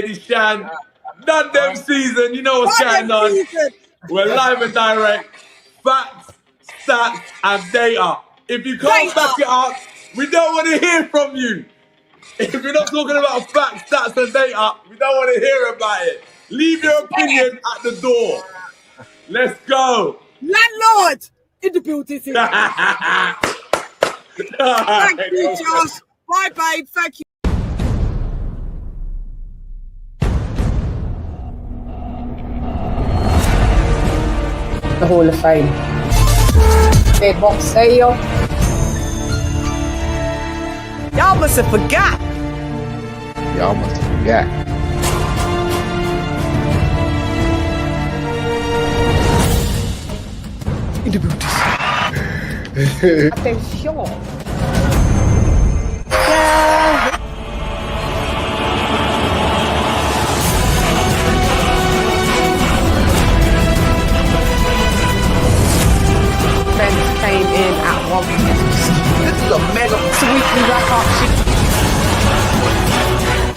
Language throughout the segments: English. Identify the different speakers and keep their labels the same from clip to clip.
Speaker 1: Lady Chann. None them season. You know what's going on. We're live and direct. Facts, stats, and data. If you can't back it up, we don't want to hear from you. If you're not talking about facts, stats, and data, we don't want to hear about it. Leave your opinion at the door. Let's go.
Speaker 2: Landlord in the building. Thank you, Josh. Bye, babe. Thank you.
Speaker 3: The Hall of Fame. Big box sale.
Speaker 2: Y'all must have forgot.
Speaker 4: Y'all must have forgot.
Speaker 2: In the building.
Speaker 3: Attention.
Speaker 2: Friends came in at 1 p.m.
Speaker 4: This is a mega.
Speaker 2: It's a weekly wrap up.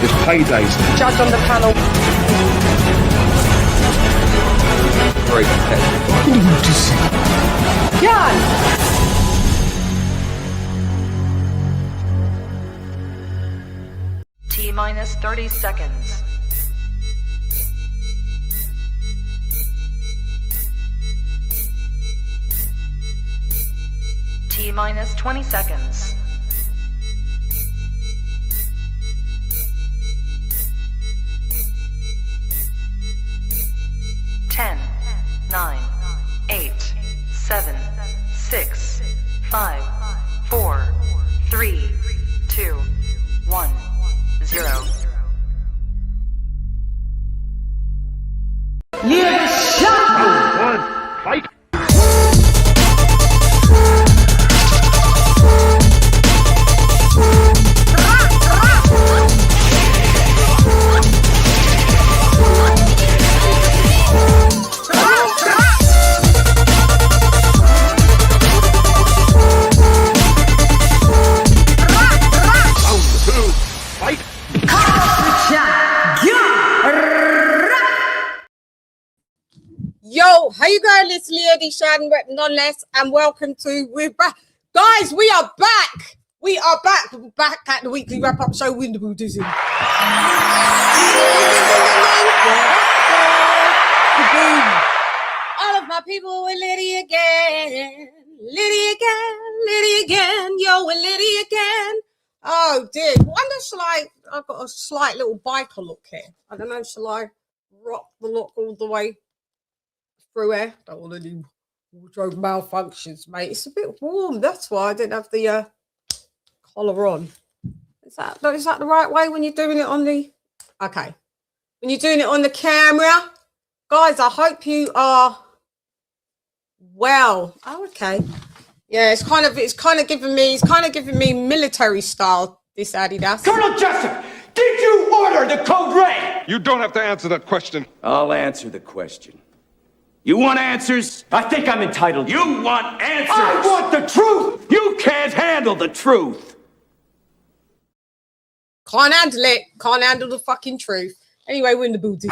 Speaker 4: It's paydays.
Speaker 2: Judge on the panel.
Speaker 4: Very competitive.
Speaker 2: Chann.
Speaker 5: T-minus 30 seconds. T-minus 20 seconds. Ten, 9, 8, 7, 6, 5, 4, 3, 2, 1, 0.
Speaker 2: Yeah, shot.
Speaker 4: Fight.
Speaker 3: Yo, how you going? It's Lady Chann, rep nonetheless, and welcome to We're Back. Guys, we are back. We are back. We're back at the weekly wrap-up show. Windable Dizzy. All of my people with Liddy again. Liddy again. Liddy again. Yo, we're Liddy again. Oh, dear. Wonder shall I've got a slight little biker look here. I don't know, shall I rock the look all the way through here? Don't want any wardrobe malfunctions, mate. It's a bit warm. That's why I didn't have the collar on. Is that the right way when you're doing it on the... Okay. When you're doing it on the camera. Guys, I hope you are well. Oh, okay. Yeah, it's kind of giving me military style, this Adidas.
Speaker 6: Colonel Jessup, did you order the code red?
Speaker 7: You don't have to answer that question.
Speaker 6: I'll answer the question. You want answers? I think I'm entitled. You want answers? I want the truth! You can't handle the truth!
Speaker 3: Can't handle it. Can't handle the fucking truth. Anyway, we're in the booty.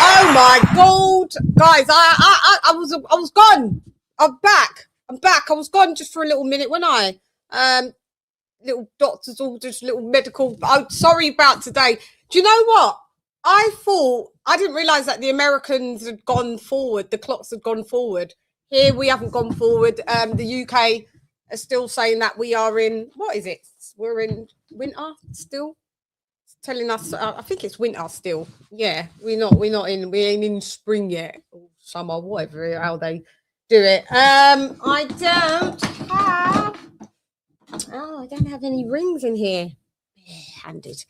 Speaker 3: Oh my God, guys! I was gone. I'm back. I was gone just for a little minute, wasn't I? Little doctor's orders, little medical. Oh, sorry about today. Do you know what? I didn't realize that the Americans had gone forward. The clocks had gone forward. Here we haven't gone forward. The UK are still saying that we are in, what is it? We're in winter still. It's telling us, I think it's winter still. Yeah, we ain't in spring yet, or summer, whatever, how they do it. I don't have any rings in here. Handed.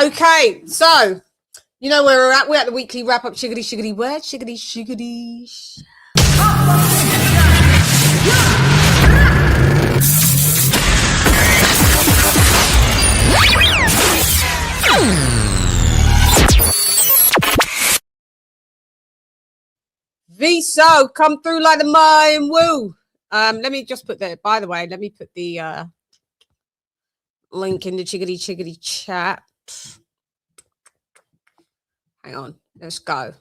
Speaker 3: Okay, so you know where we're at. We're at the weekly wrap up. Shiggity word. Shiggity. Viso, come through like the Mayan woo. Let me just put that, by the way, let me put the Link in the chickadee chat. Hang on, let's go.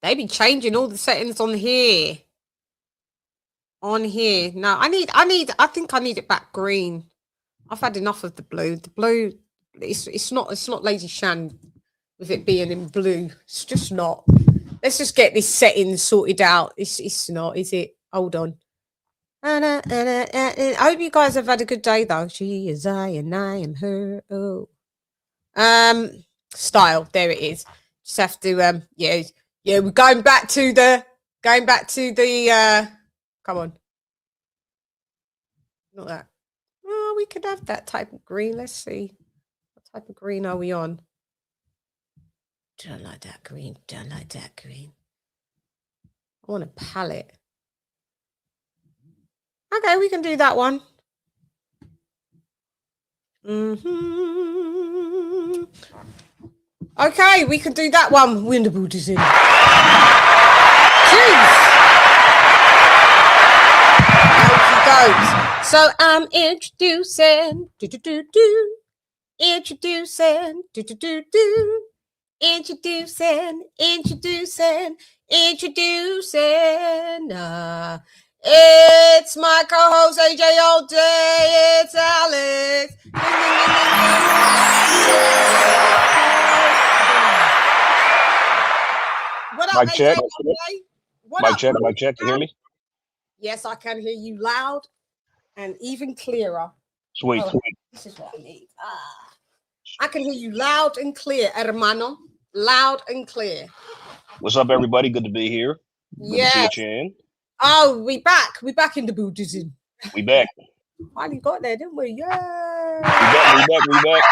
Speaker 3: They be changing all the settings on here. On here. No, I think I need it back green. I've had enough of the blue. The blue, it's not Lady Chann with it being in blue. It's just not. Let's just get this setting sorted out. It's not, is it? Hold on. I hope you guys have had a good day though. She is I and I am her. Oh. Style. There it is. Just have to yeah, we're going back to the come on. Not that. Oh, we could have that type of green. Let's see. What type of green are we on? Don't like that green. Don't like that green. I want a palette. Okay, we can do that one. Okay, we can do that one. When the boot is in. Jeez. So I'm introducing. Introducing. It's my co-host AJ all day. It's Alex. What up,
Speaker 7: Mic check.
Speaker 3: Mic
Speaker 7: check. You hear me?
Speaker 3: Yes, I can hear you loud and even clearer.
Speaker 7: Sweet.
Speaker 3: This is what I need. I can hear you loud and clear, hermano. Loud and clear.
Speaker 7: What's up, everybody? Good to be here. Good to see you, Chann.
Speaker 3: Oh, we back. We back in the Buddhism.
Speaker 7: We back.
Speaker 3: Finally got there, didn't we? Yeah.
Speaker 7: We back.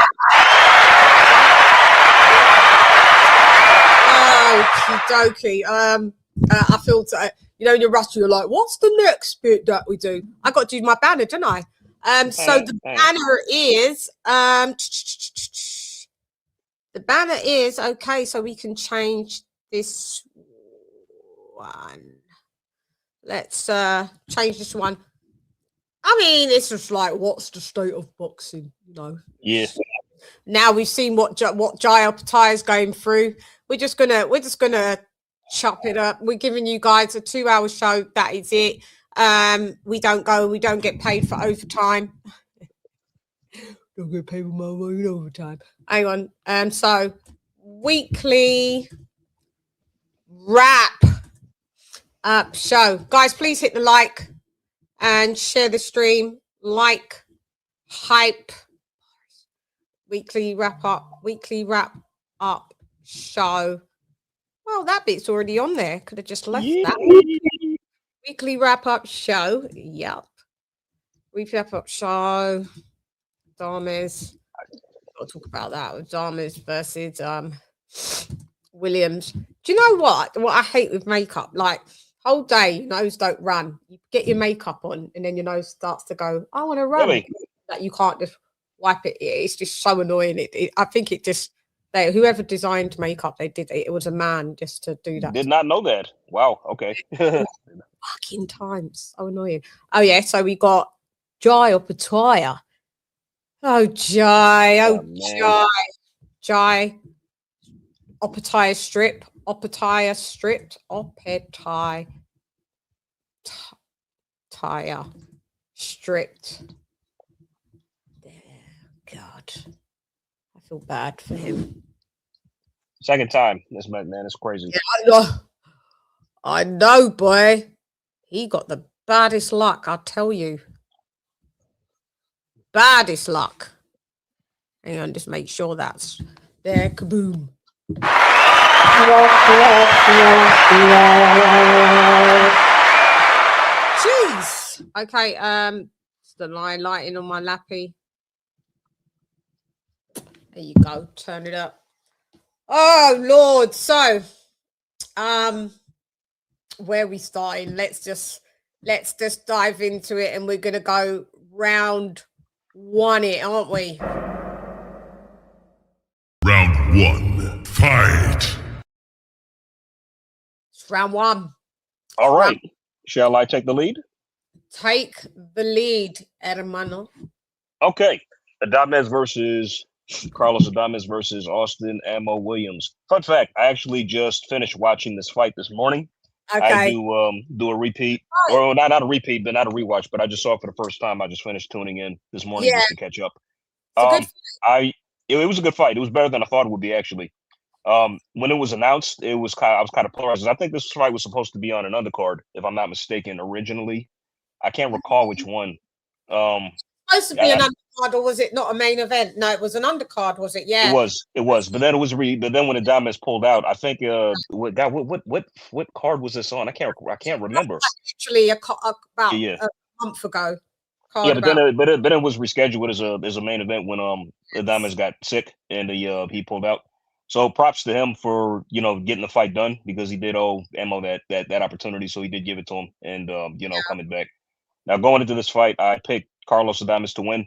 Speaker 3: Okie dokie. I feel you know, when you're rusty, you're like, what's the next bit that we do? I got to do my banner, didn't I? So the banner is okay, so we can change this one. Let's change this one. I mean, it's just like, what's the state of boxing? You know.
Speaker 7: Yes.
Speaker 3: Now we've seen what Jai Optai is going through. We're just gonna chop it up. We're giving you guys a 2-hour show. That is it. We don't get paid for overtime. Don't get paid for my money overtime. Hang on. So weekly wrap up show. Guys, please hit the like and share the stream. Like, hype. Weekly wrap up show. Well, that bit's already on there. Could have just left that. Weekly wrap up show. Yep. Weekly wrap up show. Dames. I'll talk about that with Dames versus Williams. Do you know what? What I hate with makeup, like whole day, your nose don't run. You get your makeup on, and then your nose starts to go, I want to run.
Speaker 7: Really?
Speaker 3: Like you can't just wipe it. It's just so annoying. I think it just whoever designed makeup, they did it. It was a man just to do that.
Speaker 7: Did not know that. Wow. Okay.
Speaker 3: Fucking times. So annoying. Oh yeah. So we got Jai Optai. Oh Jai. Oh Jai. Optai strip. Optai stripped. Optai. Tire. Stripped. God. I feel bad for him.
Speaker 7: Second time. This man is crazy.
Speaker 3: Yeah, I know, boy. He got the baddest luck, I'll tell you. Baddest luck. Hang on, just make sure that's there. Kaboom. Jeez. Okay, it's the line lighting on my lappy. There you go. Turn it up. Oh Lord. So where are we starting? Let's just dive into it, and we're gonna go round one it, aren't we?
Speaker 8: Round one. Fight.
Speaker 3: It's round one.
Speaker 7: All right. Shall I take the lead?
Speaker 3: Take the lead, hermano.
Speaker 7: Okay. Adames versus Carlos Adames versus Austin Ammo Williams. Fun fact: I actually just finished watching this fight this morning.
Speaker 3: Okay.
Speaker 7: I do a repeat, or not a repeat, but not a rewatch. But I just saw it for the first time. I just finished tuning in this morning just to catch up. It was a good fight. It was better than I thought it would be, actually. When it was announced, I was kind of polarized. I think this fight was supposed to be on an undercard, if I'm not mistaken, originally. I can't recall which one.
Speaker 3: Supposed to be an undercard, or was it not a main event? No, it was an undercard, was it? Yeah,
Speaker 7: it was. But then but then when Adames pulled out, I think what card was this on? I can't remember.
Speaker 3: Literally about a month ago.
Speaker 7: But then it was rescheduled as a main event when Adames got sick and he pulled out. So props to him for getting the fight done, because he did owe Ammo that opportunity, so he did give it to him, and coming back. Now going into this fight, I picked Carlos Adames to win.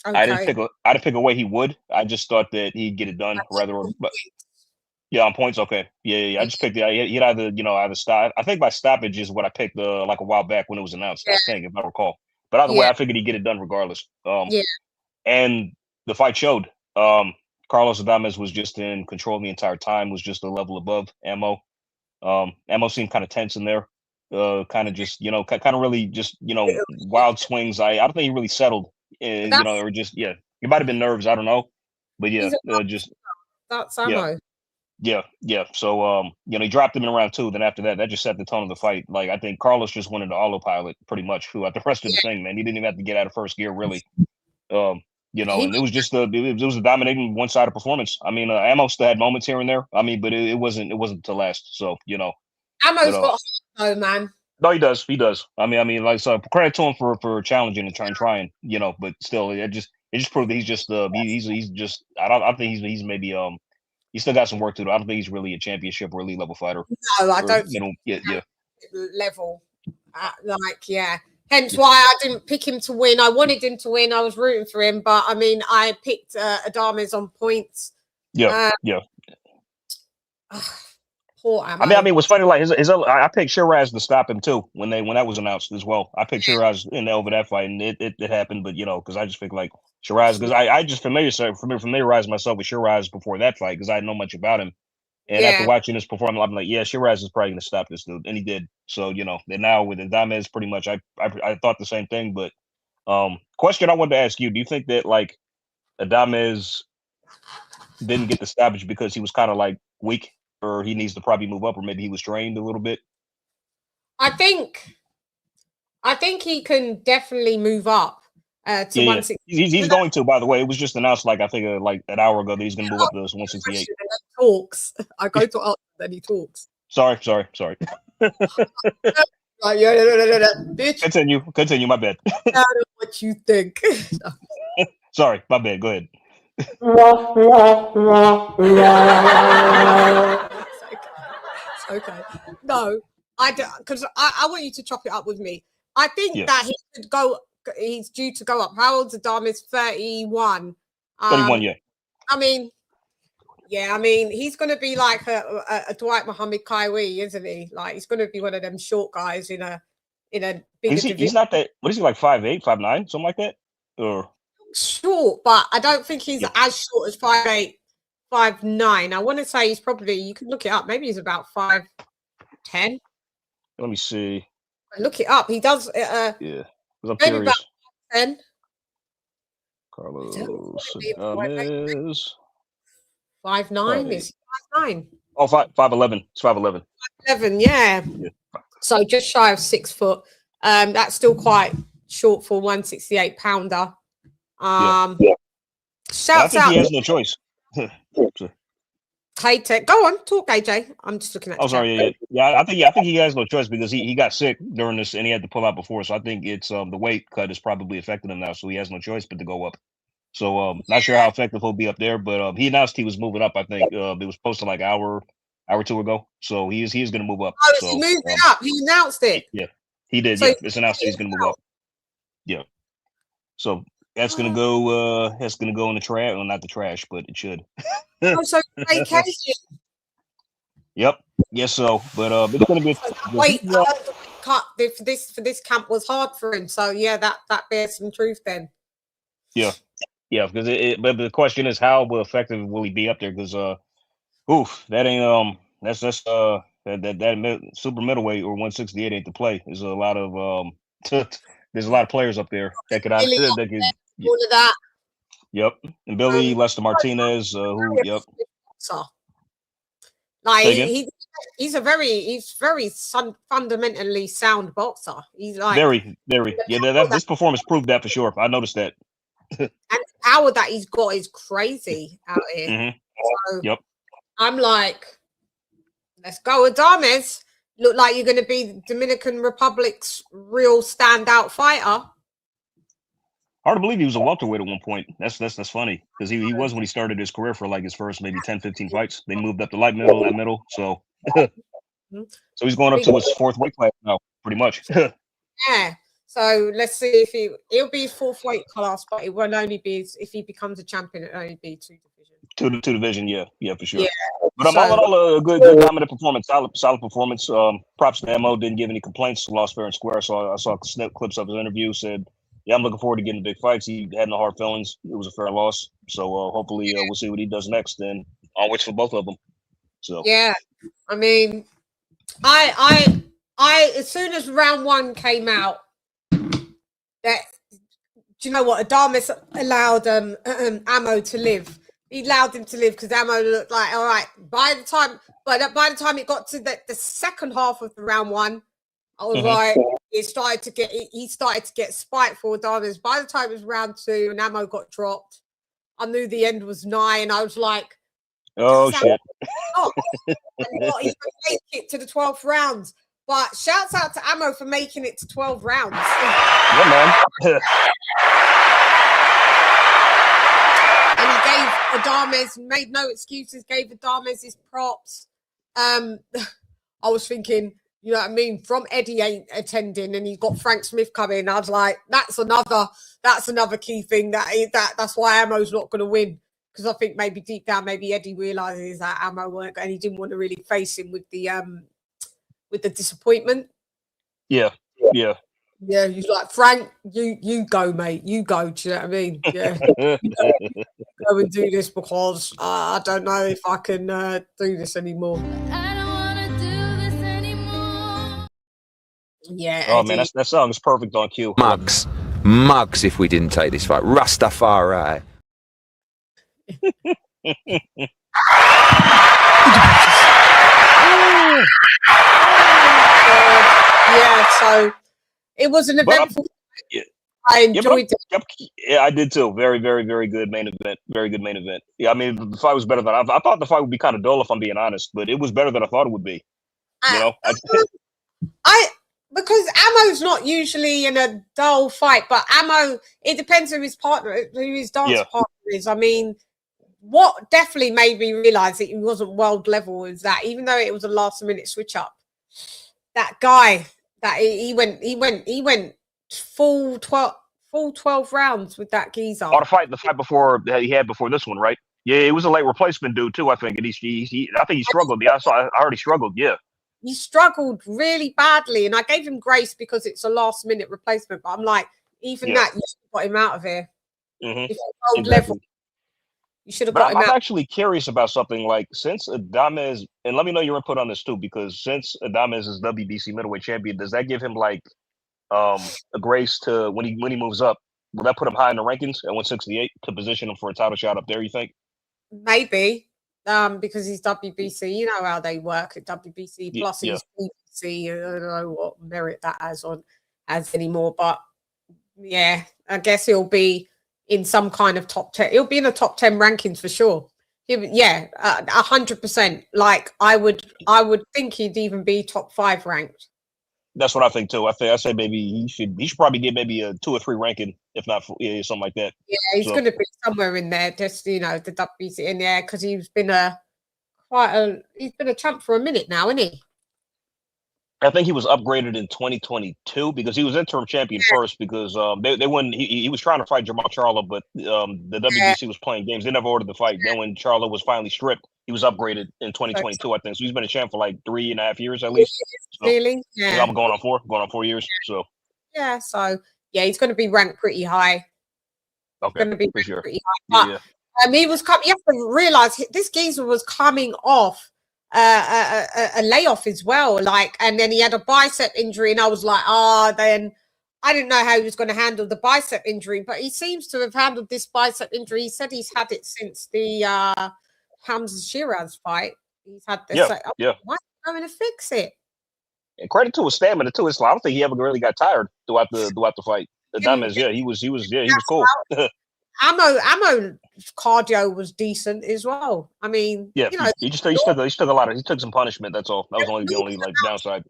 Speaker 7: Okay. I didn't pick a way he would. I just thought that he'd get it done on points. Okay, yeah. I just picked he'd either stop. I think by stoppage is what I picked like a while back when it was announced. I think, if I recall. But either way, I figured he'd get it done regardless. And the fight showed. Carlos Adames was just in control the entire time. Was just a level above Ammo. Ammo seemed kind of tense in there. Kind of just really just wild swings. I don't think he really settled. Or just it might have been nerves. I don't know, but
Speaker 3: that's Ammo.
Speaker 7: Yeah. So he dropped him in round 2. Then after that just set the tone of the fight. Like, I think Carlos just went into autopilot pretty much throughout the rest of the thing. Man, he didn't even have to get out of first gear really. And it was just it was a dominating one-sided performance. I mean, Ammo still had moments here and there. I mean, but it wasn't to last. So
Speaker 3: Ammo's got heart, though, man.
Speaker 7: No, he does. I mean, like, so credit to him for challenging and trying. But still, it just proved that he's just he's just I think he's maybe he still got some work to do. I don't think he's really a championship or elite level fighter.
Speaker 3: No, I don't. Level, Hence why I didn't pick him to win. I wanted him to win. I was rooting for him, but I mean, I picked Adames on points. Poor Ammo.
Speaker 7: I mean, what's funny, like I picked Shiraz to stop him too when that was announced as well. I picked Shiraz in over that fight, and it happened, but because I just think like Shiraz, because I just familiarized myself with Shiraz before that fight because I didn't know much about him, and after watching this performance, I'm like, Shiraz is probably gonna stop this dude, and he did. So then now with Adames, pretty much, I thought the same thing. But question I wanted to ask you: do you think that like Adames didn't get the stoppage because he was kind of like weak? Or he needs to probably move up, or maybe he was trained a little bit?
Speaker 3: I think he can definitely move up to 168.
Speaker 7: He's going to, by the way. It was just announced like I think like an hour ago that he's going to move up to 168.
Speaker 3: Talks. I go to ask, then he talks.
Speaker 7: Sorry.
Speaker 3: Bitch.
Speaker 7: Continue. My bad.
Speaker 3: I don't know what you think.
Speaker 7: Sorry, my bad. Go ahead.
Speaker 3: Okay. No, because I want you to chop it up with me. I think that he could go. He's due to go up. How old's Adames? 31.
Speaker 7: 31. Yeah.
Speaker 3: I mean, he's going to be like a Dwight Muhammad Kaiwi, isn't he? Like, he's going to be one of them short guys in a bigger division. He's
Speaker 7: not that. What is he, like 5'8", 5'9", something like that? Or
Speaker 3: short, but I don't think he's as short as 5'8", 5'9". I want to say he's probably, you can look it up, maybe he's about 5'10".
Speaker 7: Let me see.
Speaker 3: Look it up. He does.
Speaker 7: Because I'm curious.
Speaker 3: About 10.
Speaker 7: Carlos Adames.
Speaker 3: 5'9". Is 5'9"?
Speaker 7: Oh, 5'11". It's 5'11".
Speaker 3: 5'11", yeah. So just shy of 6 foot. That's still quite short for 168 pounder. Shouts out.
Speaker 7: He has no choice.
Speaker 3: K-Tech. Go on, talk, AJ. I'm just looking at.
Speaker 7: Oh, sorry. Yeah. I think he has no choice because he got sick during this and he had to pull out before. So I think it's the weight cut is probably affecting him now. So he has no choice but to go up. So not sure how effective he'll be up there, but he announced he was moving up. I think it was posted like hour or two ago. So he's going to move up.
Speaker 3: Oh,
Speaker 7: so,
Speaker 3: he moved it up. He announced it.
Speaker 7: Yeah, he did. So it's announced that he's going to move up. Yeah. So that's going to go. That's going to go in the trash. Well, not the trash, but it should.
Speaker 3: So vacation.
Speaker 7: Yep. Yes. So, but it's going to be.
Speaker 3: Wait, cut for this camp was hard for him. So yeah, that bears some truth then.
Speaker 7: Yeah. Yeah, because but the question is, how effective will he be up there? Because that ain't that super middleweight or 168 ain't the play. There's a lot of there's a lot of players up there that could
Speaker 3: Billy
Speaker 7: that
Speaker 3: up
Speaker 7: could.
Speaker 3: there, all of that.
Speaker 7: Yep, and Billy
Speaker 3: Um,
Speaker 7: Lester Martinez, who yep.
Speaker 3: so, like
Speaker 7: Say again?
Speaker 3: he's very fundamentally sound boxer. He's like
Speaker 7: Very. Yeah, this performance proved that for sure. I noticed that.
Speaker 3: and the power that he's got is crazy out here.
Speaker 7: Mm-hmm.
Speaker 3: So
Speaker 7: Yep.
Speaker 3: I'm like, let's go, Adames. Look like you're going to be Dominican Republic's real standout fighter.
Speaker 7: Hard to believe he was a welterweight at one point. That's funny because he was when he started his career for like his first maybe 10, 15 fights. They moved up to light middle. So so he's going up to his fourth weight class now, pretty much.
Speaker 3: Yeah. So let's see if he'll be fourth weight class, but it won't only be if he becomes a champion. It'll only be two divisions.
Speaker 7: Two division, yeah, for sure.
Speaker 3: Yeah.
Speaker 7: But I'm all in all a good dominant performance, solid performance. Props to Mo, didn't give any complaints, lost fair and square. So I saw snip clips of his interview, said, yeah, I'm looking forward to getting big fights. He had no hard feelings. It was a fair loss. So hopefully we'll see what he does next, and onwards for both of them. So
Speaker 3: yeah, I mean, I as soon as round one came out, that do you know what? Adames allowed Ammo to live. He allowed him to live because Ammo looked like all right. By the time it got to the second half of the round one, I was like, he started to get spiteful. Adames. By the time it was round two and Ammo got dropped, I knew the end was nigh, and I was like,
Speaker 7: oh shit!
Speaker 3: And not even make it to the 12th round. But shouts out to Ammo for making it to 12 rounds.
Speaker 7: Yeah, man.
Speaker 3: And he gave Adames, made no excuses, gave Adames his props. I was thinking, you know what I mean? From Eddie ain't attending, and he's got Frank Smith coming. I was like, that's another key thing that's why Ammo's not going to win. Because I think maybe deep down, maybe Eddie realizes that Ammo weren't, and he didn't want to really face him with the disappointment.
Speaker 7: Yeah.
Speaker 3: Yeah, he's like, Frank, you go, mate. You go. Do you know what I mean? Yeah. Go and do this because I don't know if I can do this anymore.
Speaker 9: I don't want to do this anymore.
Speaker 3: Yeah.
Speaker 7: Oh,
Speaker 3: Eddie.
Speaker 7: man, that song is perfect on cue.
Speaker 10: Mugs if we didn't take this fight. Rastafari.
Speaker 3: Yeah, so it was an eventful. I enjoyed it.
Speaker 7: Yeah, I did too. Very, very, very good main event. Very good main event. Yeah, I mean, the fight was better than I thought. The fight would be kind of dull if I'm being honest, but it was better than I thought it would be. You know,
Speaker 3: because Ammo's not usually in a dull fight, but Ammo, it depends who his partner, who his dance partner is. I mean, what definitely made me realize that he wasn't world level is that even though it was a last minute switch up, that guy that he went full 12 rounds with that geezer.
Speaker 7: Oh, the fight before he had before this one, right? Yeah, it was a late replacement dude too, I think, and I think he struggled. Yeah, I already struggled. Yeah,
Speaker 3: he struggled really badly, and I gave him grace because it's a last minute replacement. But I'm like, even that, you should have got him out of here. If world level, you should have got him out.
Speaker 7: I'm actually curious about something like since Adames, and let me know your input on this too, because since Adames is WBC middleweight champion, does that give him like a grace to when he moves up? Will that put him high in the rankings at 168 to position him for a title shot up there? You think?
Speaker 3: Maybe, because he's WBC. You know how they work at WBC. Plus, he's BBC. I don't know what merit that has anymore, but yeah, I guess he'll be in some kind of top 10. He'll be in the top 10 rankings for sure. Yeah, 100%. Like I would think he'd even be top 5 ranked.
Speaker 7: That's what I think too. I say maybe he should probably get maybe a 2 or 3 ranking, if not something like that.
Speaker 3: Yeah, he's going to be somewhere in there. Just the WBC in there because he's been a champ for a minute now, isn't he?
Speaker 7: I think he was upgraded in 2022 because he was interim champion first because they wouldn't. He was trying to fight Jamal Charlo, but the WBC was playing games. They never ordered the fight. Then when Charlo was finally stripped, he was upgraded in 2022. I think so. He's been a champ for like 3.5 years at least. So,
Speaker 3: really? Yeah.
Speaker 7: I'm going on 4 years. So
Speaker 3: yeah, so yeah, he's going to be ranked pretty high.
Speaker 7: Okay,
Speaker 3: going to be
Speaker 7: for sure.
Speaker 3: pretty high.
Speaker 7: Yeah,
Speaker 3: But he was coming. You have to realize this geezer was coming off a layoff as well. Like, and then he had a bicep injury, and I was like, then I didn't know how he was going to handle the bicep injury, but he seems to have handled this bicep injury. He said he's had it since the Hamza Shiraz fight. He's had this.
Speaker 7: Yeah.
Speaker 3: Why are you going to fix it?
Speaker 7: And credit to his stamina too. It's like, I don't think he ever really got tired throughout the fight. Adames, he was cool.
Speaker 3: Ammo cardio was decent as well. I mean,
Speaker 7: Yeah, he took some punishment. That's all. That was the only like downside.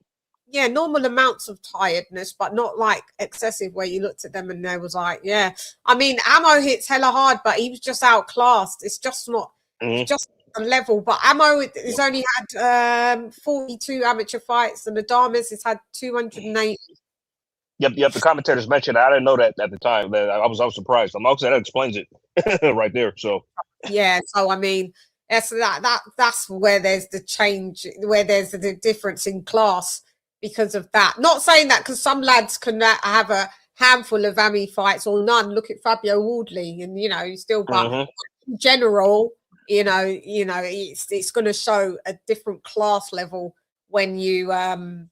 Speaker 3: Yeah, normal amounts of tiredness, but not like excessive where you looked at them and they was like, yeah. I mean, Ammo hits hella hard, but he was just outclassed. It's just not, it's just a level. But Ammo has only had 42 amateur fights, and Adames has had 208.
Speaker 7: Yep. The commentators mentioned it. I didn't know that at the time. That I was surprised. That explains it right there. So
Speaker 3: yeah. So I mean, that's where there's the change, where there's the difference in class because of that. Not saying that because some lads can have a handful of AMI fights or none. Look at Fabio Wardley, and still. But in general, it's going to show a different class level when you don't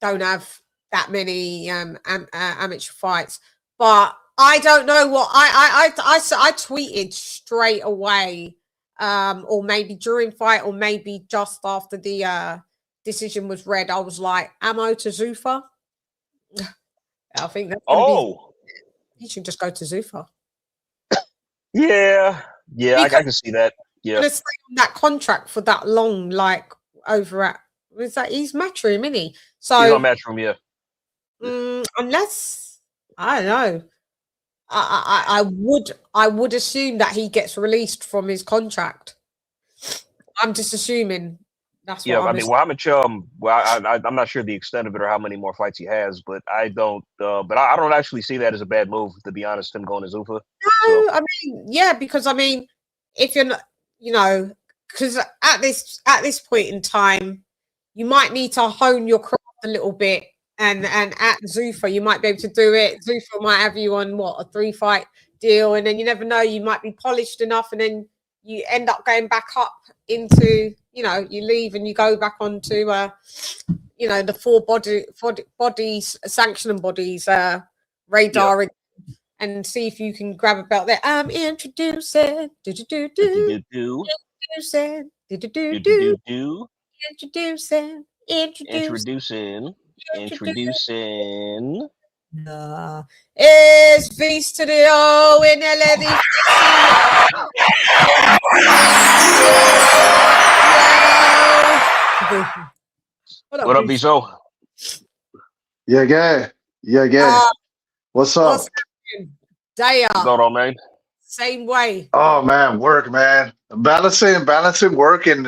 Speaker 3: have that many amateur fights. But I don't know what I tweeted straight away, or maybe during fight, or maybe just after the decision was read. I was like, Ammo to Zuffa. I think that's he should just go to Zuffa.
Speaker 7: Yeah, I can see that. Yeah,
Speaker 3: gonna stay on that contract for that long, like over at he's Matchroom, isn't he? So
Speaker 7: he's on Matchroom, yeah.
Speaker 3: Unless I don't know, I would assume that he gets released from his contract. I'm just assuming. That's what
Speaker 7: I'm not sure the extent of it or how many more fights he has, but I don't. But I don't actually see that as a bad move, to be honest. Him going to Zuffa.
Speaker 3: No, so. I mean, yeah, because I mean, if you're not, because at this point in time, you might need to hone your craft a little bit. And at Zuffa, you might be able to do it. Zuffa might have you on a 3-fight deal, and then you never know. You might be polished enough, and then you end up going back up into, you leave and you go back onto, the 4 bodies, sanctioning bodies radar, and see if you can grab a belt there. I'm introducing,
Speaker 7: Introducing.
Speaker 3: It's Beast to the O in LA.
Speaker 7: What up, Biso?
Speaker 11: Yeah. What's up?
Speaker 3: Daya.
Speaker 7: What's going on, man?
Speaker 3: Same way.
Speaker 11: Oh man, work, man. Balancing work and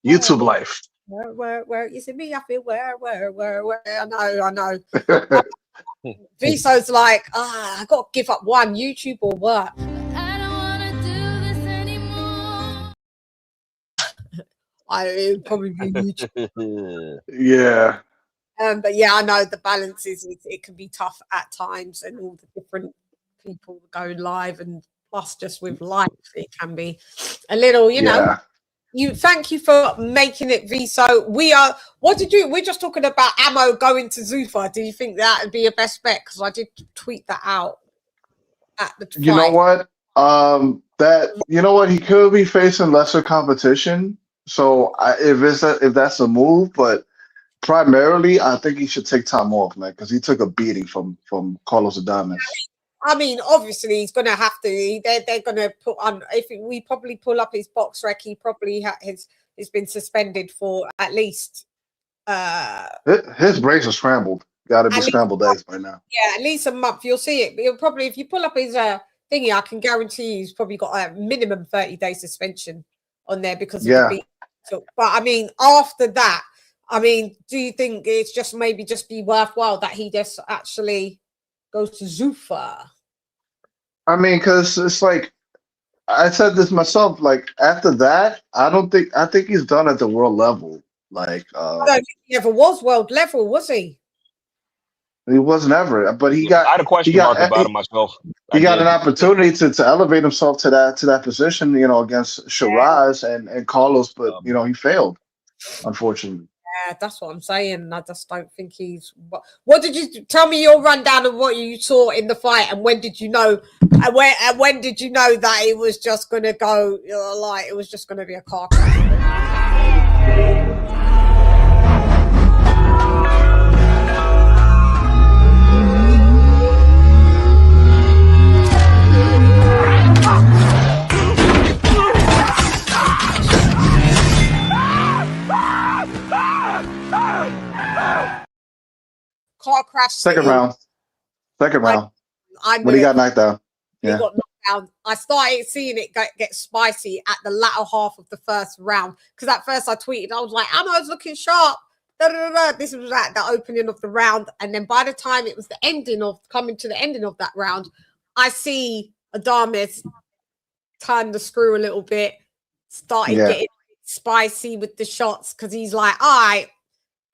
Speaker 11: YouTube life.
Speaker 3: Where you see me? I feel where? I know. Viso's like, I got to give up one, YouTube or work.
Speaker 9: I don't want to do this anymore.
Speaker 3: It would probably be YouTube.
Speaker 11: Yeah.
Speaker 3: But yeah, I know the balance it can be tough at times, and all the different people going live, and plus just with life, it can be a little, thank you for making it, Viso. We're just talking about Ammo going to Zuffa. Do you think that would be your best bet? Because I did tweet that out at the fight.
Speaker 11: You know what? He could be facing lesser competition. So if that's a move, but primarily I think he should take time off, man, because he took a beating from Carlos Adames.
Speaker 3: I mean, obviously he's going to have to. They're going to put on. If we probably pull up his box rec, he probably has been suspended for at least.
Speaker 11: His brains are scrambled. Got to be scrambled eggs by now.
Speaker 3: Yeah, at least a month. You'll see it. He'll probably, if you pull up his thingy, I can guarantee he's probably got a minimum 30-day suspension on there because of the beat. So, but I mean, after that, do you think it's just maybe just be worthwhile that he just actually goes to Zuffa?
Speaker 11: I mean, because it's like I said this myself. Like after that, I think he's done at the world level. Like
Speaker 3: I don't think he ever was world level, was he?
Speaker 11: He wasn't ever, but he
Speaker 7: I had a
Speaker 11: got
Speaker 7: question mark about him myself.
Speaker 11: he got an opportunity to elevate himself to that position, against Shiraz and Carlos, but he failed, unfortunately.
Speaker 3: Yeah, that's what I'm saying. I just don't think he's. What did you tell me your rundown of what you saw in the fight, and when did you know? And when did you know that it was just gonna go like it was just gonna be a car crash? Car crash.
Speaker 11: Second round.
Speaker 3: I
Speaker 11: when he got knocked out.
Speaker 3: He got knocked down. I started seeing it get spicy at the latter half of the first round because at first I tweeted, I was like, Ammo's looking sharp. This was at the opening of the round, and then by the time it was coming to the ending of that round, I see Adames turn the screw a little bit, started getting spicy with the shots because he's like, all right,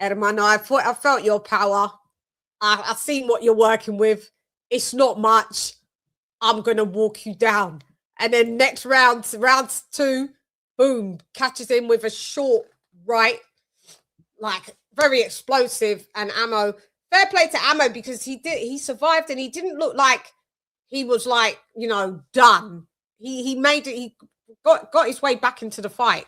Speaker 3: Hermano, I felt your power. I've seen what you're working with. It's not much. I'm going to walk you down. And then next round 2, boom, catches him with a short right, like very explosive. And Ammo, fair play to Ammo because he survived and he didn't look like he was like, done. He made it, he got his way back into the fight.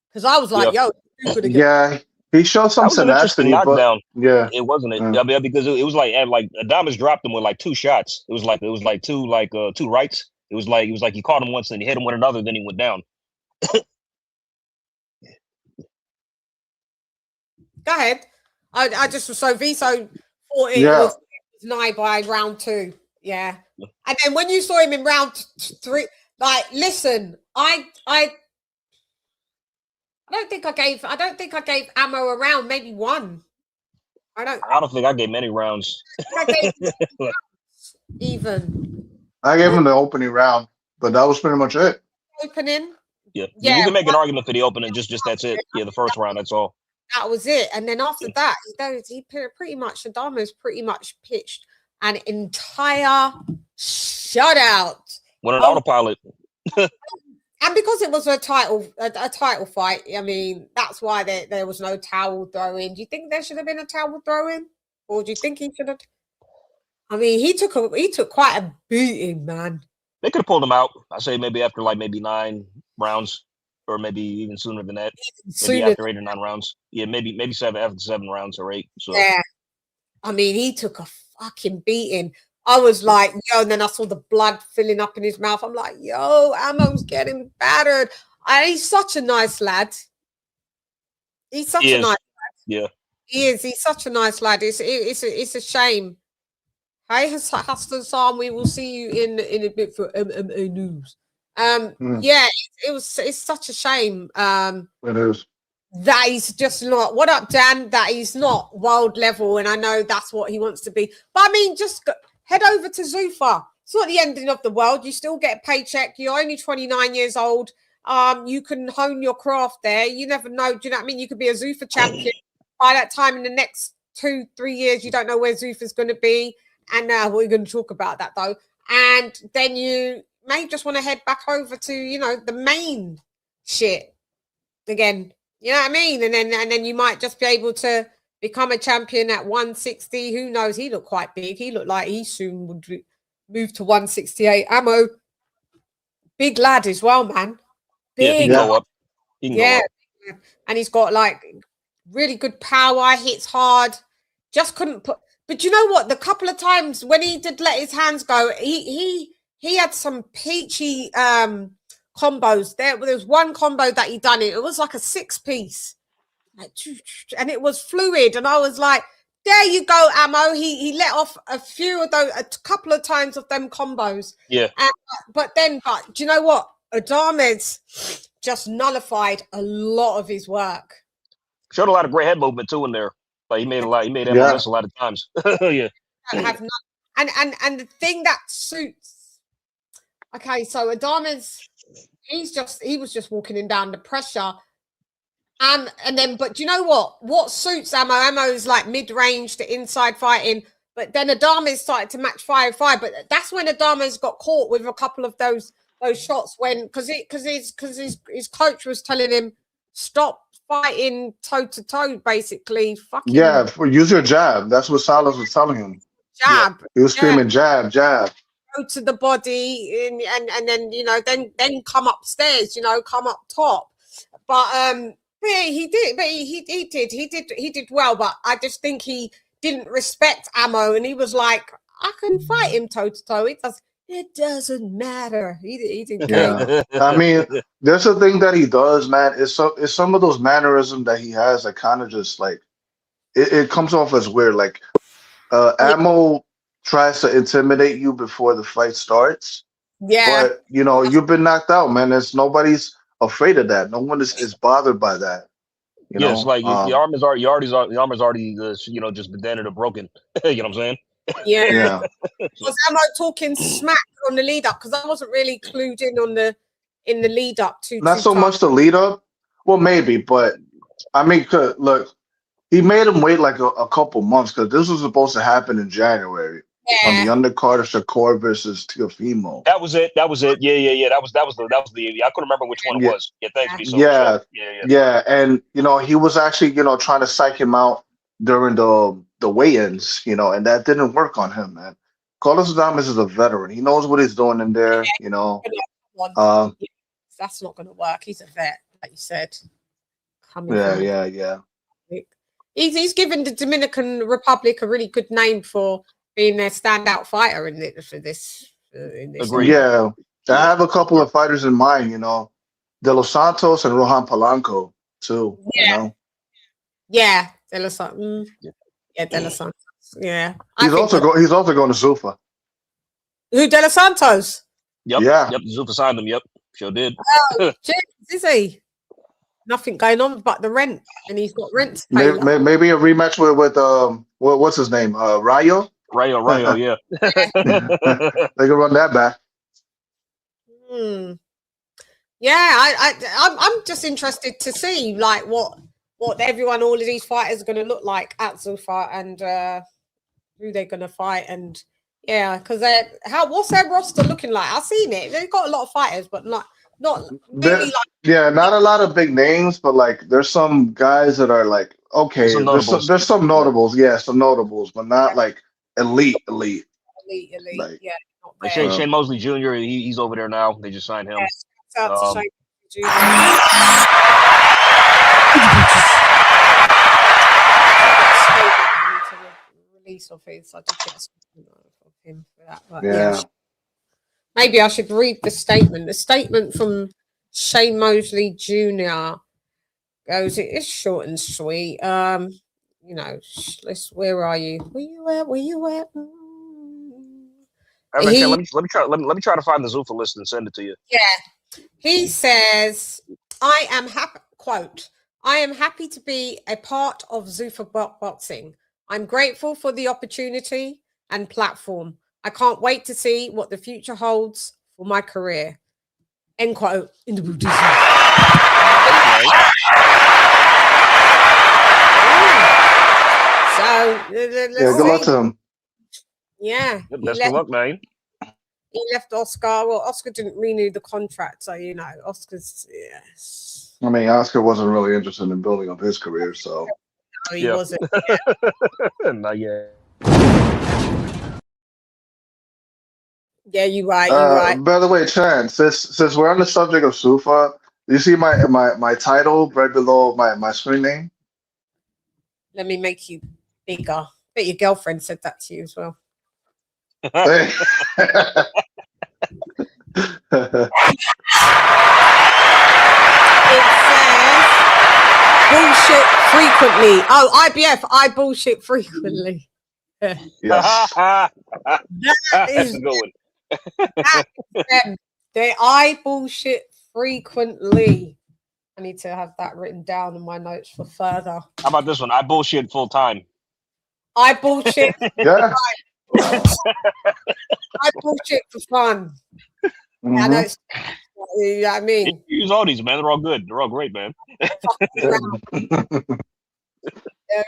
Speaker 3: Because I was like, yo, you're good again.
Speaker 11: He showed some tenacity,
Speaker 7: knockdown.
Speaker 11: But
Speaker 7: it wasn't it. I mean, because it was like Adames dropped him with like 2 shots. It was like two rights. It was like he caught him once and he hit him with another, then he went down.
Speaker 3: Go ahead. I just was so Viso thought it was nigh by round 2. Yeah. And then when you saw him in round 3, like, listen, I don't think I gave Ammo a round, maybe 1. I don't think
Speaker 7: I gave many rounds.
Speaker 3: Even.
Speaker 11: I gave him the opening round, but that was pretty much it.
Speaker 3: Opening?
Speaker 7: Yeah. You can make an argument for the opening, just that's it. Yeah, the first round, that's all.
Speaker 3: That was it. And then after that, he pretty much, Adames pretty much pitched an entire shutout.
Speaker 7: Went on autopilot.
Speaker 3: And because it was a title fight, I mean, that's why there was no towel throwing. Do you think there should have been a towel throwing? Or do you think he should have? I mean, he took quite a beating, man.
Speaker 7: They could have pulled him out. I say maybe after maybe 9 rounds, or maybe even sooner than that. Maybe after 8 or 9 rounds. Yeah, maybe 7 after 7 rounds or 8. So
Speaker 3: yeah, I mean, he took a fucking beating. I was like, yo, and then I saw the blood filling up in his mouth. I'm like, yo, Ammo's getting battered. And he's such a nice lad. He's such a nice lad.
Speaker 7: Yeah.
Speaker 3: He is. He's such a nice lad. It's a shame. Hey, Hassan, we will see you in a bit for MMA news. Yeah, it's such a shame.
Speaker 11: It is.
Speaker 3: That he's just not. What up, Dan? That he's not world level, and I know that's what he wants to be. But I mean, just head over to Zuffa. It's not the ending of the world. You still get a paycheck. You're only 29 years old. You can hone your craft there. You never know. Do you know what I mean? You could be a Zuffa champion by that time. In the next 2-3 years, you don't know where Zuffa's going to be, and we're going to talk about that though. And then you may just want to head back over to the main shit again. You know what I mean? And then you might just be able to become a champion at 160. Who knows? He looked quite big. He looked like he soon would move to 168. Ammo, big lad as well, man. Big.
Speaker 7: Yeah, he can go up. He can go up.
Speaker 3: And he's got like really good power. Hits hard. Just couldn't put. But you know what? The couple of times when he did let his hands go, he had some peachy combos. There was one combo that he done. It was like a 6-piece. And it was fluid, and I was like, there you go, Ammo. He let off a few of those, a couple of times of them combos.
Speaker 7: Yeah.
Speaker 3: But do you know what? Adames just nullified a lot of his work.
Speaker 7: Showed a lot of great head movement too in there. Like he made MLS a lot of times. Yeah.
Speaker 3: And the thing that suits. Okay, so Adames, he was just walking him down the pressure. And then, but do you know what? What suits Ammo? Ammo is like mid-range to inside fighting. But then Adames started to match 5-5. But that's when Adames got caught with a couple of those shots because his coach was telling him stop fighting toe to toe, basically. Fucking
Speaker 11: use your jab. That's what Salas was telling him.
Speaker 3: Jab.
Speaker 11: He was screaming jab.
Speaker 3: Go to the body and then then come upstairs, come up top. But yeah, he did. But he did well. But I just think he didn't respect Ammo, and he was like, I can fight him toe to toe. It doesn't matter. He didn't care.
Speaker 11: Yeah. I mean, there's a thing that he does, man. It's some of those mannerisms that he has that kind of just like it comes off as weird. Like Ammo tries to intimidate you before the fight starts.
Speaker 3: Yeah.
Speaker 11: But you've been knocked out, man. Nobody's afraid of that. No one is bothered by that.
Speaker 7: It's like your arm is already just banded or broken. You know what I'm saying?
Speaker 3: Yeah. Was Ammo talking smack on the lead up? Because I wasn't really clued in on in the lead up to.
Speaker 11: Not so much the lead up. Well, maybe, but I mean, look, he made him wait like a couple months because this was supposed to happen in January on the undercard of Shakur versus Teofimo.
Speaker 7: That was it. Yeah. That was the. I couldn't remember which one it was. Yeah, thanks. Me so much.
Speaker 11: Yeah, and he was actually trying to psych him out during the weigh-ins, and that didn't work on him, man. Carlos Adames is a veteran. He knows what he's doing in there,
Speaker 3: That's not going to work. He's a vet, like you said.
Speaker 11: Yeah.
Speaker 3: He's given the Dominican Republic a really good name for being their standout fighter in this.
Speaker 7: Agreed.
Speaker 11: Yeah, I have a couple of fighters in mind, De Los Santos and Rohan Polanco too.
Speaker 3: Yeah, De Los Santos. Yeah, De Los Santos. Yeah,
Speaker 11: he's also going to Zuffa.
Speaker 3: Who, De Los Santos?
Speaker 7: Yep. Zuffa signed him. Yep, sure did.
Speaker 3: Oh, is he? Nothing going on but the rent, and he's got rent to pay.
Speaker 11: Maybe a rematch with what's his name? Rayo.
Speaker 7: Rayo, yeah.
Speaker 11: They can run that back.
Speaker 3: Yeah, I'm just interested to see like what all of these fighters are going to look like at Zuffa and who they're going to fight, and because what's their roster looking like? I've seen it. They've got a lot of fighters, but not really
Speaker 11: not a lot of big names, but like there's some guys that are like okay. There's some notables, some notables, but not like elite.
Speaker 3: Like,
Speaker 7: like Shane Mosley Jr. He's over there now. They just signed him. Release of his. I did get a statement of him for that. But
Speaker 3: maybe I should read the statement. The statement from Shane Mosley Jr. goes, it is short and sweet. Where are you? Where you at?
Speaker 7: Let me try to find the Zuffa list and send it to you.
Speaker 3: Yeah. He says, I am happy to be a part of Zuffa boxing. I'm grateful for the opportunity and platform. I can't wait to see what the future holds for my career. End quote. In the Buddhism.
Speaker 11: Good luck to him.
Speaker 3: Yeah.
Speaker 7: Best of luck, man.
Speaker 3: He left Oscar. Well, Oscar didn't renew the contract, so Oscar's
Speaker 11: I mean, Oscar wasn't really interested in building up his career, so
Speaker 3: no, he wasn't.
Speaker 7: Not yet.
Speaker 3: Yeah, you're right.
Speaker 11: By the way, Chann, since we're on the subject of Zuffa, you see my title right below my screen name?
Speaker 3: Let me make you bigger. I bet your girlfriend said that to you as well.
Speaker 11: It
Speaker 3: says bullshit frequently. Oh, IBF, I bullshit frequently.
Speaker 11: Yes.
Speaker 3: That is going. I bullshit frequently. I need to have that written down in my notes for further.
Speaker 7: How about this one? I bullshit full time.
Speaker 3: I bullshit.
Speaker 11: Yeah.
Speaker 3: I bullshit for fun.
Speaker 11: Mm-hmm.
Speaker 3: I know. You know what I mean?
Speaker 7: Use all these, man. They're all good. They're all great, man.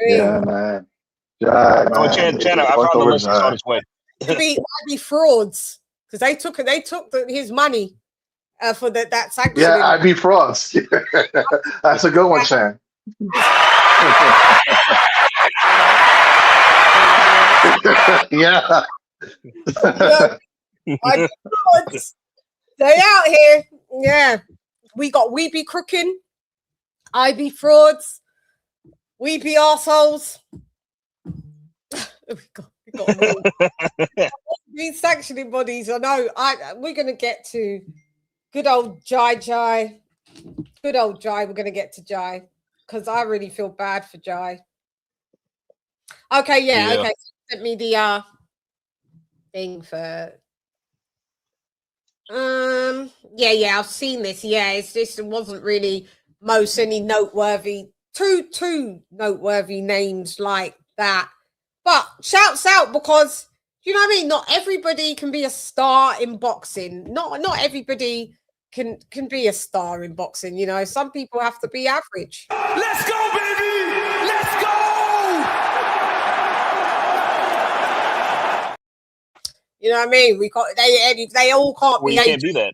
Speaker 11: Yeah, man. Yeah,
Speaker 7: Oh, Chann, I found the list. It's on its way.
Speaker 3: I'd be frauds because they took his money for that sanctuary.
Speaker 11: Yeah, I'd be frauds. That's a good one, Chann. Yeah.
Speaker 3: They out here. Yeah. We be crooking. I be frauds. We be arseholes. we got these sanctioning bodies. I know. We're gonna get to good old Jai. Good old Jai. We're gonna get to Jai because I really feel bad for Jai. Okay, yeah. Okay. Sent me the thing for yeah, I've seen this. Yeah, it wasn't really any noteworthy two noteworthy names like that. But shouts out because you know what I mean, not everybody can be a star in boxing. Not everybody can be a star in boxing, you know. Some people have to be average.
Speaker 6: Let's go, baby! Let's go!
Speaker 3: You know what I mean? They all can't be.
Speaker 7: You can't do that.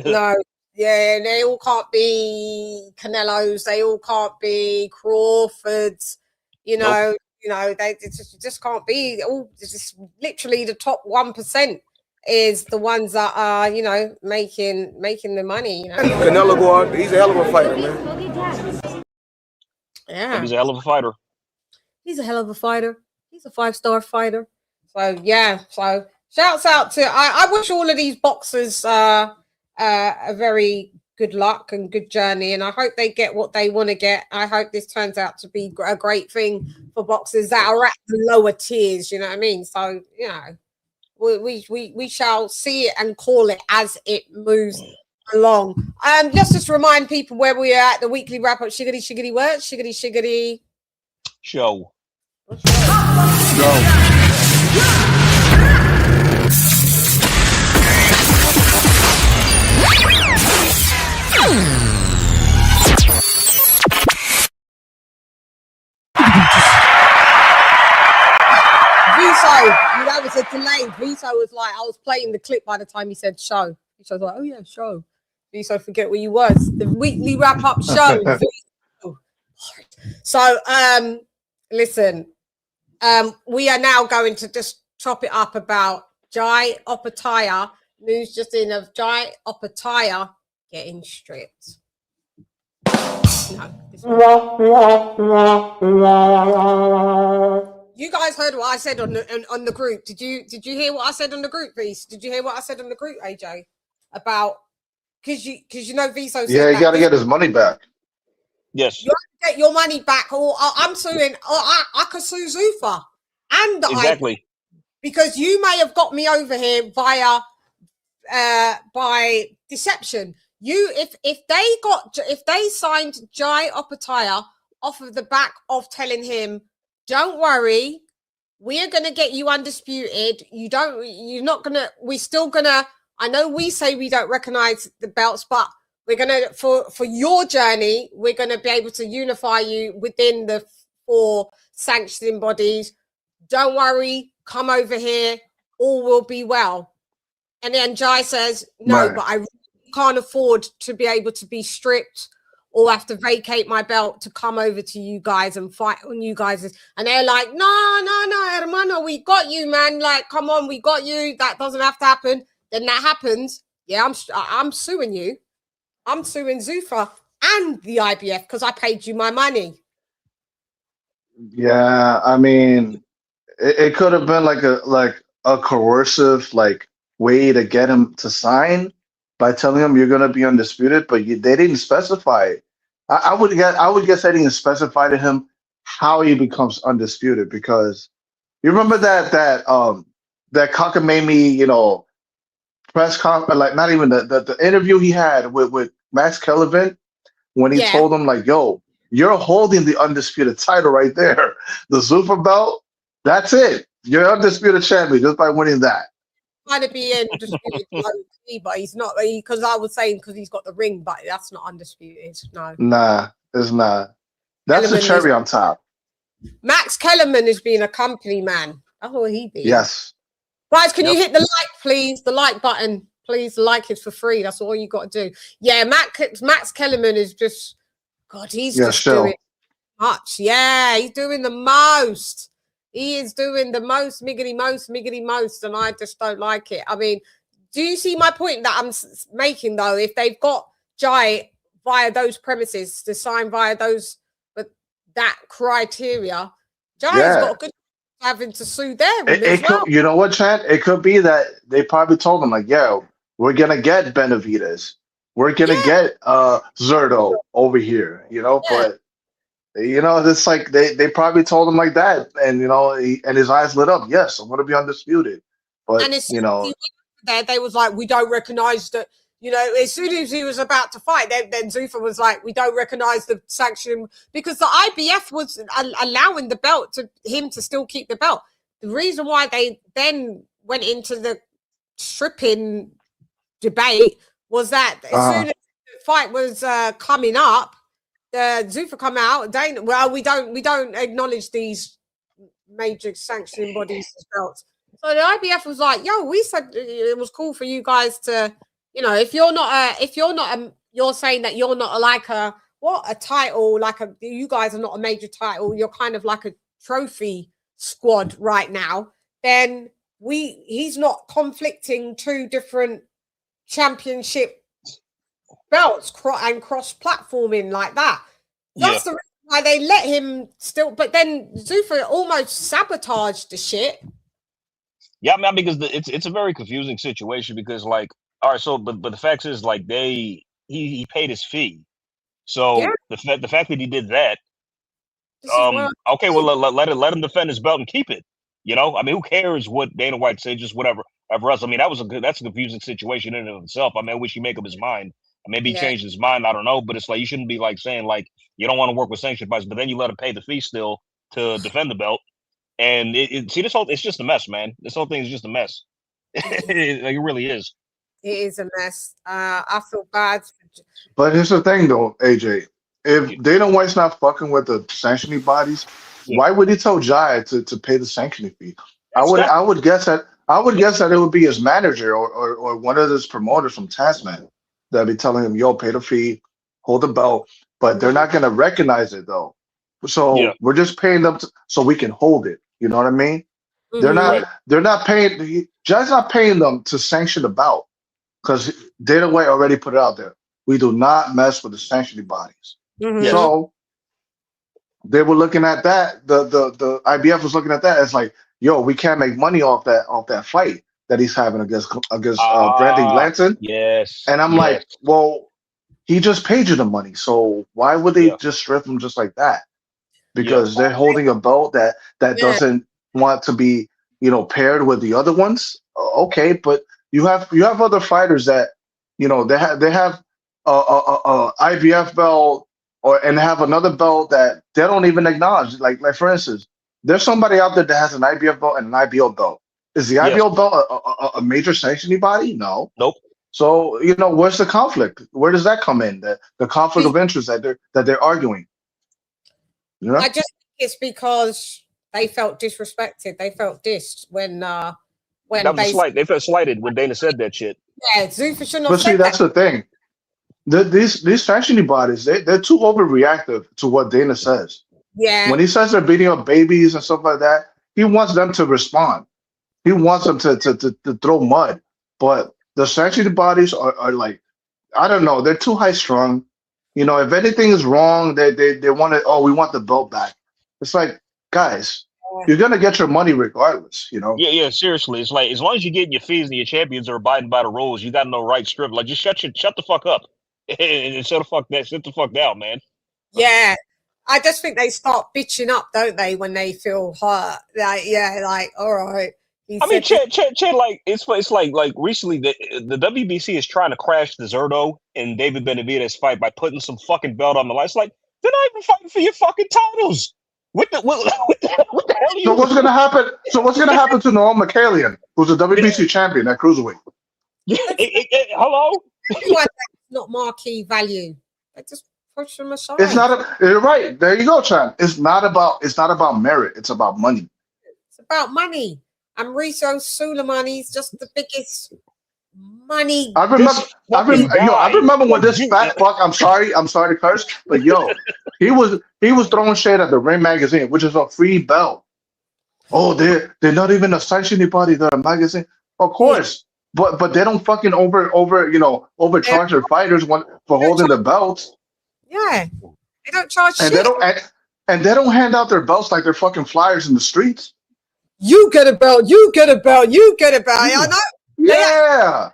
Speaker 3: No, yeah, they all can't be Canelos. They all can't be Crawfords. You know, they just can't be. All just literally the top 1% is the ones that are making the money. You know,
Speaker 12: Canelo Guard, he's a hell of a fighter, man.
Speaker 3: Yeah,
Speaker 7: he's a hell of a fighter.
Speaker 3: He's a hell of a fighter. He's a 5-star fighter. So yeah, so shouts out to I wish all of these boxers a very good luck and good journey, and I hope they get what they want to get. I hope this turns out to be a great thing for boxers that are at the lower tiers. You know what I mean? So we shall see it and call it as it moves along. Just remind people where we are at the weekly wrap up. Shiggity words, shiggity
Speaker 7: show.
Speaker 3: That was a delay. Viso was like, I was playing the clip by the time he said show. Viso was like, oh yeah, show. Viso, forget where you was. The weekly wrap up show. So, listen, we are now going to just chop it up about Jai Opetaia. News just in of Jai Opetaia getting stripped. You guys heard what I said on the group. Did you hear what I said on the group, Vise? Did you hear what I said on the group, AJ? About because you know Viso said
Speaker 11: you got to get his money back.
Speaker 7: Yes,
Speaker 3: you have to get your money back, or I'm suing. Or I could sue Zuffa and
Speaker 7: exactly
Speaker 3: because you may have got me over here via by deception. If they signed Jai Opetaia off of the back of telling him, don't worry, we are gonna get you undisputed. We're still gonna. I know we say we don't recognize the belts, but we're gonna for your journey, we're gonna be able to unify you within the 4 sanctioning bodies. Don't worry, come over here, all will be well. And then Jai says, no, right. But I can't afford to be able to be stripped or have to vacate my belt to come over to you guys and fight on you guys. And they're like, no, hermano, we got you, man. Like, come on, we got you. That doesn't have to happen. Then that happens. Yeah, I'm suing you. I'm suing Zuffa and the IBF because I paid you my money.
Speaker 11: Yeah, I mean, it could have been like a coercive way to get him to sign by telling him you're gonna be undisputed, but they didn't specify it. I would guess they didn't specify to him how he becomes undisputed, because you remember that cockamamie, press conference, not even the interview he had with Max Kellerman when he told him yo, you're holding the undisputed title right there, the Zuffa belt. That's it. You're undisputed champion just by winning that.
Speaker 3: Trying to be undisputed, but he's not. Because I was saying because he's got the ring, but that's not undisputed. No.
Speaker 11: Nah, it's not. That's the cherry on top.
Speaker 3: Max Kellerman is being a company man. That's what he be.
Speaker 11: Yes.
Speaker 3: Guys, can you hit the like, please? The like button, please. The like is for free. That's all you got to do. Yeah, Max Kellerman is just, God, he's just doing much. Yeah, he's doing the most. He is doing the most, miggity most, and I just don't like it. I mean, do you see my point that I'm making, though? If they've got Jai via those premises to sign via those, but that criteria, Jai's got a good having to sue them as well.
Speaker 11: You know what, Chann? It could be that they probably told him, like, yeah, we're going to get Benavidez. We're going to get Zerto over here, you know, but, you know, it's like they probably told him like that. And, you know, and his eyes lit up. Yes, I'm going to be undisputed. But,
Speaker 3: and
Speaker 11: you know,
Speaker 3: they was like, we don't recognize that, you know, as soon as he was about to fight, then Zuffa was like, we don't recognize the sanction, because the IBF was allowing the belt to him to still keep the belt. The reason why they then went into the stripping debate was that as soon as the fight was coming up, Zuffa come out. Well, we don't acknowledge these major sanctioning bodies as belts. So the IBF was like, yo, we said it was cool for you guys to, you know, if you're saying that you're not a title, you guys are not a major title, you're kind of like a trophy squad right now, then he's not conflicting two different championship belts and cross-platforming like that. That's the reason why they let him still, but then Zuffa almost sabotaged the shit.
Speaker 7: Yeah, I mean, because it's a very confusing situation, because, like, all right, so but the fact is, like, he paid his fee, so the fact that he did that, okay, well, let him defend his belt and keep it. You know, I mean, who cares what Dana White said? Just whatever else. I mean, that's a confusing situation in and of itself. I mean, I wish he make up his mind. Maybe he changed his mind. I don't know, but it's like you shouldn't be like saying like you don't want to work with sanctioned bodies, but then you let him pay the fee still to defend the belt. And it's just a mess, man. This whole thing is just a mess. It really is.
Speaker 3: It is a mess. I feel bad.
Speaker 11: But here's the thing, though, AJ. If Dana White's not fucking with the sanctioning bodies, why would he tell Jai to pay the sanctioning fee? I would guess that it would be his manager or one of his promoters from Tasman that'd be telling him, "Yo, pay the fee, hold the belt." But they're not gonna recognize it though. So we're just paying them so we can hold it. You know what I mean?
Speaker 3: Mm-hmm.
Speaker 11: They're not paying. Jai's not paying them to sanction the bout because Dana White already put it out there. We do not mess with the sanctioning bodies.
Speaker 3: Mm-hmm.
Speaker 11: So they were looking at that. The IBF was looking at that as like, yo, we can't make money off that fight that he's having against Brandon Glanton.
Speaker 7: Yes.
Speaker 11: And I'm like, well, he just paid you the money, so why would they just strip him just like that? Because they're holding a belt that doesn't want to be, you know, paired with the other ones. Okay, but you have other fighters that, you know, they have a IBF belt and have another belt that they don't even acknowledge. Like for instance, there's somebody out there that has an IBF belt and an IBO belt. Is the IBO belt a major sanctioning body? No.
Speaker 7: Nope.
Speaker 11: So, you know, where's the conflict? Where does that come in? The conflict of interest that they're arguing. You know?
Speaker 3: I just think it's because they felt disrespected. They felt dissed when
Speaker 7: that was a slight. They felt slighted when Dana said that shit.
Speaker 3: Yeah, Zuffa shouldn't have
Speaker 11: But see, that's the thing. These sanctioning bodies, they're too overreactive to what Dana says.
Speaker 3: Yeah.
Speaker 11: When he says they're beating up babies and stuff like that, he wants them to respond. He wants them to throw mud. But the sanctioning bodies are like, I don't know, they're too high strung. You know, if anything is wrong, they want it. Oh, we want the belt back. It's like, guys, you're gonna get your money regardless. You know.
Speaker 7: Yeah. Seriously, it's like as long as you're getting your fees and your champions are abiding by the rules, you got no right strip. Like just shut the fuck up and sit the fuck down, man.
Speaker 3: Yeah, I just think they start bitching up, don't they, when they feel hurt? Like all right.
Speaker 7: I mean, Chann, like it's like recently the WBC is trying to crash the Zerto and David Benavidez fight by putting some fucking belt on the line. It's like they're not even fighting for your fucking titles. What the hell are you?
Speaker 11: So what's gonna happen? So what's gonna happen to Noel McCallion, who's a WBC champion at cruiserweight?
Speaker 7: Hello.
Speaker 3: That's not marquee value. They just push them aside.
Speaker 11: It's not. You're right. There you go, Chann. It's not about merit. It's about money.
Speaker 3: It's about money. And Rizzo Suleimani's just the biggest money.
Speaker 11: I remember when this fat fuck. I'm sorry to curse, but yo, he was throwing shade at the Ring magazine, which is a free belt. Oh, they're not even a sanctioning body. They're a magazine, of course, but they don't fucking overcharge their fighters for holding the belts.
Speaker 3: Yeah, they don't charge
Speaker 11: and
Speaker 3: shit.
Speaker 11: They don't hand out their belts like they're fucking flyers in the streets.
Speaker 3: You get a belt. You get a belt. You get a belt. I know.
Speaker 11: Yeah.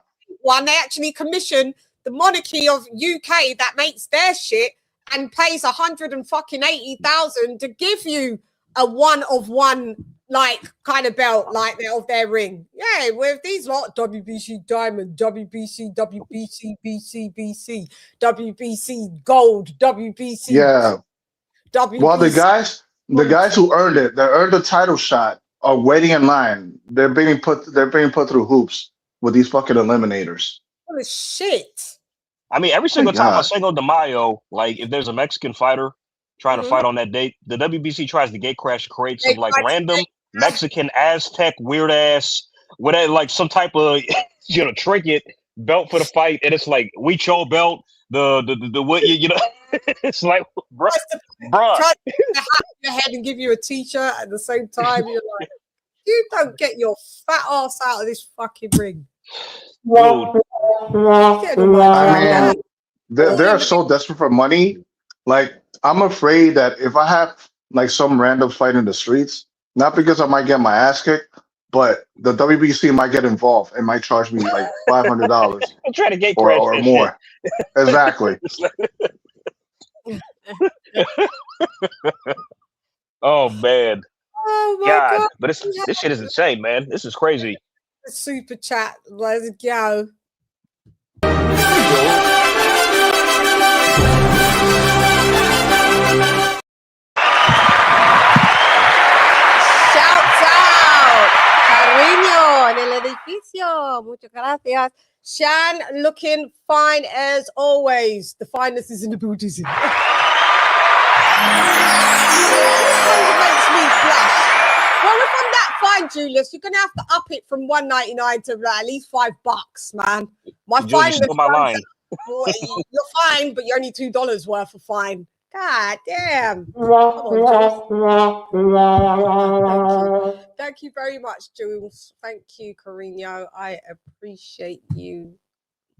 Speaker 3: They actually commission the monarchy of UK that makes their shit and pays 180,000 to give you a one of one like kind of belt like of their ring. Yeah, with these lot WBC Diamond, WBC, BC, WBC Gold, WBC.
Speaker 11: Yeah.
Speaker 3: WBC.
Speaker 11: Well, the guys who earned it, they earned the title shot, are waiting in line. They're being put through hoops with these fucking eliminators.
Speaker 3: Holy shit.
Speaker 7: I mean, every single time on Cinco de Mayo, like if there's a Mexican fighter trying to fight on that date, the WBC tries to gate crash crates of like random Mexican Aztec weird ass, whatever, like some type of trinket belt for the fight, and it's like Huicho belt, the what it's like, bruh.
Speaker 3: Try to hack your head and give you a t-shirt at the same time. You're like, you don't get your fat ass out of this fucking ring.
Speaker 11: I mean, they're so desperate for money. Like, I'm afraid that if I have like some random fight in the streets, not because I might get my ass kicked, but the WBC might get involved and might charge me like $500
Speaker 7: I'm trying to gate
Speaker 11: or more. Exactly.
Speaker 7: Oh man.
Speaker 3: Oh my God.
Speaker 7: But this shit is insane, man. This is crazy.
Speaker 3: Super chat. Let's go. Shouts out. Cariño en el edificio. Muchas gracias. Chann looking fine as always. The finest is in the booties. Makes me blush. Well, if I'm that fine, Julius, you're gonna have to up it from $1.99 to at least $5, man. My fine. You're fine, but you're only $2 worth of fine. God damn. Come on, Thank you very much, Jules. Thank you, Carino. I appreciate you.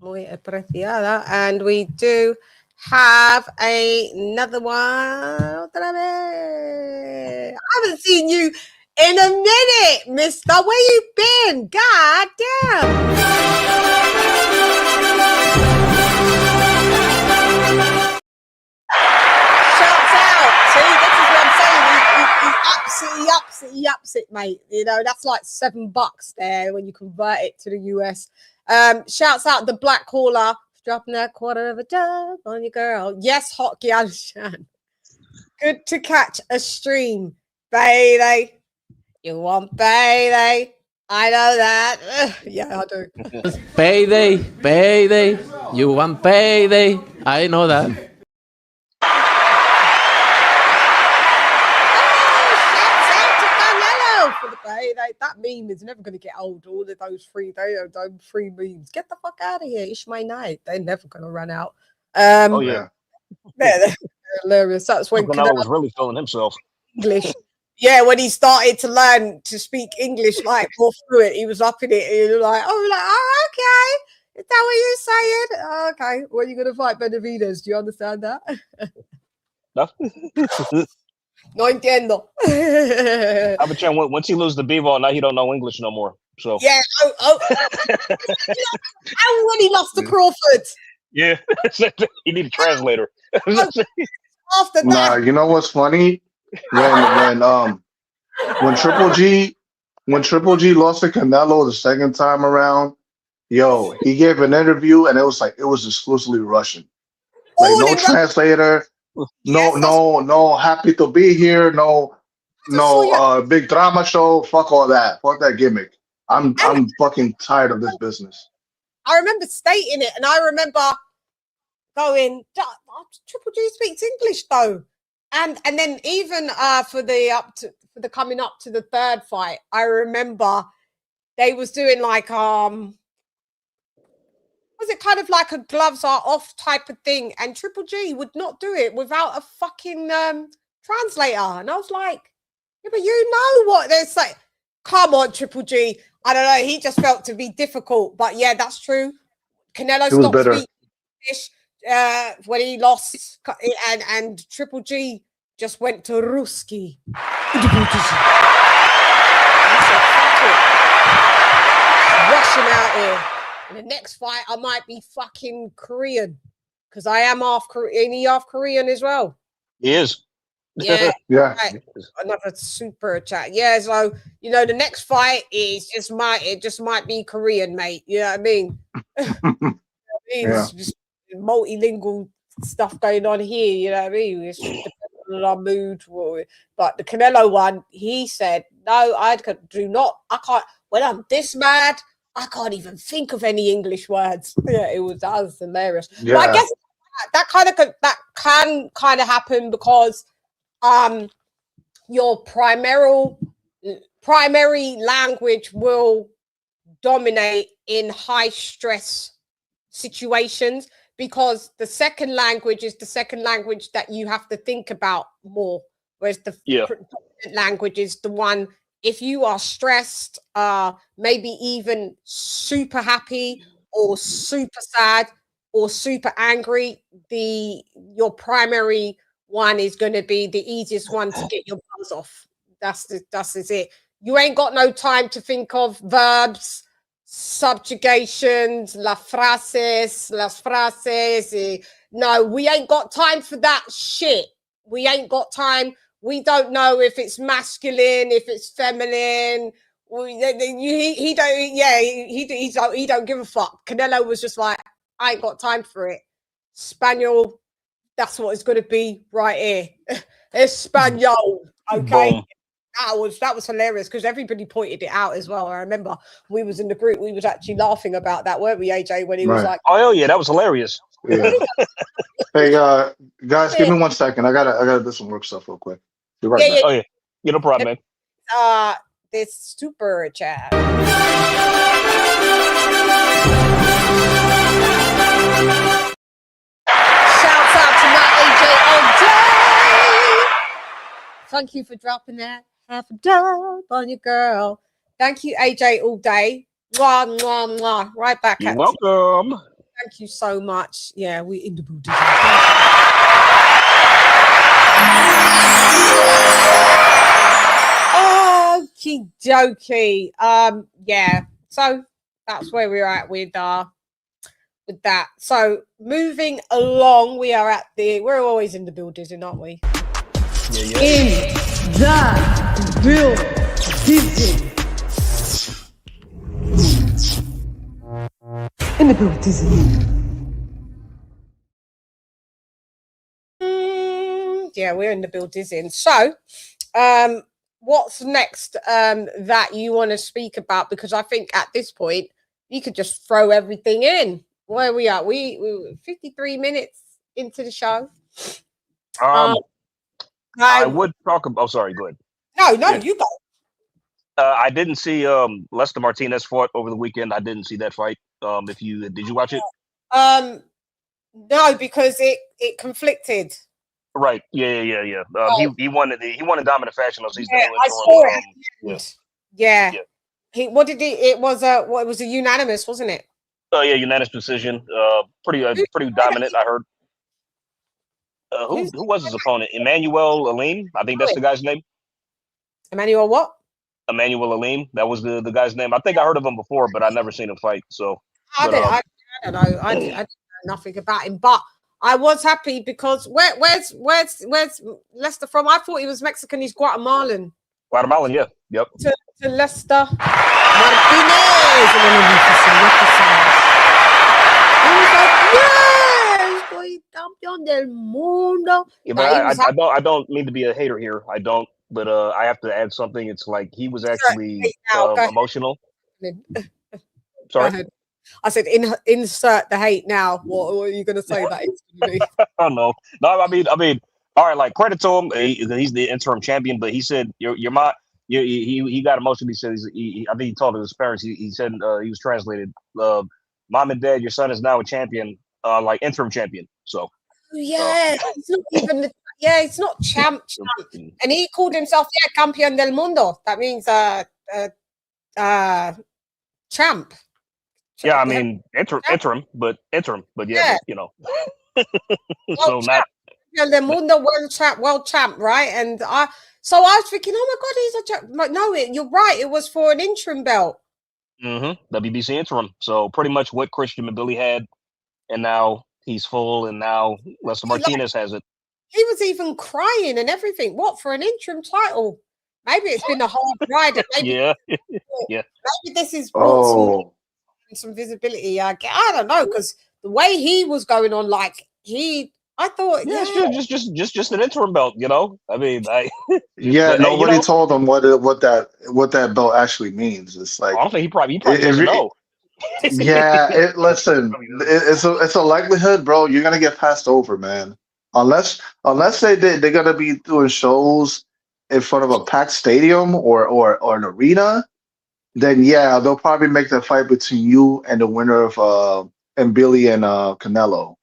Speaker 3: Muy apreciada. And we do have another one. I haven't seen you in a minute, mister. Where you been? God damn. Shouts out. See, this is what I'm saying. He ups it, mate. That's like $7 there when you convert it to the US. Shouts out the Black Caller. Dropping that quarter of a dub on your girl. Yes, hot gal Chann. Good to catch a stream, baby. You want payday? I know that. Yeah, I do.
Speaker 13: Payday. You want payday? I know that.
Speaker 3: For the payday. That meme is never going to get old. All of those free memes. Get the fuck out of here. It's my night. They're never going to run out.
Speaker 7: Oh yeah.
Speaker 3: They're hilarious. That's when
Speaker 7: Canelo was really feeling himself.
Speaker 3: English. Yeah, when he started to learn to speak English like more fluent, he was up in it. He was like, oh, okay. Is that what you're saying? Oh, okay. When are you going to fight Benavidez? Do you understand that?
Speaker 7: No.
Speaker 3: No entiendo.
Speaker 7: I bet Chann, once he loses the B-ball, now he don't know English no more. So
Speaker 3: yeah. I already lost to Crawford.
Speaker 7: Yeah, he need a translator.
Speaker 3: After that,
Speaker 11: nah, you know what's funny? When Triple G lost to Canelo the second time around, yo, he gave an interview and it was exclusively Russian. Like no translator, no happy to be here, no big drama show. Fuck all that. Fuck that gimmick. I'm fucking tired of this business.
Speaker 3: I remember stating it, and I remember going, Triple G speaks English though. And then even for the coming up to the third fight, I remember they was doing like was it kind of like a gloves are off type of thing, and Triple G would not do it without a fucking translator. And I was like, yeah, but you know what they're saying. Come on, Triple G. I don't know. He just felt to be difficult. But yeah, that's true. Canelo stopped speaking English when he lost, and Triple G just went to Ruski. Rushing out here. In the next fight, I might be fucking Korean because I am half Korean. Ain't he half Korean as well?
Speaker 7: He is.
Speaker 3: Yeah.
Speaker 11: Yeah.
Speaker 3: Right. Another super chat. Yeah. So the next fight is just might be Korean, mate. You know what I mean? It's just multilingual stuff going on here. You know what I mean? It's depending on our mood. But the Canelo one, he said, "No, I do not. I can't. When I'm this mad, I can't even think of any English words." Yeah, that was hilarious.
Speaker 11: Yeah.
Speaker 3: But I guess that can kind of happen because your primary language will dominate in high stress situations, because the second language is the second language that you have to think about more, whereas the language is the one if you are stressed, maybe even super happy or super sad or super angry, your primary one is going to be the easiest one to get your buzz off. That's it. You ain't got no time to think of verbs, subjugations, las frases. No, we ain't got time for that shit. We ain't got time. We don't know if it's masculine, if it's feminine. He don't give a fuck. Canelo was just like, I ain't got time for it. Spaniel, that's what it's going to be right here. Espanol, okay. Boom. That was hilarious because everybody pointed it out as well. I remember we was in the group, we was actually laughing about that, weren't we, AJ? When he was like,
Speaker 7: "Oh yeah, that was hilarious."
Speaker 11: Yeah. Hey, guys, give me 1 second. I gotta do some work stuff real quick. Be right back.
Speaker 7: Oh yeah, no problem, man.
Speaker 3: This super chat. Shouts out to my AJ all day. Thank you for dropping that half a dub on your girl. Thank you, AJ all day. Mwah, mwah, mwah. Right back
Speaker 7: You're
Speaker 3: at
Speaker 7: welcome.
Speaker 3: you. Thank you so much. Yeah, we in the booty. Okie dokie. Yeah. So that's where we're at with that. So moving along, we're always in the building, aren't we?
Speaker 7: Yeah.
Speaker 3: In the building. In the building. Yeah, we're in the building. So, what's next that you want to speak about? Because I think at this point you could just throw everything in. Where we are, we 53 minutes into the show.
Speaker 7: I would talk about. Oh, sorry. Go ahead.
Speaker 3: No, you go.
Speaker 7: I didn't see Lester Martinez fought over the weekend. I didn't see that fight. Did you watch it?
Speaker 3: No, because it conflicted.
Speaker 7: Right. Yeah. He won in dominant fashion. So he's
Speaker 3: I saw it. Yeah. It was a unanimous, wasn't it?
Speaker 7: Oh yeah, unanimous decision. Pretty dominant. I heard. Who was his opponent? Emmanuel Alim. I think that's the guy's name.
Speaker 3: Emmanuel what?
Speaker 7: Emmanuel Alim. That was the guy's name. I think I heard of him before, but I never seen him fight. So
Speaker 3: I don't know. I know nothing about him, but I was happy because where's Lester from? I thought he was Mexican. He's Guatemalan.
Speaker 7: Guatemalan, yeah. Yep.
Speaker 3: To Lester Martinez. Soy campeón del mundo.
Speaker 7: Yeah, but I don't mean to be a hater here. I don't, but I have to add something. It's like he was actually emotional. Sorry.
Speaker 3: I said, insert the hate now. What are you going to say that is going to be?
Speaker 7: Oh no. I mean, all right. Like credit to him. He's the interim champion, but he said, "Your mom." He got emotional. He said, I think he told his parents. He said he was translated. Mom and Dad, your son is now a champion, like interim champion. So.
Speaker 3: Yeah, it's not even. It's not champ, and he called himself campeón del mundo. That means champ.
Speaker 7: Yeah, I mean interim, but yeah, but, you know. So not
Speaker 3: the mundo world champ, right? And so I was thinking, oh my god, he's a champ. But no, you're right. It was for an interim belt.
Speaker 7: WBC interim. So pretty much what Christian and Billy had, and now he's full, and now Lester Martinez has it.
Speaker 3: He was even crying and everything. What, for an interim title? Maybe it's been a hard ride. Maybe,
Speaker 7: yeah.
Speaker 3: Maybe this is brought some visibility. I don't know, because the way he was going on, like I thought,
Speaker 7: just an interim belt, you know. I mean,
Speaker 11: nobody told him what that belt actually means. It's like
Speaker 7: I don't think he probably doesn't know.
Speaker 11: Listen, it's a likelihood, bro. You're gonna get passed over, man. Unless they're gonna be doing shows in front of a packed stadium or an arena, then yeah, they'll probably make the fight between you and the winner of and Billy and Canelo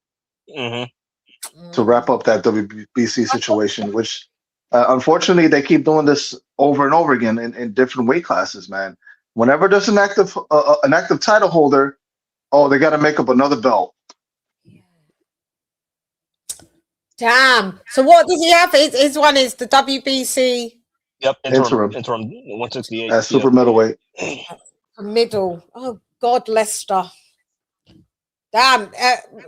Speaker 11: to wrap up that WBC situation. Which unfortunately they keep doing this over and over again in different weight classes, man. Whenever there's an active title holder, they got to make up another belt.
Speaker 3: Damn. So what does he have? His one is the WBC.
Speaker 7: Yep, interim 168.
Speaker 11: That's super middleweight.
Speaker 3: Middle. Oh God, Lester. Damn.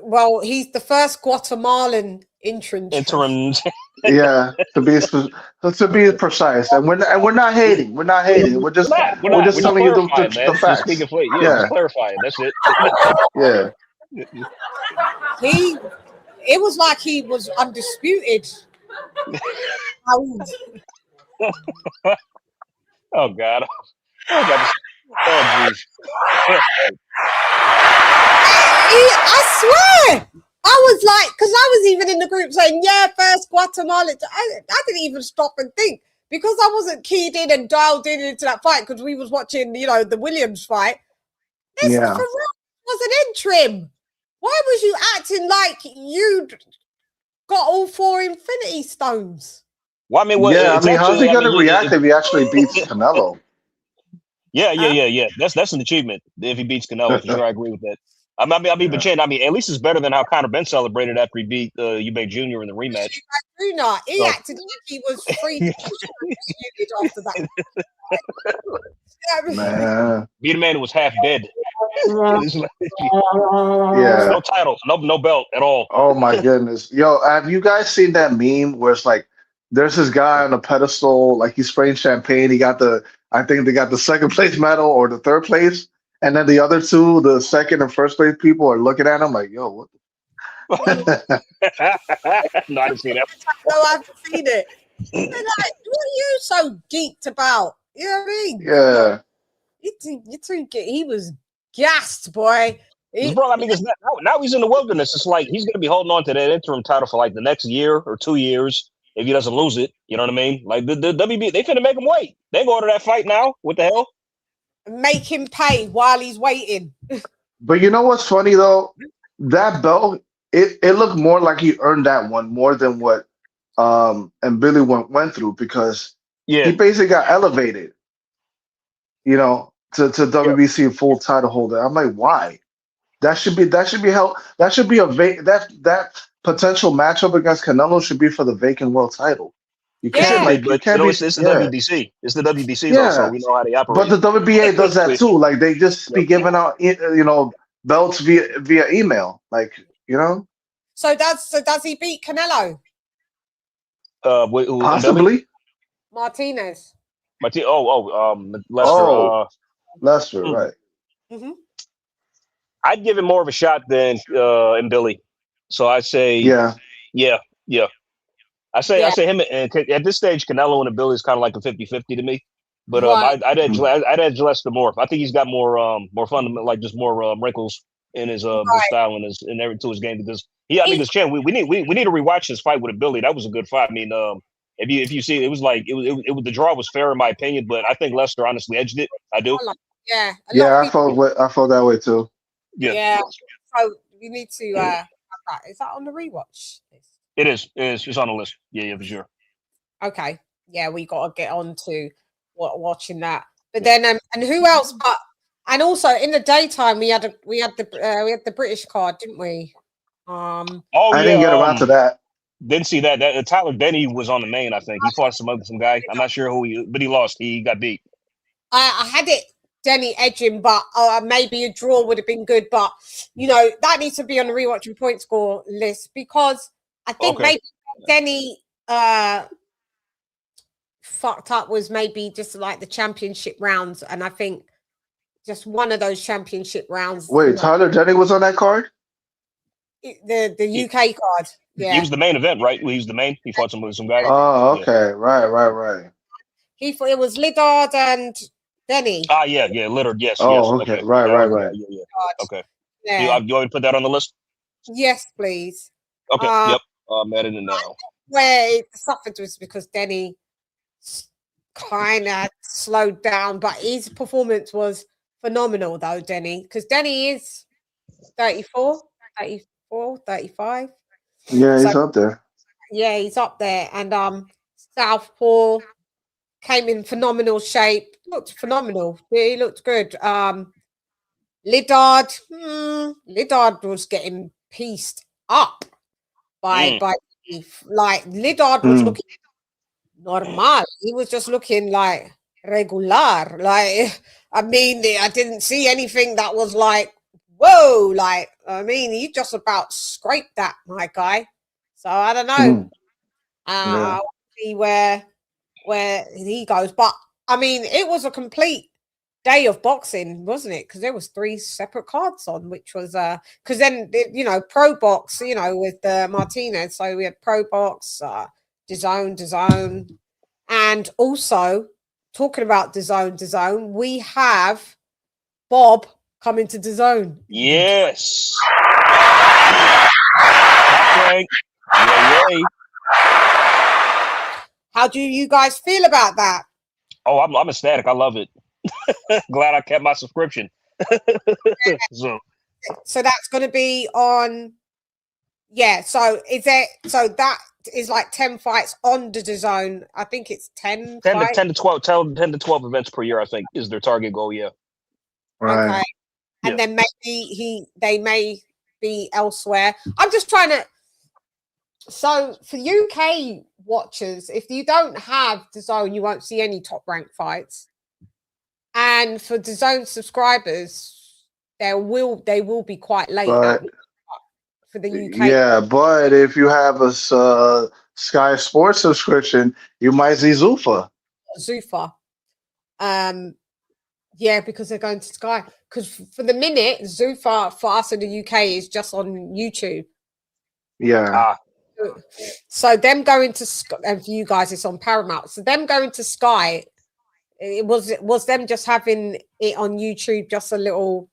Speaker 3: Well, he's the first Guatemalan interim.
Speaker 11: Yeah, to be precise, and we're not hating. We're not hating. We're just telling you the facts.
Speaker 7: Just clarifying. That's it.
Speaker 11: Yeah.
Speaker 3: It was like he was undisputed.
Speaker 7: Oh God. Oh
Speaker 3: I swear. I was like, because I was even in the group saying, yeah, first Guatemala. I didn't even stop and think, because I wasn't keyed in and dialed in into that fight, because we was watching, the Williams fight. This was an interim. Why was you acting like you'd got all 4 Infinity Stones?
Speaker 7: Well, I mean,
Speaker 11: how's he going to react if he actually beats Canelo?
Speaker 7: Yeah. That's an achievement if he beats Canelo. For sure, I agree with that. But Chann, at least it's better than how Conor Ben celebrated after he beat Eubank Jr. in the rematch.
Speaker 3: He acted like he was free after that.
Speaker 11: Man.
Speaker 7: Beat a man who was half dead.
Speaker 11: Yeah.
Speaker 7: No title, no belt at all.
Speaker 11: Oh my goodness. Yo, have you guys seen that meme where it's like there's this guy on a pedestal, like he's spraying champagne, I think they got the second place medal or the third place. And then the other two, the second and first place people, are looking at him like, yo, what
Speaker 7: No, I didn't see that.
Speaker 3: No, I've seen it. They're like, what are you so geeked about? You know what I mean?
Speaker 11: Yeah.
Speaker 3: You too geeked. He was gassed, boy.
Speaker 7: Bro, now he's in the wilderness. It's like he's going to be holding on to that interim title for like the next year or 2 years if he doesn't lose it. You know what I mean? Like the WB, they finna make him wait. They ain't going to that fight now. What the hell?
Speaker 3: Make him pay while he's waiting.
Speaker 11: But you know what's funny though? That belt, it looked more like he earned that one more than what and Billy went through, because he basically got elevated, to WBC full title holder. I'm like, why? That should be that potential matchup against Canelo should be for the vacant world title. You can't
Speaker 7: it's the WBC. It's the WBC though, so we know how they operate.
Speaker 11: But the WBA does that too. Like they just be giving out, belts via email. Like,
Speaker 3: So does he beat Canelo?
Speaker 11: Possibly.
Speaker 3: Martinez.
Speaker 7: Lester.
Speaker 11: Lester, right?
Speaker 3: Mm-hmm.
Speaker 7: I'd give him more of a shot than in Billy. So I'd say, yeah. I say him at this stage, Canelo and Billy is kind of like a 50-50 to me. But
Speaker 3: Right.
Speaker 7: I'd edge Lester more. I think he's got more fundamental, like just more wrinkles in his style and everything to his game because I think it's Chann. We need to rewatch this fight with Billy. That was a good fight. I mean, if you see, it was like it was the draw was fair in my opinion, but I think Lester honestly edged it. I do.
Speaker 3: Yeah.
Speaker 11: Yeah, I felt that way too.
Speaker 3: Yeah. So we need to. Have that. Is that on the rewatch?
Speaker 7: It is. It's on the list. Yeah, for sure.
Speaker 3: Okay. Yeah, we got to get on to watching that. But then, and who else? But and also in the daytime, we had the British card, didn't we?
Speaker 11: I didn't get around to that.
Speaker 7: Didn't see that. That Tyler Denny was on the main. I think he fought some guy. I'm not sure who but he lost. He got beat.
Speaker 3: I had it Denny edging, but maybe a draw would have been good. But that needs to be on the rewatching point score list because I think maybe Denny fucked up was maybe just like the championship rounds, and I think just one of those championship rounds.
Speaker 11: Wait, Tyler Denny was on that card?
Speaker 3: The UK card. Yeah,
Speaker 7: he was the main event, right? He was the main. He fought some guy.
Speaker 11: Oh, okay, right.
Speaker 3: He thought it was Liddard and Denny.
Speaker 7: Yeah, Liddard. Yes.
Speaker 11: Oh,
Speaker 7: yes.
Speaker 11: Okay. Right.
Speaker 7: Yeah. Okay.
Speaker 3: Yeah.
Speaker 7: You want me to put that on the list?
Speaker 3: Yes, please.
Speaker 7: Okay. Yep. I'm adding it now.
Speaker 3: Where it suffered was because Denny kind of slowed down, but his performance was phenomenal, though, Denny, because Denny is 34, 35.
Speaker 11: Yeah, he's up there.
Speaker 3: Yeah, he's up there. And Southpaw came in phenomenal shape. Looked phenomenal. He looked good. Liddard was getting pieced up by like Liddard was looking normal. He was just looking like regular. Like, I mean, I didn't see anything that was like, whoa, like, I mean, he just about scraped that, my guy. So I don't know. I'll see where he goes. But I mean, it was a complete day of boxing, wasn't it? Because there was 3 separate cards on, which was because then pro box, with Martinez. So we had pro box, DAZN, and also talking about DAZN, we have Bob coming to DAZN.
Speaker 7: Yes. Okay. Yay.
Speaker 3: How do you guys feel about that?
Speaker 7: Oh, I'm ecstatic. I love it. Glad I kept my subscription.
Speaker 3: So that's going to be on. Yeah. So that is like 10 fights on the DAZN. I think it's 10
Speaker 7: to 12 events per year, I think, is their target goal. Yeah.
Speaker 11: Right.
Speaker 3: Okay. And then maybe they may be elsewhere. I'm just trying to. So for UK watchers, if you don't have DAZN, you won't see any top ranked fights. And for DAZN subscribers, they will be quite late for the UK.
Speaker 11: Yeah, but if you have a Sky Sports subscription, you might see Zuffa.
Speaker 3: Yeah, because they're going to Sky. Because for the minute, Zuffa for us in the UK is just on YouTube.
Speaker 11: Yeah.
Speaker 3: So them going to Sky, and for you guys, it's on Paramount. So them going to Sky, it was them just having it on YouTube, just a little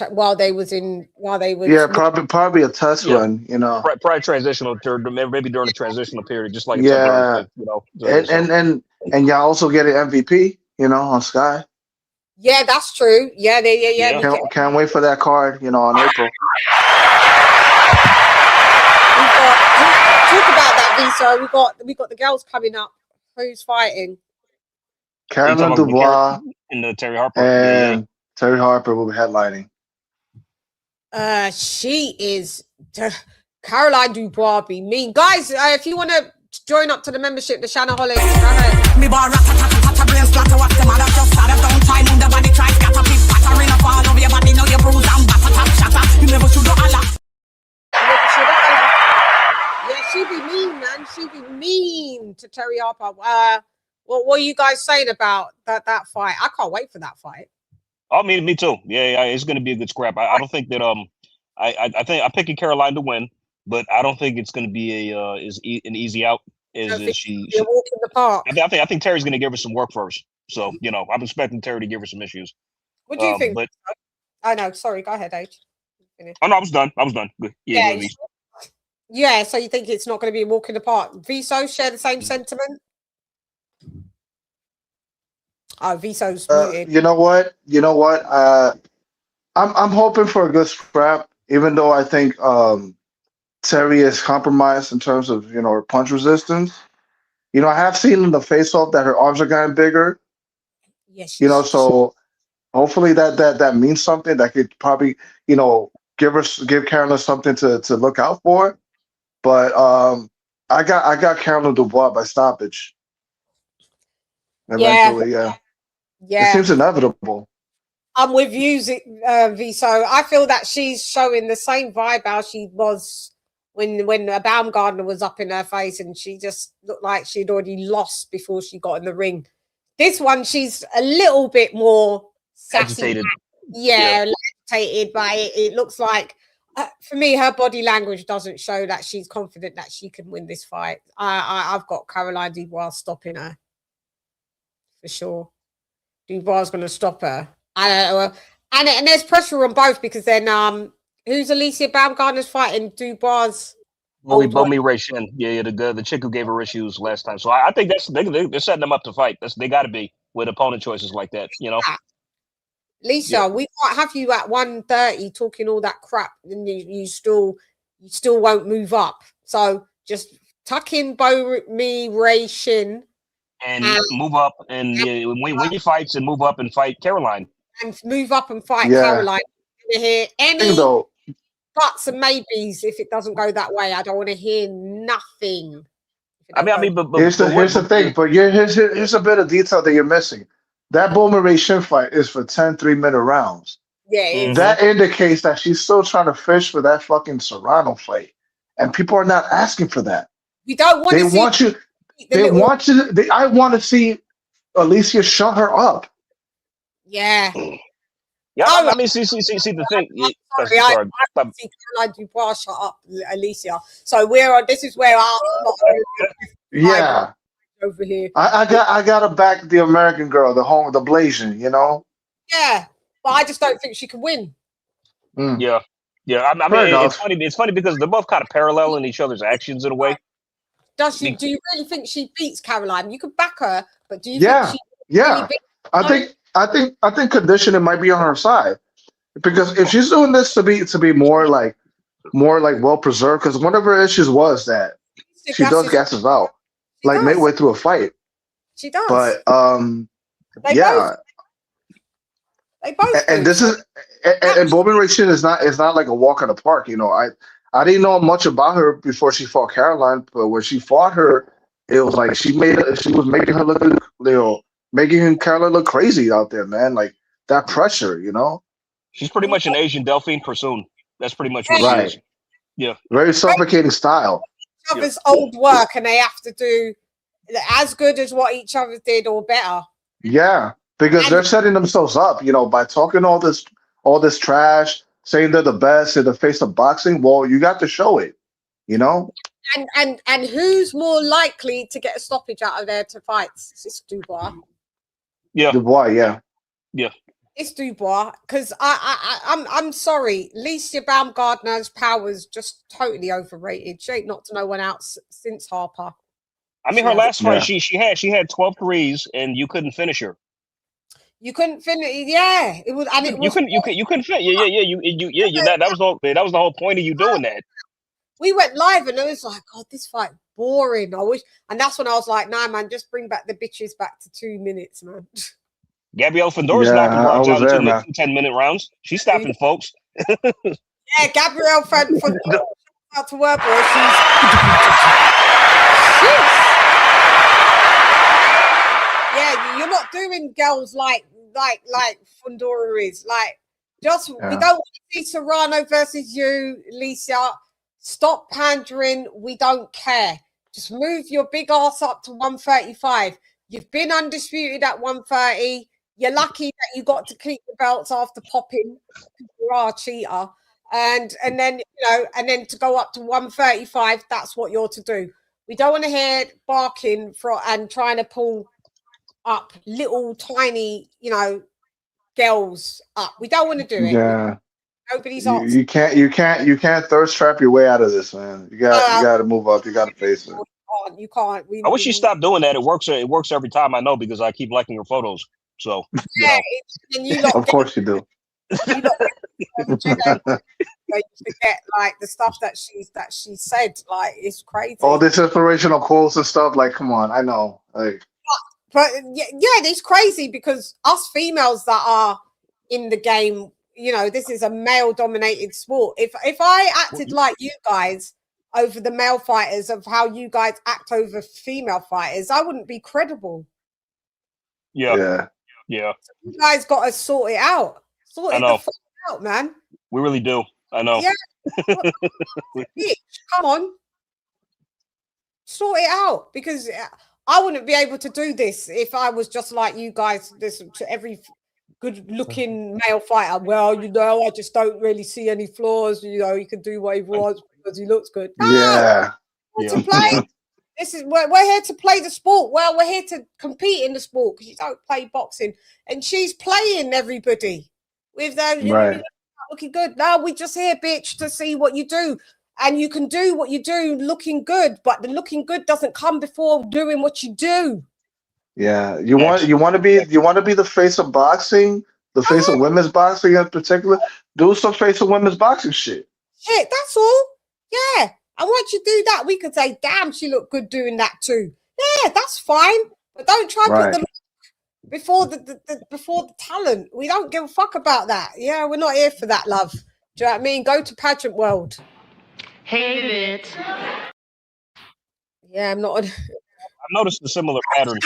Speaker 3: while they was.
Speaker 11: Yeah, probably a test run.
Speaker 7: Probably transitional period, maybe during the transitional period, just like
Speaker 11: and y'all also get an MVP, on Sky.
Speaker 3: Yeah, that's true. Yeah.
Speaker 11: Can't wait for that card, in April.
Speaker 3: Talk about that, Visa. We got the girls coming up. Who's fighting?
Speaker 11: Caroline Dubois
Speaker 7: and Terry Harper.
Speaker 11: And Terry Harper will be headlining.
Speaker 3: She is Caroline Dubois. Be mean, guys. If you want to join up to the membership, the Shannaholics. Go ahead. Yeah, she be mean, man. She be mean to Terry Harper. What are you guys saying about that fight? I can't wait for that fight.
Speaker 7: Oh, me too. Yeah, it's going to be a good scrap. I don't think that I think I'm picking Caroline to win, but I don't think it's going to be an easy out. She walk
Speaker 3: in the park.
Speaker 7: I think Terry's going to give her some work first. So, you know, I'm expecting Terry to give her some issues.
Speaker 3: What do you think?
Speaker 7: But
Speaker 3: I know. Sorry, go ahead, Age. Finish.
Speaker 7: oh no, I was done. Good. Yeah,
Speaker 3: Yeah. So you think it's not going to be a walk in the park? Viso share the same sentiment. Oh, Viso's muted.
Speaker 11: You know what? I'm hoping for a good scrap, even though I think Terry is compromised in terms of her punch resistance. I have seen in the face-off that her arms are getting bigger.
Speaker 3: Yes.
Speaker 11: So hopefully that means something that could probably give Carolyn something to look out for. But I got Carolyn Dubois by stoppage. Eventually, yeah. It seems inevitable.
Speaker 3: I'm with you, Viso. I feel that she's showing the same vibe as she was when Baumgartner was up in her face, and she just looked like she'd already lost before she got in the ring. This one, she's a little bit more sassy.
Speaker 7: Agitated.
Speaker 3: Yeah, agitated, but it looks like, for me, her body language doesn't show that she's confident that she can win this fight. I've got Caroline Dubois stopping her for sure. Dubois is going to stop her. And there's pressure on both, because then who's Alicia Baumgartner's fighting? Dubois.
Speaker 7: Bomi Ray Shin. Yeah, the chick who gave her issues last time. So I think they're setting them up to fight. They got to be with opponent choices like that.
Speaker 3: Lisa, we might have you at 1:30 talking all that crap, and you still won't move up. So just tuck in Bomi Ray Shin
Speaker 7: and move up, and when he fights, and move up and fight Caroline.
Speaker 3: And move up and fight Caroline. I don't hear any buts and maybes if it doesn't go that way. I don't want to hear nothing.
Speaker 11: But here's the thing. But here's a bit of detail that you're missing. That Bomi Ray Shin fight is for 10 3-minute rounds.
Speaker 3: Yeah,
Speaker 11: that indicates that she's still trying to fish for that fucking Serrano fight, and people are not asking for that.
Speaker 3: We don't want.
Speaker 11: I want to see Alicia shut her up.
Speaker 3: Yeah.
Speaker 7: Yeah, I mean, see the thing.
Speaker 3: I see Caroline Dubois shut up, Alicia. So this is where
Speaker 11: yeah.
Speaker 3: Over here.
Speaker 11: I gotta back the American girl, the Blasian,
Speaker 3: Yeah, but I just don't think she can win.
Speaker 7: Yeah. I mean, it's funny because they're both kind of parallel in each other's actions in a way.
Speaker 3: Does she? Do you really think she beats Caroline? You could back her, but do you?
Speaker 11: Yeah,
Speaker 3: think she really beats
Speaker 11: I think conditioning might be on her side, because if she's doing this to be more like well preserved, because one of her issues was that she does gasses out like midway through a fight.
Speaker 3: She does,
Speaker 11: but
Speaker 3: they both.
Speaker 11: And this is and Bomi Ray Shin is not like a walk in the park. I didn't know much about her before she fought Caroline, but when she fought her, it was like she was making her look, making Caroline look crazy out there, man. Like that pressure,
Speaker 7: She's pretty much an Asian Delphine Pursoon. That's pretty much what she is. Yeah.
Speaker 11: Very suffocating style.
Speaker 3: Each other's old work, and they have to do as good as what each other did or better.
Speaker 11: Yeah, because they're setting themselves up, by talking all this trash, saying they're the best in the face of boxing. Well, you got to show it,
Speaker 3: And who's more likely to get a stoppage out of there to fight? It's Dubois.
Speaker 7: Yeah.
Speaker 11: Dubois, yeah.
Speaker 7: Yeah.
Speaker 3: It's Dubois, because I'm sorry, Alicia Baumgartner's power's just totally overrated. She ain't knocked no one out since Harper.
Speaker 7: I mean, her last fight, she had 12 threes, and you couldn't finish her.
Speaker 3: You couldn't finish. Yeah, it was. And
Speaker 7: you couldn't finish. Yeah. That was the whole point of you doing that.
Speaker 3: We went live, and it was like, God, this fight boring. I wish, and that's when I was like, nah, man, just bring back the bitches back to 2 minutes, man.
Speaker 7: Gabrielle Fendora's knocking rounds out into 10-minute rounds. She's stopping folks.
Speaker 3: Yeah, Gabrielle Fendora out to work, boy. Yeah, you're not doing girls like Fendora is. Like, we don't want to see Serrano versus you, Lisa. Stop pandering. We don't care. Just move your big ass up to 135. You've been undisputed at 130. You're lucky that you got to keep the belts after popping. You are a cheater. And then and then to go up to 135, that's what you're to do. We don't want to hear barking and trying to pull up little tiny, girls up. We don't want to do it.
Speaker 11: Yeah.
Speaker 3: Nobody's
Speaker 11: You can't thirst trap your way out of this, man. You got to move up. You got to face it.
Speaker 3: You can't.
Speaker 7: I wish she stopped doing that. It works every time, I know, because I keep liking her photos. So
Speaker 11: Of course you do.
Speaker 3: You forget like the stuff that she said. Like, it's crazy.
Speaker 11: All this inspirational quotes and stuff. Like, come on, I know. Like,
Speaker 3: but yeah, it's crazy because us females that are in the game, this is a male-dominated sport. If I acted like you guys over the male fighters of how you guys act over female fighters, I wouldn't be credible.
Speaker 7: Yeah.
Speaker 3: So you guys got to sort it out. Sort it the fuck out, man.
Speaker 7: We really do. I know.
Speaker 3: Yeah. Bitch, come on. Sort it out, because I wouldn't be able to do this if I was just like you guys. This to every good-looking male fighter. Well, I just don't really see any flaws. He can do what he wants because he looks good.
Speaker 11: Yeah.
Speaker 3: To play. We're here to play the sport. Well, we're here to compete in the sport because you don't play boxing, and she's playing everybody with that.
Speaker 11: Right.
Speaker 3: Looking good. No, we just here, bitch, to see what you do. And you can do what you do looking good, but the looking good doesn't come before doing what you do.
Speaker 11: Yeah. You want to be the face of boxing, the face of women's boxing in particular. Do some face of women's boxing shit.
Speaker 3: Shit, that's all. Yeah. And once you do that, we could say, damn, she looked good doing that too. Yeah, that's fine. But don't try to put the before the talent. We don't give a fuck about that. Yeah, we're not here for that, love. Do you know what I mean? Go to pageant world.
Speaker 9: Hate it.
Speaker 3: Yeah, I'm not.
Speaker 7: I've noticed a similar pattern.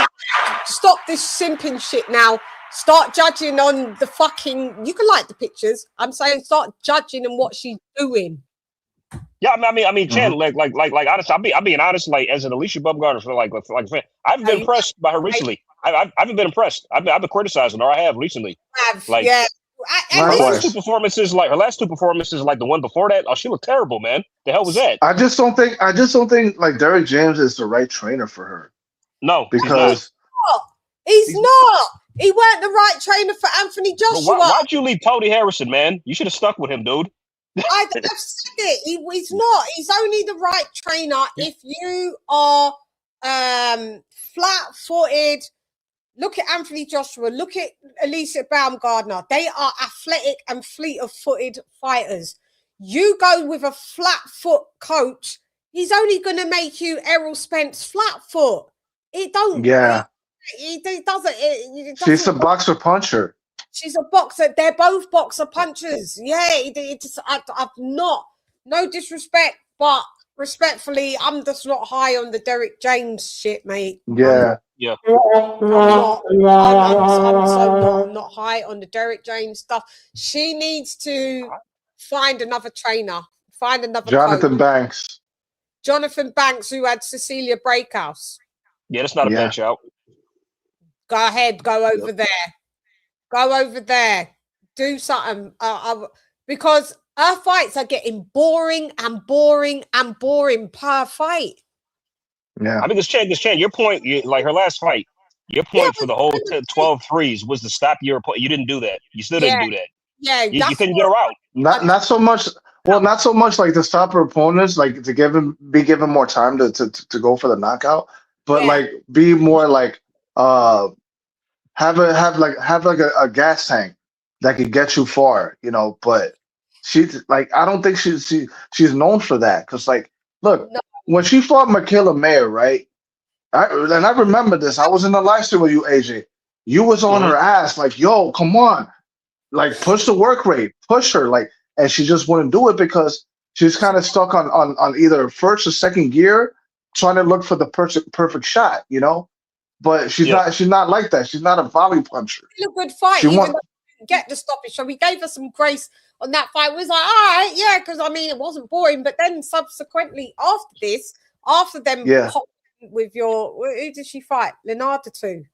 Speaker 3: Stop this simping shit now. Start judging on the fucking. You can like the pictures. I'm saying start judging on what she's doing.
Speaker 7: Yeah, I mean, Chann, like, honest, I'm being honest, like, as an Alicia Bumgarner, I haven't been impressed by her recently. I haven't been impressed. I've been criticizing her. I have recently.
Speaker 3: Yeah.
Speaker 7: Her last two performances, like the one before that, she looked terrible, man. The hell was that?
Speaker 11: I just don't think like Derek James is the right trainer for her.
Speaker 7: No,
Speaker 11: because
Speaker 3: he's not. He weren't the right trainer for Anthony Joshua.
Speaker 7: Why'd you leave Cody Harrison, man? You should have stuck with him, dude.
Speaker 3: I've said it. He's not. He's only the right trainer if you are flat-footed. Look at Anthony Joshua. Look at Alicia Baumgardner. They are athletic and fleet-of-footed fighters. You go with a flat-foot coach, he's only going to make you Errol Spence flat-foot. It don't.
Speaker 11: Yeah.
Speaker 3: It doesn't.
Speaker 11: She's a boxer puncher.
Speaker 3: She's a boxer. They're both boxer punchers. Yeah, I've not. No disrespect, but respectfully, I'm just not high on the Derek James shit, mate.
Speaker 11: Yeah.
Speaker 3: I'm not high on the Derek James stuff. She needs to find another trainer. Find another
Speaker 11: Jonathan Banks.
Speaker 3: Jonathan Banks, who had Cecilia Breakhouse.
Speaker 7: Yeah, that's not a bench out.
Speaker 3: Go ahead. Go over there. Go over there. Do something. Because her fights are getting boring and boring and boring per fight.
Speaker 11: Yeah.
Speaker 7: I mean, it's Chann, your point, like her last fight, your point for the whole 12 threes was to stop your opponent. You didn't do that. You still didn't do that.
Speaker 3: Yeah.
Speaker 7: You couldn't get her out.
Speaker 11: Not so much. Well, not so much like to stop her opponents, like to be given more time to go for the knockout, but like be more like have a gas tank that could get you far, But she's like, I don't think she's known for that, because like, look, when she fought Michaela Mayer, right? I remember this. I was in the live stream with you, AJ. You was on her ass, like, yo, come on, like push the work rate, push her, like, and she just wouldn't do it because she's kind of stuck on either first or second gear, trying to look for the perfect shot, But she's not like that. She's not a volley puncher.
Speaker 3: It's a good fight. Even though we didn't get the stoppage, so we gave her some grace on that fight. We was like, all right, yeah, because I mean it wasn't boring. But then subsequently after them with who did she fight? Leonardo too.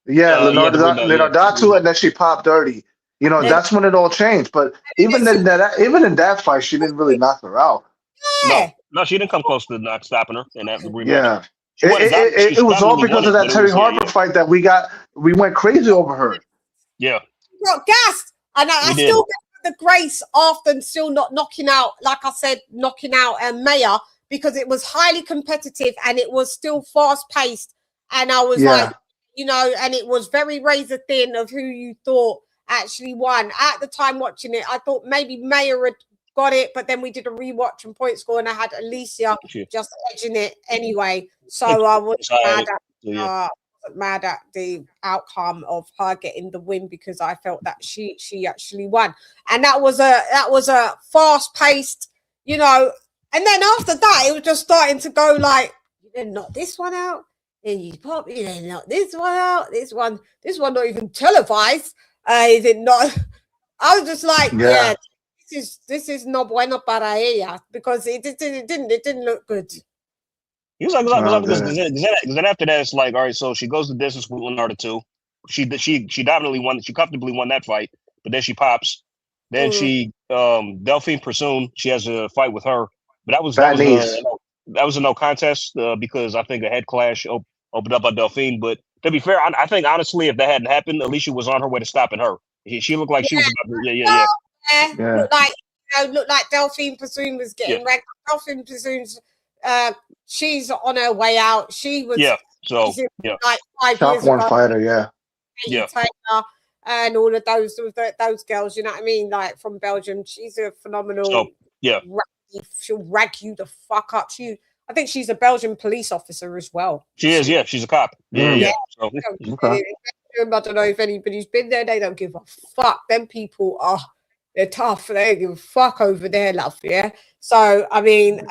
Speaker 11: Yeah, Leonardo, and then she popped dirty. That's when it all changed. But even in that fight, she didn't really knock her out.
Speaker 7: No, she didn't come close to not stopping her in that rematch.
Speaker 11: Yeah. It was all because of that Terry Harper fight that we went crazy over her.
Speaker 7: Yeah.
Speaker 3: Got gassed. And I still get the grace after still not knocking out, like I said, knocking out Maya, because it was highly competitive and it was still fast paced. And I was like, you know, and it was very razor thin of who you thought actually won. At the time watching it, I thought maybe Maya had got it, but then we did a rewatch and point score and I had Alicia just edging it anyway. So I was mad at the outcome of her getting the win because I felt that she actually won. And that was a fast paced, you know, and then after that it was just starting to go like, you didn't knock this one out, and you didn't knock this one out, this one not even televised. Is it not? I was just like, yeah, this is no bueno para ella, because it didn't look good.
Speaker 7: He was like, because then after that, it's like, all right, so she goes the distance with Leonardo too. She dominantly won. She comfortably won that fight, but then she pops. Then she Delphine Pursoon. She has a fight with her, but that was a no contest because I think a head clash opened up by Delphine. But to be fair, I think honestly, if that hadn't happened, Alicia was on her way to stopping her. She looked like she was about to,
Speaker 3: Looked like Delphine Pursoon was getting wrecked. Delphine Pursoon's she's on her way out. She was like 5 years ago.
Speaker 11: Fighter,
Speaker 3: Taylor and all of those girls, you know what I mean? Like from Belgium, she's a phenomenal. She'll rag you the fuck up. I think she's a Belgian police officer as well.
Speaker 7: She is, she's a cop. So,
Speaker 3: I don't know if anybody's been there. They don't give a fuck. Them people they're tough. They don't give a fuck over there, love. Yeah. So I mean,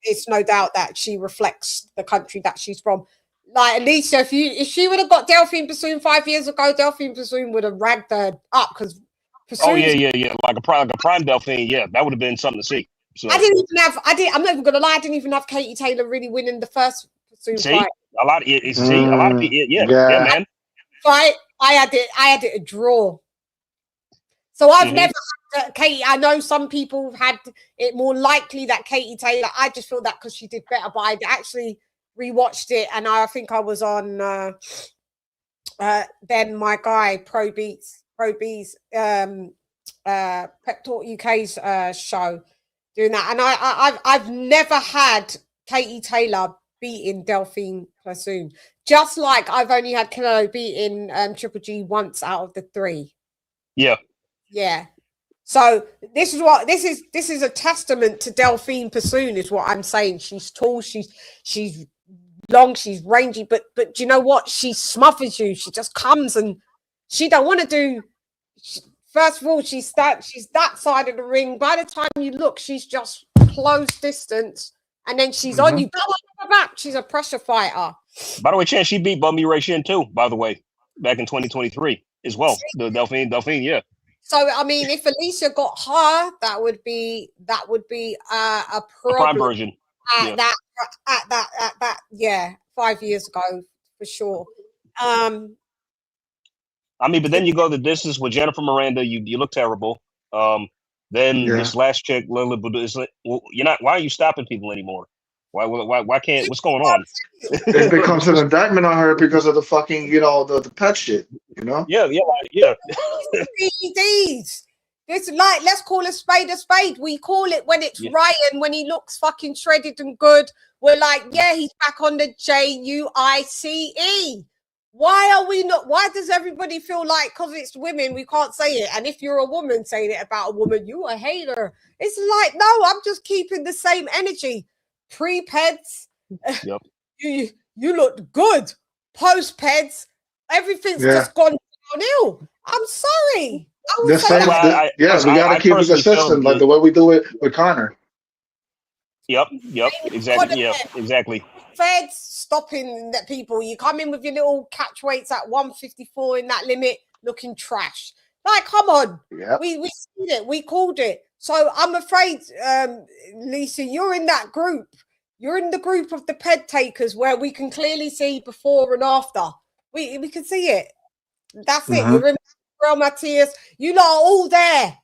Speaker 3: it's no doubt that she reflects the country that she's from. Like Alicia, if she would have got Delphine Pursoon 5 years ago, Delphine Pursoon would have ragged her up because.
Speaker 7: Like a prime Delphine. Yeah, that would have been something to see. So.
Speaker 3: I'm not even gonna lie. I didn't even have Katie Taylor really winning the first Pursoon fight.
Speaker 7: A lot of people. Man.
Speaker 3: Fight. I had it a draw. So I've never had Katie. I know some people have had it more likely that Katie Taylor. I just feel that because she did better, but I actually rewatched it, and I think I was on then my guy Pro B's Pep Talk UK's show doing that, and I've never had Katie Taylor beating Delphine Pursoon, just like I've only had Canelo beating Triple G once out of the 3. Yeah. So this is a testament to Delphine Pursoon, is what I'm saying. She's tall, she's long, she's rangy, but do you know what? She smothers you. She just comes and she don't want to do. First of all, she's that side of the ring. By the time you look, she's just close distance, and then she's on you. Go on her back. She's a pressure fighter.
Speaker 7: By the way, Chann, she beat Bumby Ray Shin too. By the way, back in 2023 as well. The Delphine, yeah.
Speaker 3: So I mean, if Alicia got her, that would be a
Speaker 7: prime version.
Speaker 3: At that 5 years ago for sure.
Speaker 7: I mean, but then you go the distance with Jennifer Miranda. You look terrible. Then this last chick, Lila Budu, is like, well, you're not. Why are you stopping people anymore? Why can't? What's going on?
Speaker 11: It becomes an indictment on her because of the fucking, the pet shit.
Speaker 7: Yeah.
Speaker 3: PEDs. It's like, let's call a spade a spade. We call it when it's Ryan, when he looks fucking shredded and good. We're like, yeah, he's back on the JUICE. Why are we not? Why does everybody feel like because it's women we can't say it? And if you're a woman saying it about a woman, you a hater. It's like, no, I'm just keeping the same energy. Pre-peds, you looked good. Post-peds, everything's just gone downhill. I'm sorry.
Speaker 11: We got to keep it consistent, like the way we do it with Connor.
Speaker 7: Yep, exactly. Yeah, exactly.
Speaker 3: Feds stopping that people. You come in with your little catch weights at 154 in that limit, looking trash. Like, come on. Yep. We seen it. We called it. So I'm afraid, Lisa, you're in that group. You're in the group of the ped takers where we can clearly see before and after. We can see it. That's it. You're in Real Matthias. You lot are all there.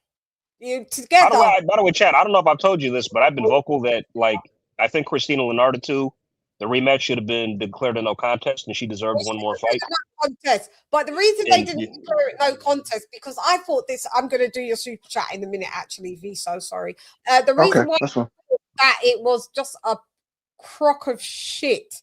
Speaker 3: You together.
Speaker 7: By the way, Chad, I don't know if I've told you this, but I've been vocal that, like, I think Christina Leonardo too The rematch should have been declared a no contest, and she deserved one more fight.
Speaker 3: No contest. But the reason they didn't declare it no contest, because I thought this, I'm going to do your super chat in a minute, actually, V, so sorry. The reason why that it was just a crock of shit,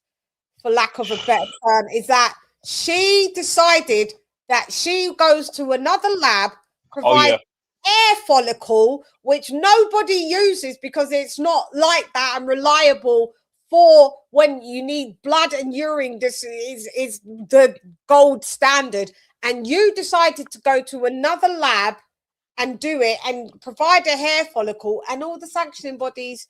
Speaker 3: for lack of a better term, is that she decided that she goes to another lab, provide air follicle, which nobody uses because it's not like that and reliable for when you need blood and urine. This is the gold standard. And you decided to go to another lab and do it and provide a hair follicle, and all the sanctioning bodies,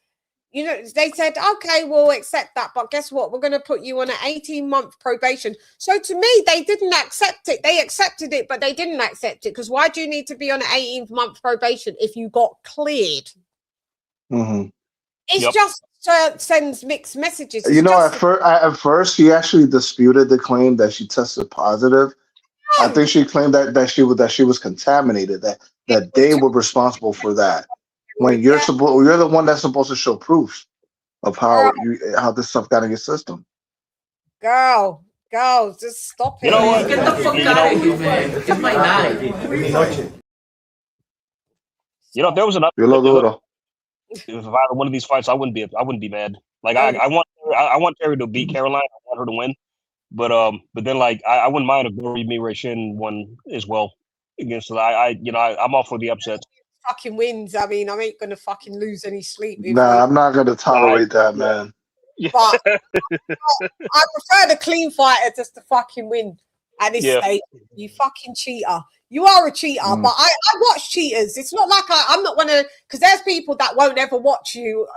Speaker 3: you know, they said, okay, we'll accept that. But guess what? We're going to put you on an 18-month probation. So to me, they didn't accept it. They accepted it, but they didn't accept it. Because why do you need to be on an 18-month probation if you got cleared? It's just sends mixed messages. It's
Speaker 11: you know, at first, she actually disputed the claim that she tested positive. I think she claimed that she was contaminated, that they were responsible for that. When you're the one that's supposed to show proof of how this stuff got in your system.
Speaker 3: Girl, just stop it.
Speaker 7: You know what?
Speaker 13: Get the fuck out of here, man. It's my night.
Speaker 7: You know, if there was an if I had one of these fights, I wouldn't be mad. Like I want Terry to beat Caroline. I want her to win. But then like I wouldn't mind if Glory Mirai Shin won as well against her. I'm all for the upset.
Speaker 3: Fucking wins. I mean, I ain't gonna fucking lose any sleep.
Speaker 11: Nah, I'm not gonna tolerate that, man.
Speaker 3: But I prefer the clean fighter just to fucking win at this stage. You fucking cheater. You are a cheater, but I watch cheaters. It's not like I'm not one of, because there's people that won't ever watch you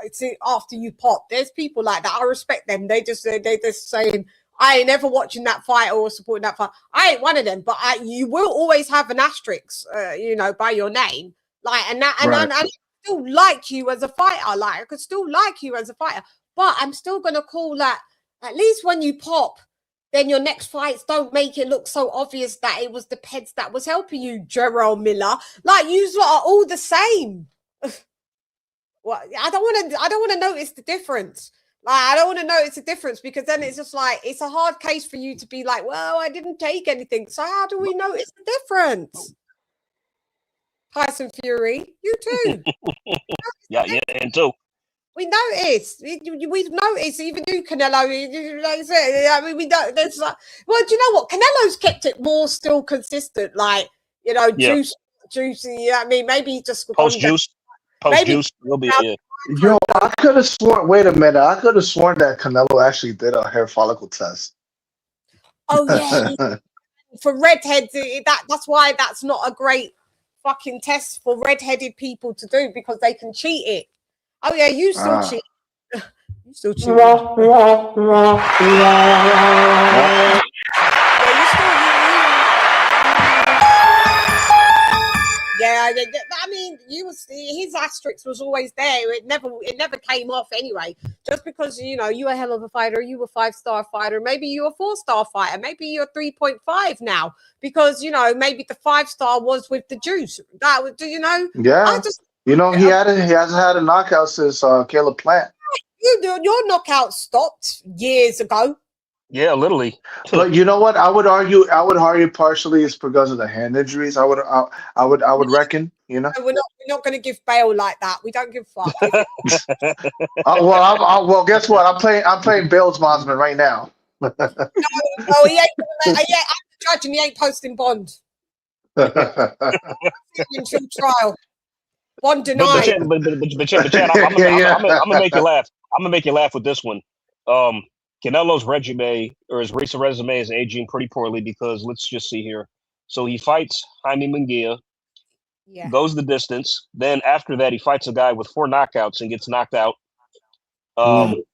Speaker 3: after you pop. There's people like that. I respect them. They just saying, I ain't never watching that fight or supporting that fight. I ain't one of them, but you will always have an asterisk, by your name. Like, and I still like you as a fighter. Like, I could still like you as a fighter, but I'm still gonna call that, at least when you pop, then your next fights don't make it look so obvious that it was the peds that was helping you, Gerald Miller. Like, you lot are all the same. Well, I don't want to notice the difference. Like, I don't want to notice the difference, because then it's just like, it's a hard case for you to be like, well, I didn't take anything. So how do we notice the difference? Tyson Fury, you too.
Speaker 7: Yeah, and too.
Speaker 3: We noticed. We've noticed. Even you, Canelo. Like I said, I mean, we don't. There's like, well, do you know what? Canelo's kept it more still consistent. Like, juicy. I mean, maybe just
Speaker 7: post juice. Will be
Speaker 11: Yo, I could have sworn. Wait a minute. I could have sworn that Canelo actually did a hair follicle test.
Speaker 3: Oh yeah. For redheads, that's why that's not a great fucking test for redheaded people to do, because they can cheat it. Oh yeah, you still cheat. You still cheat. Yeah, I mean, his asterisk was always there. It never came off anyway. Just because you're a hell of a fighter, you were a 5-star fighter, maybe you're a 4-star fighter, maybe you're 3.5 now, because maybe the 5-star was with the juice. That was,
Speaker 11: Yeah. He hasn't had a knockout since Caleb Plant.
Speaker 3: Your knockout stopped years ago.
Speaker 7: Yeah, literally.
Speaker 11: But you know what? I would argue partially it's because of the hand injuries. I would reckon.
Speaker 3: We're not going to give bail like that. We don't give a fuck.
Speaker 11: Well, guess what? I'm playing Bale's bondsman right now.
Speaker 3: No, he ain't. I'm the judge, and he ain't posting bond. Until trial. Bond denied.
Speaker 7: But Chad, I'm gonna make you laugh. I'm gonna make you laugh with this one. Canelo's resume, or his recent resume, is aging pretty poorly, because let's just see here. So he fights Jaime Munguia, goes the distance. Then after that, he fights a guy with 4 knockouts and gets knocked out.
Speaker 3: He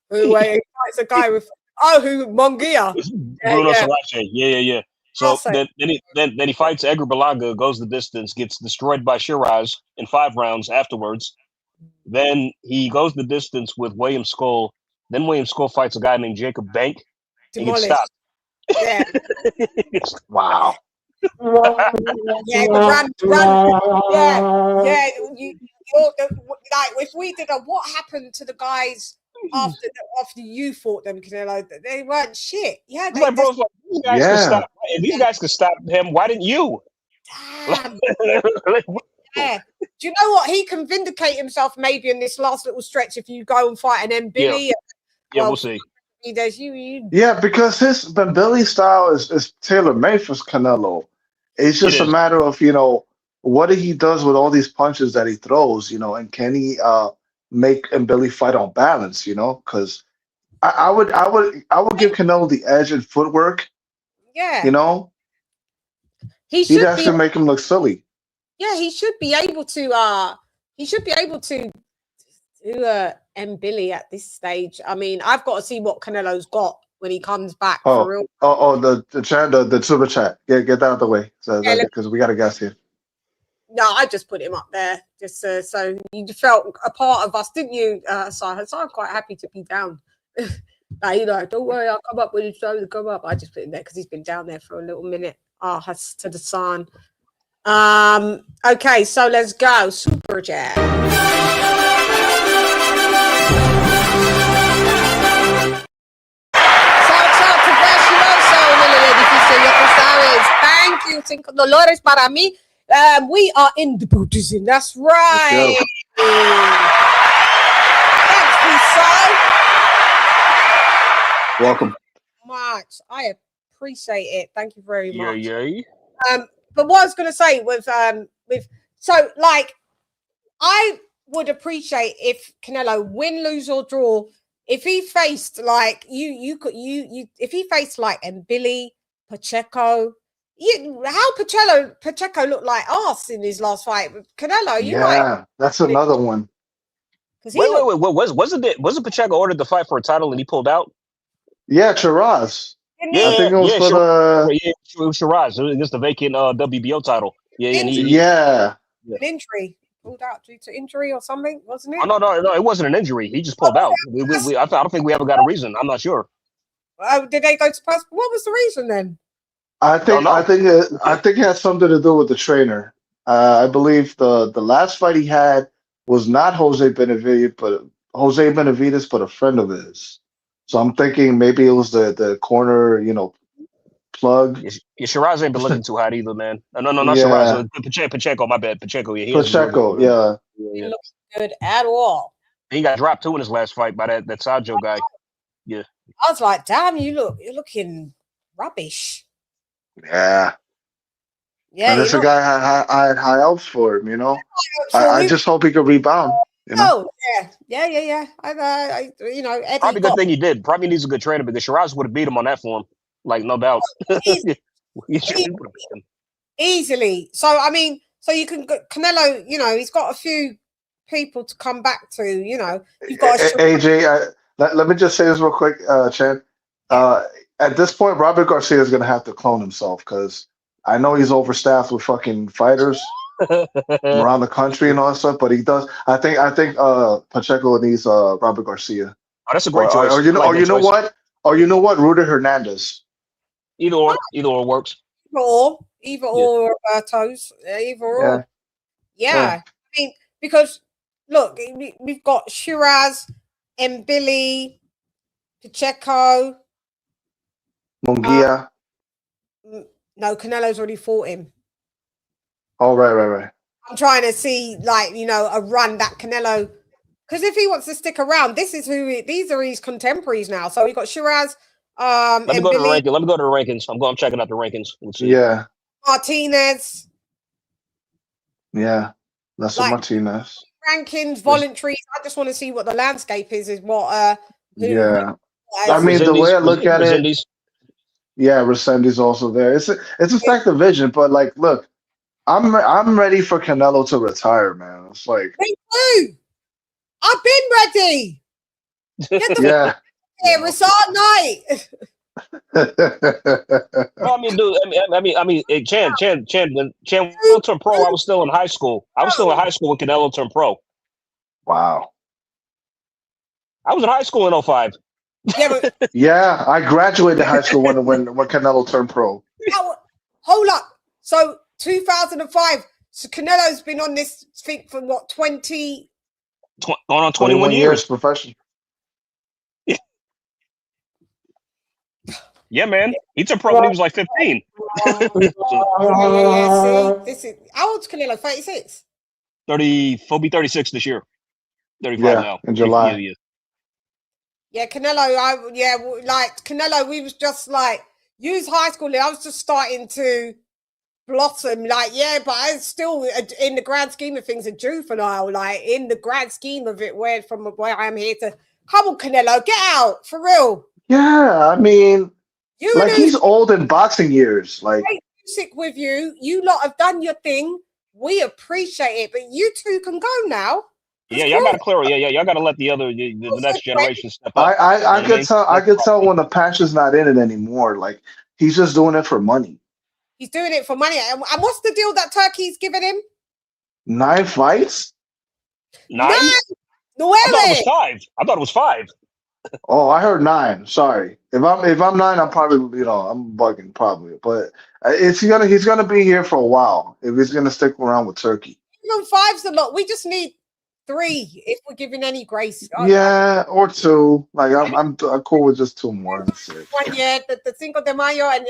Speaker 3: fights a guy with Munguia.
Speaker 7: Bruno Sarache. Yeah. So then he fights Edgar Berlanga, goes the distance, gets destroyed by Shiraz in 5 rounds afterwards. Then he goes the distance with William Skull. Then William Skull fights a guy named Jacob Bank and gets stopped.
Speaker 3: Yeah.
Speaker 11: Wow.
Speaker 3: Yeah, run. Yeah. Like, if we did what happened to the guys after you fought them, Canelo, they weren't shit. Yeah,
Speaker 7: It's like, bro, it's like, these guys could stop. If these guys could stop him, why didn't you?
Speaker 3: Damn. Yeah. Do you know what? He can vindicate himself maybe in this last little stretch if you go and fight an Billy.
Speaker 7: Yeah, we'll see.
Speaker 3: There's you.
Speaker 11: Yeah, because Billy's style is tailor made for Canelo. It's just a matter of, what he does with all these punches that he throws, and can he make Billy fight on balance, because I would give Canelo the edge in footwork.
Speaker 3: Yeah.
Speaker 11: He'd actually make him look silly.
Speaker 3: Yeah, he should be able to do Billy at this stage. I mean, I've got to see what Canelo's got when he comes back for real.
Speaker 11: The chat, the super chat. Get that out of the way, because we got a guest here.
Speaker 3: No, I just put him up there, just so you felt a part of us, didn't you? So I'm quite happy to be down. Don't worry, I'll come up when it's time to come up. I just put him there because he's been down there for a little minute. That's to the sun. Okay, so let's go. Super chat. Thank you, Cinco Dolores para mí. We are in the Buddhism. That's right. Thanks,
Speaker 11: welcome.
Speaker 3: Much. I appreciate it. Thank you very much.
Speaker 7: Yeah.
Speaker 3: But what I was going to say was, I would appreciate if Canelo win, lose or draw. If he faced if he faced Billy Pacheco. How Pacheco looked like arse in his last fight. Canelo,
Speaker 11: that's another one.
Speaker 7: Wait, wasn't Pacheco ordered to fight for a title and he pulled out?
Speaker 11: Yeah, Shiraz.
Speaker 7: Yeah,
Speaker 11: I think it was for
Speaker 7: Shiraz against the vacant WBO title.
Speaker 3: An injury. Pulled out due to injury or something, wasn't it?
Speaker 7: Oh, no, it wasn't an injury. He just pulled out. I don't think we ever got a reason. I'm not sure.
Speaker 3: Did they go to post? What was the reason then?
Speaker 11: I think it had something to do with the trainer. I believe the last fight he had was not Jose Benavidez, but a friend of his. So I'm thinking maybe it was the corner, plug.
Speaker 7: Yeah, Shiraz ain't been looking too hot either, man. No, not Shiraz. Pacheco, my bad. Pacheco, yeah.
Speaker 11: Pacheco, yeah.
Speaker 3: He looks good at all.
Speaker 7: He got dropped too in his last fight by that Sajo guy. Yeah.
Speaker 3: I was like, damn, you're looking rubbish.
Speaker 11: Yeah.
Speaker 3: Yeah.
Speaker 11: And this a guy I had high hopes for him, I just hope he could rebound.
Speaker 3: Oh, yeah.
Speaker 7: Probably a good thing he did. Probably needs a good trainer because Shiraz would have beat him on that form. No doubt.
Speaker 3: Easily. So, you can Canelo, he's got a few people to come back to, You've got
Speaker 11: AJ, let me just say this real quick, Chann. At this point, Robert Garcia is going to have to clone himself because I know he's overstaffed with fucking fighters around the country and all that stuff, but he does. I think Pacheco needs Robert Garcia.
Speaker 7: Oh, that's a great choice.
Speaker 11: Or you know what? Rudy Hernandez.
Speaker 7: Either or works.
Speaker 3: Either or Roberto's. Either or. Yeah. Because look, we've got Shiraz, Billy, Pacheco.
Speaker 11: Munguia.
Speaker 3: No, Canelo's already fought him.
Speaker 11: Oh, right.
Speaker 3: I'm trying to see, a run that Canelo, because if he wants to stick around, these are his contemporaries now. So we got Shiraz.
Speaker 7: Let me go to the rankings. I'm checking out the rankings. Let's see.
Speaker 11: Yeah.
Speaker 3: Martinez.
Speaker 11: Yeah, that's Martinez.
Speaker 3: Rankings, voluntaries. I just want to see what the landscape is what.
Speaker 11: The way I look at it. Yeah, Resendiz also there. It's a stacked division, but look, I'm ready for Canelo to retire, man. It's like
Speaker 3: me too. I've been ready. Get Rasad Knight.
Speaker 7: Chann, when Canelo turned pro, I was still in high school. I was still in high school when Canelo turned pro.
Speaker 11: Wow.
Speaker 7: I was in high school in 05.
Speaker 11: Yeah, I graduated high school when Canelo turned pro.
Speaker 3: Hold up. So 2005. So Canelo's been on this thing for what, 20?
Speaker 7: Going on 21 years
Speaker 11: professional.
Speaker 7: Yeah, man. He took pro when he was like 15.
Speaker 3: Yeah. See, this is how old's Canelo? 36.
Speaker 7: 30. He'll be 36 this year. 35
Speaker 11: Yeah,
Speaker 7: now.
Speaker 11: in July.
Speaker 7: Yeah.
Speaker 3: Yeah, Canelo. Like Canelo, we was just like use high school. I was just starting to blossom. Like, yeah, but I still, in the grand scheme of things, a juvenile. Like in the grand scheme of it, from where I am here to come on, Canelo, get out for real.
Speaker 11: Yeah, I mean, he's old in boxing years. Like,
Speaker 3: sick with you. You lot have done your thing. We appreciate it, but you two can go now.
Speaker 7: Yeah, y'all gotta clear it. Yeah, y'all gotta let the next generation step up.
Speaker 11: I could tell when the passion's not in it anymore. Like, he's just doing it for money.
Speaker 3: He's doing it for money. And what's the deal that Turkey's giving him?
Speaker 11: 9 fights?
Speaker 7: 9?
Speaker 3: No,
Speaker 7: I thought it was 5.
Speaker 11: Oh, I heard 9. Sorry. If I'm 9, I'm probably I'm bugging probably. But he's gonna be here for a while if he's gonna stick around with Turkey.
Speaker 3: 5's a lot. We just need 3 if we're giving any grace.
Speaker 11: Yeah, or 2. Like I'm cool with just 2 more. That's it.
Speaker 3: 1 year, the Cinco de Mayo and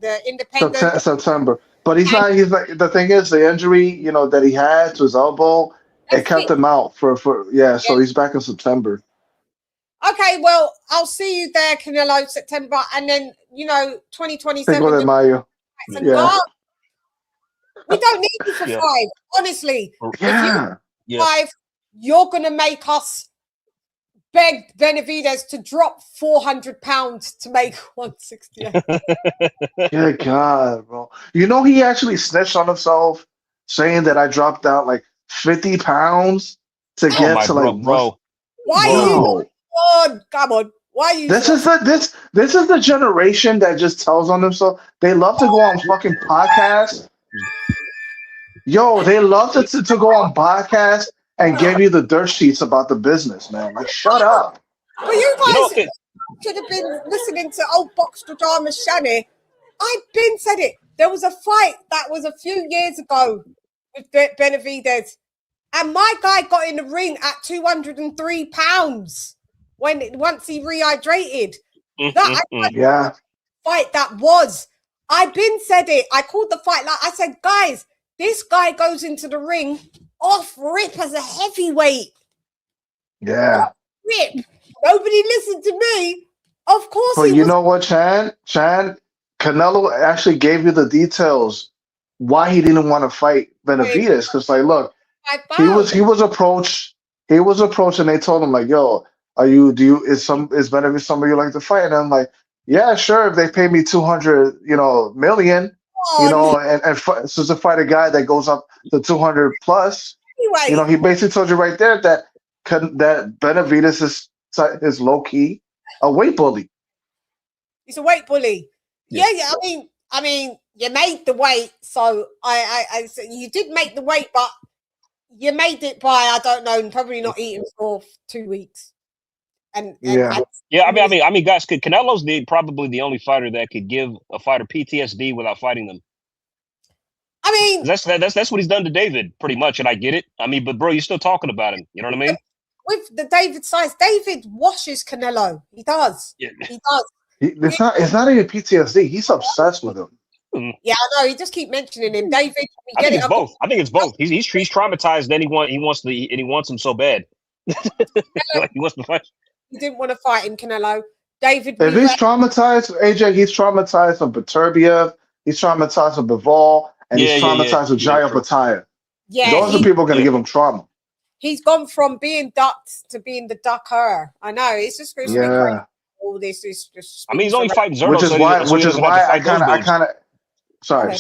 Speaker 3: the Independence.
Speaker 11: September. But he's like the thing is the injury, that he had to his elbow, it kept him out for so he's back in September.
Speaker 3: Okay, well, I'll see you there, Canelo, September, and then 2027.
Speaker 11: Cinco de Mayo. Yeah.
Speaker 3: We don't need you for 5, honestly.
Speaker 11: Yeah.
Speaker 3: If you 5, you're gonna make us beg Benavidez to drop 400 pounds to make 168.
Speaker 11: Good God, bro. He actually snitched on himself, saying that I dropped out like 50 pounds to get to like
Speaker 7: bro.
Speaker 3: Why you? Come on. Why are you?
Speaker 11: This is the generation that just tells on themselves. They love to go on fucking podcasts. Yo, they love to go on podcasts and give you the dirt sheets about the business, man. Like, shut up.
Speaker 3: Well, you guys should have been listening to old Box to Drama Chann. I've been said it. There was a fight that was a few years ago with Benavidez, and my guy got in the ring at 203 pounds. Once he rehydrated, fight that was. I've been said it. I called the fight like I said, guys. This guy goes into the ring off rip as a heavyweight.
Speaker 11: Yeah.
Speaker 3: Off rip. Nobody listened to me. Of course.
Speaker 11: But you know what, Chann? Canelo actually gave you the details why he didn't want to fight Benavidez. Because look, he was approached. He was approached, and they told him is Benavidez somebody you like to fight? And I'm like, yeah, sure. If they pay me 200, million, and so to fight a guy that goes up to 200 plus, he basically told you right there that Benavidez is low key a weight bully.
Speaker 3: He's a weight bully. Yeah. I mean, you made the weight, so I you did make the weight, but you made it by I don't know, probably not eating for 2 weeks. I mean, guys, Canelo's probably the only fighter that could give a fighter PTSD without fighting them. I mean, that's what he's done to David, pretty much, and I get it. I mean, but bro, you're still talking about him. You know what I mean? With the David size, David washes Canelo. He does. Yeah. He does.
Speaker 11: It's not even PTSD. He's obsessed with him.
Speaker 3: Yeah, I know. He just keep mentioning him, David.
Speaker 7: I think it's both. He's traumatized. Then he wants him so bad. Like he wants to fight.
Speaker 3: He didn't want to fight him, Canelo. David.
Speaker 11: If he's traumatized, AJ, he's traumatized from Beterbiev. He's traumatized with Bivol, and he's traumatized with Jaya Pataya.
Speaker 3: Yeah,
Speaker 11: those are people going to give him trauma.
Speaker 3: He's gone from being ducked to being the ducker. I know. It's just crazy. All this is just.
Speaker 7: I mean, he's only fighting Zerno,
Speaker 11: which is why I kind of. Sorry.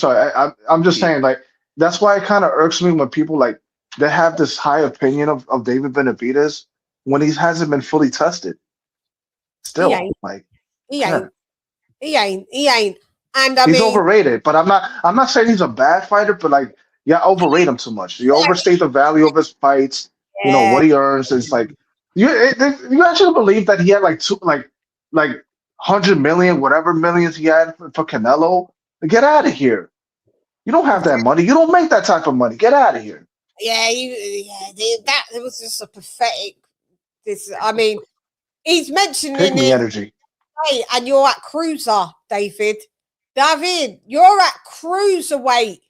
Speaker 11: I'm just saying, like, that's why it kind of irks me when people like they have this high opinion of David Benavidez when he hasn't been fully tested. Still,
Speaker 3: he ain't. And
Speaker 11: he's overrated. But I'm not saying he's a bad fighter, but like, overrate him too much. You overstate the value of his fights. You know what he earns. It's like you actually believe that he had like 100 million, whatever millions he had for Canelo. Get out of here. You don't have that money. You don't make that type of money. Get out of here.
Speaker 3: That was just a pathetic. I mean, he's mentioning
Speaker 11: Pick me energy.
Speaker 3: Hey, and you're at cruiser, David. David, you're at cruiserweight.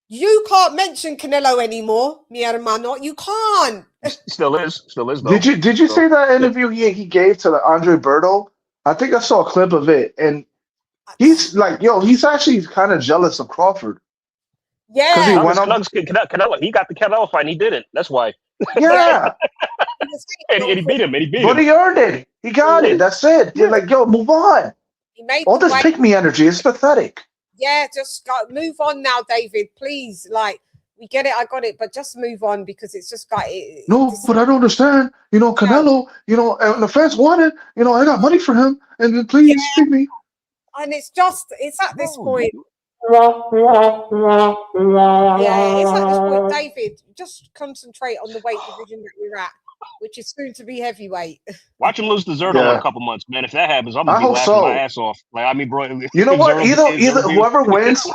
Speaker 3: You can't mention Canelo anymore, mi hermano. You can't.
Speaker 7: Still is. Though.
Speaker 11: Did you see that interview he gave to the Andre Berto? I think I saw a clip of it, and he's like, he's actually kind of jealous of Crawford.
Speaker 3: Yeah,
Speaker 11: he went
Speaker 7: Canelo. He got the Canelo fight, and he didn't. That's why.
Speaker 11: Yeah,
Speaker 7: and he beat him.
Speaker 11: But he earned it. He got it. That's it. You're like, move on.
Speaker 3: He made
Speaker 11: all this pick me energy is pathetic.
Speaker 3: Yeah, just move on now, David. Please, like, we get it. I got it, but just move on because it's just got it.
Speaker 11: No, but I don't understand. Canelo. And the fans want it. I got money for him, and then please pick me.
Speaker 3: And it's at this point. Yeah, it's at this point, David. Just concentrate on the weight division that you're at, which is soon to be heavyweight.
Speaker 7: Watch him lose to Zerto in a couple months, man. If that happens, I'm gonna be laughing my ass off. Like, I mean, bro.
Speaker 11: You know what? Either whoever wins,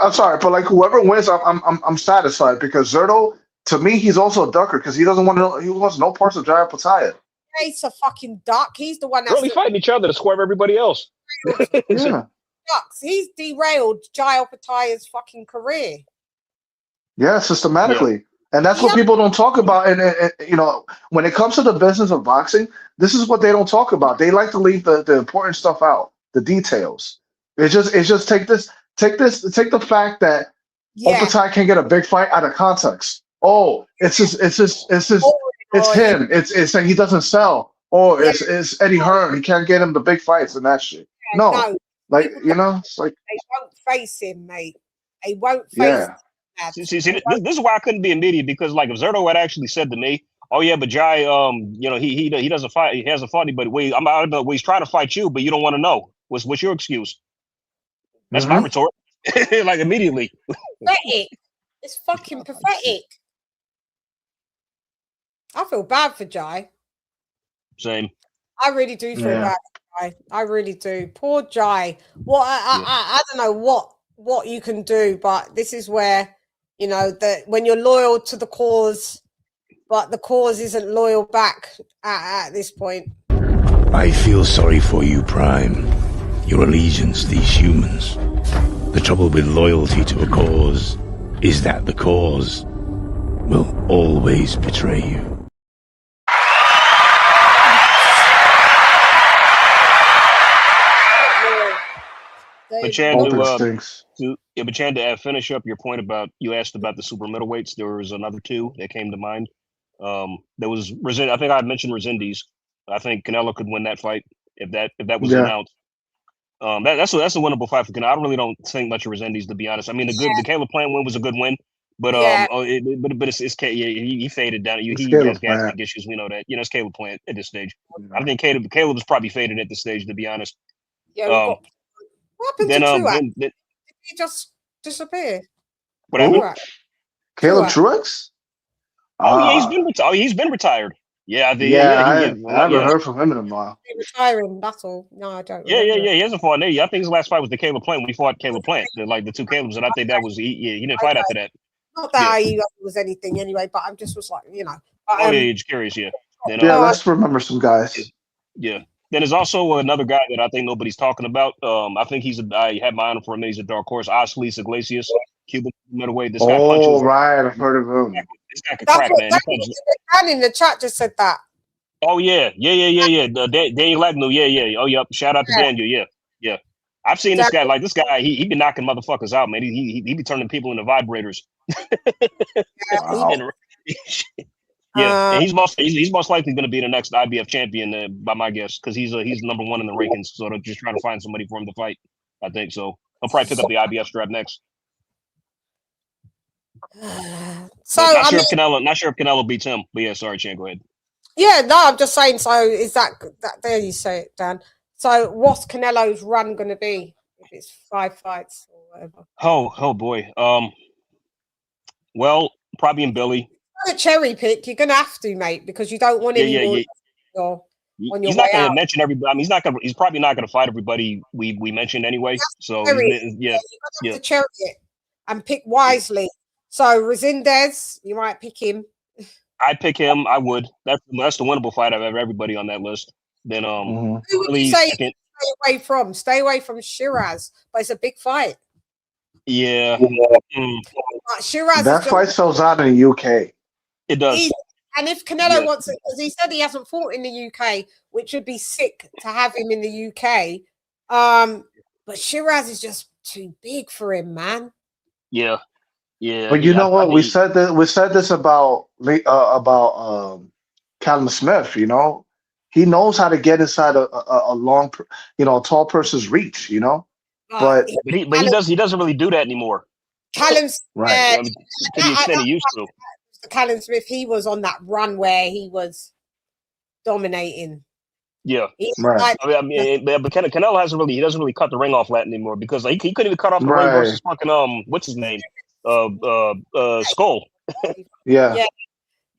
Speaker 11: I'm sorry, but like whoever wins, I'm satisfied because Zerto, to me, he's also a ducker because he wants no parts of Jai Opetaia.
Speaker 3: He's a fucking duck. He's the one that's
Speaker 7: really fighting each other to swerve everybody else.
Speaker 11: Yeah.
Speaker 3: Ducks. He's derailed Jai Opetaia's fucking career.
Speaker 11: Yeah, systematically. And that's what people don't talk about. And when it comes to the business of boxing, this is what they don't talk about. They like to leave the important stuff out, the details. It's just take the fact that Opetaia can get a big fight out of context. Oh, it's him. It's that he doesn't sell. Or it's Eddie Hearn. He can't get him the big fights and that shit. No. Like, it's like
Speaker 3: they won't face him, mate. They won't face him.
Speaker 7: See, this is why I couldn't be immediate because, like, if Zerto had actually said to me, "Oh yeah, but Jai, he doesn't fight. He hasn't fought anybody. He's trying to fight you, but you don't want to know. What's your excuse?" That's my retort. Like immediately.
Speaker 3: Pathetic. It's fucking pathetic. I feel bad for Jai.
Speaker 7: Same.
Speaker 3: I really do feel bad. I really do. Poor Jai. I don't know what you can do, but this is where that when you're loyal to the cause, but the cause isn't loyal back at this point.
Speaker 14: I feel sorry for you, Prime. Your allegiance, these humans. The trouble with loyalty to a cause is that the cause will always betray you.
Speaker 7: But Chann, to finish up your point about you asked about the super middleweights, there was another two that came to mind. There was I think I mentioned Resendiz. I think Canelo could win that fight if that was announced. That's a winnable fight for Canelo. I really don't think much of Resendiz, to be honest. I mean, the Caleb Plant win was a good win, but he faded down. He has gastric issues. We know that. It's Caleb Plant at this stage. I think Caleb is probably faded at this stage, to be honest.
Speaker 3: Yeah. What happened to Truax? Did he just disappear?
Speaker 7: What happened?
Speaker 11: Caleb Truax?
Speaker 7: He's been retired. Yeah,
Speaker 11: I haven't heard from him in a while.
Speaker 3: He's retiring, that's all. No, I don't.
Speaker 7: Yeah. He hasn't fought. I think his last fight was the Caleb Plant. We fought Caleb Plant, like the two Calebs, and I think that was he didn't fight after that.
Speaker 3: Not that he was anything anyway, but I'm just like
Speaker 7: just curious. Yeah. Then,
Speaker 11: let's remember some guys.
Speaker 7: Yeah. Then there's also another guy that I think nobody's talking about. I think I had my honor for him. He's a dark horse. Osleis Iglesias, Cuban middleweight. This guy punches.
Speaker 11: Right. I've heard of him.
Speaker 7: This guy can crack, man.
Speaker 3: Dan in the chat just said that.
Speaker 7: Oh, yeah. Daniel Agnew. Yeah. Oh, yep. Shout out to Daniel. Yeah. I've seen this guy. Like, this guy, he be knocking motherfuckers out, man. He be turning people into vibrators. Yeah, and he's most likely going to be the next IBF champion, by my guess, because he's number one in the rankings. So they're just trying to find somebody for him to fight. I think so. He'll probably pick up the IBF strap next.
Speaker 3: So
Speaker 7: not sure if Canelo beats him, but yeah, sorry, Chann, go ahead.
Speaker 3: Yeah, no, I'm just saying. So is that there? You say it, Dan. So what's Canelo's run going to be if it's 5 fights or whatever?
Speaker 7: Oh boy. Well, probably in Billy.
Speaker 3: A cherry pick, you're gonna have to, mate, because you don't want any more on your
Speaker 7: he's not going to mention everybody. I mean, he's probably not going to fight everybody we mentioned anyway. So
Speaker 3: you have to cherry it and pick wisely. So Resendiz, you might pick him.
Speaker 7: I'd pick him. I would. That's the winnable fight out of everybody on that list. Then
Speaker 3: Who would
Speaker 7: Billy
Speaker 3: you say
Speaker 7: second.
Speaker 3: stay away from? Stay away from Shiraz, but it's a big fight.
Speaker 7: Yeah.
Speaker 3: Shiraz
Speaker 11: That fight sells out in the UK.
Speaker 7: It does.
Speaker 3: And if Canelo wants it, because he said he hasn't fought in the UK, which would be sick to have him in the UK. But Shiraz is just too big for him, man.
Speaker 7: Yeah. Yeah.
Speaker 11: But you know what? We said this about Callum Smith. You know, he knows how to get inside a long, a tall person's reach. You know, but
Speaker 7: he doesn't really do that anymore.
Speaker 3: Callum's
Speaker 11: right
Speaker 7: to the extent he used to.
Speaker 3: Callum Smith, he was on that run where he was dominating.
Speaker 7: Yeah,
Speaker 11: right.
Speaker 7: But Canelo doesn't really cut the ring off that anymore because he couldn't even cut off the ring versus fucking what's his name, Skull.
Speaker 11: Yeah.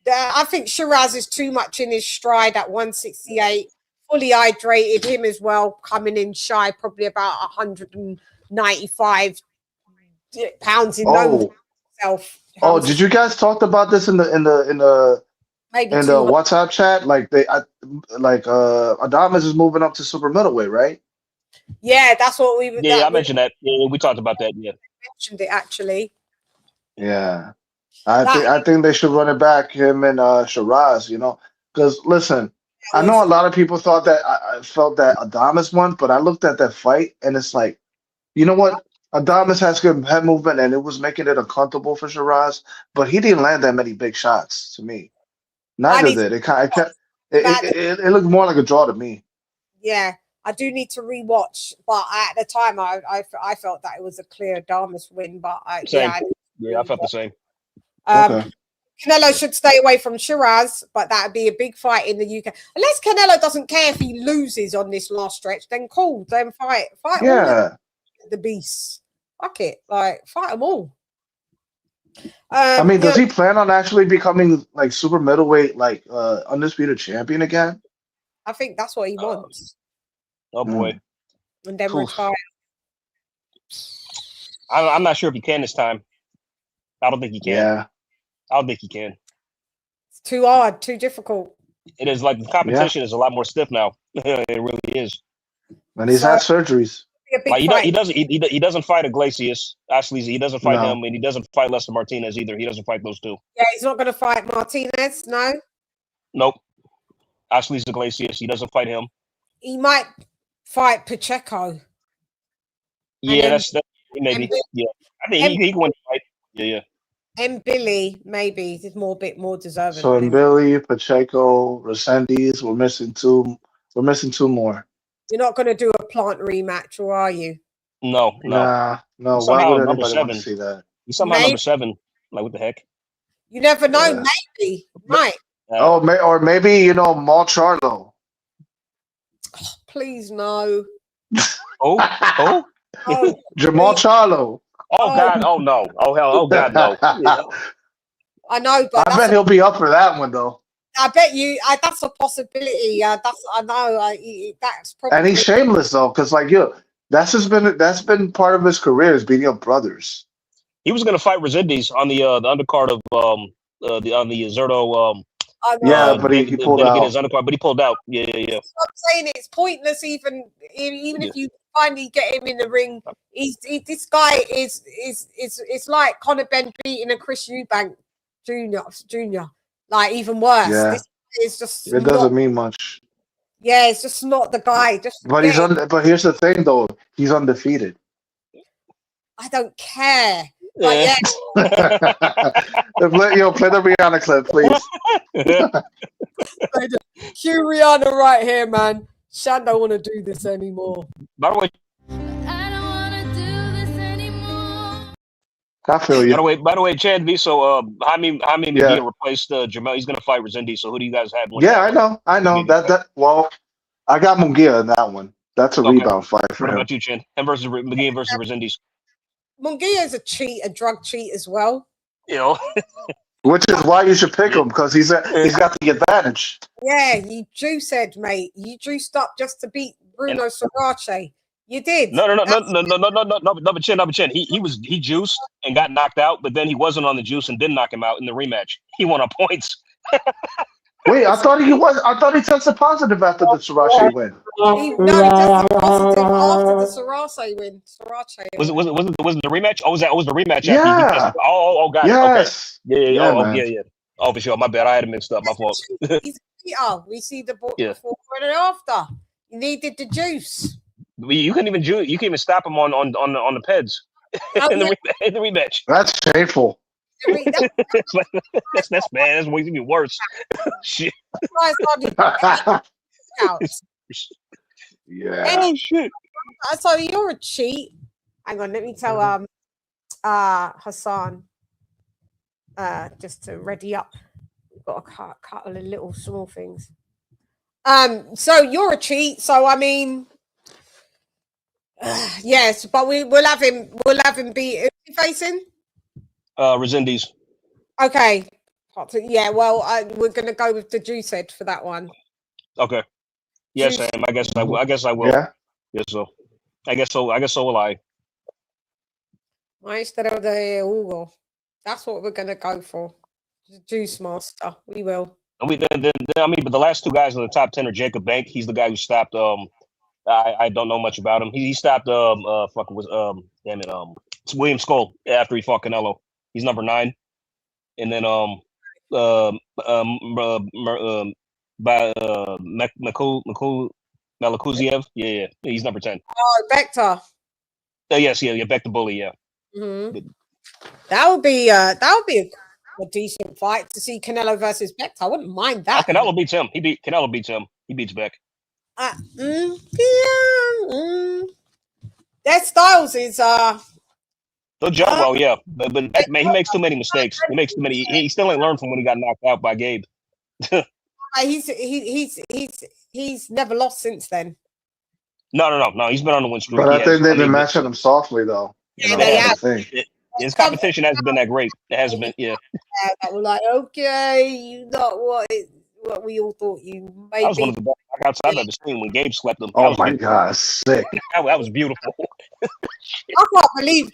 Speaker 3: I think Shiraz is too much in his stride at 168. Fully hydrated, him as well, coming in shy, probably about 195 pounds in himself.
Speaker 11: Oh, did you guys talk about this in the WhatsApp chat? Like Adames is moving up to super middleweight, right?
Speaker 3: Yeah, that's what we.
Speaker 7: Yeah, I mentioned that. Yeah, we talked about that. Yeah,
Speaker 3: mentioned it actually.
Speaker 11: Yeah, I think they should run it back, him and Shiraz. You know, because listen, I know a lot of people thought that I felt that Adames won, but I looked at that fight and it's like, you know what? Adames has good head movement, and it was making it uncomfortable for Shiraz, but he didn't land that many big shots to me. Neither did it. Looked more like a draw to me.
Speaker 3: Yeah, I do need to rewatch, but at the time, I felt that it was a clear Adames win. But I
Speaker 7: felt the same.
Speaker 11: Okay.
Speaker 3: Canelo should stay away from Shiraz, but that would be a big fight in the UK. Unless Canelo doesn't care if he loses on this last stretch, then cool, then fight.
Speaker 11: Yeah.
Speaker 3: All the beasts. Fuck it, like fight them all.
Speaker 11: I mean, does he plan on actually becoming like super middleweight, like undisputed champion again?
Speaker 3: I think that's what he wants.
Speaker 7: Oh boy.
Speaker 3: And then retire.
Speaker 7: I'm not sure if he can this time. I don't think he can.
Speaker 11: Yeah.
Speaker 7: I don't think he can.
Speaker 3: It's too hard, too difficult.
Speaker 7: It is like the competition is a lot more stiff now. It really is.
Speaker 11: And he's had surgeries.
Speaker 7: Like he doesn't fight Iglesias. Actually, he doesn't fight him, and he doesn't fight Lester Martinez either. He doesn't fight those two.
Speaker 3: Yeah, he's not going to fight Martinez. No.
Speaker 7: Nope. Ashley's Iglesias. He doesn't fight him.
Speaker 3: He might fight Pacheco.
Speaker 7: Yeah, that's maybe. Yeah, I think he can win the fight. Yeah.
Speaker 3: And Billy, maybe is bit more deserving.
Speaker 11: So Billy, Pacheco, Resendiz, we're missing two. We're missing two more.
Speaker 3: You're not going to do a Plant rematch, or are you?
Speaker 7: No.
Speaker 11: No. Why would anybody want to see that?
Speaker 7: He's somehow number 7. Like, what the heck?
Speaker 3: You never know. Maybe. Might.
Speaker 11: Or maybe, Mal Charlo.
Speaker 3: Oh, please, no.
Speaker 7: Oh?
Speaker 11: Jamal Charlo.
Speaker 7: Oh, God. Oh, no. Oh, hell. Oh, God, no. Yeah.
Speaker 3: I know, but
Speaker 11: I bet he'll be up for that one, though.
Speaker 3: I bet you that's a possibility. That's probably.
Speaker 11: And he's shameless though, because that's been part of his career is beating up brothers.
Speaker 7: He was going to fight Resendiz on the undercard of on the Zerto.
Speaker 11: But he pulled out.
Speaker 7: His undercard, but he pulled out. Yeah.
Speaker 3: I'm saying it's pointless, even if you finally get him in the ring. This guy is like Conor Benn beating a Chris Eubank Jr. Like even worse.
Speaker 11: Yeah.
Speaker 3: This is just.
Speaker 11: It doesn't mean much.
Speaker 3: Yeah, it's just not the guy.
Speaker 11: But here's the thing, though. He's undefeated.
Speaker 3: I don't care. But
Speaker 11: play the Rihanna clip, please.
Speaker 3: Cue Rihanna right here, man. Chann don't want to do this anymore.
Speaker 7: By the way,
Speaker 11: I feel you.
Speaker 7: By the way, Chann V. So, Jaime being replaced Jamel. He's going to fight Resendiz. So, who do you guys have?
Speaker 11: Yeah, I know. Well, I got Munguia in that one. That's a rebound fight for
Speaker 7: him.
Speaker 11: What
Speaker 7: about you, Chann? Him versus McGee versus Resendiz.
Speaker 3: Munguia is a drug cheat as well.
Speaker 11: Which is why you should pick him, because he's got the advantage.
Speaker 3: Yeah, you juiced, mate. You juiced up just to beat Bruno Sarace. You did.
Speaker 7: No, but Chann. He juiced and got knocked out, but then he wasn't on the juice and didn't knock him out in the rematch. He won on points.
Speaker 11: Wait, Wait, I thought he tested positive after the Sriracha win.
Speaker 3: He tested positive after the Sriracha win.
Speaker 7: Was it the rematch? Oh, was the rematch
Speaker 11: Yeah.
Speaker 7: after he tested? Oh, got it.
Speaker 11: Yes.
Speaker 7: Okay. Yeah.
Speaker 11: Yeah, man.
Speaker 7: Yeah. Oh, for sure. My bad. I had it mixed up. My fault.
Speaker 3: We see the before and after. You needed the juice.
Speaker 7: You couldn't even juice. You can't even stop him on the peds in the rematch.
Speaker 11: That's shameful.
Speaker 7: That's bad. That's way even worse. Shit.
Speaker 11: Yeah.
Speaker 3: Shit. So you're a cheat. Hang on, let me tell Hassan just to ready up. We've got a couple of little small things. So you're a cheat. So I mean, yes, but we'll have him beat. Who's he facing?
Speaker 7: Resendiz.
Speaker 3: Okay. Yeah. Well, we're gonna go with the juice head for that one.
Speaker 7: Okay. Yes, Sam. I guess I will.
Speaker 11: Yeah.
Speaker 7: Yes, so. I guess so will I.
Speaker 3: Maestro de Hugo. That's what we're gonna go for. The juice master. We will.
Speaker 7: But the last two guys in the top 10 are Jacob Bank. He's the guy who stopped. I don't know much about him. He stopped. It's William Skull after he fought Canelo. He's number 9, and then Malakuziev. Yeah, he's number 10.
Speaker 3: Oh, Vector.
Speaker 7: Yes, Back the Bully. Yeah.
Speaker 3: Mm-hmm. That would be a decent fight to see Canelo versus Vector. I wouldn't mind that.
Speaker 7: Canelo beats him. Canelo beats him. He beats Beck.
Speaker 3: Their styles is
Speaker 7: They'll jump well, yeah, but Beck, man, he makes too many mistakes. He makes too many. He still ain't learned from when he got knocked out by Gabe.
Speaker 3: He's never lost since then.
Speaker 7: No. He's been on the win streak.
Speaker 11: But I think they've been matching him softly though.
Speaker 3: Yeah, they have.
Speaker 7: His competition hasn't been that great. It hasn't been. Yeah.
Speaker 3: That was like, okay, you not what we all thought you maybe.
Speaker 7: That was one of the best knockouts I've ever seen when Gabe swept him.
Speaker 11: Oh my God, sick.
Speaker 7: That was beautiful.
Speaker 3: I can't believe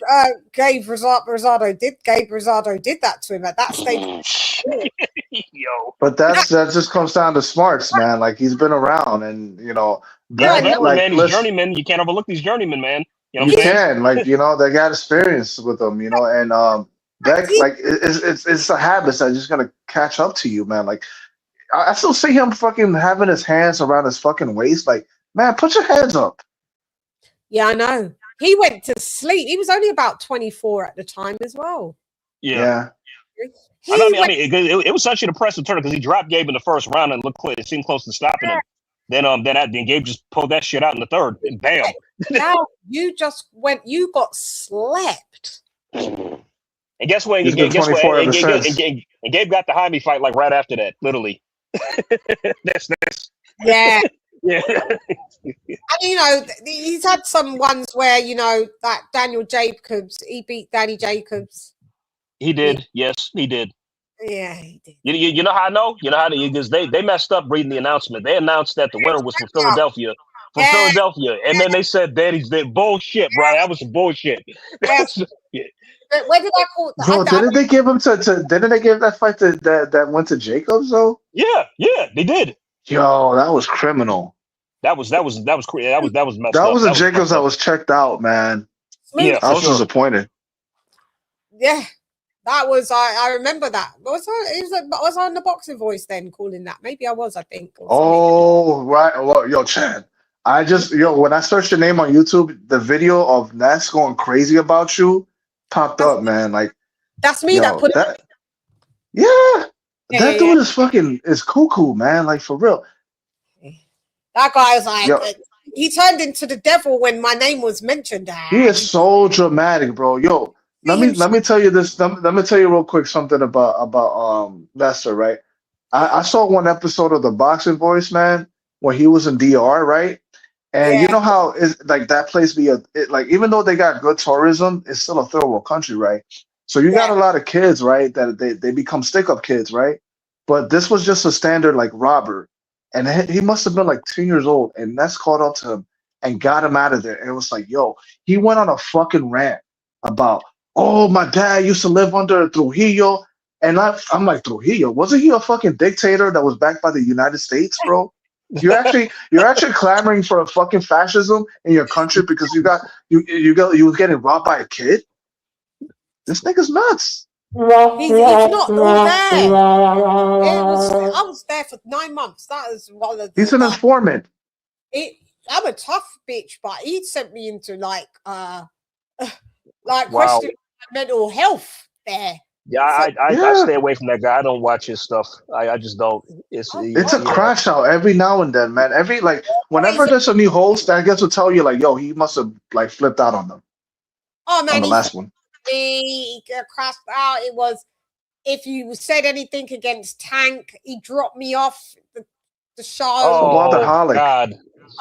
Speaker 3: Gabe Rosado did that to him at that stage.
Speaker 7: Yo.
Speaker 11: But that just comes down to smarts, man. Like he's been around, and you know,
Speaker 7: man, these journeymen. You can't overlook these journeymen, man. You know
Speaker 11: you can, like, you know, they got experience with them, you know, and Beck, like, it's a habit that's just gonna catch up to you, man. Like, I still see him fucking having his hands around his fucking waist, like, man, put your hands up.
Speaker 3: Yeah, I know. He went to sleep. He was only about 24 at the time as well.
Speaker 7: Yeah. It was such an impressive turn because he dropped Gabe in the first round and it seemed close to stopping him. Then Gabe just pulled that shit out in the third, and bam.
Speaker 3: Now you got slept.
Speaker 7: And guess what?
Speaker 11: He's been 24 ever since.
Speaker 7: And Gabe got the Jaime fight like right after that, literally. That's
Speaker 3: yeah.
Speaker 7: Yeah.
Speaker 3: And you know, he's had some ones where, you know, that Daniel Jacobs, he beat Danny Jacobs.
Speaker 7: He did. Yes, he did.
Speaker 3: Yeah, he did.
Speaker 7: You know how I know? You know how because they messed up reading the announcement. They announced that the winner was from Philadelphia. Philadelphia. And then they said Danny's bullshit, bro. That was some bullshit.
Speaker 3: Where did I call that?
Speaker 11: Bro, didn't they give him didn't they give that fight that went to Jacobs though?
Speaker 7: Yeah, they did.
Speaker 11: Yo, that was criminal.
Speaker 7: That was messed
Speaker 11: that
Speaker 7: up.
Speaker 11: Was a Jacobs that was checked out, man.
Speaker 7: Yeah,
Speaker 11: I was disappointed.
Speaker 3: Yeah. That was I remember that. Was I in the boxing voice then calling that? Maybe I was, I think.
Speaker 11: Oh, right. Well, yo, Chann. When I searched your name on YouTube, the video of Ness going crazy about you popped up, man. Like
Speaker 3: that's me that put it.
Speaker 11: Yeah. That dude is cuckoo, man. Like for real.
Speaker 3: That guy was like he turned into the devil when my name was mentioned.
Speaker 11: He is so dramatic, bro. Yo. Let me tell you this. Let me tell you real quick something about Lester, right? I saw one episode of the Boxing Voice, man, where he was in DR, right? And you know how it's like that place like even though they got good tourism, it's still a third world country, right? So you got a lot of kids, right? That they become stick-up kids, right? But this was just a standard like robber, and he must have been like 10 years old, and Ness caught up to him and got him out of there. And it was like, yo, he went on a fucking rant about, oh, my dad used to live under Trujillo, And I'm like, Trujillo, wasn't he a fucking dictator that was backed by the United States, bro? You're actually clamoring for a fucking fascism in your country because you was getting robbed by a kid. This nigga's nuts.
Speaker 3: He's not all there. I was there for 9 months. That is one of the.
Speaker 11: He's an informant.
Speaker 3: I'm a tough bitch, but he sent me into like
Speaker 7: Wow.
Speaker 3: questioning my mental health there.
Speaker 7: Yeah, I stay away from that guy. I don't watch his stuff. I just don't. It's
Speaker 11: a crash out every now and then, man. Whenever there's a new host, that gets to tell you like, yo, he must have like flipped out on them.
Speaker 3: Oh man,
Speaker 11: on the last one.
Speaker 3: He crashed out. It was if you said anything against Tank, he dropped me off the show.
Speaker 7: Oh God!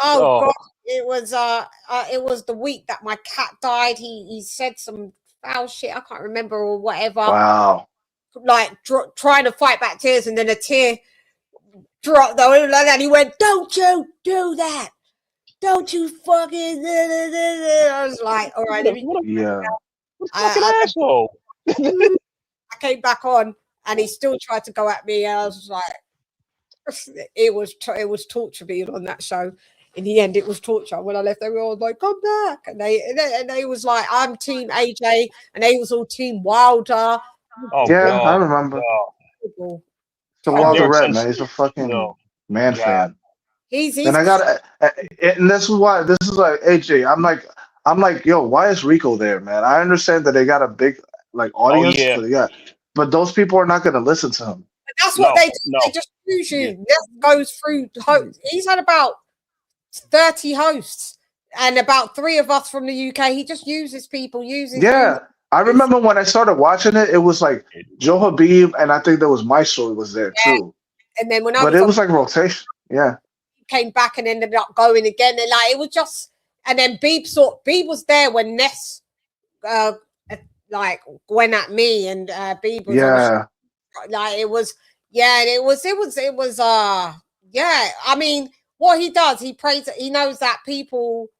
Speaker 3: Oh God! It was the week that my cat died. He said some foul shit. I can't remember or whatever.
Speaker 11: Wow!
Speaker 3: Like trying to fight back tears, and then a tear dropped though, and he went, "Don't you do that? Don't you fucking?" I was like, "All right,
Speaker 11: yeah."
Speaker 7: Fucking asshole.
Speaker 3: I came back on, and he still tried to go at me. And I was like, it was torture being on that show. In the end, it was torture. When I left, they were all like, "Come back," and they was like, "I'm Team AJ," and they was all Team Wilder.
Speaker 11: Oh, yeah, God. I remember. So Wilder Red, man, he's a fucking man fan. And I got, and this is like AJ. I'm like, yo, why is Rico there, man? I understand that they got a big like audience, but those people are not going to listen to him.
Speaker 3: That's what they do. They just use you. Yeah. This goes through. He's had about 30 hosts, and about 3 of us from the UK. He just uses people. I remember when I started watching it, it was like Joe Habib, and I think there was Maestro was there too. And then when
Speaker 11: it was like rotation. Yeah,
Speaker 3: he came back and ended up going again, and like it was just. And then Beeb was there when Ness like went at me, and Beeb was like it was I mean, what he does, he prays. He knows that people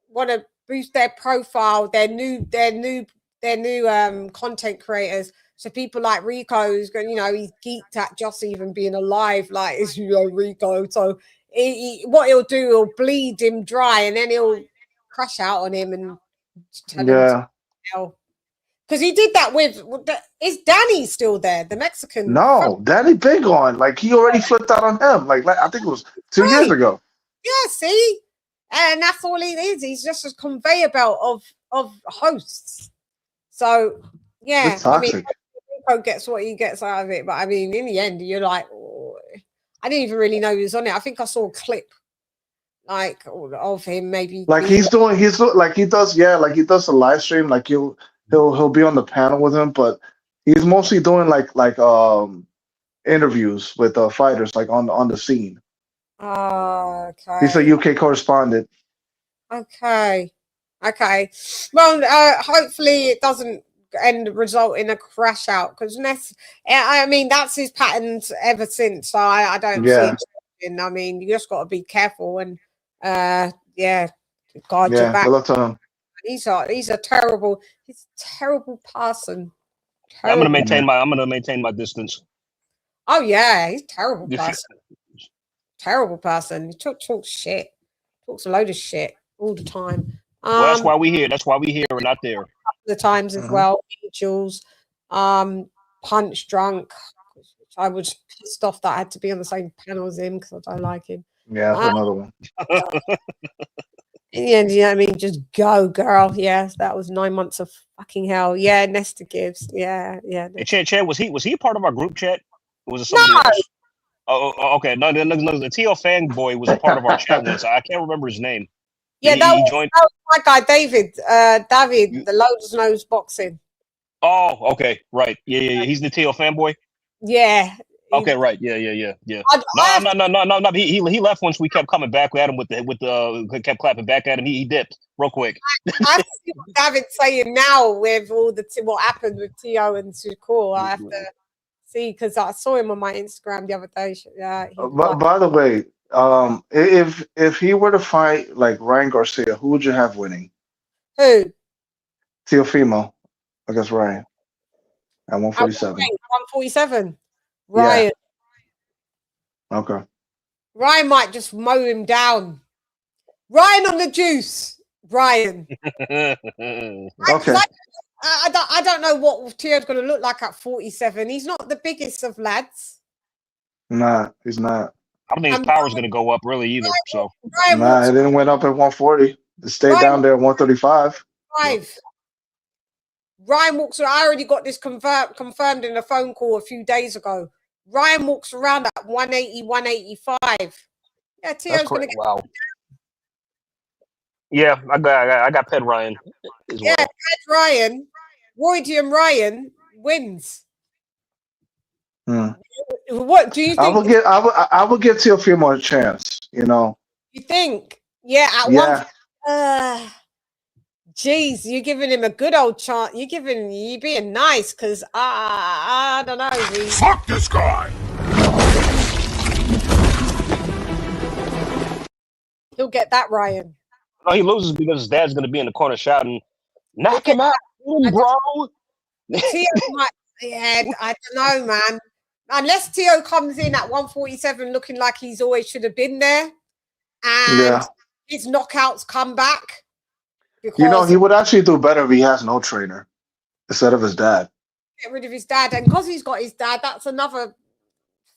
Speaker 3: want to boost their profile, their new content creators. So people like Rico's going, he's geeked at just even being alive, like Rico. So what he'll do, he'll bleed him dry, and then he'll crash out on him and tell him because he did that with. Is Danny still there? The Mexican?
Speaker 11: No, Danny big on. Like he already flipped out on him. Like I think it was 2 years ago.
Speaker 3: Yeah, see, and that's all he is. He's just a conveyor belt of hosts. So yeah, I mean, Rico gets what he gets out of it, but I mean, in the end, you're like, I didn't even really know he was on it. I think I saw a clip like of him, maybe
Speaker 11: like he does a live stream. Like he'll be on the panel with him, but he's mostly doing like interviews with fighters, like on the scene.
Speaker 3: Oh, okay.
Speaker 11: He's a UK correspondent.
Speaker 3: Okay. Well, hopefully it doesn't result in a crash out, because I mean that's his patterns ever since. So I don't see it changing. I mean, you just got to be careful and guard your back.
Speaker 11: Good luck to him.
Speaker 3: He's a terrible person.
Speaker 7: I'm gonna maintain my distance.
Speaker 3: Oh yeah, he's a terrible person. Terrible person. He talks shit. Talks a load of shit all the time.
Speaker 7: Well, that's why we're here. That's why we're here and not there.
Speaker 3: The times as well. Jules, Punch Drunk. I was pissed off that I had to be on the same panel as him because I don't like him.
Speaker 11: Yeah, that's another one.
Speaker 3: In the end, you know what I mean? Just go, girl. Yeah, that was 9 months of fucking hell. Yeah, Nesta Gibbs. Yeah.
Speaker 7: Hey, Chann, was he a part of our group chat? Or was it somebody else? Oh, okay. No, the TL fanboy was a part of our chat once. I can't remember his name.
Speaker 3: Yeah, that was my guy, David. David, the Lotus Nose Boxing.
Speaker 7: Oh, okay, right. Yeah. He's the TL fanboy.
Speaker 3: Yeah.
Speaker 7: Okay, right. Yeah. No. He left once we kept coming back at him with the kept clapping back at him. He dipped real quick.
Speaker 3: I have to see what David's saying now with all what happened with Tio and Shakur. I have to see, because I saw him on my Instagram the other day.
Speaker 11: By the way, if he were to fight like Ryan Garcia, who would you have winning?
Speaker 3: Who?
Speaker 11: Teofimo against Ryan. At 147.
Speaker 3: 147.
Speaker 11: Yeah.
Speaker 3: Ryan.
Speaker 11: Okay.
Speaker 3: Ryan might just mow him down. Ryan on the juice. Ryan.
Speaker 11: Okay.
Speaker 3: I don't know what Tio's going to look like at 47. He's not the biggest of lads.
Speaker 11: Nah, he's not.
Speaker 7: I don't think his power's going to go up really either. So
Speaker 11: nah, it didn't went up at 140. It stayed down there at 135.
Speaker 3: Ryan walks around. I already got this confirmed in a phone call a few days ago. Ryan walks around at 180, 185. Yeah, Tio's going to get.
Speaker 7: Wow. Yeah, I got Ped Ryan as well.
Speaker 3: Yeah, Ped Ryan, Roydium Ryan wins. What do you think?
Speaker 11: I would give Teofimo a chance. You know.
Speaker 3: You think? Yeah, at one. Jeez, you're giving him a good old chance. You being nice because I don't know.
Speaker 8: Fuck this guy.
Speaker 3: He'll get that, Ryan.
Speaker 7: No, he loses because his dad's going to be in the corner shouting, "Knock him out, bro!"
Speaker 3: Tio might, yeah, I don't know, man. Unless Tio comes in at 147 looking like he's always should have been there, and his knockouts come back.
Speaker 11: You know, he would actually do better if he has no trainer instead of his dad.
Speaker 3: Get rid of his dad, and because he's got his dad, that's another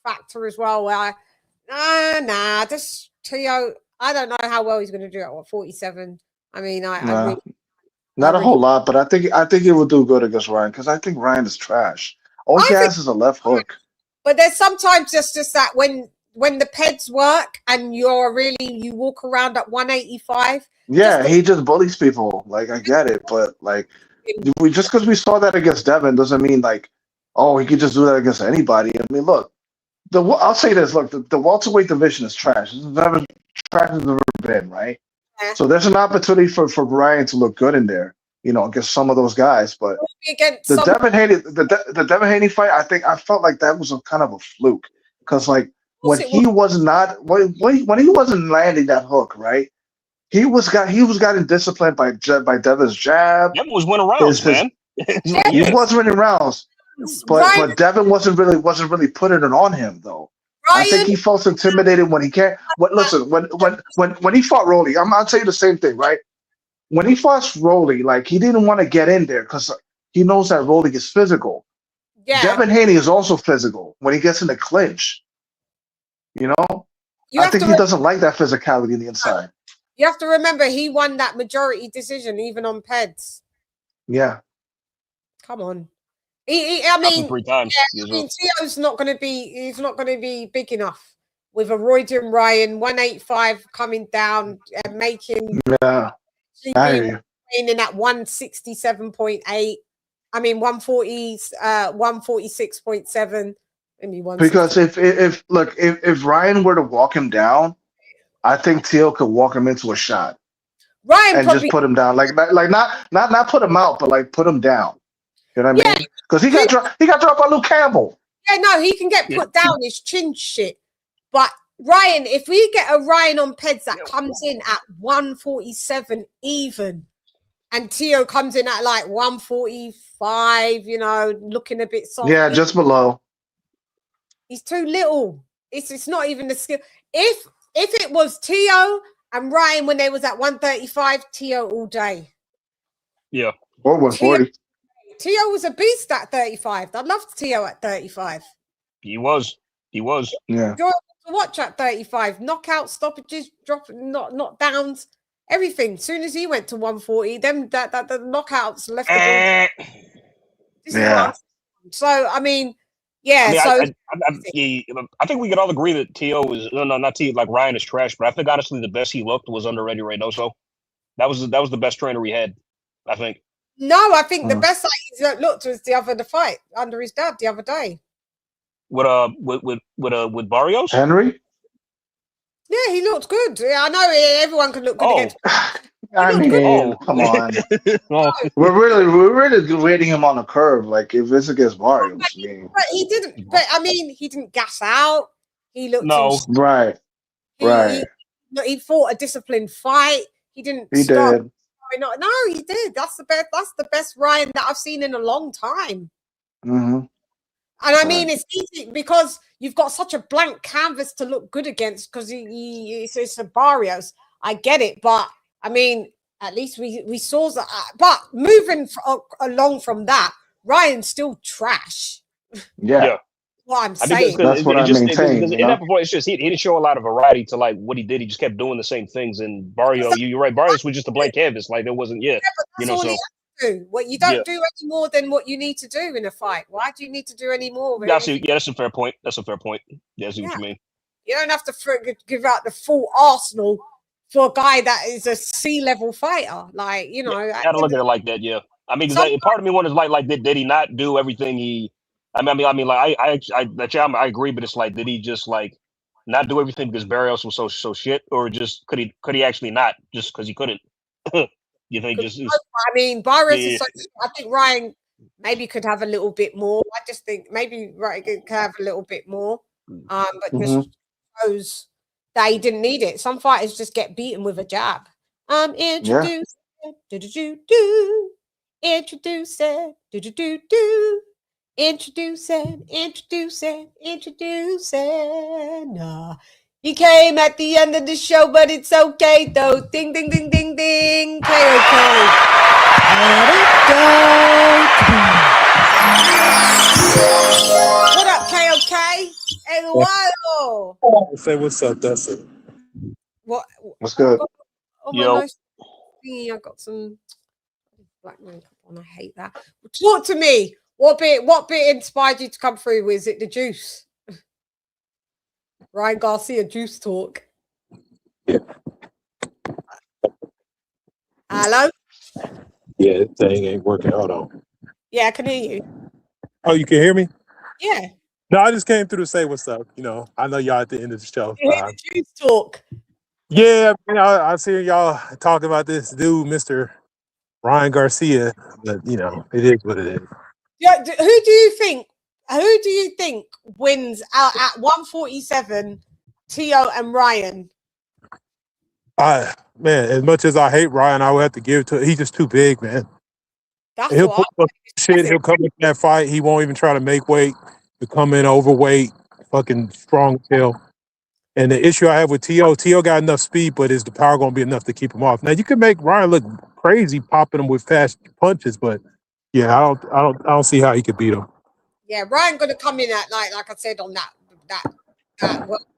Speaker 3: factor as well. Where this Tio, I don't know how well he's going to do at 47. I mean,
Speaker 11: not a whole lot, but I think he will do good against Ryan because I think Ryan is trash. All he has is a left hook.
Speaker 3: But there's sometimes just that when the peds work and you walk around at 185.
Speaker 11: Yeah, he just bullies people. Like, I get it, but like, just because we saw that against Devin doesn't mean like, oh, he could just do that against anybody. I mean, look, I'll say this: look, the welterweight division is trash. It's never trash as ever been, right? Yeah. So there's an opportunity for Ryan to look good in there, you know, against some of those guys. But the Devin Haney fight, I felt like that was a kind of a fluke because like when he wasn't landing that hook, right? He was getting disciplined by Devin's jab.
Speaker 7: Devin was winning rounds, man.
Speaker 11: He was winning rounds, but Devin wasn't really putting it on him though. Ryan, I think he felt intimidated when he can't. Listen, when he fought Rolly, I'll tell you the same thing, right? When he fought Rolly, like he didn't want to get in there because he knows that Rolly is physical. Yeah. Devin Haney is also physical when he gets in the clinch. You know, I think he doesn't like that physicality on the inside.
Speaker 3: You have to remember he won that majority decision even on Peds.
Speaker 11: Yeah.
Speaker 3: Come on. I mean,
Speaker 7: 3 times.
Speaker 3: Yeah, I mean, Tio's not going to be. He's not going to be big enough with a Roydium Ryan 185 coming down and making.
Speaker 11: Yeah.
Speaker 3: In at 167.8. I mean 140. 146.7.
Speaker 11: Because if Ryan were to walk him down, I think Tio could walk him into a shot.
Speaker 3: Ryan
Speaker 11: and just put him down, like not put him out, but like put him down. You know what I mean? Because he got dropped by Luke Campbell.
Speaker 3: Yeah, no, he can get put down. His chin shit. But Ryan, if we get a Ryan on Peds that comes in at 147 even, and Tio comes in at like 145, you know, looking a bit soft.
Speaker 11: Yeah, just below.
Speaker 3: He's too little. It's not even the skill. If it was Tio and Ryan when they was at 135, Tio all day.
Speaker 7: Yeah.
Speaker 11: Or 140.
Speaker 3: Tio was a beast at 35. I loved Tio at 35.
Speaker 7: He was.
Speaker 11: Yeah.
Speaker 3: Enjoyable to watch at 35. Knockouts, stoppages, knockdowns, everything. As soon as he went to 140, the knockouts left the door.
Speaker 11: Yeah.
Speaker 3: So I mean, yeah.
Speaker 7: I think we could all agree that Tio is not Tio, like Ryan is trash, but I think honestly the best he looked was under Eddie Reynoso. That was the best trainer we had, I think.
Speaker 3: No, I think the best he looked was the fight under his dad the other day.
Speaker 7: With Barrios?
Speaker 11: Henry?
Speaker 3: Yeah, he looked good. Yeah, I know everyone can look good against.
Speaker 11: I mean, come on. We're really rating him on a curve. Like if it's against Barrios,
Speaker 3: but he didn't. But I mean, he didn't gas out. He looked
Speaker 11: right.
Speaker 3: He fought a disciplined fight. He didn't.
Speaker 11: He did.
Speaker 3: No, he did. That's the best. That's the best Ryan that I've seen in a long time.
Speaker 11: Mm-hmm.
Speaker 3: And I mean, it's easy because you've got such a blank canvas to look good against because it's a Barrios. I get it, but I mean, at least we saw that. But moving along from that, Ryan's still trash.
Speaker 11: Yeah.
Speaker 3: What I'm
Speaker 7: I mean,
Speaker 3: saying.
Speaker 11: That's what I maintain.
Speaker 7: Because in that performance, it's just he didn't show a lot of variety to like what he did. He just kept doing the same things. And Barrio, you're right. Barrios was just a blank canvas. Like there wasn't,
Speaker 3: But that's all he has to do. What you don't do any more than what you need to do in a fight. Why do you need to do any more?
Speaker 7: That's a fair point. That's a fair point. Yeah, I see what you mean.
Speaker 3: You don't have to give out the full arsenal for a guy that is a C-level fighter. Like, you know.
Speaker 7: I gotta look at it like that, yeah. I mean, because part of me wonders, like, did he not do everything he... I mean, like, I agree, but it's like, did he just, like, not do everything because Barrios was so shit? Or just, could he actually not, just because he couldn't? You think just...
Speaker 3: I mean, Barrios is so... I think Ryan maybe could have a little bit more. I just think maybe Ryan could have a little bit more. But just shows that he didn't need it. Some fighters just get beaten with a jab. Introduce it, do-do-do-do. Introduce it, do-do-do-do. Introduce it. Nah. He came at the end of the show, but it's okay though. Ding, ding, ding, ding, ding. KOK. What up, KOK? Hello.
Speaker 12: Say what's up, that's it.
Speaker 11: What's good?
Speaker 3: Yo. I got some black makeup on. I hate that. Talk to me. What bit inspired you to come through? Was it the juice? Ryan Garcia juice talk.
Speaker 12: Yeah.
Speaker 3: Hello?
Speaker 12: Yeah, this thing ain't working. Hold on.
Speaker 3: Yeah, I can hear you.
Speaker 12: Oh, you can hear me?
Speaker 3: Yeah.
Speaker 12: No, I just came through to say what's up. You know, I know y'all at the end of the show.
Speaker 3: You hear the juice talk.
Speaker 12: Yeah, I see y'all talking about this dude, Mr. Ryan Garcia, but you know, it is what it is.
Speaker 3: Yeah, who do you think wins out at 147? Tio and Ryan.
Speaker 12: Man, as much as I hate Ryan, I would have to give it to him. He's just too big, man. He'll put up shit. He'll come in that fight. He won't even try to make weight. He'll come in overweight, fucking strong tail. And the issue I have with Tio got enough speed, but is the power going to be enough to keep him off? Now you can make Ryan look crazy popping him with fast punches, but yeah, I don't see how he could beat him.
Speaker 3: Yeah, Ryan gonna come in at like I said on that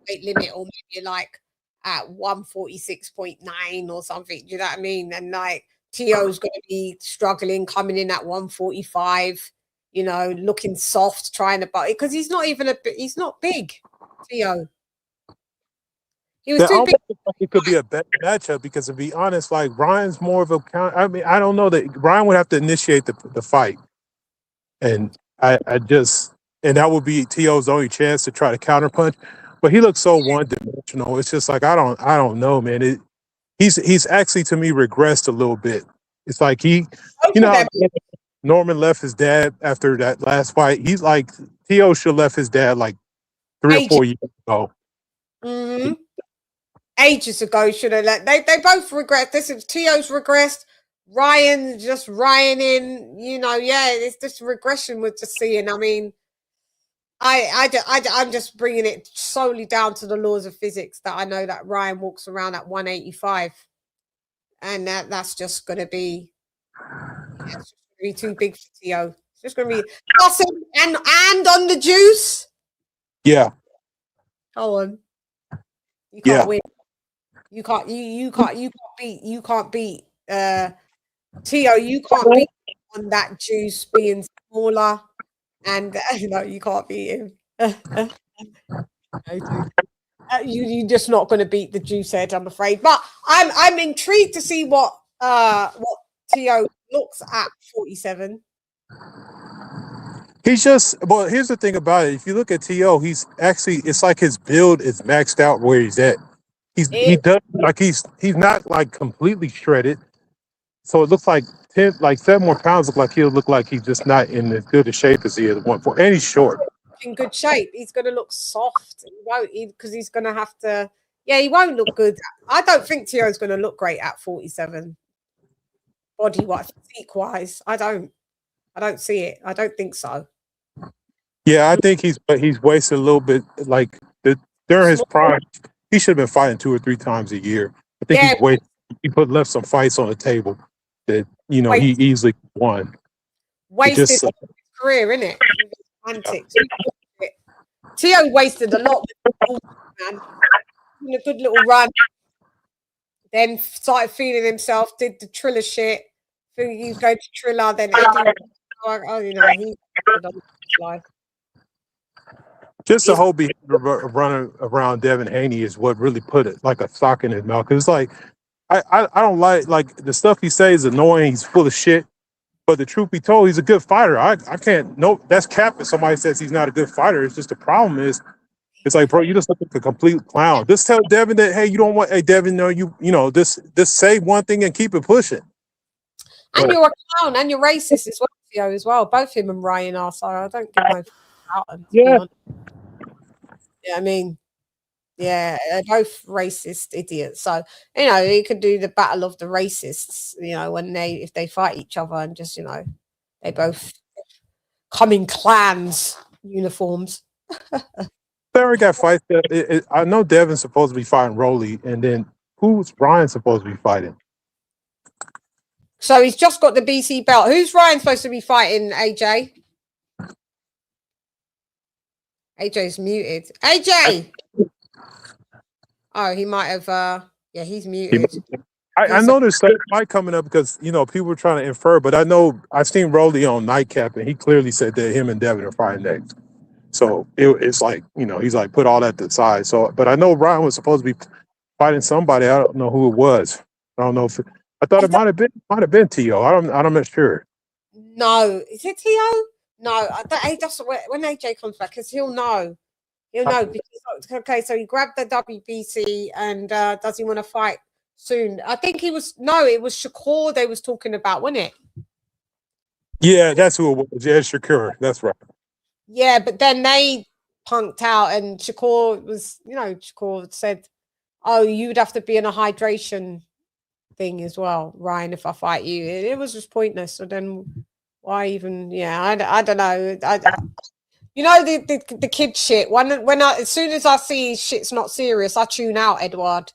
Speaker 3: weight limit, or maybe like at 146.9 or something. Do you know what I mean? And like Tio's gonna be struggling, coming in at 145. You know, looking soft, trying to butt it because he's not big. Tio. He was too big.
Speaker 12: It could be a better matchup because, to be honest, like Ryan's more of a counter. I mean, I don't know that Ryan would have to initiate the fight, and and that would be Tio's only chance to try to counterpunch. But he looks so one-dimensional. It's just like I don't know, man. He's actually to me regressed a little bit. It's like how Norman left his dad after that last fight. He's like Tio should have left his dad like 3 or 4 years ago.
Speaker 3: Mm-hmm. Ages ago, should have let they both regressed. This is Tio's regressed. Ryan just Ryaning, you know, it's this regression we're just seeing. I mean, I'm just bringing it solely down to the laws of physics that I know that Ryan walks around at 185, and that's just going to be too big for Tio. It's just going to be awesome. And on the juice.
Speaker 12: Yeah.
Speaker 3: Hold on. You can't win. You can't beat Tio. You can't beat on that juice being smaller, and you can't beat him. You're just not going to beat the juice head, I'm afraid. But I'm intrigued to see what Tio looks at 47.
Speaker 12: He's here's the thing about it. If you look at Tio, it's like his build is maxed out where he's at. He's not like completely shredded. So it looks like 7 more pounds look like he'll look like he's just not in as good a shape as he is before. And he's short.
Speaker 3: In good shape. He's going to look soft. He won't, because he's going to have to. Yeah, he won't look good. I don't think Tio's going to look great at 47. Body wise, physique wise, I don't see it. I don't think so.
Speaker 12: Yeah, I think he's wasted a little bit. Like during his prime, he should have been fighting 2 or 3 times a year. I think
Speaker 3: Yeah.
Speaker 12: he left some fights on the table that he easily won.
Speaker 3: Wasted
Speaker 12: Just
Speaker 3: his career, innit? Antics. Tio wasted a lot, man. In a good little run. Then started feeling himself, did the Triller shit. He was going to Triller, then Eddie. He's life.
Speaker 12: Just the whole behavior of running around Devin Haney is what really put it like a sock in his mouth. Cause it's like I don't like the stuff he says is annoying. He's full of shit. But the truth be told, he's a good fighter. I can't. No, that's cap if somebody says he's not a good fighter. It's just the problem is, it's like, bro, you just look like a complete clown. Just tell Devin that, hey, you don't want. Hey, Devin, no, just say one thing and keep it pushing.
Speaker 3: And you're a clown, and you're racist as well, Theo, as well. Both him and Ryan are. So I don't give no out.
Speaker 12: Yeah.
Speaker 3: I mean, yeah, they're both racist idiots. So you could do the battle of the racists. When if they fight each other and just they both come in clans uniforms.
Speaker 12: Barry got fights. I know Devin's supposed to be fighting Rolly, and then who's Ryan supposed to be fighting?
Speaker 3: So he's just got the BC belt. Who's Ryan supposed to be fighting? AJ. AJ's muted. AJ. Oh, he might have. Yeah, he's muted.
Speaker 12: I know there's a fight coming up because people were trying to infer, but I know I've seen Rolly on Nightcap, and he clearly said that him and Devin are fighting next. So it's like he's like put all that to the side. So, but I know Ryan was supposed to be fighting somebody. I don't know who it was. I don't know if I thought it might have been T.O. I'm not sure.
Speaker 3: No, is it T.O.? No, that's when AJ comes back, because he'll know. He'll know because okay, so he grabbed the WBC and does he want to fight soon? I think it was Shakur they was talking about, wasn't it?
Speaker 12: Yeah, that's who it was. Yeah, Shakur. That's right.
Speaker 3: Yeah, but then they punked out, and Shakur said, "Oh, you'd have to be in a hydration thing as well, Ryan. If I fight you, it was just pointless. So then, why even? Yeah, I don't know. The kid shit. As soon as I see shit's not serious, I tune out, Edward.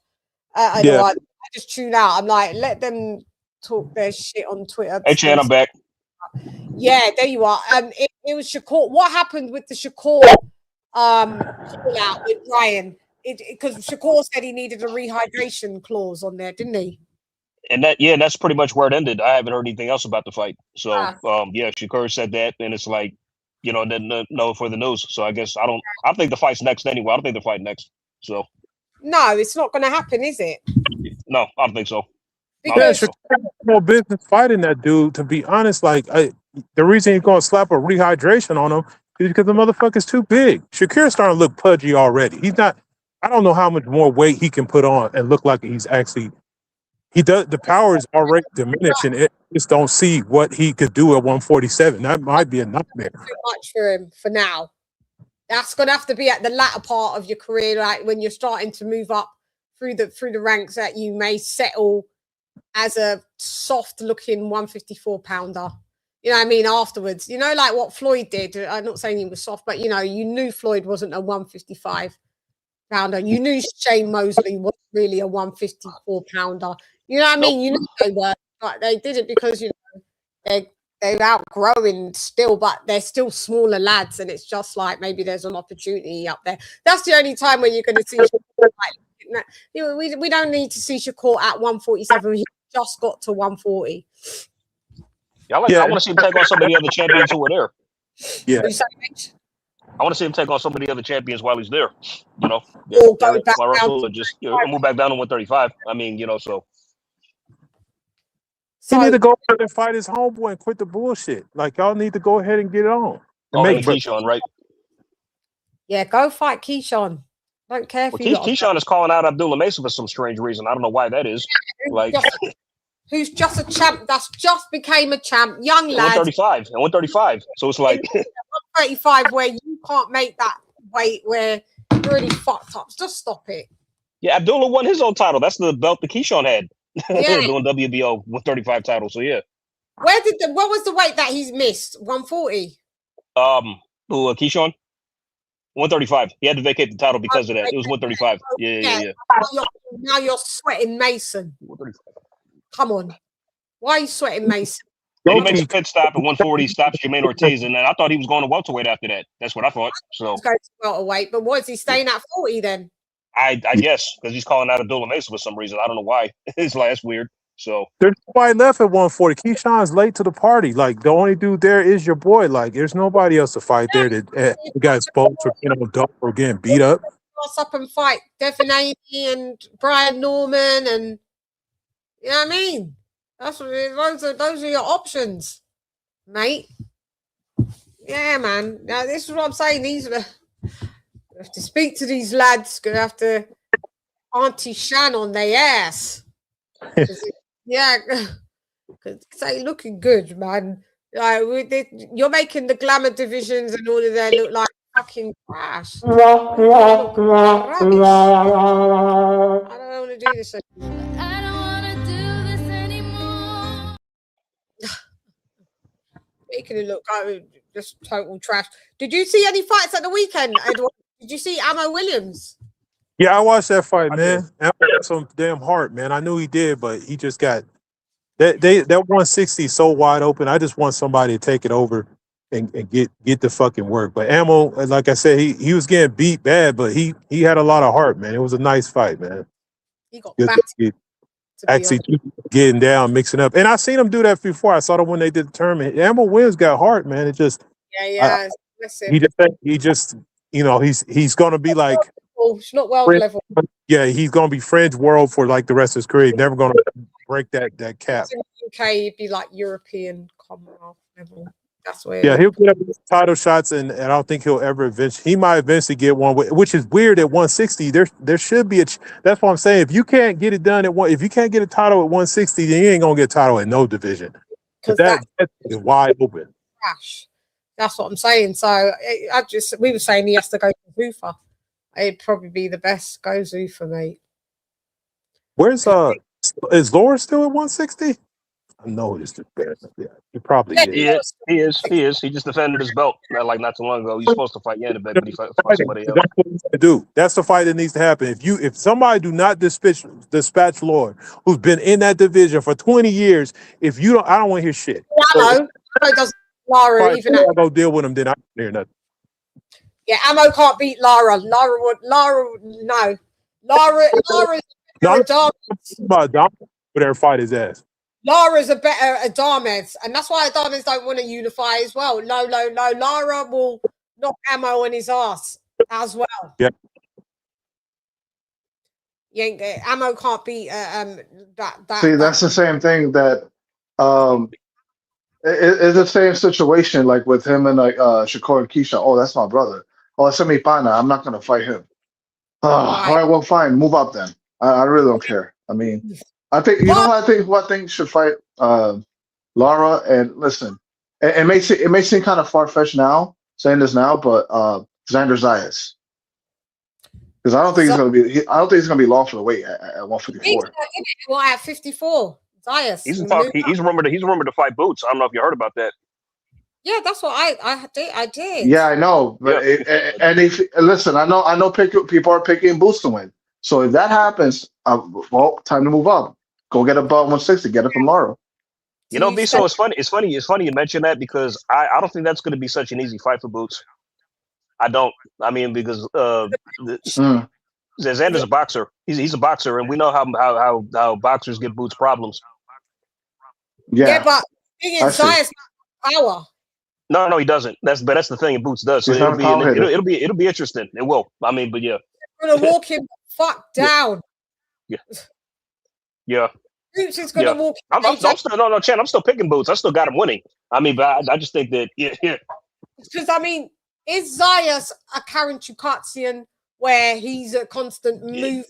Speaker 3: I just tune out. I'm like, let them talk their shit on Twitter.
Speaker 7: Hey, Chann, I'm back.
Speaker 3: Yeah, there you are. It was Shakur. What happened with the Shakur call out with Ryan? Because Shakur said he needed a rehydration clause on there, didn't he?
Speaker 7: And that's pretty much where it ended. I haven't heard anything else about the fight. So Shakur said that, and it's like, no for the news. So I guess I think the fight's next anyway. I don't think the fight next. So
Speaker 3: no, it's not going to happen, is it?
Speaker 7: No, I don't think so.
Speaker 12: Because no business fighting that dude. To be honest, the reason he's going to slap a rehydration on him is because the motherfucker's too big. Shakir's starting to look pudgy already. He's not. I don't know how much more weight he can put on and look like he's actually. He does. The power is already diminishing. It just don't see what he could do at 147. That might be a nightmare.
Speaker 3: Too much for him for now. That's going to have to be at the latter part of your career, like when you're starting to move up through the ranks, that you may settle as a soft-looking 154-pounder. You know what I mean? Afterwards, like what Floyd did. I'm not saying he was soft, but you knew Floyd wasn't a 155-pounder. You knew Shane Mosley wasn't really a 154-pounder. You know what I mean? You knew they were, but they did it because they're outgrowing still, but they're still smaller lads, and it's just like maybe there's an opportunity up there. That's the only time when you're going to see. We don't need to see Shakur at 147. He just got to 140.
Speaker 7: I want to see him take on some of the other champions who were there.
Speaker 12: Yeah.
Speaker 7: I want to see him take on some of the other champions while he's there.
Speaker 3: Or go back down
Speaker 7: to just move back down to 135. I mean, so.
Speaker 12: He need to go ahead and fight his homeboy and quit the bullshit. Like, y'all need to go ahead and get it on.
Speaker 7: Keyshawn, right?
Speaker 3: Yeah, go fight Keyshawn. Don't care if
Speaker 7: Keyshawn is calling out Abdullah Mesa for some strange reason. I don't know why that is.
Speaker 3: Who's just a champ? That's just became a champ, young lad.
Speaker 7: 135. So it's like
Speaker 3: 135, where you can't make that weight, where you're really fucked up. Just stop it.
Speaker 7: Yeah, Abdullah won his own title. That's the belt that Keyshawn had.
Speaker 3: Yeah.
Speaker 7: Doing WBO 135 title. So yeah.
Speaker 3: What was the weight that he's missed? 140.
Speaker 7: Who, Keyshawn? 135. He had to vacate the title because of that. It was 135. Yeah.
Speaker 3: Now you're sweating Mason. Come on. Why are you sweating Mason?
Speaker 7: And he makes a pit stop at 140, stops Jermaine Ortiz, and then I thought he was going to welterweight after that. That's what I thought. So
Speaker 3: He's going to welterweight, but what is he staying at 40 then?
Speaker 7: I guess because he's calling out Abdullah Mesa for some reason. I don't know why. It's like that's weird. So
Speaker 12: there's nobody left at 140. Keyshawn's late to the party. Like the only dude there is your boy. Like there's nobody else to fight there. That the guy's both for or getting beat up.
Speaker 3: Cross up and fight Devin Haney and Brian Norman, and you know what I mean. That's what those are your options, mate. Yeah, man. Now this is what I'm saying. These are you have to speak to these lads. Gonna have to Auntie Chann on their ass. Yeah, because they looking good, man. Like you're making the glamour divisions and all of that look like fucking trash. I don't want to do this anymore.
Speaker 9: I don't want to do this anymore.
Speaker 3: Making it look like just total trash. Did you see any fights at the weekend, Edward? Did you see Ammo Williams?
Speaker 12: Yeah, I watched that fight, man. Ammo got some damn heart, man. I knew he did, but he just got that 160 is so wide open. I just want somebody to take it over and get the fucking work. But Ammo, like I said, he was getting beat bad, but he had a lot of heart, man. It was a nice fight, man.
Speaker 3: He got
Speaker 12: actually getting down, mixing up. And I seen him do that before. I saw them when they did the tournament. Ammo Williams got heart, man. It just he just you know, he's gonna be like
Speaker 3: it's not world level.
Speaker 12: Yeah, he's gonna be fringe world for like the rest of his career. He's never gonna break that cap.
Speaker 3: In the UK, he'd be like European Commonwealth level. That's where.
Speaker 12: Yeah, he'll get up title shots, and I don't think he'll ever eventually. He might eventually get one, which is weird at 160. There should be that's what I'm saying. If you can't get it done if you can't get a title at 160, then you ain't gonna get a title at no division. Because that is wide open.
Speaker 3: Trash. That's what I'm saying. So we were saying he has to go to Zuffa. It'd probably be the best. Go Zuffa, mate.
Speaker 12: Where's is Laura still at 160? I know it's the best. Yeah, he probably is.
Speaker 7: He is. He just defended his belt not too long ago. He's supposed to fight Yannick, but he fought somebody else.
Speaker 12: That's what he's to do. That's the fight that needs to happen. If somebody do not dispatch Lord, who's been in that division for 20 years, I don't want to hear shit.
Speaker 3: Ammo doesn't Lara even.
Speaker 12: I'll go deal with him. Then I don't hear nothing.
Speaker 3: Yeah, Ammo can't beat Lara. Lara no. Lara's
Speaker 12: whatever fight his ass.
Speaker 3: Lara's a better Adames, and that's why Adames don't want to unify as well. No. Lara will knock Ammo on his ass as well.
Speaker 12: Yeah.
Speaker 3: Ammo can't beat that.
Speaker 11: See, that's the same thing that it's the same situation like with him and like Shakur and Keisha. Oh, that's my brother. Oh, it's mi pana. I'm not gonna fight him. All right, well, fine. Move up then. I really don't care. I mean, I think who I think should fight Lara. And listen, it may seem kind of far fetched now saying this now, but Xander Zayas, because I don't think he's gonna be long for the weight at 154.
Speaker 3: Well, at 54, Zayas.
Speaker 7: He's rumored to fight Boots. I don't know if you heard about that.
Speaker 3: Yeah, that's what I did.
Speaker 11: Yeah, I know. But listen, I know people are picking Boots to win. So if that happens, well, time to move up. Go get a belt 160. Get it from Lara.
Speaker 7: You know, so it's funny. It's funny you mention that because I don't think that's going to be such an easy fight for Boots. I don't. I mean, because Xander's a boxer. He's a boxer, and we know how boxers give Boots problems.
Speaker 3: Yeah, but thing is, Zayas power.
Speaker 7: No, he doesn't. That's the thing. And Boots does. So it'll be interesting. It will. I mean, but yeah,
Speaker 3: we're gonna walk him fuck down.
Speaker 7: Yeah.
Speaker 3: Boots is gonna walk.
Speaker 7: I'm still Chann. I'm still picking Boots. I still got him winning. I mean, but I just think that
Speaker 3: because I mean, is Zayas a Karen Chukatsian where he's a constant mover?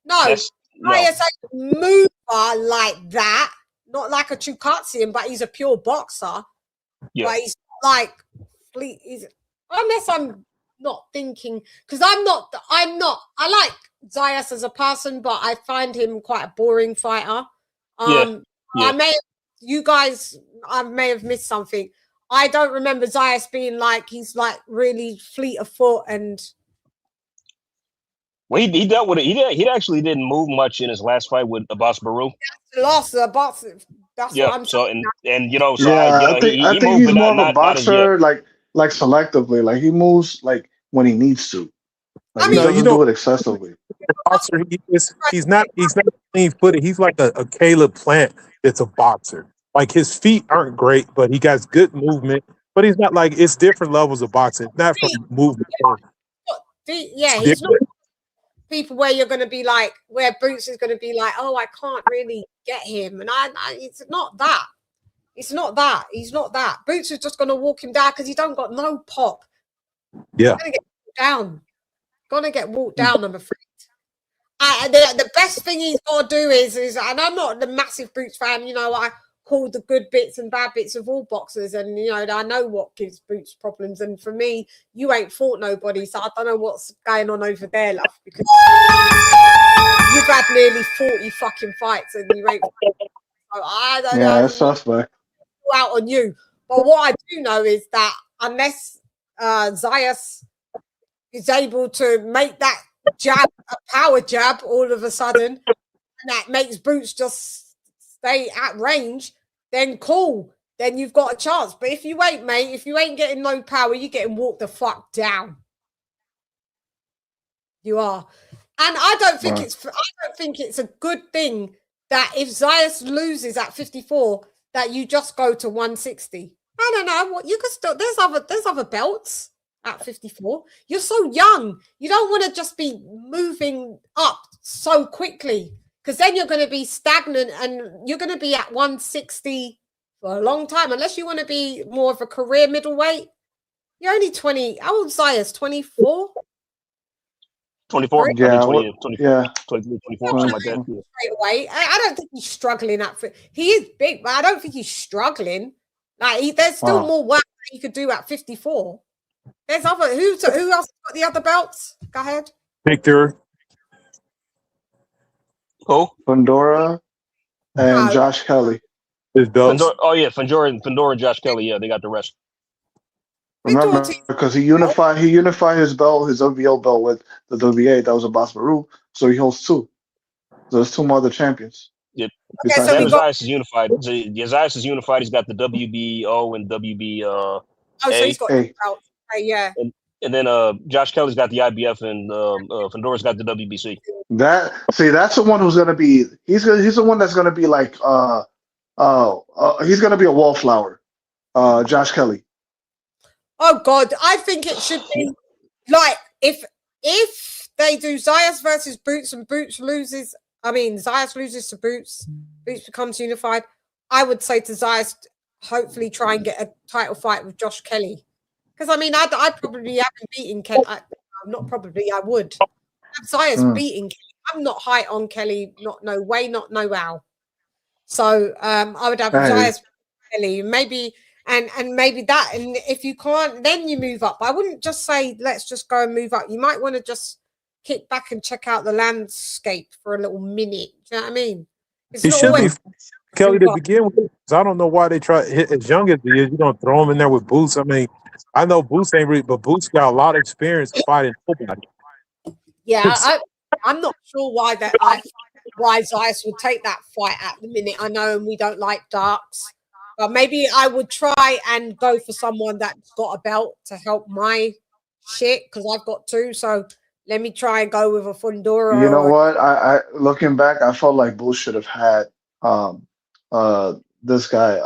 Speaker 3: No, Zayas ain't a mover like that. Not like a Chukatsian, but he's a pure boxer.
Speaker 7: Yeah.
Speaker 3: But he's like, unless I'm not thinking, because I'm not. I like Zayas as a person, but I find him quite a boring fighter. I may have missed something. I don't remember Zayas being like he's like really fleet of foot and.
Speaker 7: Well, he dealt with it. He actually didn't move much in his last fight with Abbas Baru.
Speaker 3: Lost the box. That's
Speaker 7: Yeah.
Speaker 3: what I'm
Speaker 7: So
Speaker 3: saying.
Speaker 7: and you know, so
Speaker 11: Yeah, I
Speaker 7: he
Speaker 11: think
Speaker 7: moved,
Speaker 11: he's
Speaker 7: but
Speaker 11: more of a
Speaker 7: not as yet.
Speaker 11: boxer, like selectively. Like he moves like when he needs to. Like
Speaker 3: I
Speaker 11: he
Speaker 3: mean,
Speaker 11: doesn't do it excessively.
Speaker 12: Boxer, he's not clean footed. He's like a Caleb Plant that's a boxer. Like his feet aren't great, but he got good movement. But he's not like it's different levels of boxing. It's not from movement.
Speaker 3: Yeah, he's not people where you're going to be like, where Boots is going to be like, oh, I can't really get him. And it's not that. It's not that. He's not that. Boots is just going to walk him down because he don't got no pop.
Speaker 12: Yeah.
Speaker 3: He's going to get walked down. Going to get walked down, I'm afraid. The best thing he's got to do is, and I'm not the massive Boots fan, you know, I call the good bits and bad bits of all boxers, and you know, I know what gives Boots problems. And for me, you ain't fought nobody, so I don't know what's going on over there, love, because you've had nearly 40 fucking fights and you ain't. So I don't know.
Speaker 11: Yeah, that's suspect.
Speaker 3: Out on you, but what I do know is that unless Zayas is able to make that jab a power jab all of a sudden, and that makes Boots just stay at range, then cool, then you've got a chance. But if you ain't, mate, if you ain't getting no power, you're getting walked the fuck down. You are. And I don't think it's a good thing that if Zayas loses at 54, that you just go to 160. I don't know what you could still. There's other belts at 54. You're so young. You don't want to just be moving up so quickly, because then you're going to be stagnant and you're going to be at 160 for a long time, unless you want to be more of a career middleweight. You're only 20. How old is Zayas? 24?
Speaker 7: 24.
Speaker 11: Yeah,
Speaker 7: 24,
Speaker 11: yeah.
Speaker 7: 23, 24, something like that. Yeah.
Speaker 3: Straight away. I don't think he's struggling at. He is big, but I don't think he's struggling. Like there's still more work that he could do at 54. There's other who else got the other belts? Go ahead.
Speaker 12: Victor.
Speaker 7: Who?
Speaker 11: Fundora and Josh Kelly.
Speaker 12: His belts.
Speaker 7: Oh yeah, Fundora and Josh Kelly. Yeah, they got the rest.
Speaker 11: Remember, because he unified his belt, his OVO belt with the WBA. That was a Abbas Baru, so he holds two. So there's two more other champions.
Speaker 7: Yep.
Speaker 3: Okay, so
Speaker 7: Zayas is unified. Zayas is unified. He's got the WBO and WB.
Speaker 3: So he's got two belts. Yeah.
Speaker 7: And then Josh Kelly's got the IBF and Fundora's got the WBC.
Speaker 11: That's the one who's gonna be. He's the one that's gonna be like he's gonna be a wallflower. Josh Kelly.
Speaker 3: Oh God, I think it should be like if they do Zayas versus Boots and Boots loses. I mean, Zayas loses to Boots. Boots becomes unified. I would say to Zayas, hopefully try and get a title fight with Josh Kelly. Because, I mean, I probably haven't beaten Kelly. Not probably, I would. Zayas beating Kelly. I'm not high on Kelly. Not no way, not no how. So I would have Zayas Kelly. Maybe, and maybe that. And if you can't, then you move up. I wouldn't just say, let's just go and move up. You might want to just kick back and check out the landscape for a little minute. Do you know what I mean?
Speaker 12: He should be Kelly to begin with. Because I don't know why they try as young as he is. You don't throw him in there with Boots. I mean, I know Boots ain't really, but Boots got a lot of experience fighting nobody.
Speaker 3: Yeah, I'm not sure why Zayas would take that fight at the minute. I know we don't like darks, but maybe I would try and go for someone that's got a belt to help my shit, because I've got two. So let me try and go with a Fundora.
Speaker 11: You know what? I looking back, I felt like Boots should have had this guy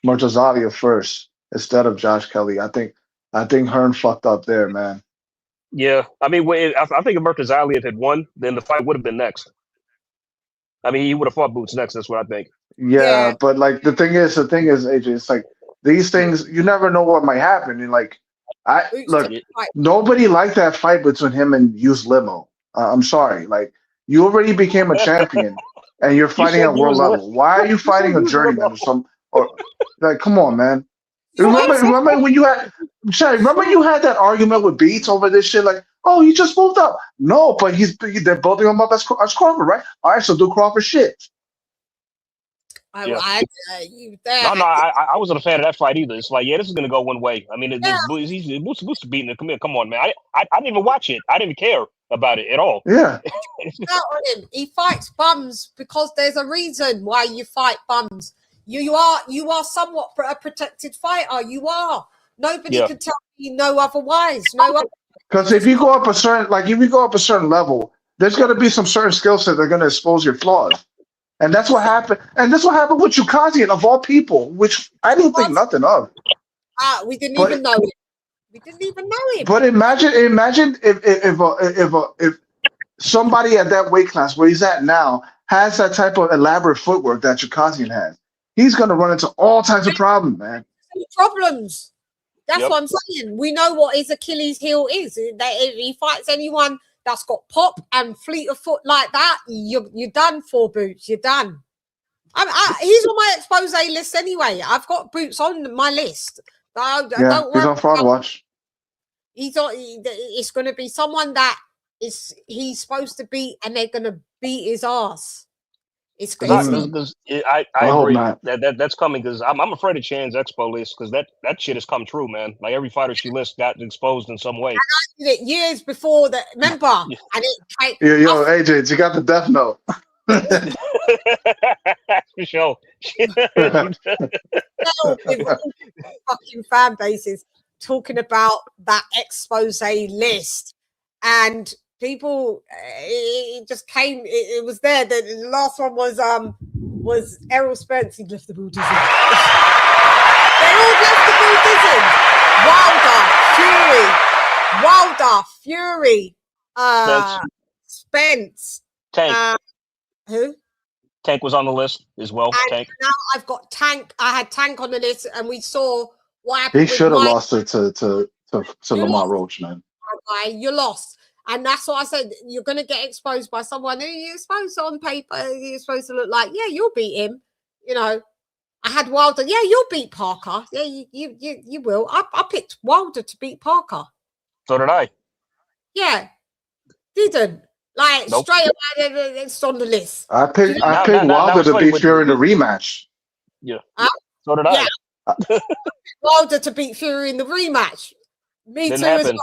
Speaker 11: Murtazalia first instead of Josh Kelly. I think Hearn fucked up there, man.
Speaker 7: Yeah, I mean, I think if Murtazalia had won, then the fight would have been next. I mean, he would have fought Boots next. That's what I think.
Speaker 11: Yeah, but like the thing is, AJ, it's like these things you never know what might happen. And like, nobody liked that fight between him and Hughes Limo. I'm sorry, like you already became a champion and you're fighting at world level. Why are you fighting a journeyman or like? Come on, man. Remember when you had that argument with Beats over this shit? Like, oh, he just moved up. No, but they're building him up as Crawford, right? All right, so do Crawford shit.
Speaker 3: You there?
Speaker 7: No, I wasn't a fan of that fight either. It's like, yeah, this is gonna go one way. I mean, Boots beating it. Come on, man. I didn't even watch it. I didn't even care about it at all.
Speaker 11: Yeah.
Speaker 3: On him. He fights bums because there's a reason why you fight bums. You are somewhat a protected fighter. You are. Nobody can tell me no otherwise.
Speaker 11: Because if you go up a certain level, there's going to be some certain skill set that are going to expose your flaws, and that's what happened. And that's what happened with Chukagian of all people, which I didn't think nothing of.
Speaker 3: We didn't even know him. We didn't even know him.
Speaker 11: But imagine if somebody at that weight class where he's at now has that type of elaborate footwork that Chukagian has. He's going to run into all types of problems, man.
Speaker 3: Problems. That's what I'm saying. We know what his Achilles heel is. That if he fights anyone that's got pop and fleet of foot like that, you're done for, Boots. You're done. He's on my expose list anyway. I've got Boots on my list. Don't
Speaker 11: he's on Fraud Watch.
Speaker 3: He's on. It's going to be someone that he's supposed to beat, and they're going to beat his ass.
Speaker 7: I agree that's coming because I'm afraid of Chann's expo list because that shit has come true, man. Like every fighter she lists got exposed in some way.
Speaker 3: And I did it years before that. Remember? And
Speaker 11: Yo, AJ, you got the death note.
Speaker 7: For sure.
Speaker 3: Fucking fan bases talking about that expose list, and people, it just came. It was there. The last one was Errol Spence. He left the Buddhism. They all left the Buddhism. Wilder, Fury, Spence.
Speaker 7: Tank.
Speaker 3: Who?
Speaker 7: Tank was on the list as well.
Speaker 3: And
Speaker 7: Tank.
Speaker 3: now I've got Tank. I had Tank on the list, and we saw what happened.
Speaker 11: He should have lost it to Lamont Roach, man.
Speaker 3: Okay, you lost. And that's what I said. You're going to get exposed by someone who you're supposed to, on paper, you're supposed to look like, yeah, you'll beat him. You know, I had Wilder. Yeah, you'll beat Parker. Yeah, you will. I picked Wilder to beat Parker.
Speaker 7: So did I.
Speaker 3: Yeah, didn't. Like,
Speaker 7: nope.
Speaker 3: Straight away, it's on the list.
Speaker 11: I picked Wilder to beat Fury in the rematch.
Speaker 7: Yeah. So did I.
Speaker 3: Yeah. Wilder to beat Fury in the rematch. Me
Speaker 7: Didn't
Speaker 3: too.
Speaker 7: happen.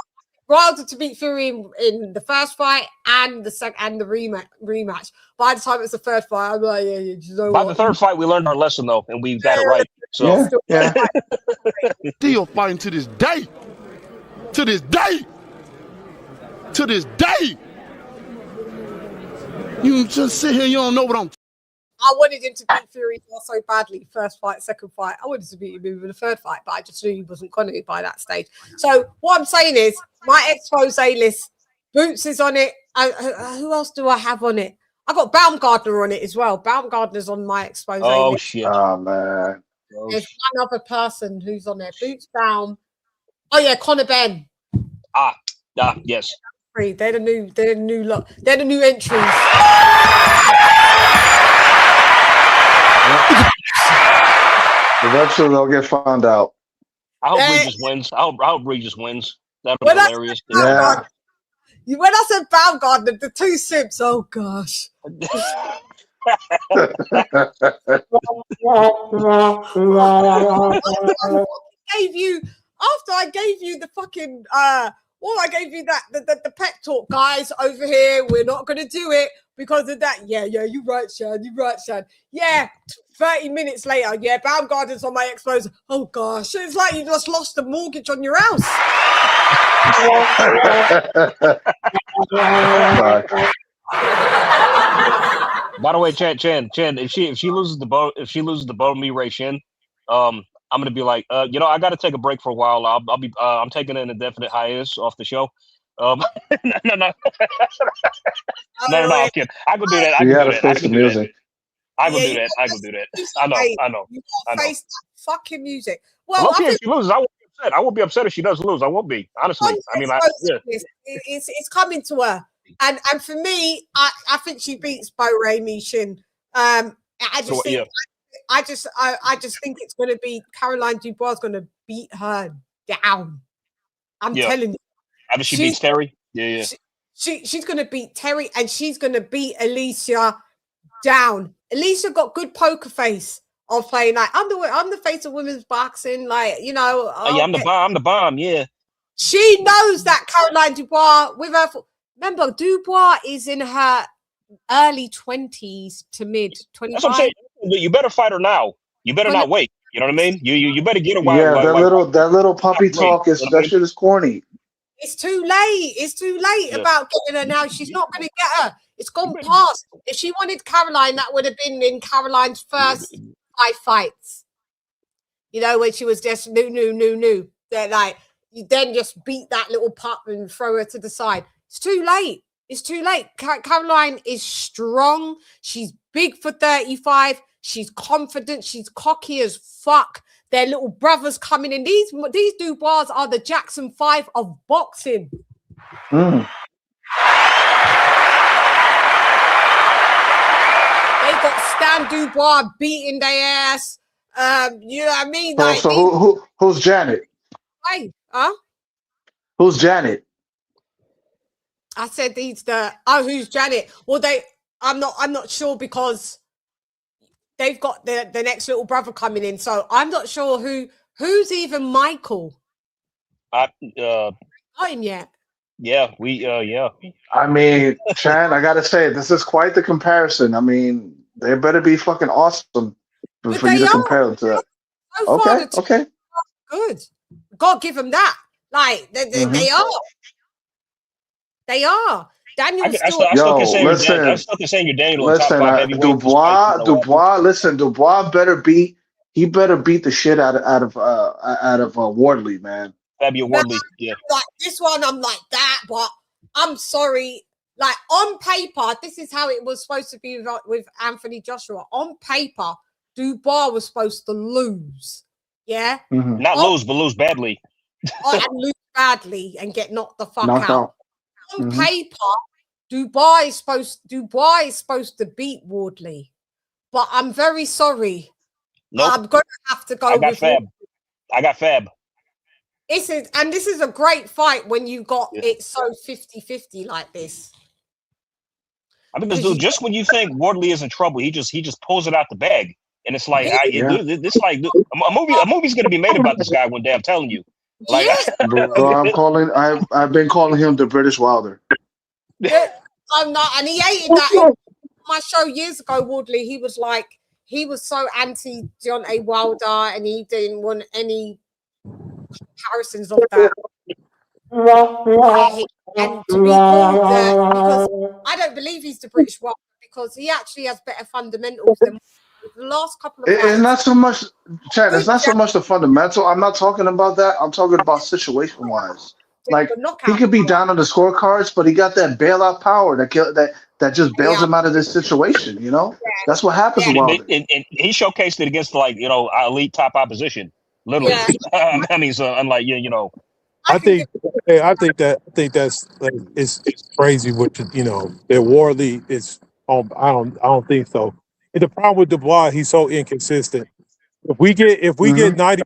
Speaker 3: Wilder to beat Fury in the first fight and the second and the rematch. By the time it's the third fight, I'm like, you know
Speaker 7: By the third fight, we learned our lesson though, and we got it right. So
Speaker 15: Still fighting to this day. To this day. To this day. You just sit here, you don't know what I'm.
Speaker 3: I wanted him to beat Fury so badly. First fight, second fight. I wanted to beat him in the third fight, but I just knew he wasn't going to by that stage. So what I'm saying is, my expose list, Boots is on it. Who else do I have on it? I got Baumgartner on it as well. Baumgartner's on my expose list.
Speaker 7: Oh shit!
Speaker 11: Oh man.
Speaker 3: There's one other person who's on there. Boots, Baum. Oh yeah, Conor Ben.
Speaker 7: Yes.
Speaker 3: They're the new lot. They're the new entries.
Speaker 11: Eventually they'll get found out.
Speaker 7: I hope Regis wins. I hope Regis wins. That'd be hilarious.
Speaker 11: Yeah.
Speaker 3: When I said Baumgartner, the two sips. Oh gosh. After I gave you the fucking I gave you that the pep talk, guys, over here. We're not gonna do it because of that. Yeah, you're right, Chann. You're right, Chann. Yeah, 30 minutes later, yeah, Baumgartner's on my expose. Oh gosh, it's like you just lost the mortgage on your house.
Speaker 7: By the way, Chann, if she loses the boat to me, Ray Shin, I'm gonna be like, I got to take a break for a while. I'll be, I'm taking an indefinite hiatus off the show. No, I'm kidding. I could do that. I could do that. I could do that. I know.
Speaker 3: Face that fucking music. Well,
Speaker 7: if she loses, I won't be upset. I won't be upset if she does lose. I won't be, honestly. I mean,
Speaker 3: it's coming to her, and for me, I think she beats Bo Ray Mishin. I just think it's going to be Caroline Dubois is going to beat her down. I'm telling you.
Speaker 7: After she beats Terry? Yeah.
Speaker 3: She's going to beat Terry, and she's going to beat Alicia down. Alicia got good poker face of playing like I'm the face of women's boxing, like you know.
Speaker 7: Yeah, I'm the bomb. I'm the bomb. Yeah.
Speaker 3: She knows that Caroline Dubois with her. Remember, Dubois is in her early 20s to mid 25.
Speaker 7: That's what I'm saying. You better fight her now. You better not wait. You know what I mean? You better get her while.
Speaker 11: Yeah,
Speaker 7: while,
Speaker 11: that little puppy talk is that shit is corny.
Speaker 3: It's too late. It's too late about getting her now. She's not going to get her. It's gone past. If she wanted Caroline, that would have been in Caroline's first 5 fights. You know, when she was just new. They're like, you then just beat that little pup and throw her to the side. It's too late. It's too late. Caroline is strong. She's big for 35. She's confident. She's cocky as fuck. Their little brothers coming in. These Dubois are the Jackson 5 of boxing.
Speaker 11: Mm.
Speaker 3: They got Stan Dubois beating their ass. You know what I mean?
Speaker 11: So,
Speaker 3: Like,
Speaker 11: so who's Janet?
Speaker 3: Hey, huh?
Speaker 11: Who's Janet?
Speaker 3: I said who's Janet? Well, I'm not sure because they've got the next little brother coming in, so I'm not sure who's even Michael.
Speaker 7: Not
Speaker 3: him yet.
Speaker 7: Yeah, yeah.
Speaker 11: I mean, Chann, I gotta say, this is quite the comparison. I mean, they better be fucking awesome for you to compare them to that.
Speaker 3: So
Speaker 11: okay.
Speaker 3: Good. God give them that. Like they are. They are. Daniel.
Speaker 7: I still can say your Daniel.
Speaker 11: Listen, Dubois better beat the shit out of Wardley, man.
Speaker 7: Fabio Wardley, yeah.
Speaker 3: Like this one, I'm like that, but I'm sorry. Like on paper, this is how it was supposed to be with Anthony Joshua. On paper, Dubois was supposed to lose. Yeah,
Speaker 7: not lose, but lose badly.
Speaker 3: And lose badly and get knocked the fuck out. On
Speaker 11: Mm-hmm.
Speaker 3: paper, Dubois is supposed to beat Wardley, but I'm very sorry.
Speaker 7: Nope.
Speaker 3: I'm gonna have to go.
Speaker 7: I got Fab.
Speaker 3: This is a great fight when you got it so 50-50 like this.
Speaker 7: I mean, this dude, just when you think Wardley is in trouble, he just pulls it out the bag, and it's like a movie's gonna be made about this guy one day. I'm telling you. Like,
Speaker 11: Bro, I've been calling him the British Wilder.
Speaker 3: I'm not, and he hated that on my show years ago. Wardley, he was so anti Deontay Wilder, and he didn't want any comparisons of that. And to be called because I don't believe he's the British Wilder because he actually has better fundamentals than the last couple of fights.
Speaker 11: It's not so much, Chad. It's not so much the fundamental. I'm not talking about that. I'm talking about situation wise. Like he could be down on the scorecards, but he got that bailout power that just bails him out of this situation. You know, that's what happens.
Speaker 7: And he showcased it against elite top opposition. Literally, I mean, so unlike
Speaker 12: I think that's it's crazy. What that Wardley is. I don't think so. And the problem with Dubois, he's so inconsistent. If we get 90%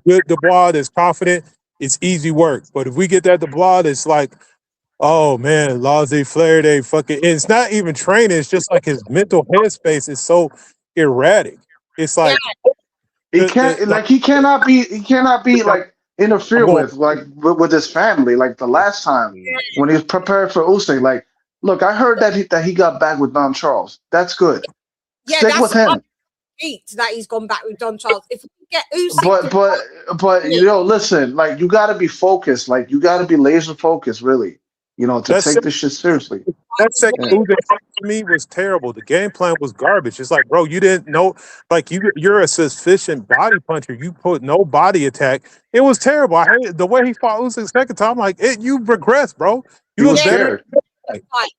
Speaker 12: good Dubois that's confident, it's easy work. But if we get that Dubois that's like, oh man, laissez-faire, they fucking. And it's not even training. It's just like his mental headspace is so erratic. It's like
Speaker 11: he cannot be like interfere with his family. Like the last time when he was prepared for Usyk, like, look, I heard that he got back with Don Charles. That's good.
Speaker 3: Yeah,
Speaker 11: stick with him.
Speaker 3: That he's gone back with Don Charles. If we get Usyk,
Speaker 11: but listen, like you got to be focused. Like you got to be laser focused, really. To take this shit seriously.
Speaker 12: That second move to me was terrible. The game plan was garbage. It's like, bro, you didn't know. Like you're a sufficient body puncher. You put no body attack. It was terrible. I hated the way he fought Usyk second time. Like you regressed, bro. You look better.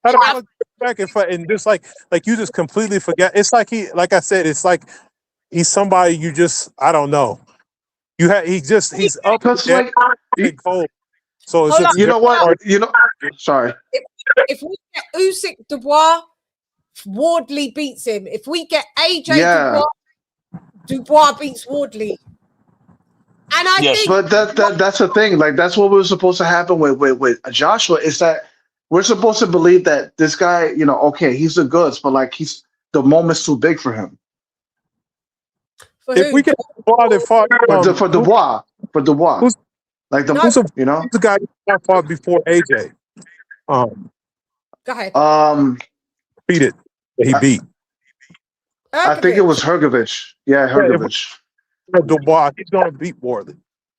Speaker 12: How do I back and just like you just completely forget? It's like I said, it's like he's somebody you just I don't know. He's up there cold. So it's just,
Speaker 11: you know what? Sorry.
Speaker 3: If we get Usyk Dubois, Wardley beats him. If we get AJ Dubois beats Wardley. And I think,
Speaker 11: but that's the thing. Like that's what was supposed to happen with Joshua. Is that we're supposed to believe that this guy, okay, he's the goods, but like he's the moment's too big for him.
Speaker 12: If we can fought that fought
Speaker 11: for Dubois, like the
Speaker 12: who's
Speaker 11: you know
Speaker 12: the guy that fought before AJ?
Speaker 3: Go ahead.
Speaker 12: Beat it. He beat.
Speaker 11: I think it was Hrgovic. Yeah, Hrgovic.
Speaker 12: Dubois, he's gonna beat Worley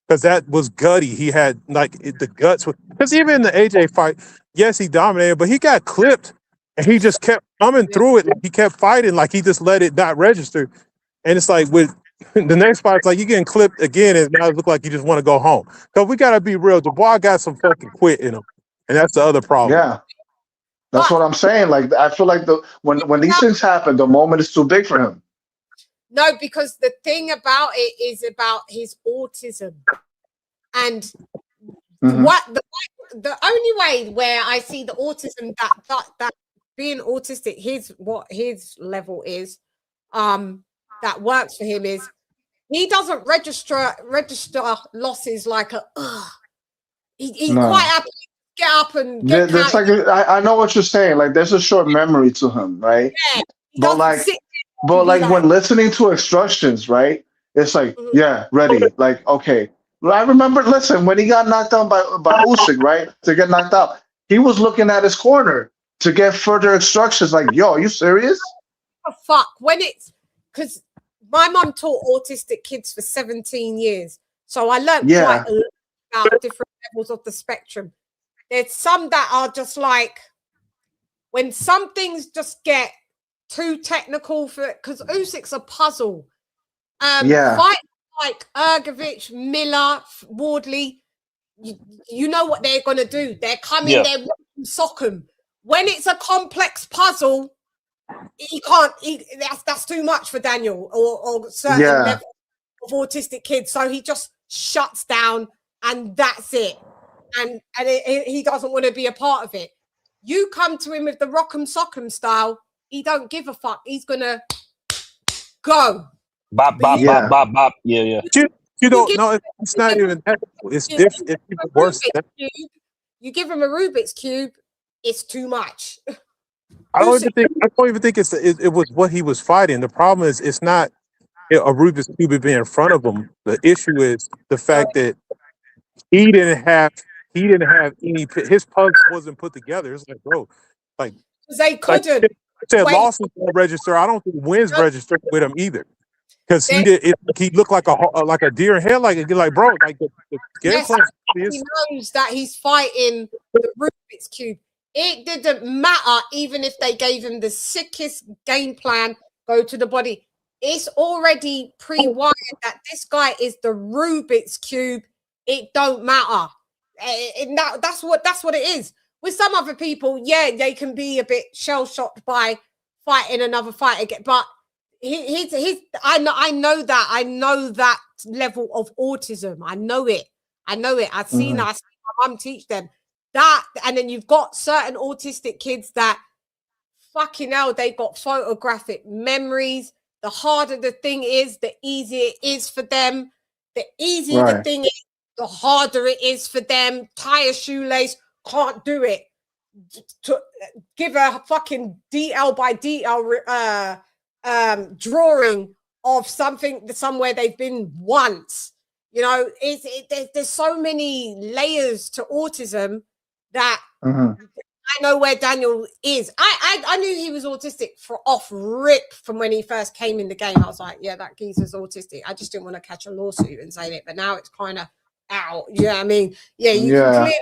Speaker 12: because that was gutty. He had the guts. Because even in the AJ fight, yes, he dominated, but he got clipped and he just kept coming through it. He kept fighting, like he just let it not register. And it's like with the next fight, it's like you're getting clipped again, and now it look like you just want to go home. Because we gotta be real. Dubois got some fucking quit in him, and that's the other problem.
Speaker 11: Yeah, that's what I'm saying. Like I feel like when these things happen, the moment is too big for him.
Speaker 3: No, because the thing about it is about his autism, and what the only way where I see the autism that being autistic, what his level is, that works for him is he doesn't register losses like he quite happy to get up and get
Speaker 11: There's like I know what you're saying. Like there's a short memory to him, right?
Speaker 3: Yeah,
Speaker 11: but when listening to instructions, right? It's like yeah, ready. Like okay. I remember. Listen, when he got knocked down by Usyk, right? To get knocked out, he was looking at his corner to get further instructions. Like, yo, are you serious?
Speaker 3: Oh, fuck. When it's because my mum taught autistic kids for 17 years, so I learned quite a lot about different levels of the spectrum. There's some that are just like when some things just get too technical for it, because Usyk's a puzzle. Fight like Hrgovic, Miller, Wardley, you know what they're gonna do. They're coming there, sock him. When it's a complex puzzle, he can't. That's too much for Daniel or certain level of autistic kids. So he just shuts down, and that's it. And he doesn't want to be a part of it. You come to him with the rock'em sock'em style, he don't give a fuck. He's gonna go.
Speaker 7: Bop, bop, bop, bop, bop. Yeah.
Speaker 12: You don't know. It's not even that. It's different. It's even worse.
Speaker 3: You give him a Rubik's Cube, it's too much.
Speaker 12: I don't even think it was what he was fighting. The problem is it's not a Rubik's Cube being in front of him. The issue is the fact that he didn't have any. His puzzle wasn't put together. It's like, bro, like
Speaker 3: they couldn't.
Speaker 12: Said losses don't register. I don't think wins registered with him either. Because he did, he looked like a deer in headlights. Like bro, like the game plan.
Speaker 3: He knows that he's fighting the Rubik's Cube. It didn't matter even if they gave him the sickest game plan. Go to the body. It's already pre-wired that this guy is the Rubik's Cube. It don't matter. That's what it is. With some other people, yeah, they can be a bit shell-shocked by fighting another fight again, but I know that level of autism. I know it. I've seen that. I see my mum teach them that. And then you've got certain autistic kids that fucking hell, they got photographic memories. The harder the thing is, the easier it is for them. The easier the thing is, the harder it is for them. Tie a shoelace, can't do it. To give a fucking DL by DL drawing of something somewhere they've been once. You know, there's so many layers to autism that I know where Daniel is. I knew he was autistic off rip from when he first came in the game. I was like, yeah, that geezer's autistic. I just didn't want to catch a lawsuit and say it, but now it's kind of out. You know what I mean? Yeah, you can clearly.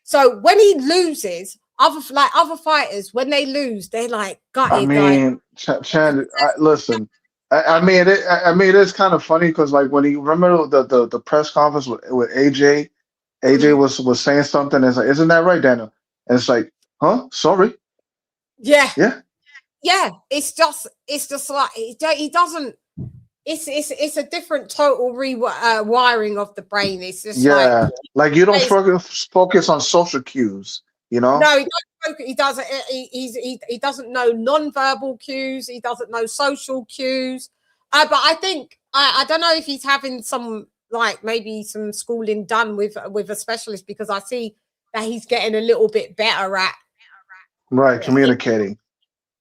Speaker 3: So when he loses, other fighters, when they lose, they're like gutted.
Speaker 11: I mean, Chann, listen. I mean, it is kind of funny because, like, when you remember the press conference with AJ, was saying something. It's like, isn't that right, Daniel? And it's like, huh? Sorry.
Speaker 3: Yeah.
Speaker 11: Yeah.
Speaker 3: It's just like he doesn't. It's a different total rewiring of the brain. It's just
Speaker 11: like you don't focus on social cues. You know?
Speaker 3: No, he doesn't. He doesn't know non-verbal cues. He doesn't know social cues. But I think I don't know if he's having some maybe some schooling done with a specialist, because I see that he's getting a little bit better at
Speaker 11: communicating.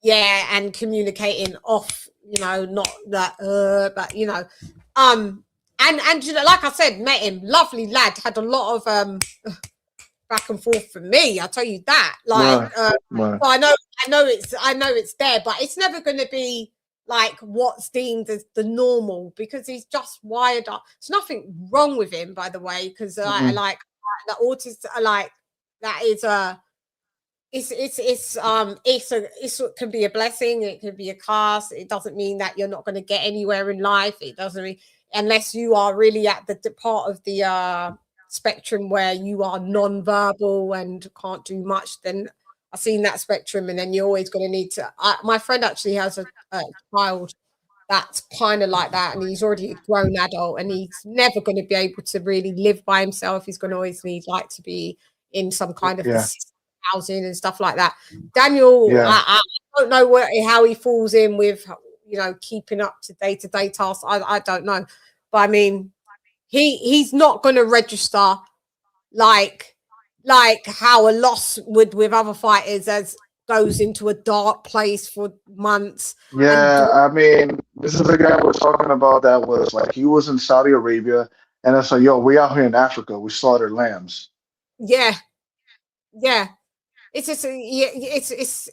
Speaker 3: yeah, and communicating off, you know, not that, but you know, and you know, like I said, met him, lovely lad, had a lot of back and forth for me. I'll tell you that. Like,
Speaker 11: right.
Speaker 3: so I know it's there, but it's never going to be like what's deemed as the normal because he's just wired up. There's nothing wrong with him, by the way, because I like the autists are like that is it can be a blessing, it can be a curse. It doesn't mean that you're not going to get anywhere in life. It doesn't mean unless you are really at the part of the spectrum where you are non-verbal and can't do much, then I've seen that spectrum, and then you're always going to need to. My friend actually has a child that's kind of like that, and he's already a grown adult, and he's never going to be able to really live by himself. He's going to always need like to be in some kind of housing and stuff like that. Daniel, I don't know how he falls in with, you know, keeping up to day-to-day tasks. I don't know, but I mean, he's not going to register like how a loss would with other fighters as goes into a dark place for months.
Speaker 11: Yeah, I mean, this is the guy we're talking about that was like he was in Saudi Arabia, and it's like, yo, we out here in Africa, we slaughter lambs.
Speaker 3: Yeah. It's just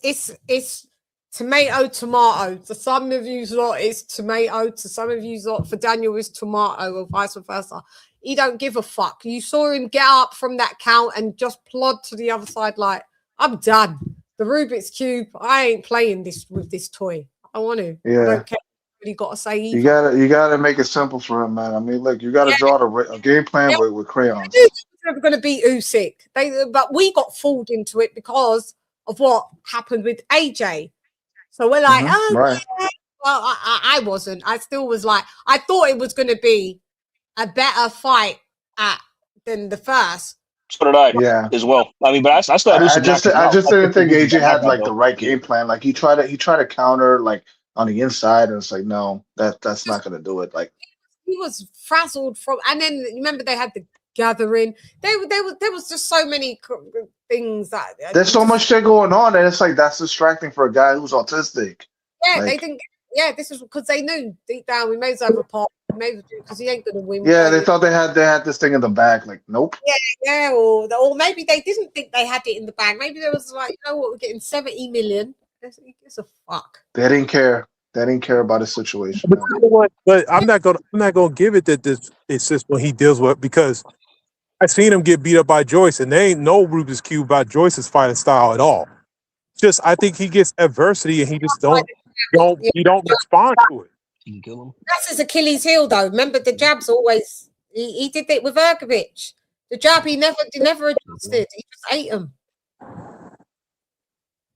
Speaker 3: it's tomato. To some of you lot it's tomato. To some of you lot, for Daniel, is tomato, or vice versa. He don't give a fuck. You saw him get up from that count and just plod to the other side like, I'm done. The Rubik's Cube, I ain't playing this with this toy. I want to.
Speaker 11: Yeah.
Speaker 3: I don't care what he got to say
Speaker 11: either. You gotta make it simple for him, man. I mean, look, you gotta draw a game plan with crayons.
Speaker 3: Never going to beat Usyk. But we got fooled into it because of what happened with AJ. So we're like,
Speaker 11: right.
Speaker 3: Yeah. Well, I wasn't. I still was like, I thought it was going to be a better fight than the first.
Speaker 7: So did I, as well. I mean, but I still had Usyk.
Speaker 11: I just didn't think AJ had like the right game plan. Like he tried to counter like on the inside, and it's like, no, that's not going to do it. Like
Speaker 3: he was frazzled from, and then remember they had the gathering. There was just so many things that
Speaker 11: there's so much shit going on, and it's like that's distracting for a guy who's autistic.
Speaker 3: Yeah,
Speaker 11: like,
Speaker 3: they didn't. Yeah, this is because they knew deep down we may as well have a part. Maybe because he ain't gonna win.
Speaker 11: Yeah, they thought they had this thing in the bag. Like, nope.
Speaker 3: Yeah, or maybe they didn't think they had it in the bag. Maybe there was like, you know what, we're getting 70 million. It's a fuck.
Speaker 11: They didn't care. They didn't care about his situation.
Speaker 12: But you know what? But I'm not gonna give it that this it's just what he deals with, because I seen him get beat up by Joyce, and there ain't no Rubik's Cube about Joyce's fighting style at all. Just I think he gets adversity and he just don't respond to it.
Speaker 7: You can kill him.
Speaker 3: That's his Achilles heel, though. Remember, the jabs always. He did it with Ergovic. The jab he never adjusted. He just ate him.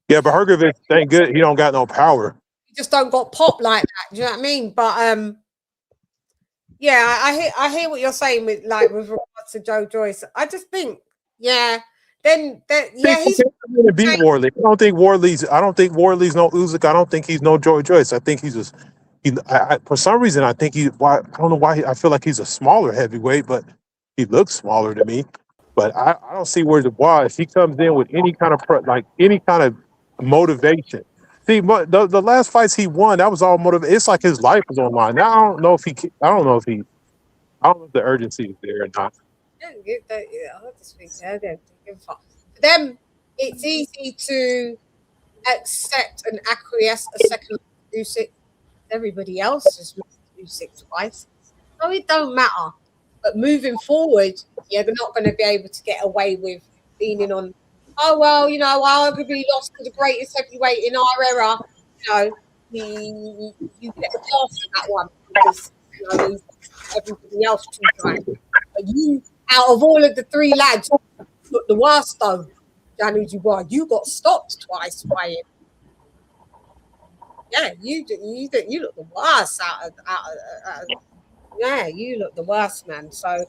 Speaker 12: Yeah, but Hergovic ain't good. He don't got no power.
Speaker 3: He just don't got pop like that. Do you know what I mean? But yeah, I hear what you're saying with regards to Joe Joyce. I just think, Then he's
Speaker 12: gonna beat Wardley. I don't think Wardley's no Usyk. I don't think he's no Joy Joyce. I think he's just for some reason I think I don't know why I feel like he's a smaller heavyweight, but he looks smaller to me. But I don't see where if he comes in with any kind of motivation. See, the last fights he won, that was all motivation. It's like his life was on line. Now I don't know if the urgency is there or not.
Speaker 3: For them, it's easy to accept and acquiesce a second Usyk. Everybody else has Usyk twice, so it don't matter. But moving forward, they're not going to be able to get away with leaning on. Oh well, I arguably lost to the greatest heavyweight in our era. You get the pass for that one because everybody else 2 times. But you, out of all of the 3 lads, look the worst though. Daniel Dubois, you got stopped twice by him. Yeah, you look the worst you look the worst, man. So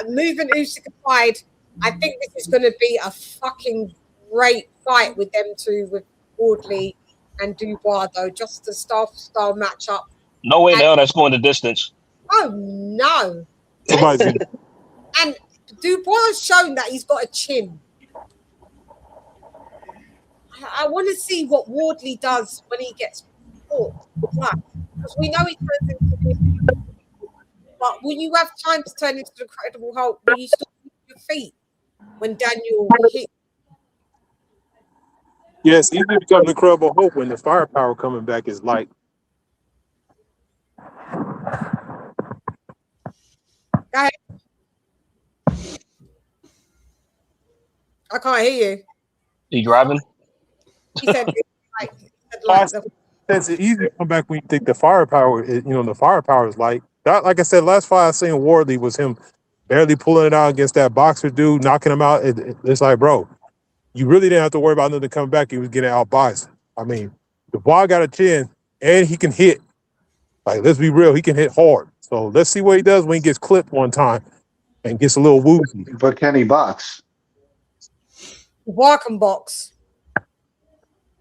Speaker 3: moving Usyk aside, I think this is going to be a fucking great fight with them two, with Wardley and Dubois, though. Just the style matchup.
Speaker 7: No way now that's going the distance.
Speaker 3: Oh no! And Dubois has shown that he's got a chin. I want to see what Wardley does when he gets caught. Because we know he turns into the but will you have time to turn into the Incredible Hulk? Will you still keep your feet when Daniel hit?
Speaker 12: Yes, he did become the Incredible Hulk when the firepower coming back is light.
Speaker 3: Go ahead. I can't hear you.
Speaker 7: You driving?
Speaker 3: He said, like
Speaker 12: It's easy to come back when you think the firepower, the firepower is light. That, like I said, last fight I seen Wardley was him barely pulling it out against that boxer dude, knocking him out. It's like, bro, you really didn't have to worry about nothing coming back. He was getting outboxed. I mean, the boy got a chin and he can hit. Like, let's be real, he can hit hard. So let's see what he does when he gets clipped one time and gets a little woozy.
Speaker 11: But can he box?
Speaker 3: Walk and box.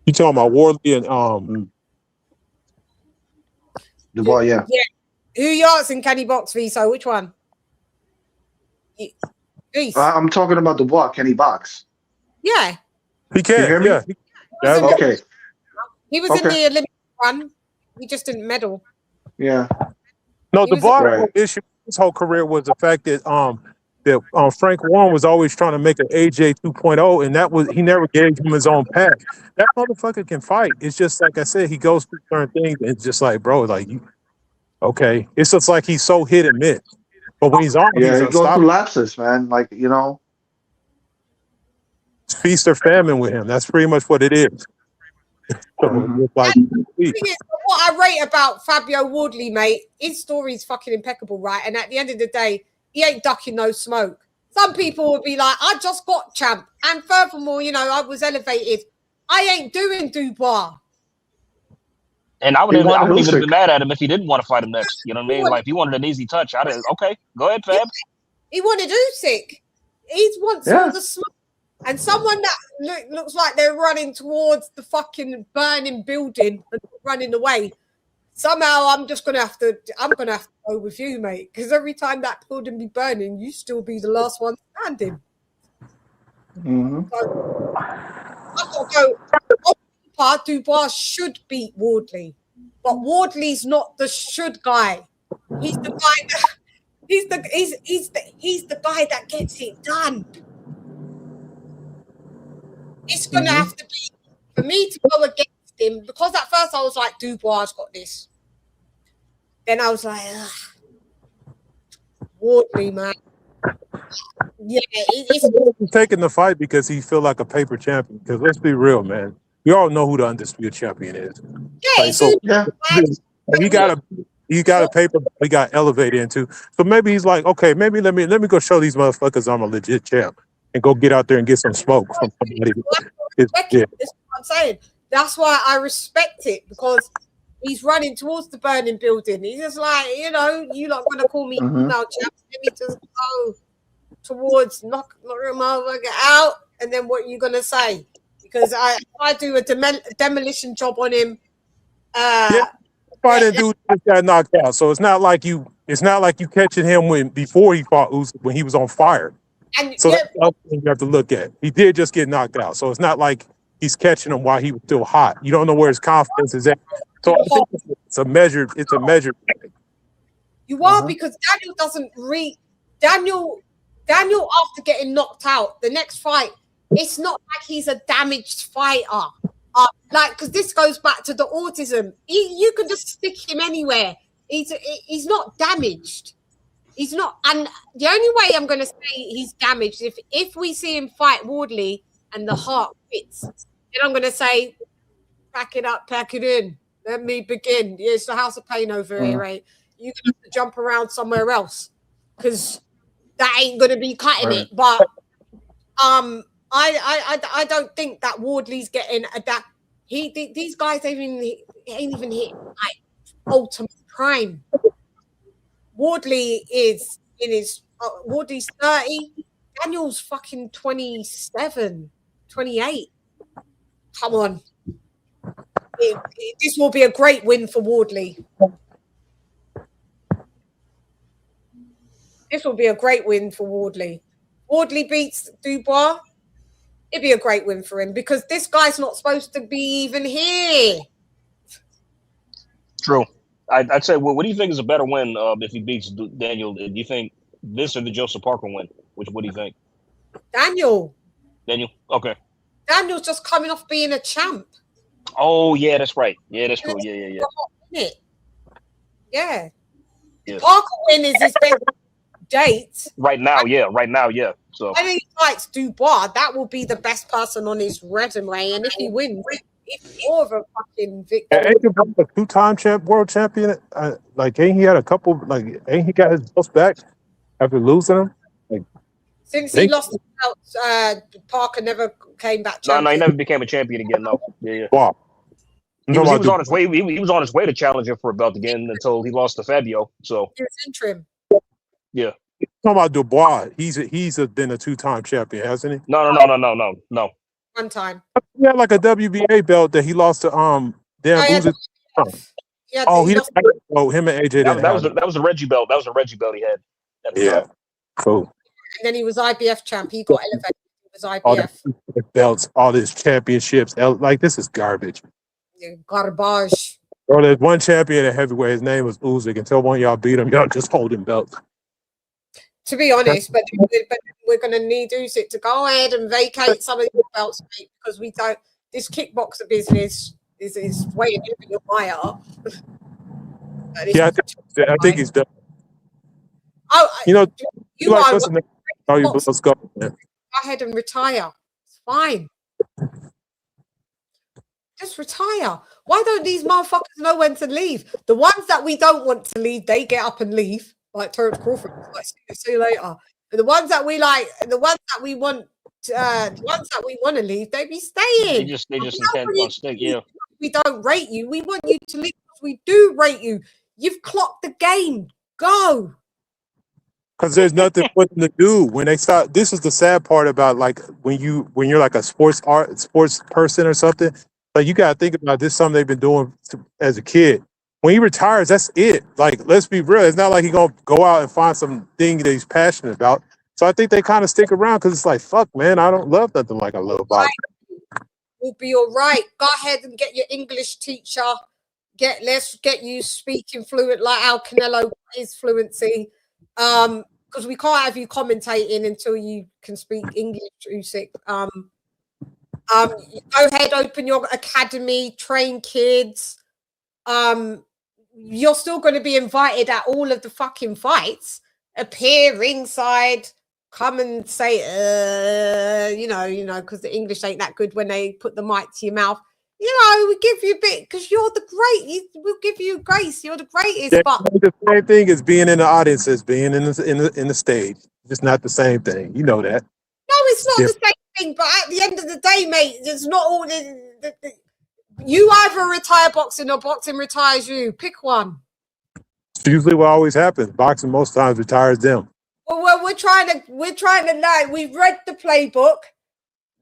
Speaker 12: You talking about Wardley and
Speaker 11: Dubois? Yeah.
Speaker 3: Who you asking? Can he box, Viso? Which one?
Speaker 11: I'm talking about Dubois. Can he box?
Speaker 3: Yeah.
Speaker 12: He can.
Speaker 11: You hear me?
Speaker 12: Yeah.
Speaker 11: Okay.
Speaker 3: He was in the Olympic run. He just didn't medal.
Speaker 11: Yeah.
Speaker 12: No,
Speaker 3: He
Speaker 12: the
Speaker 3: was
Speaker 12: bar issue his whole career was the fact that Frank Warren was always trying to make an AJ 2.0, and he never gave him his own path. That motherfucker can fight. It's just like I said, he goes through certain things, and it's just like, bro, like okay. It's just like he's so hit and miss. But when he's on,
Speaker 11: Yeah,
Speaker 12: he's
Speaker 11: he goes
Speaker 12: unstoppable.
Speaker 11: through lapses, man. Like,
Speaker 12: It's feast or famine with him. That's pretty much what it is. So, like,
Speaker 3: What I rate about Fabio Wardley, mate, his story is fucking impeccable, right? And at the end of the day, he ain't ducking no smoke. Some people would be like, I just got champ. And furthermore, I was elevated. I ain't doing Dubois.
Speaker 7: And I wouldn't even be mad at him if he didn't want to fight him next. You know what I mean? Like, if he wanted an easy touch, okay, go ahead, Fab.
Speaker 3: He wanted Usyk. He wants all the smoke. And someone that looks like they're running towards the fucking burning building and running away. Somehow I'm gonna have to go with you, mate. Because every time that building be burning, you still be the last one standing. So, I've got to go. Dubois should beat Wardley, but Wardley's not the should guy. He's the guy that he's the guy that gets it done. It's gonna have to be for me to go against him, because at first I was like, Dubois got this. Then I was like, Wardley, man. Yeah,
Speaker 12: he's taking the fight because he feel like a paper champion. Because let's be real, man. We all know who the undisputed champion is.
Speaker 3: Yeah,
Speaker 12: like, so he got a paper he got elevated into. So maybe he's like, okay, maybe let me go show these motherfuckers I'm a legit champ and go get out there and get some smoke from somebody.
Speaker 3: That's what I'm saying. That's why I respect it, because he's running towards the burning building. He's just like, you're not gonna call me now, champ. Let me just go towards knock your motherfucker out, and then what are you gonna say? Because I do a demolition job on him.
Speaker 12: Fighting dude just got knocked out. So it's not like you catching him before he fought Usyk when he was on fire.
Speaker 3: And
Speaker 12: so that's the other thing you have to look at. He did just get knocked out. So it's not like he's catching him while he was still hot. You don't know where his confidence is at. So I think it's a measured thing.
Speaker 3: You are, because Daniel doesn't read. Daniel after getting knocked out, the next fight, it's not like he's a damaged fighter. Because this goes back to the autism. You can just stick him anywhere. He's not damaged. He's not. And the only way I'm going to say he's damaged if we see him fight Wardley and the heart fits, then I'm going to say, pack it up, pack it in. Let me begin. Yeah, it's the house of pain over here, right? You're going to have to jump around somewhere else, because that ain't going to be cutting it. But I don't think that Wardley's getting that. These guys ain't even hit like ultimate prime. Wardley is in his Wardley's 30. Daniel's fucking 27, 28. Come on. This will be a great win for Wardley. This will be a great win for Wardley. Wardley beats Dubois. It'd be a great win for him because this guy's not supposed to be even here.
Speaker 7: True. I'd say, well, what do you think is a better win if he beats Daniel? Do you think this or the Joseph Parker win? What do you think?
Speaker 3: Daniel.
Speaker 7: Okay.
Speaker 3: Daniel's just coming off being a champ.
Speaker 7: Oh, yeah, that's right. Yeah, that's true. Yeah.
Speaker 3: Yeah. Parker win is his best date.
Speaker 7: Right now, yeah. So
Speaker 3: I think he fights Dubois. That will be the best person on his resume. And if he wins, it's more of a fucking victory.
Speaker 12: Ain't he a two-time world champion? Like, ain't he had a couple? Like, ain't he got his belts back after losing them? Like,
Speaker 3: since he lost the belts, Parker never came back champion.
Speaker 7: No, he never became a champion again. No, yeah.
Speaker 12: Wow.
Speaker 7: He was on his way. He was on his way to challenging for a belt again until he lost to Fabio. So
Speaker 3: he was interim.
Speaker 7: Yeah.
Speaker 12: Talking about Dubois, he's been a two-time champion, hasn't he?
Speaker 7: No.
Speaker 3: One time.
Speaker 12: He had like a WBA belt that he lost to
Speaker 7: him
Speaker 12: and AJ.
Speaker 7: That was the Reggie belt. That was the Reggie belt he had.
Speaker 12: Yeah. Cool.
Speaker 3: And then he was IBF champ. He got elevated. He was IBF.
Speaker 12: All the belts, all these championships. Like, this is garbage.
Speaker 3: Garbage.
Speaker 12: Bro, there's one champion at heavyweight. His name was Usyk. Until one of y'all beat him, y'all just holding belts.
Speaker 3: To be honest, but we're going to need Usyk to go ahead and vacate some of the belts, mate, because we don't. This kickboxer business is way giving your fire up.
Speaker 12: Yeah, I think he's done.
Speaker 3: Oh,
Speaker 12: you like
Speaker 3: are.
Speaker 12: Listening. Let's go. Man.
Speaker 3: Go ahead and retire. It's fine. Just retire. Why don't these motherfuckers know when to leave? The ones that we don't want to leave, they get up and leave. Like Terrence Crawford, like see you later. And the ones that we like, the ones that we want, the ones that we want to leave, they be staying.
Speaker 7: They just intend on staying. Yeah.
Speaker 3: We don't rate you. We want you to leave because we do rate you. You've clocked the game. Go.
Speaker 12: Because there's nothing for them to do when they start. This is the sad part about like when you're like a sports person or something. Like you gotta think about this. Something they've been doing as a kid. When he retires, that's it. Like, let's be real. It's not like he's gonna go out and find some thing that he's passionate about. So I think they kind of stick around because it's like, fuck, man, I don't love nothing like I love boxing.
Speaker 3: We'll be all right. Go ahead and get your English teacher. Let's get you speaking fluent like Al Canelo is fluency. Because we can't have you commentating until you can speak English, Usyk. Go ahead, open your academy, train kids. You're still going to be invited at all of the fucking fights. Appear ringside, come and say, because the English ain't that good when they put the mic to your mouth. We give you a bit because you're the great. We'll give you grace. You're the greatest.
Speaker 12: Yeah,
Speaker 3: but
Speaker 12: the same thing as being in the audience as being in the stage. It's not the same thing. You know that.
Speaker 3: No, it's not the same thing. But at the end of the day, mate, it's not all. You either retire boxing or boxing retires you. Pick one.
Speaker 12: It's usually what always happens. Boxing most times retires them.
Speaker 3: Well, we're trying to learn. We've read the playbook.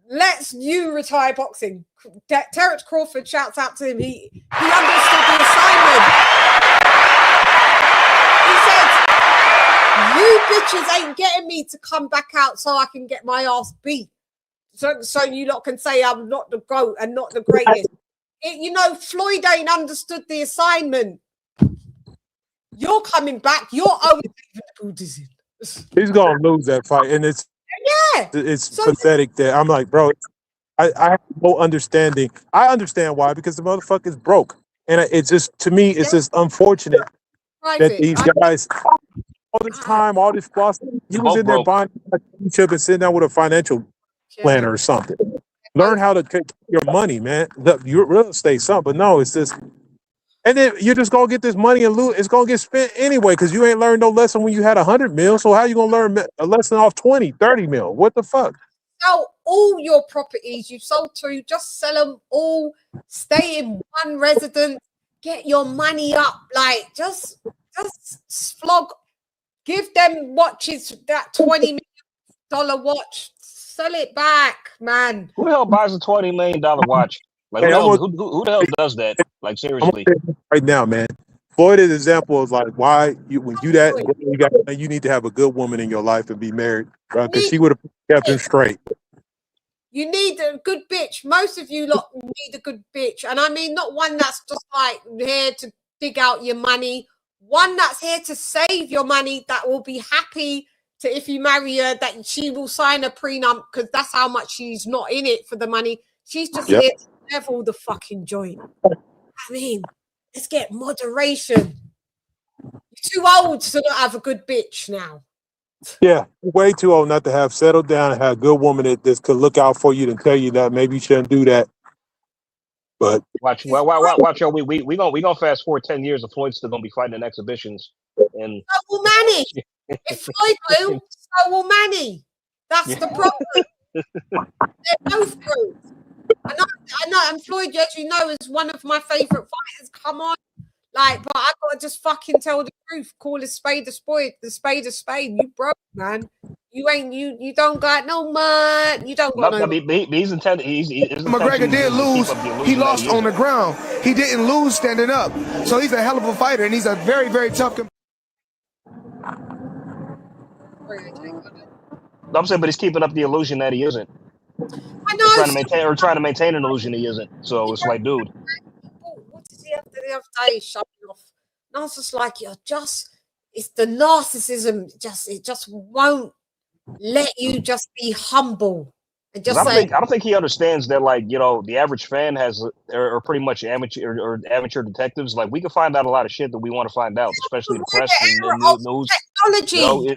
Speaker 3: Let's you retire boxing. Terrence Crawford shouts out to him. He understood the assignment. He said, "You bitches ain't getting me to come back out so I can get my ass beat. So you lot can say I'm not the GOAT and not the greatest." Floyd ain't understood the assignment. You're coming back. You're owing Buddhism.
Speaker 12: He's gonna lose that fight, and it's pathetic that I'm like, bro. I have no understanding. I understand why, because the motherfucker's broke, and it's just, to me, it's just unfortunate that these guys all this time, all this floss. He was in there buying a chip and sitting down with a financial planner or something. Learn how to take your money, man. Your real estate, something, but no, it's just. And then you're just gonna get this money and lose. It's gonna get spent anyway because you ain't learned no lesson when you had 100 mil. So how you gonna learn a lesson off 20, 30 mil? What the fuck?
Speaker 3: Sell all your properties. You've sold 2. Just sell them all. Stay in one residence. Get your money up. Like just flog. Give them watches. That $20 million watch. Sell it back, man.
Speaker 7: Who the hell buys a $20 million watch? Like,
Speaker 12: Hey,
Speaker 7: who the hell does that? Like, seriously.
Speaker 12: Right now, man. Floyd's example is like why when you need to have a good woman in your life and be married, bro, because she would have kept him straight.
Speaker 3: You need a good bitch. Most of you lot need a good bitch. And I mean, not one that's just like here to dig out your money. One that's here to save your money, that will be happy to, if you marry her, that she will sign a prenup because that's how much she's not in it for the money. She's just here to level the fucking joint. I mean, let's get moderation. You're too old to not have a good bitch now.
Speaker 12: Yeah, way too old not to have settled down and have a good woman that could look out for you and tell you that maybe you shouldn't do that. But
Speaker 7: watch, y'all. We gonna fast forward 10 years, and Floyd's still gonna be fighting in exhibitions. And
Speaker 3: so will Manny. If Floyd will, so will Manny. That's the problem. They're both good. I know, and Floyd, as you know, is one of my favorite fighters. Come on. Like, but I gotta just fucking tell the truth. Call a spade a spade, the spade a spade. You broke, man. You ain't you don't got no money. You don't got no money.
Speaker 7: He's intended.
Speaker 16: McGregor did lose. He lost on the ground. He didn't lose standing up. So he's a hell of a fighter, and he's a very, very tough.
Speaker 7: I'm saying, but he's keeping up the illusion that he isn't.
Speaker 3: I know.
Speaker 7: Trying to maintain an illusion he isn't. So it's like, dude.
Speaker 3: What did he have the other day? Showing off. And I was just like, it's the narcissism. It just won't let you just be humble and just
Speaker 7: I don't think he understands that, like, the average fan are pretty much amateur detectives. Like, we can find out a lot of shit that we want to find out, especially the press and news.
Speaker 3: Technology.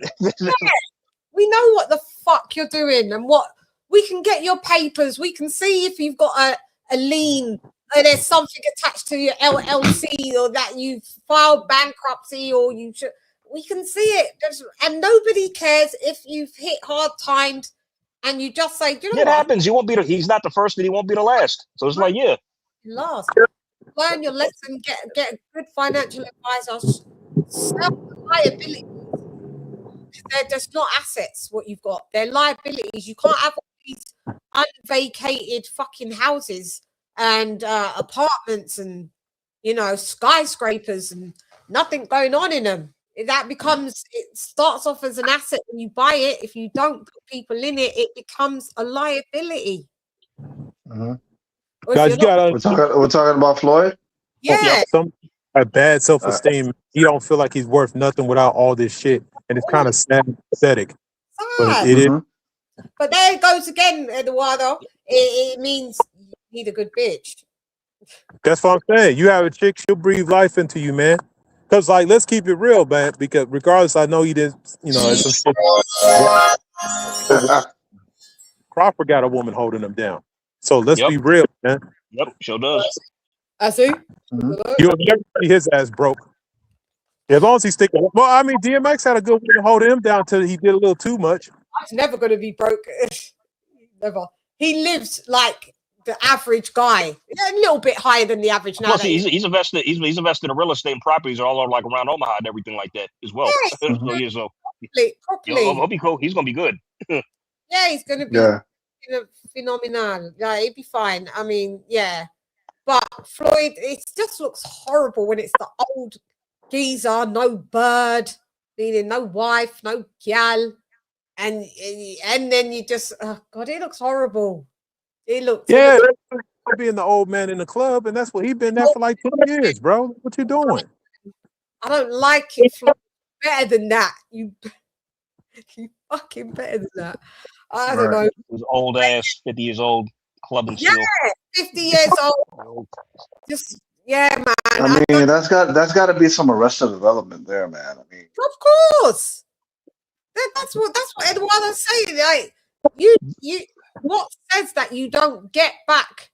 Speaker 3: We know what the fuck you're doing, and what we can get your papers. We can see if you've got a lien, or there's something attached to your LLC, or that you've filed bankruptcy, or we can see it. And nobody cares if you've hit hard times, and you just say, you know
Speaker 7: it
Speaker 3: what?
Speaker 7: happens. He's not the first, and he won't be the last. So it's like,
Speaker 3: last. Learn your lesson. Get a good financial advisor. Sell liability. They're just not assets, what you've got. They're liabilities. You can't have all these unvacated fucking houses and apartments and, skyscrapers and nothing going on in them. It starts off as an asset when you buy it. If you don't put people in it, it becomes a liability.
Speaker 11: Mm-hmm.
Speaker 12: Guys,
Speaker 11: we're talking about Floyd?
Speaker 3: Yeah.
Speaker 12: A bad self-esteem. He don't feel like he's worth nothing without all this shit. And it's kind of sad and pathetic. But it is.
Speaker 3: But there it goes again, Eduardo. It means you need a good bitch.
Speaker 12: That's what I'm saying. You have a chick, she'll breathe life into you, man. Because, like, let's keep it real, man. Because regardless, I know he didn't, it's some shit. Crawford got a woman holding him down. So let's be real, man.
Speaker 7: Yep, sure does.
Speaker 3: I see.
Speaker 12: You'll never see his ass broke. As long as he's sticking. Well, I mean, DMX had a good woman holding him down until he did a little too much.
Speaker 3: He's never going to be broke. Never. He lives like the average guy, a little bit higher than the average now.
Speaker 7: Plus, he's invested. He's invested in real estate and properties all like around Omaha and everything like that as well.
Speaker 3: Yes.
Speaker 7: Properly. He'll be cool. He's gonna be good.
Speaker 3: Yeah, he's gonna be phenomenal. Yeah, he'll be fine. I mean, yeah. But Floyd, it just looks horrible when it's the old geezer, no bird, meaning no wife, no gal, and then you just, oh God, it looks horrible. It looks
Speaker 12: being the old man in the club, and that's what he's been there for like 2 years, bro. What you doing?
Speaker 3: I don't like it. Floyd. Better than that. You fucking better than that. I don't know.
Speaker 7: His old ass, 50 years old, clubbing still.
Speaker 3: Yeah, 50 years old. Just man.
Speaker 11: I mean, that's got to be some Arrested Development there, man. I mean,
Speaker 3: of course. That's what Eduardo's saying. Like you, what says that you don't get back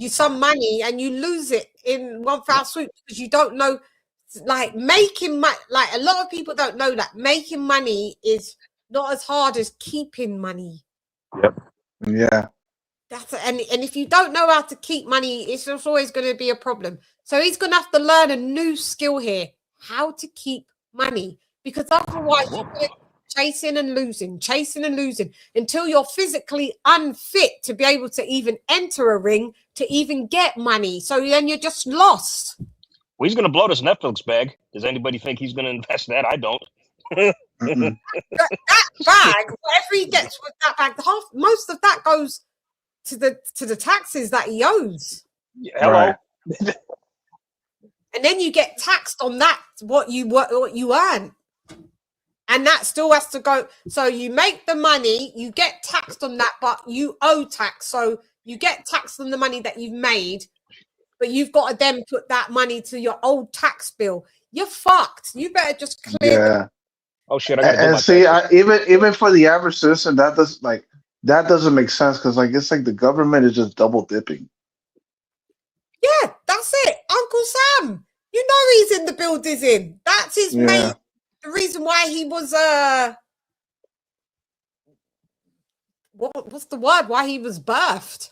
Speaker 3: some money and you lose it in one foul swoop because you don't know, like making money. Like a lot of people don't know that making money is not as hard as keeping money.
Speaker 12: Yep.
Speaker 11: Yeah.
Speaker 3: And if you don't know how to keep money, it's just always going to be a problem. So he's going to have to learn a new skill here, how to keep money, because otherwise you're going to chasing and losing until you're physically unfit to be able to even enter a ring, to even get money. So then you're just lost.
Speaker 7: Well, he's going to blow this Netflix bag. Does anybody think he's going to invest that? I don't.
Speaker 3: that bag, whatever he gets with that bag, most of that goes to the taxes that he owes.
Speaker 7: Hello.
Speaker 3: And then you get taxed on that what you earn. And that still has to go. So you make the money, you get taxed on that, but you owe tax. So you get taxed on the money that you've made, but you've got to then put that money to your old tax bill. You're fucked. You better just clear.
Speaker 11: Yeah.
Speaker 7: Oh shit! I gotta do
Speaker 11: And
Speaker 7: my
Speaker 11: see,
Speaker 7: taxes.
Speaker 11: even for the average citizen, that doesn't make sense because like it's like the government is just double dipping.
Speaker 3: Yeah, that's it. Uncle Sam, you know he's in the building. That's his main. The reason why he was what's the word? Why he was birthed?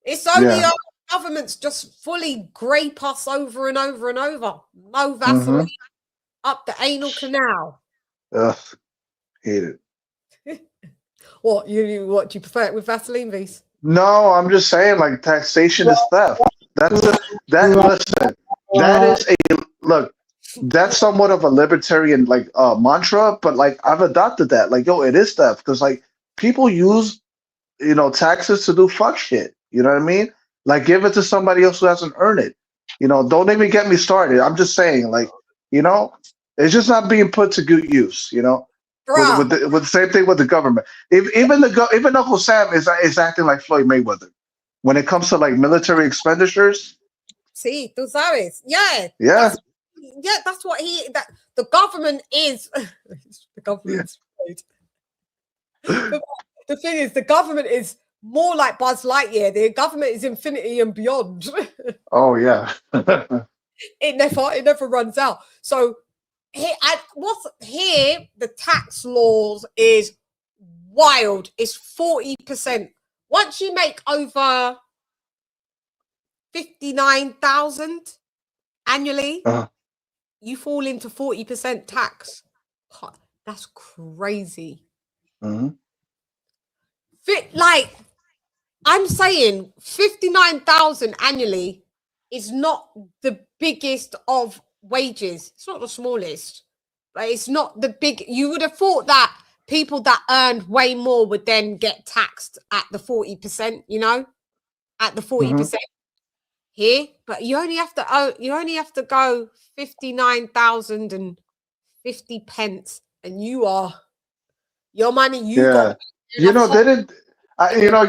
Speaker 3: It's only our governments just fully grape us over and over and over. No Vaseline up the anal canal.
Speaker 11: Ugh, hate it.
Speaker 3: What do you prefer it with Vaseline, V's?
Speaker 11: No, I'm just saying like taxation is theft. Listen, that is a look. That's somewhat of a libertarian like mantra, but like I've adopted that. Like, yo, it is theft because like people use taxes to do fuck shit. You know what I mean? Like give it to somebody else who hasn't earned it. Don't even get me started. I'm just saying, like, it's just not being put to good use. With the same thing with the government. Even Uncle Sam is acting like Floyd Mayweather when it comes to like military expenditures.
Speaker 3: Sí, tú sabes. Yeah.
Speaker 11: Yeah.
Speaker 3: That's what the government is. The government's the thing is, the government is more like Buzz Lightyear. The government is infinity and beyond.
Speaker 11: Oh yeah.
Speaker 3: It never runs out. So the tax laws is wild. It's 40%. Once you make over 59,000 annually, you fall into 40% tax. That's crazy. Like I'm saying, 59,000 annually is not the biggest of wages. It's not the smallest, but it's not the big. You would have thought that people that earned way more would then get taxed at the 40%. At the 40% here, but you only have to go 59,050 pence, and your money got.
Speaker 11: It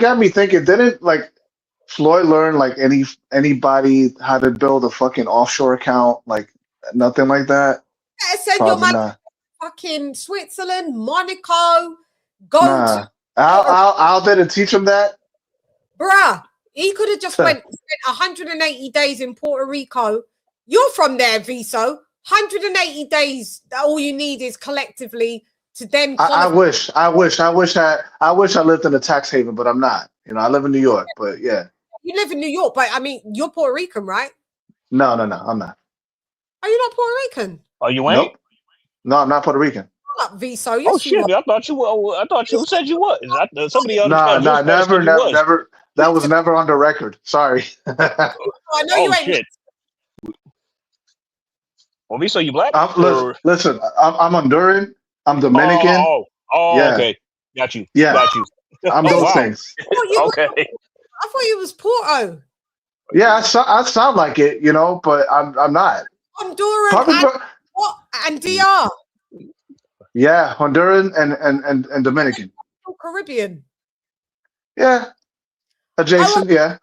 Speaker 11: got me thinking. Didn't like Floyd learn like anybody how to build a fucking offshore account? Like nothing like that.
Speaker 3: Yeah, send your money to fucking Switzerland, Monaco.
Speaker 11: Al didn't teach him that,
Speaker 3: bruh. He could have just spent 180 days in Puerto Rico. You're from there, Viso. 180 days. All you need is collectively to then.
Speaker 11: I wish I lived in a tax haven, but I'm not. I live in New York, but yeah.
Speaker 3: You live in New York, but I mean, you're Puerto Rican, right?
Speaker 11: No, I'm not.
Speaker 3: Are you not Puerto Rican?
Speaker 7: Are you ain't?
Speaker 11: Nope. No, I'm not Puerto Rican.
Speaker 3: Shut up, Viso.
Speaker 7: Oh shit! I thought you said you was. Somebody
Speaker 11: Never. That was never on the record. Sorry.
Speaker 3: I know you ain't.
Speaker 7: Shit. Well, so you black?
Speaker 11: Listen, I'm Honduran. I'm Dominican.
Speaker 7: Yeah. Okay. Got you.
Speaker 11: Yeah.
Speaker 7: Got you.
Speaker 11: I'm those things.
Speaker 7: Okay.
Speaker 3: I thought you was Porto.
Speaker 11: Yeah, I sound like it, but I'm not.
Speaker 3: Honduran and DR.
Speaker 11: Yeah, Honduran and Dominican.
Speaker 3: Caribbean.
Speaker 11: Yeah. Adjacent, yeah.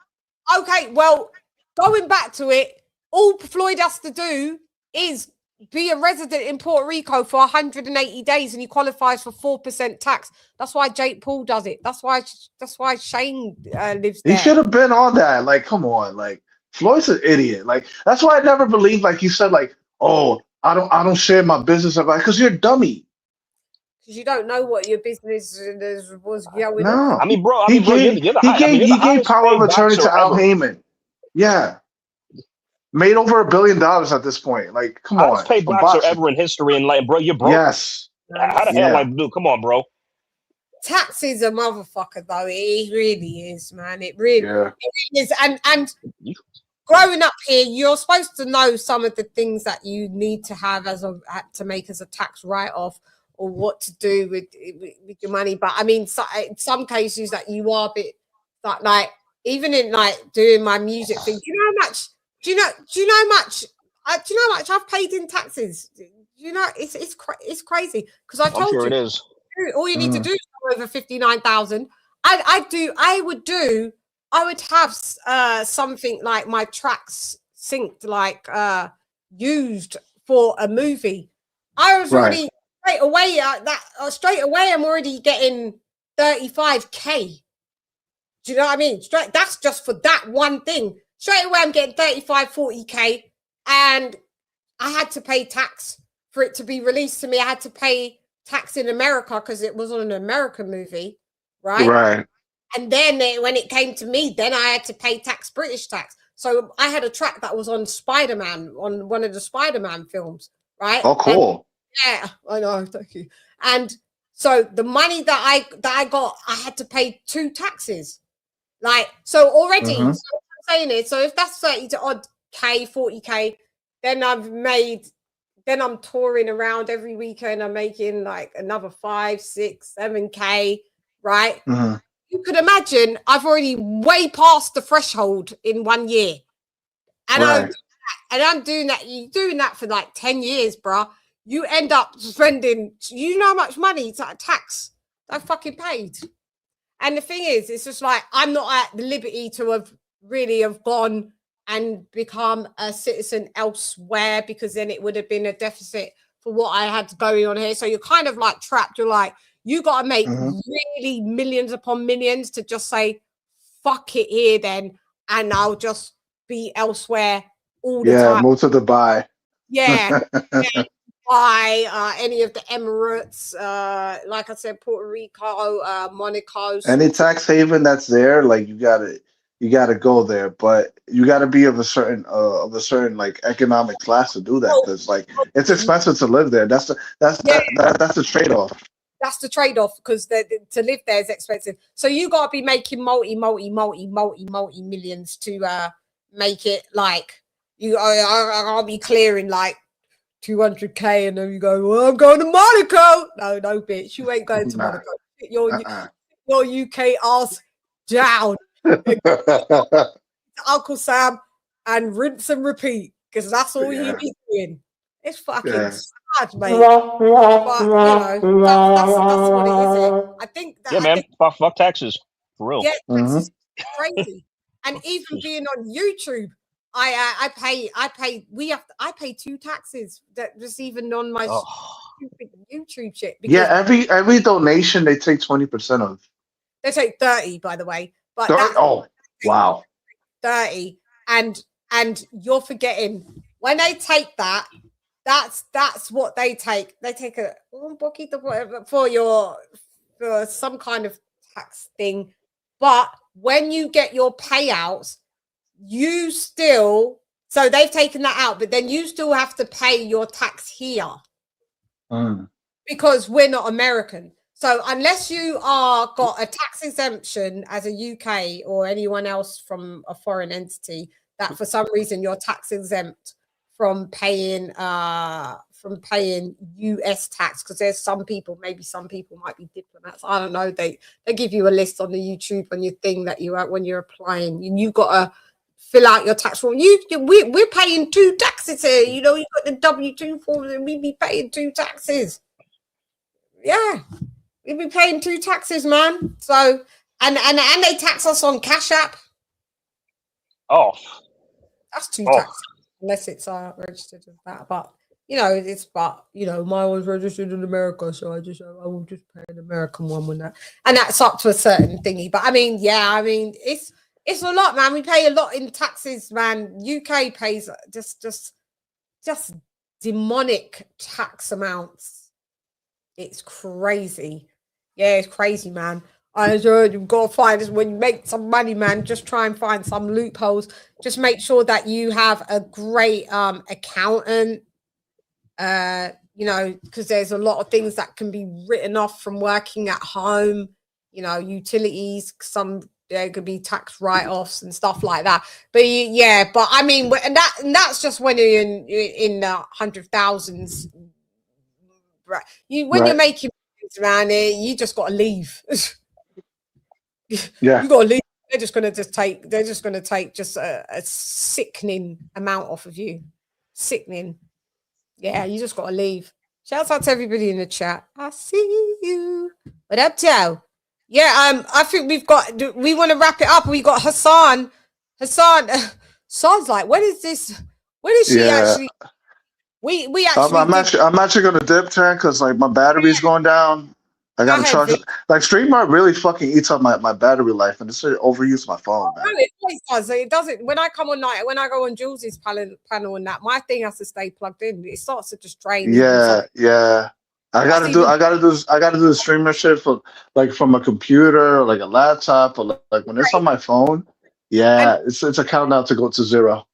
Speaker 3: Okay, well, going back to it, all Floyd has to do is be a resident in Puerto Rico for 180 days and he qualifies for 4% tax. That's why Jake Paul does it. That's why Shane lives there.
Speaker 11: He should have been on that. Like, come on. Like, Floyd's an idiot. Like, that's why I never believed, like you said, like, oh, I don't share my business about, because you're a dummy.
Speaker 3: Because you don't know what your business was going
Speaker 11: on.
Speaker 7: I mean, bro.
Speaker 11: He gave power of attorney to Al Heyman. Yeah. Made over $1 billion at this point. Like, come on.
Speaker 7: Highest paid boxer ever in history, and like, bro, you're broke.
Speaker 11: Yes.
Speaker 7: How the hell, like, dude? Come on, bro.
Speaker 3: Tax is a motherfucker, though. It really is, man. It really is. And growing up here, you're supposed to know some of the things that you need to have to make as a tax write-off, or what to do with your money. But I mean, in some cases that you are a bit like even in like doing my music thing, do you know how much? Do you know how much? Do you know how much I've paid in taxes? You know, it's crazy because I
Speaker 7: I'm
Speaker 3: told
Speaker 7: sure
Speaker 3: you
Speaker 7: it is.
Speaker 3: all you need to do is go over 59,000. I would have something like my tracks synced, like used for a movie. I was already straight away. I'm already getting 35K. Do you know what I mean? That's just for that one thing. Straight away, I'm getting 35, 40K, and I had to pay tax for it to be released to me. I had to pay tax in America because it was on an American movie, right?
Speaker 11: Right.
Speaker 3: And then when it came to me, then I had to pay tax, British tax. So I had a track that was on Spider-Man, on one of the Spider-Man films, right?
Speaker 11: Oh, cool.
Speaker 3: And, yeah, I know, thank you. And so the money that I got, I had to pay 2 taxes. Like, so already, so what I'm saying is, so if that's 30 to odd K, 40K, then I'm touring around every weekend. I'm making like another 5, 6, 7K, right? You could imagine I've already way past the threshold in 1 year. And I'm doing that. You're doing that for like 10 years, bruh. You end up spending, you know how much money tax I fucking paid. And the thing is, it's just like, I'm not at the liberty to have gone and become a citizen elsewhere, because then it would have been a deficit for what I had going on here. So you're kind of like trapped. You're like, you got to make really millions upon millions to just say, fuck it here then, and I'll just be elsewhere all the time.
Speaker 11: Yeah, move to Dubai.
Speaker 3: Yeah. Dubai, any of the Emirates, like I said, Puerto Rico, Monaco.
Speaker 11: Any tax haven that's there, like you gotta go there, but you gotta be of a certain like economic class to do that, because like it's expensive to live there. That's the trade-off.
Speaker 3: That's the trade-off, because to live there is expensive. So you got to be making multi millions to make it like I'll be clearing like 200K, and then you go, well, I'm going to Monaco. No, bitch, you ain't going to Monaco. Your UK ass down. Uncle Sam and rinse and repeat, because that's all you be doing. It's fucking sad, mate. But you know, that's what it is. I think that.
Speaker 7: Yeah, man. Fuck taxes, for real.
Speaker 3: Yeah, taxes crazy. And even being on YouTube, I pay 2 taxes that just even on my stupid YouTube shit.
Speaker 11: Yeah, every donation they take 20% of.
Speaker 3: They take 30, by the way. But
Speaker 11: wow.
Speaker 3: 30, and you're forgetting when they take that. That's what they take. They take a for some kind of tax thing. But when you get your payouts, you still, so they've taken that out, but then you still have to pay your tax here because we're not American. So unless you got a tax exemption as a UK or anyone else from a foreign entity, that for some reason you're tax exempt from paying US tax, because there's maybe some people might be diplomats. I don't know. They give you a list on the YouTube on your thing that when you're applying, and you got to fill out your tax form. We're paying 2 taxes here. You know, you got the W-2 forms, and we be paying 2 taxes. Yeah, we be paying 2 taxes, man. So and they tax us on Cash App.
Speaker 7: Oh,
Speaker 3: that's 2 taxes, unless it's registered as that. But you know, mine was registered in America, so I will just pay an American one when that, and that's up to a certain thingy. But I mean, it's a lot, man. We pay a lot in taxes, man. UK pays just demonic tax amounts. It's crazy. Yeah, it's crazy, man. I heard you've got to find this when you make some money, man. Just try and find some loopholes. Just make sure that you have a great accountant. You know, because there's a lot of things that can be written off from working at home. You know, utilities, there could be tax write-offs and stuff like that. But but I mean, and that's just when you're in the 100,000s. Right. When you're making things around here, you just got to leave.
Speaker 11: Yeah.
Speaker 3: You got to leave. They're just gonna take just a sickening amount off of you. Sickening. Yeah, you just gotta leave. Shouts out to everybody in the chat. I see you. What up, Joe? Yeah, I think we want to wrap it up. We got Hassan. Hassan's like, when is this? When is she actually? We actually.
Speaker 11: I'm actually gonna dip, Chann, because like my battery's going down. I gotta charge it. Like StreamYard really fucking eats up my battery life, and it's overuse my phone, man.
Speaker 3: No, it always does. It doesn't. When I come on night, when I go on Jules's panel and that, my thing has to stay plugged in. It starts to just drain.
Speaker 11: Yeah. I gotta do the streamer shit from a computer or like a laptop or like when it's on my phone. Yeah, it's a countdown to go to zero.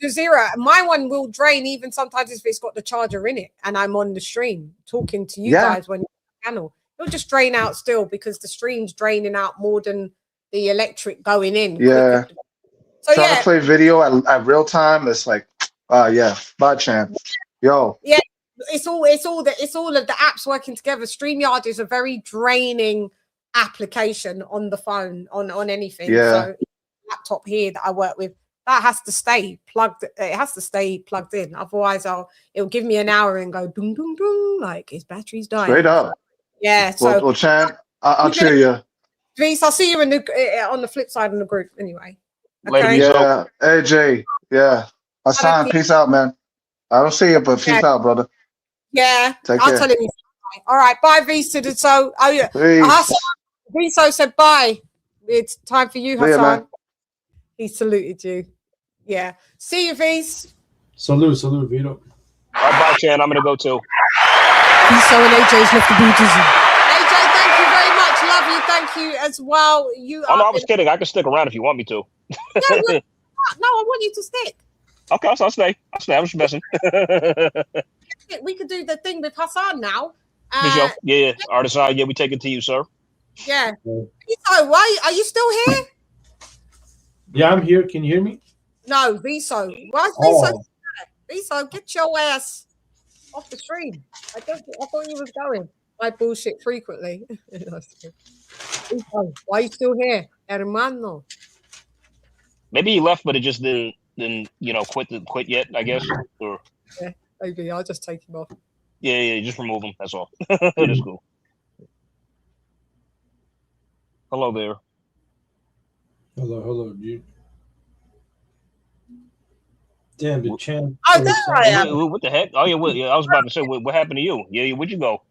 Speaker 3: To zero. My one will drain even sometimes if it's got the charger in it and I'm on the stream talking to you guys when you're on the panel. It'll just drain out still because the stream's draining out more than the electric going in.
Speaker 11: Yeah.
Speaker 3: So
Speaker 11: trying to play video at real time. It's like, bye, Chann. Yo.
Speaker 3: Yeah, it's all of the apps working together. StreamYard is a very draining application on the phone, on anything.
Speaker 11: Yeah.
Speaker 3: So laptop here that I work with, that has to stay plugged. It has to stay plugged in. Otherwise, it'll give me an hour and go ding ding ding like his battery's dying.
Speaker 11: Straight up.
Speaker 3: Yeah. So
Speaker 11: well Chann, I'll cheer you.
Speaker 3: Reese, I'll see you on the flip side in the group anyway.
Speaker 11: Okay? Yeah. Hey Jay. Yeah. Hassan, peace out, man. I don't see you, but peace out, brother.
Speaker 3: Yeah.
Speaker 11: Take
Speaker 3: I'll
Speaker 11: care.
Speaker 3: tell him. All right. Bye, Visa. So, oh yeah. Hassan, Visa said bye. It's time for you, Hassan. He saluted you. Yeah. See you, Vise.
Speaker 1: Salute, Vito.
Speaker 7: All right, bye, Chann. I'm gonna go too.
Speaker 3: Visa and AJ's left the booties. AJ, thank you very much. Love you. Thank you as well.
Speaker 7: Oh no, I was kidding. I can stick around if you want me to.
Speaker 3: No, I want you to stick.
Speaker 7: Okay, so I'll stay. I was just messing.
Speaker 3: We could do the thing with Hassan now.
Speaker 7: Yeah. Artisan, we take it to you, sir.
Speaker 3: Yeah. So, why are you still here?
Speaker 1: Yeah, I'm here. Can you hear me?
Speaker 3: No, Viso. Why is Viso? Viso, get your ass off the stream. I thought you was going. I bullshit frequently. Viso, why are you still here? Hermano.
Speaker 7: Maybe he left, but it just didn't quit yet, I guess. Or
Speaker 3: yeah, maybe I'll just take him off.
Speaker 7: Yeah, just remove him. That's all. That's cool. Hello there.
Speaker 1: Hello, dude. Damn, the Chann.
Speaker 3: Oh, there I am.
Speaker 7: What the heck? Oh, yeah, I was about to say, what happened to you? Yeah, where'd you go?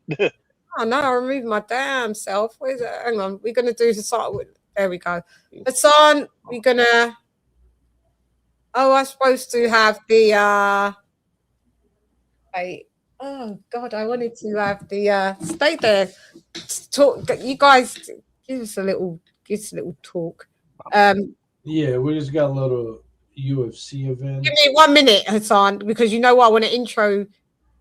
Speaker 3: Oh, no, I removed my damn self. Where's it? Hang on. We're going to do Hassan. There we go. Hassan, we're going to... Oh, I'm supposed to have the... Wait. Oh, God, I wanted to have the... Stay there. Talk. You guys, give us a little talk.
Speaker 1: Yeah, we just got a little UFC event.
Speaker 3: Give me 1 minute, Hassan, because you know what? I want to intro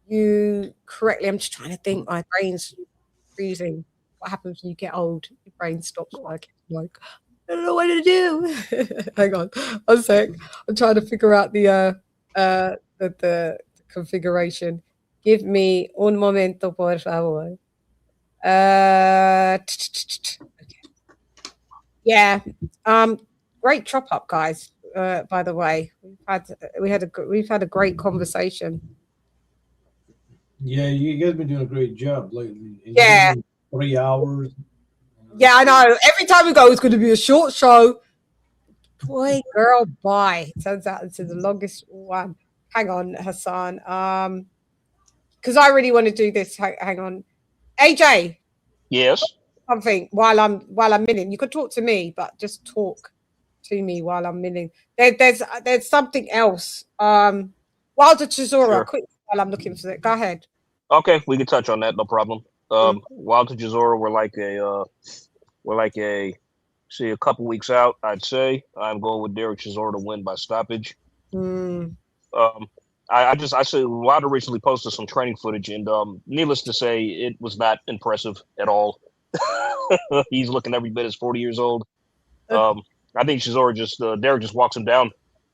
Speaker 3: you correctly. I'm just trying to think. My brain's freezing. What happens when you get old? Your brain stops working. Like, I don't know what to do. Hang on, 1 sec. I'm trying to figure out the configuration. Give me un momento, por favor. Yeah. Great chop up, guys. By the way, we've had a great conversation.
Speaker 1: Yeah, you guys been doing a great job lately.
Speaker 3: Yeah.
Speaker 1: 3 hours.
Speaker 3: Yeah, I know. Every time we go, it's going to be a short show. Boy, girl, bye. Turns out it's the longest one. Hang on, Hassan. Because I really want to do this. Hang on, AJ.
Speaker 7: Yes.
Speaker 3: Something while I'm milling. You could talk to me, but just talk to me while I'm milling. There's something else. Wilder Chisora,
Speaker 7: Sure.
Speaker 3: quick while I'm looking for it. Go ahead.
Speaker 7: Okay, we can touch on that, no problem. Wild to Jazora, we're like a couple weeks out, I'd say. I'm going with Derek Chisora to win by stoppage. I said Wilder recently posted some training footage, and needless to say, it was not impressive at all. He's looking every bit as 40 years old. I think Chisora Derek just walks him down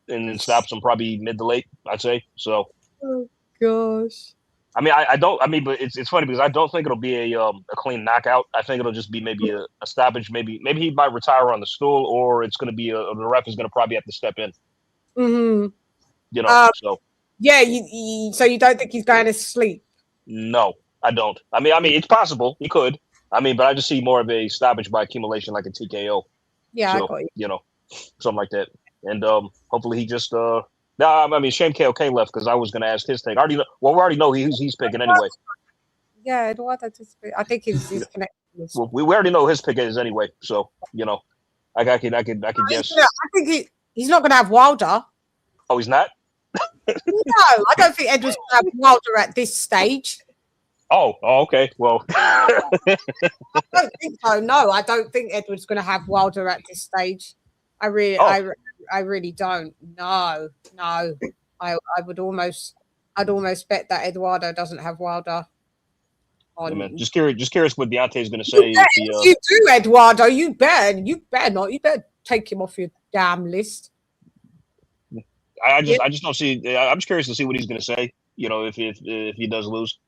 Speaker 7: and then stops him probably mid to late, I'd say. So.
Speaker 3: Oh gosh.
Speaker 7: I mean, I don't. I mean, but it's funny because I don't think it'll be a clean knockout. I think it'll just be maybe a stoppage. Maybe he might retire on the stool, or it's going to be the ref is going to probably have to step in.
Speaker 3: Mm-hmm.
Speaker 7: You know, so
Speaker 3: yeah. So you don't think he's going to sleep?
Speaker 7: No, I don't. I mean, it's possible he could. I mean, but I just see more of a stoppage by accumulation, like a TKO.
Speaker 3: Yeah,
Speaker 7: so,
Speaker 3: I got you.
Speaker 7: You know, something like that. And hopefully he just no. I mean, Shane KOK left because I was going to ask his take. I already know. Well, we already know he's picking anyway.
Speaker 3: Yeah, Eduardo. I think he's connected.
Speaker 7: Well, we already know his pick is anyway. So you know, I could guess.
Speaker 3: I think he's not going to have Wilder.
Speaker 7: Oh, he's not.
Speaker 3: No, I don't think Edward's going to have Wilder at this stage.
Speaker 7: Oh, okay. Well,
Speaker 3: I don't think so. No, I don't think Edward's going to have Wilder at this stage. I really don't. No. I'd almost bet that Eduardo doesn't have Wilder. On.
Speaker 7: Yeah, man. Just curious what Deontay's going to say.
Speaker 3: If you do, Eduardo, you better not. You better take him off your damn list.
Speaker 7: I just don't see. I'm just curious to see what he's going to say. You know, if he does lose.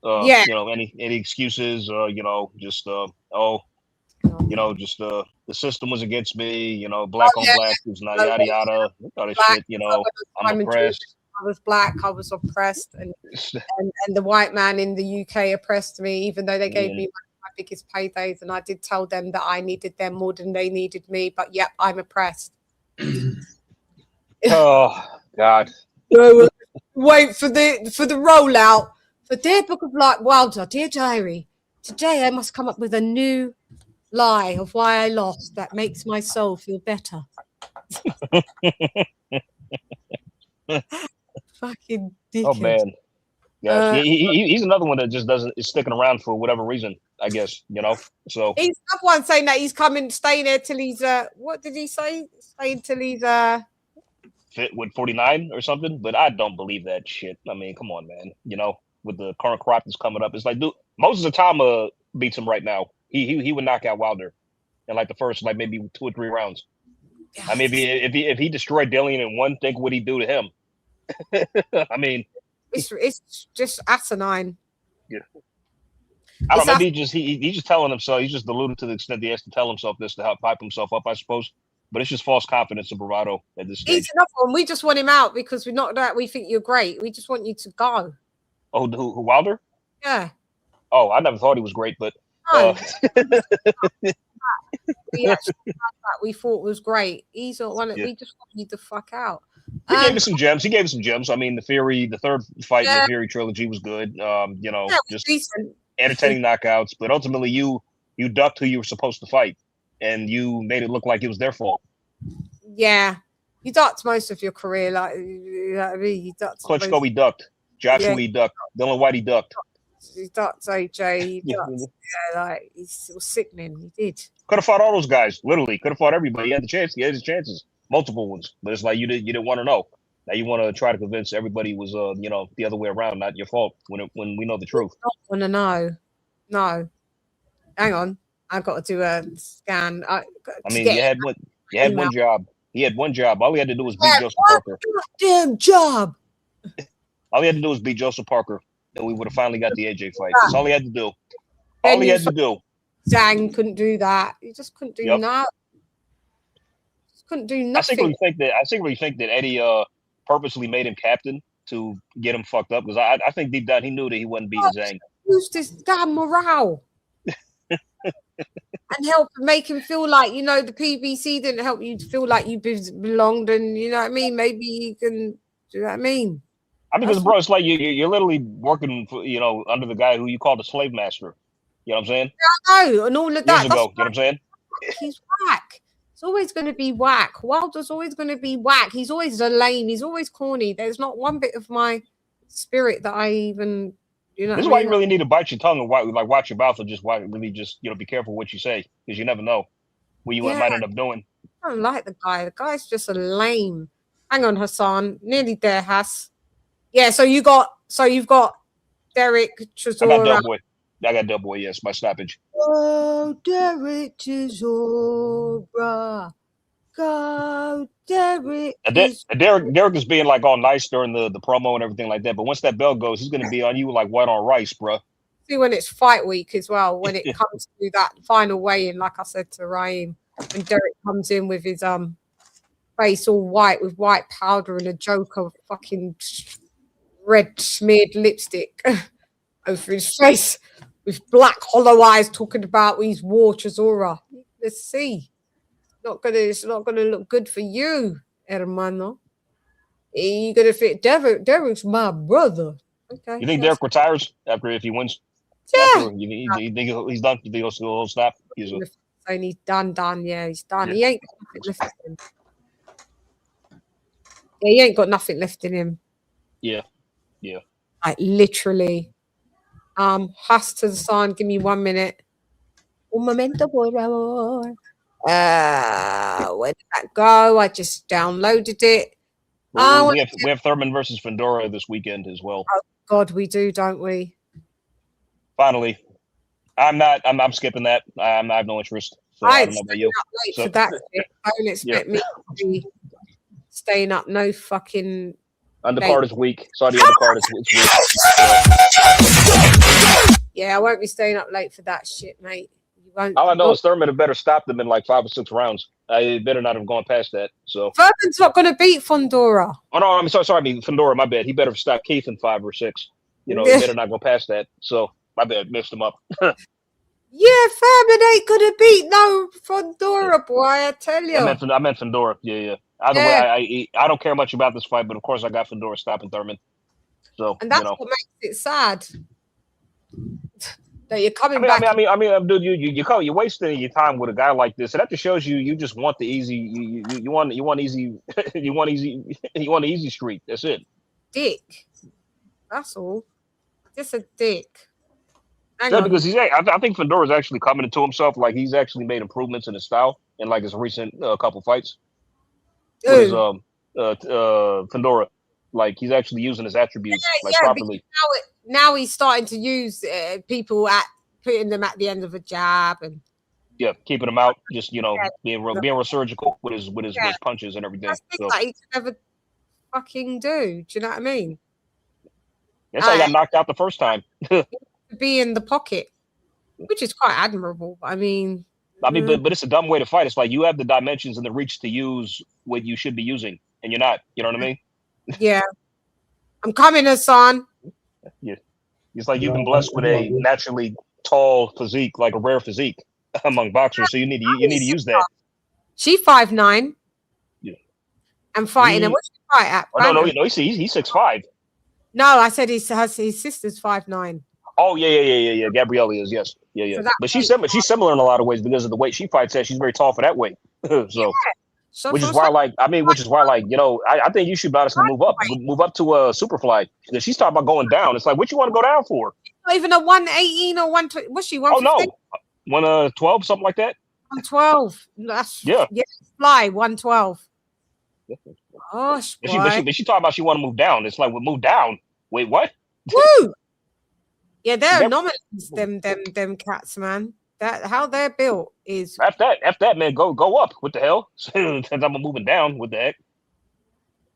Speaker 7: You know, any excuses? You know, just the system was against me. You know, black on black was not yada yada. All this shit. You know, I'm oppressed.
Speaker 3: I was black. I was oppressed, and the white man in the UK oppressed me, even though they gave me my biggest paydays, and I did tell them that I needed them more than they needed me. But yep, I'm oppressed.
Speaker 7: Oh God!
Speaker 3: So, wait for the rollout. For Dear Book of Life, Wilder, Dear Diary, today I must come up with a new lie of why I lost that makes my soul feel better. Fucking dickhead.
Speaker 7: Oh man, yeah, he's another one that just is sticking around for whatever reason. I guess you know. So
Speaker 3: he's another one saying that he's staying there till he's what did he say? Staying till he's
Speaker 7: fit with 49 or something. But I don't believe that shit. I mean, come on, man. You know. With the current crop that's coming up, it's like, dude, Moses Atama beats him right now. He would knock out Wilder in like the first maybe 2 or 3 rounds. Yes. I mean, if he destroyed Dillian in one, think what he'd do to him. I mean,
Speaker 3: it's just asinine.
Speaker 7: Yeah, I don't know. Maybe he's just telling himself. He's just deluded to the extent he has to tell himself this to help hype himself up, I suppose. But it's just false confidence and bravado at this stage.
Speaker 3: He's enough one. We just want him out because we're not that. We think you're great. We just want you to go.
Speaker 7: Oh, who Wilder?
Speaker 3: Yeah.
Speaker 7: Oh, I never thought he was great, but
Speaker 3: no. We thought was great. He's not one. We just want you the fuck out.
Speaker 7: He gave us some gems. I mean, the third fight in the Fury trilogy was good. You know, just decent. Entertaining knockouts. But ultimately, you ducked who you were supposed to fight, and you made it look like it was their fault.
Speaker 3: Yeah, you ducked most of your career. Like, you know what I mean? You ducked.
Speaker 7: Klitschko, he ducked. Joshua, he ducked. Dylan White, he ducked.
Speaker 3: He ducked AJ. He ducked. Yeah, like it was sickening. He did.
Speaker 7: Could have fought all those guys. Literally, could have fought everybody. He had the chance. He had his chances, multiple ones. But it's like you didn't want to know. Now you want to try to convince everybody was you know, the other way around, not your fault. When we know the truth.
Speaker 3: I don't want to know. No, hang on. I've got to do a scan.
Speaker 7: I mean, you had one job. He had one job. All he had to do was beat Joseph Parker.
Speaker 3: Damn job.
Speaker 7: All he had to do was beat Joseph Parker, and we would have finally got the AJ fight. That's all he had to do. All he had to do.
Speaker 3: Zhang couldn't do that. He just couldn't do that. Just couldn't do nothing.
Speaker 7: I secretly think that Eddie purposely made him captain to get him fucked up, because I think deep down he knew that he wasn't beating Zhang.
Speaker 3: Boost his damn morale. And help make him feel like, you know, the PBC didn't help you to feel like you belonged, and you know what I mean? Maybe you can, do you know what I mean?
Speaker 7: I mean, because bro, it's like you're literally working for, you know, under the guy who you call the slave master. You know what I'm saying?
Speaker 3: Yeah, I know, and all of that.
Speaker 7: Years ago, you know what I'm saying?
Speaker 3: He's whack. It's always going to be whack. Wilder's always going to be whack. He's always lame. He's always corny. There's not one bit of my spirit that I even, you know.
Speaker 7: This is why you really need to bite your tongue and watch your mouth, and really just you know, be careful what you say, because you never know what you might end up doing.
Speaker 3: I don't like the guy. The guy's just a lame. Hang on, Hassan. Nearly there, Hass. Yeah, so you've got Derek Chisora.
Speaker 7: I got Doughboy, yes, by stoppage.
Speaker 3: Oh, Derek Chisora. go, Derek.
Speaker 7: Derek is being like all nice during the promo and everything like that. But once that bell goes, he's gonna be on you like white on rice, bro.
Speaker 3: See when it's fight week as well, when it comes to that final weigh-in, like I said to Raheem, when Derek comes in with his face all white with white powder and a Joker fucking red smeared lipstick over his face with black hollow eyes talking about his war Chisora. Let's see. It's not gonna look good for you, hermano. You're gonna fit Derek's my brother. Okay.
Speaker 7: You think Derek retires if he wins?
Speaker 3: Yeah.
Speaker 7: You think he's done? You think he'll stop?
Speaker 3: He's done. Yeah, he's done. Yeah. He ain't got nothing left in him. Yeah, he ain't got nothing left in him.
Speaker 7: Yeah.
Speaker 3: Like literally. Has to the sign. Give me 1 minute. Un momento, por favor. Where did that go? I just downloaded it.
Speaker 7: We have Thurman versus Fedora this weekend as well.
Speaker 3: Oh God, we do, don't we?
Speaker 7: Finally, I'm skipping that. I have no interest. So I don't know about you.
Speaker 3: Late for that. Don't expect me to be staying up. No fucking.
Speaker 7: Undercard is weak. Sorry, the undercard is weak.
Speaker 3: Yeah, I won't be staying up late for that shit, mate. You won't.
Speaker 7: All I know is Thurman had better stop them in like 5 or 6 rounds. I better not have gone past that. So
Speaker 3: Thurman's not going to beat Fedora.
Speaker 7: Oh no, I'm sorry. I mean Fedora. My bad. He better stop Keith in 5 or 6. You know, he better not go past that. So my bad, messed him up.
Speaker 3: Yeah, Thurman ain't gonna beat no Fedora, boy. I tell you.
Speaker 7: I meant Fedora. Yeah. Either way, I don't care much about this fight, but of course I got Fedora stopping Thurman. So
Speaker 3: and that's what makes it sad that you're coming back.
Speaker 7: I mean, dude, you're wasting your time with a guy like this, and that just shows you just want the easy. You want easy. you want the easy street. That's it.
Speaker 3: Dick. That's all. Just a dick.
Speaker 7: Because I think Fedora's actually coming into himself. Like he's actually made improvements in his style in like his recent couple fights. Fedora, like he's actually using his attributes properly.
Speaker 3: Now he's starting to use people putting them at the end of a jab and
Speaker 7: keeping them out. Just being real surgical with his punches and everything.
Speaker 3: That's things that he could never fucking do. Do you know what I mean?
Speaker 7: That's how he got knocked out the first time.
Speaker 3: Be in the pocket, which is quite admirable. I mean,
Speaker 7: but it's a dumb way to fight. It's like you have the dimensions and the reach to use what you should be using, and you're not. You know what I mean?
Speaker 3: Yeah. I'm coming, Hassan.
Speaker 7: Yeah. It's like you've been blessed with a naturally tall physique, like a rare physique among boxers. So you need to use that.
Speaker 3: She 5'9".
Speaker 7: Yeah.
Speaker 3: I'm fighting. And what's she fight at?
Speaker 7: Oh, no, he's 6'5".
Speaker 3: No, I said his sister's 5'9".
Speaker 7: Oh yeah. Gabrielle is, yes. Yeah. So but she's similar in a lot of ways because of the weight she fights at. She's very tall for that weight. Which is why I think you should honestly move up to a Superfly. Because she's talking about going down. It's like, what you want to go down for?
Speaker 3: Not even a 118 or 120. What's she? 115?
Speaker 7: Oh no, 112, something like that.
Speaker 3: 112. That's fly 112. Gosh,
Speaker 7: but she talking about she want to move down. It's like, move down. Wait, what?
Speaker 3: Woo! Yeah, they're anomalies. Them cats, man. That how they're built is.
Speaker 7: After that, man, go up. What the hell? Since I'm moving down. What the heck?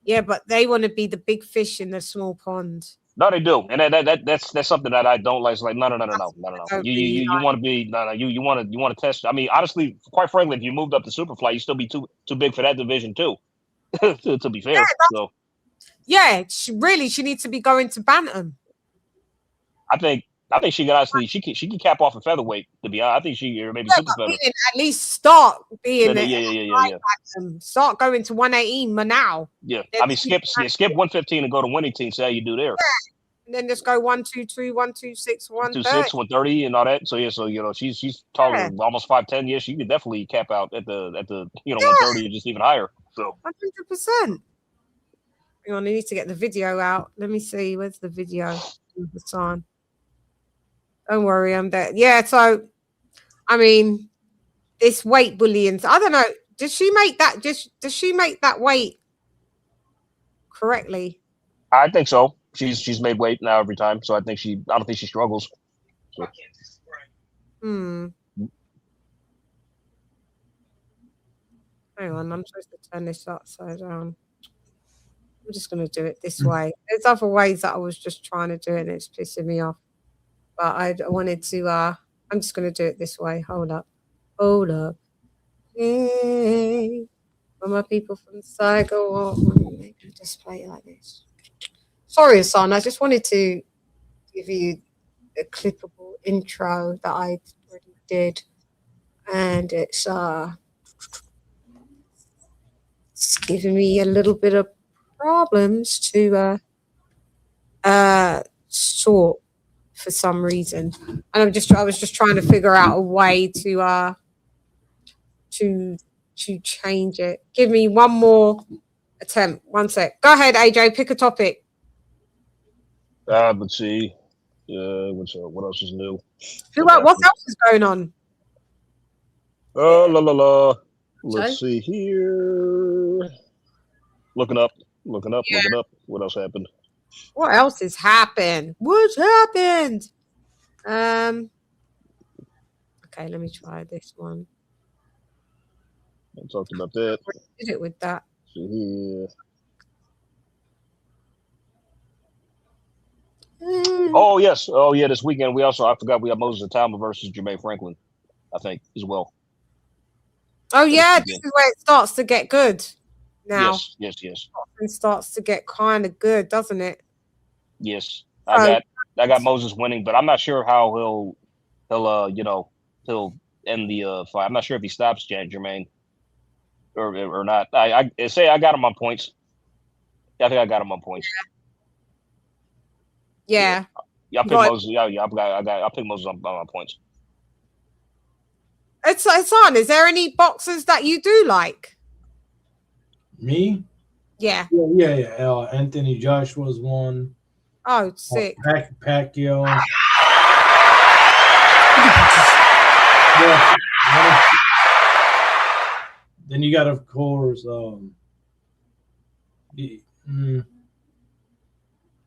Speaker 3: Yeah, but they want to be the big fish in the small pond.
Speaker 7: No, they do, and that's something that I don't like. It's like no. You want to be You want to test. I mean, honestly, quite frankly, if you moved up to Superfly, you still be too big for that division too. to be fair,
Speaker 3: she needs to be going to Bantam.
Speaker 7: I think she can honestly she can cap off a featherweight. To be honest, I think she or maybe super feather.
Speaker 3: At least start being
Speaker 7: yeah.
Speaker 3: Start going to 118 now.
Speaker 7: Yeah, I mean skip 115 and go to winning team. See how you do there.
Speaker 3: Yeah. And then just go 122, 126,
Speaker 7: 126, 130, and all that. So she's taller, almost 5'10". Yeah, she could definitely cap out at the 130 or just even higher. So
Speaker 3: 100%. Hang on, I need to get the video out. Let me see. Where's the video? It's on. Don't worry, I'm there. Yeah, so I mean, this weight bullying. I don't know. Does she make that weight correctly?
Speaker 7: I think so. She's made weight now every time, so I don't think she struggles. So.
Speaker 3: Hang Hang on, I'm supposed to turn this upside down. I'm just going to do it this way. There's other ways that I was just trying to do it, and it's pissing me off. But I wanted to. I'm just going to do it this way. Hold up. Hey, for my people from the side, go on. Maybe I'll just play it like this. Sorry, Hassan. I just wanted to give you a clippable intro that I already did, and it's giving me a little bit of problems to sort for some reason, and I was just trying to figure out a way to change it. Give me one more attempt. One sec. Go ahead, AJ. Pick a topic.
Speaker 7: Let's see. What else is new?
Speaker 3: What else is going on?
Speaker 7: Let's see here. Looking up. What else happened?
Speaker 3: What else has happened? What's happened? Okay, let me try this one.
Speaker 7: I talked about that.
Speaker 3: I did it with that.
Speaker 7: See here. Oh yes. Oh yeah. This weekend I forgot we have Moses Atama versus Jermaine Franklin, I think, as well.
Speaker 3: Oh yeah, this is where it starts to get good. Now.
Speaker 7: Yes.
Speaker 3: It starts to get kind of good, doesn't it?
Speaker 7: Yes. I got Moses winning, but I'm not sure how he'll end the fight. I'm not sure if he stops Jermaine or not. I say I got him on points. I think I got him on points.
Speaker 3: Yeah.
Speaker 7: I picked Moses. I picked Moses on points.
Speaker 3: It's on. Is there any boxers that you do like?
Speaker 1: Me?
Speaker 3: Yeah.
Speaker 1: Yeah. Anthony Joshua's one.
Speaker 3: Oh, sick.
Speaker 1: Pacquiao. Then you got, of course,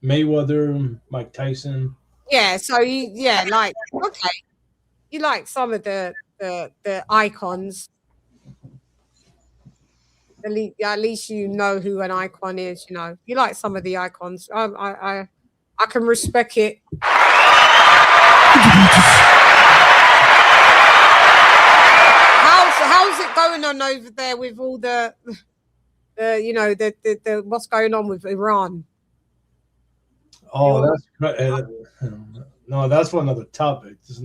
Speaker 1: Mayweather, Mike Tyson.
Speaker 3: Yeah. So you like some of the icons. At least you know who an icon is. You know, you like some of the icons. I can respect it. How's it going on over there with all the what's going on with Iran?
Speaker 1: Oh, no, that's for another topic. This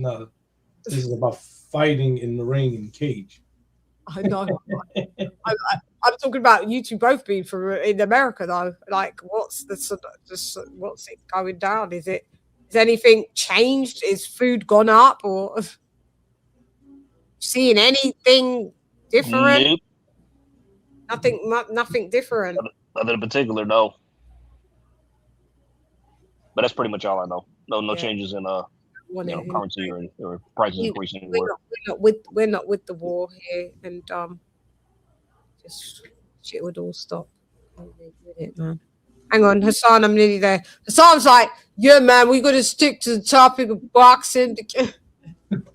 Speaker 1: is about fighting in the ring in cage.
Speaker 3: I know. I'm talking about you two both being in America though. Like, what's it going down? Is anything changed? Is food gone up, or seeing anything different?
Speaker 7: Nope.
Speaker 3: Nothing different.
Speaker 7: Nothing in particular, no. But that's pretty much all I know. No changes in currency or prices increasing anymore.
Speaker 3: We're not with the war here, and just shit would all stop. With it, man. Hang on, Hassan, I'm nearly there. Hassan's like, yeah, man, we got to stick to the topic of boxing.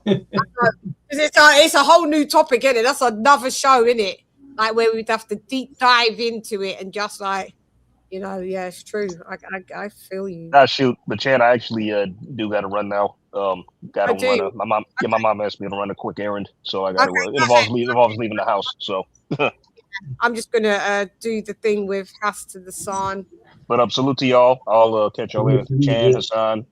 Speaker 3: It's a whole new topic, isn't it? That's another show, isn't it? Like where we'd have to deep dive into it and just like, yeah, it's true. I feel you.
Speaker 7: Shoot, but Chann, I actually do got to run now. Got to run. My mom asked me to run a quick errand, so I got to. It involves leaving the house. So
Speaker 3: I'm just gonna do the thing with Has to the San.
Speaker 7: But salute to y'all. I'll catch y'all later. Chann, Hassan.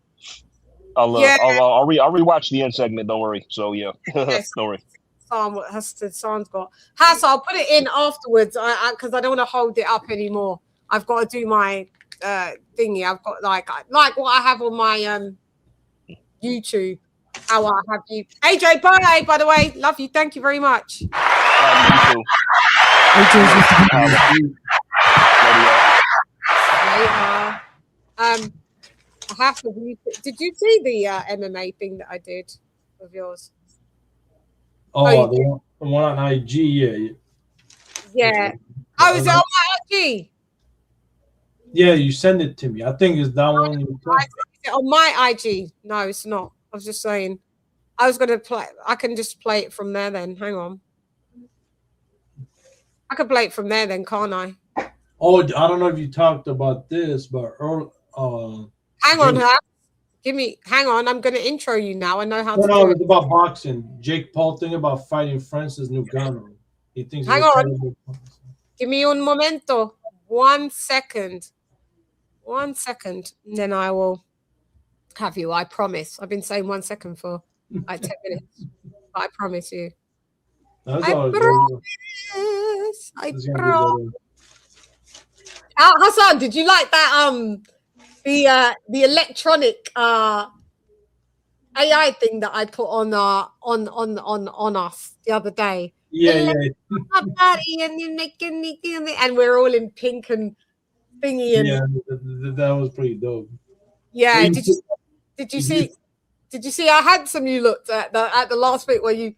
Speaker 7: I'll rewatch the end segment. Don't worry. So yeah, don't worry.
Speaker 3: What Has to the San's got. I'll put it in afterwards because I don't want to hold it up anymore. I've got to do my thingy. I've got like what I have on my YouTube. How I have you, AJ. Bye. By the way, love you. Thank you very much.
Speaker 7: You too.
Speaker 3: I have to. Did you see the MMA thing that I did of yours?
Speaker 1: The one on IG, yeah.
Speaker 3: Yeah. Oh, is it on my IG?
Speaker 1: Yeah, you send it to me. I think it's that one.
Speaker 3: Is it on my IG? No, it's not. I was just saying. I was going to play. I can just play it from there then. Hang on. I could play it from there then, can't I?
Speaker 1: Oh, I don't know if you talked about this, but
Speaker 3: hang on, hang on. I'm going to intro you now. I know how to do
Speaker 1: no,
Speaker 3: it.
Speaker 1: it's about boxing. Jake Paul thinking about fighting Francis Ngannou. He thinks.
Speaker 3: Hang on. Give me un momento. 1 second. 1 second. And then I will have you. I promise. I've been saying 1 second for like 10 minutes. But I promise you.
Speaker 1: That's
Speaker 3: I
Speaker 1: all
Speaker 3: promise. I promise. Hassan, did you like that? The electronic AI thing that I put on us the other day.
Speaker 1: Yeah.
Speaker 3: And we're all in pink and thingy. And
Speaker 1: yeah, that was pretty dope.
Speaker 3: Yeah. Did you see how handsome you looked at the last bit where you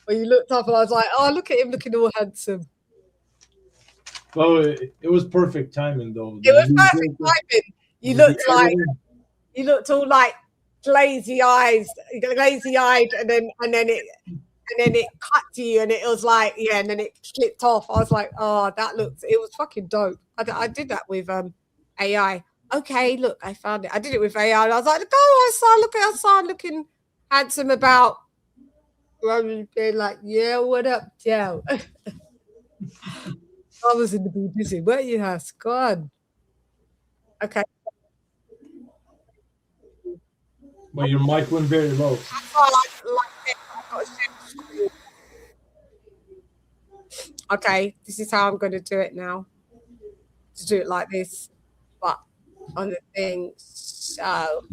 Speaker 3: looked up and I was like, oh, look at him looking all handsome.
Speaker 1: Well, it was perfect timing though.
Speaker 3: It was perfect timing. You looked all like glazy-eyed, and then it cut to you, and it was like, yeah, and then it flipped off. I was like, oh, it was fucking dope. I did that with AI. Okay, look, I found it. I did it with AI, and I was like, look at Hassan looking handsome about. Being like, yeah, what up, Joe? I was in the BBC. Where you have gone? Okay.
Speaker 1: But your mic went very low.
Speaker 3: Okay, this is how I'm going to do it now. To do it like this, but on the thing. So,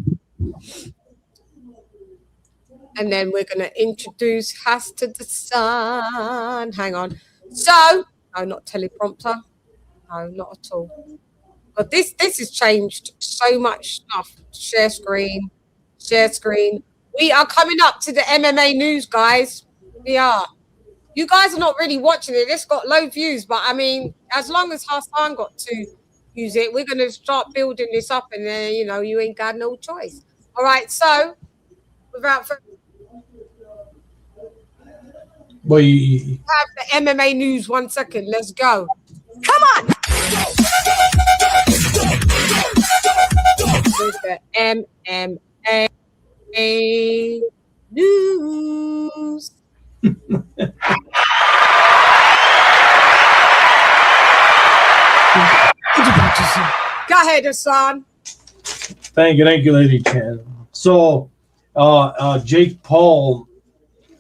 Speaker 3: and then we're going to introduce Has to the Sun. Hang on. So, no, not teleprompter. No, not at all. But this has changed so much stuff. Share screen. We are coming up to the MMA news, guys. We are. You guys are not really watching it. It's got low views, but I mean, as long as Hassan got to use it, we're going to start building this up, and then you ain't got no choice. All right. So, without further
Speaker 1: Well, you
Speaker 3: have the MMA news. 1 second. Let's go. Come on. With the MMA news. Go ahead, Hassan.
Speaker 1: Thank you, Lady Chann. So, Jake Paul,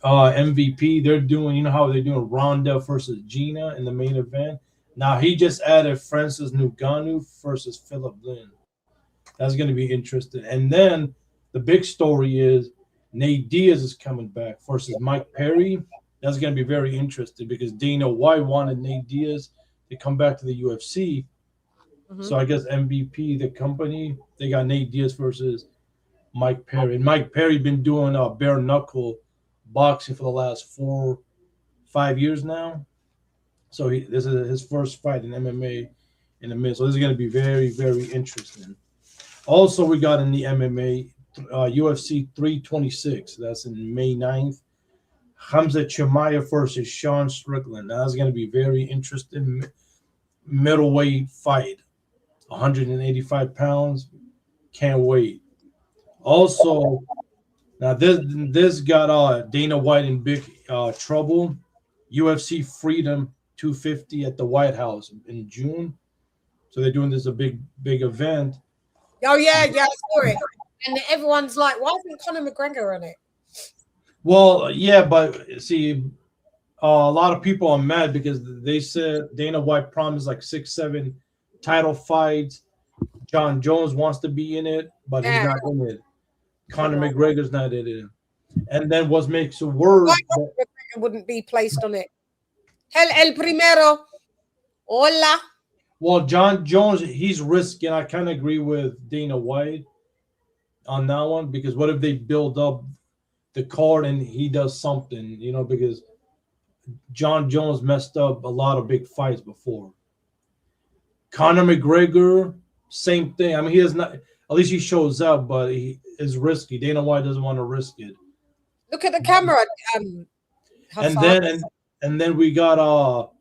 Speaker 1: MVP, they're doing, how they're doing Ronda versus Gina in the main event. Now he just added Francis Ngannou versus Philip Lynn. That's going to be interesting. And then the big story is Nate Diaz is coming back versus Mike Perry. That's going to be very interesting because Dana White wanted Nate Diaz to come back to the UFC. Mm-hmm. So I guess MVP, the company, they got Nate Diaz versus Mike Perry. And Mike Perry been doing bare knuckle boxing for the last 4-5 years now. So this is his first fight in MMA in the mid. So this is going to be very, very interesting. Also, we got in the MMA UFC 326. That's in May 9th. Hamza Chimaev versus Sean Strickland. That's going to be very interesting middleweight fight. 185 pounds. Can't wait. Also, now this got Dana White in big trouble. UFC Freedom 250 at the White House in June. So they're doing this a big event.
Speaker 3: Oh yeah, I saw it. And everyone's like, why isn't Conor McGregor on it?
Speaker 1: Well, yeah, but see, a lot of people are mad because they said Dana White promised like 6-7 title fights. John Jones wants to be in it, but he's not in it. Conor McGregor's not in it. And then what makes it worse?
Speaker 3: Why McGregor wouldn't be placed on it? El primero. Hola.
Speaker 1: Well, John Jones, he's risking. I kind of agree with Dana White on that one because what if they build up the card and he does something, because John Jones messed up a lot of big fights before. Conor McGregor, same thing. I mean, he does not. At least he shows up, but he is risky. Dana White doesn't want to risk it.
Speaker 3: Look at the camera.
Speaker 1: And then we got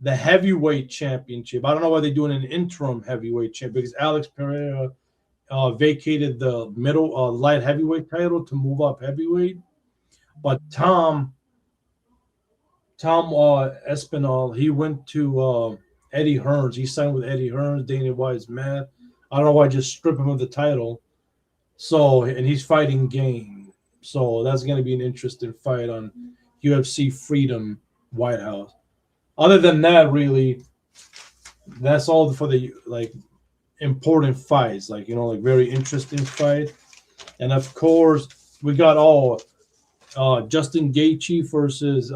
Speaker 17: the heavyweight championship. I don't know why they're doing an interim heavyweight champ because Alex Pereira vacated the middle light heavyweight title to move up heavyweight. But Tom Espinal, he went to Eddie Hearns. He signed with Eddie Hearns. Dana White's mad. I don't know why just strip him of the title. So, and he's fighting Game. So that's going to be an interesting fight on UFC Freedom White House. Other than that, really, that's all for the like important fights, like very interesting fight. And of course, we got all Justin Gaethje versus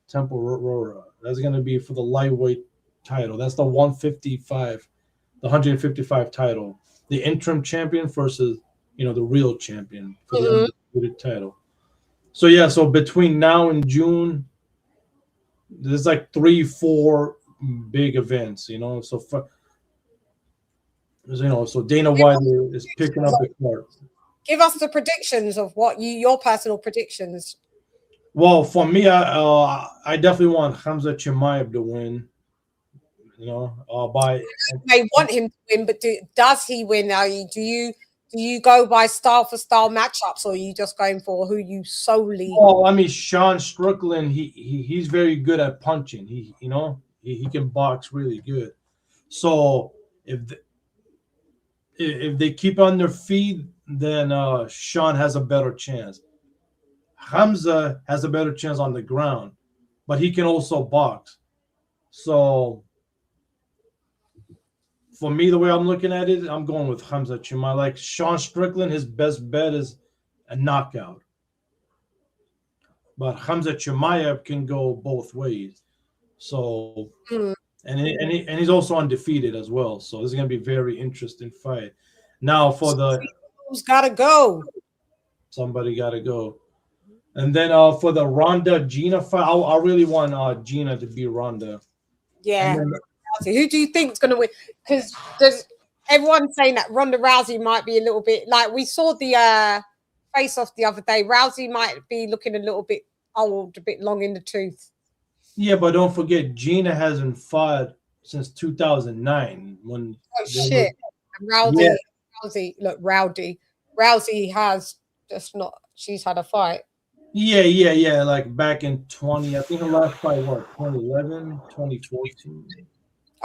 Speaker 17: Temple Rora. That's going to be for the lightweight title. That's the 155 title. The interim champion versus the real champion for the undisputed title. So yeah, so between now and June, there's like 3-4 big events, So so Dana White is picking up the card.
Speaker 3: Give us the predictions of what your personal predictions.
Speaker 17: Well, for me, I definitely want Khamzat Chimaev to win. By
Speaker 3: they want him to win, but does he win? Do you go by style for style matchups, or are you just going for who you solely?
Speaker 17: Well, I mean, Sean Strickland, he's very good at punching. He can box really good. So if they keep on their feet, then Sean has a better chance. Khamzat has a better chance on the ground, but he can also box. So for me, the way I'm looking at it, I'm going with Khamzat Chimaev. Like Sean Strickland, his best bet is a knockout. But Khamzat Chimaev can go both ways. So and he's also undefeated as well. So this is going to be a very interesting fight. Now for
Speaker 3: who's got to go?
Speaker 17: Somebody got to go. And then for the Ronda Gina fight, I really want Gina to beat Ronda.
Speaker 3: Yeah. Who do you think is going to win? Because there's everyone saying that Ronda Rousey might be a little bit like we saw the face off the other day. Rousey might be looking a little bit old, a bit long in the tooth.
Speaker 17: Yeah, but don't forget, Gina hasn't fought since 2009 when.
Speaker 3: Oh shit! Rousey, look, Rousey has just not. She's had a fight.
Speaker 17: Yeah. Like back in 20, I think her last fight, 2011, 2014.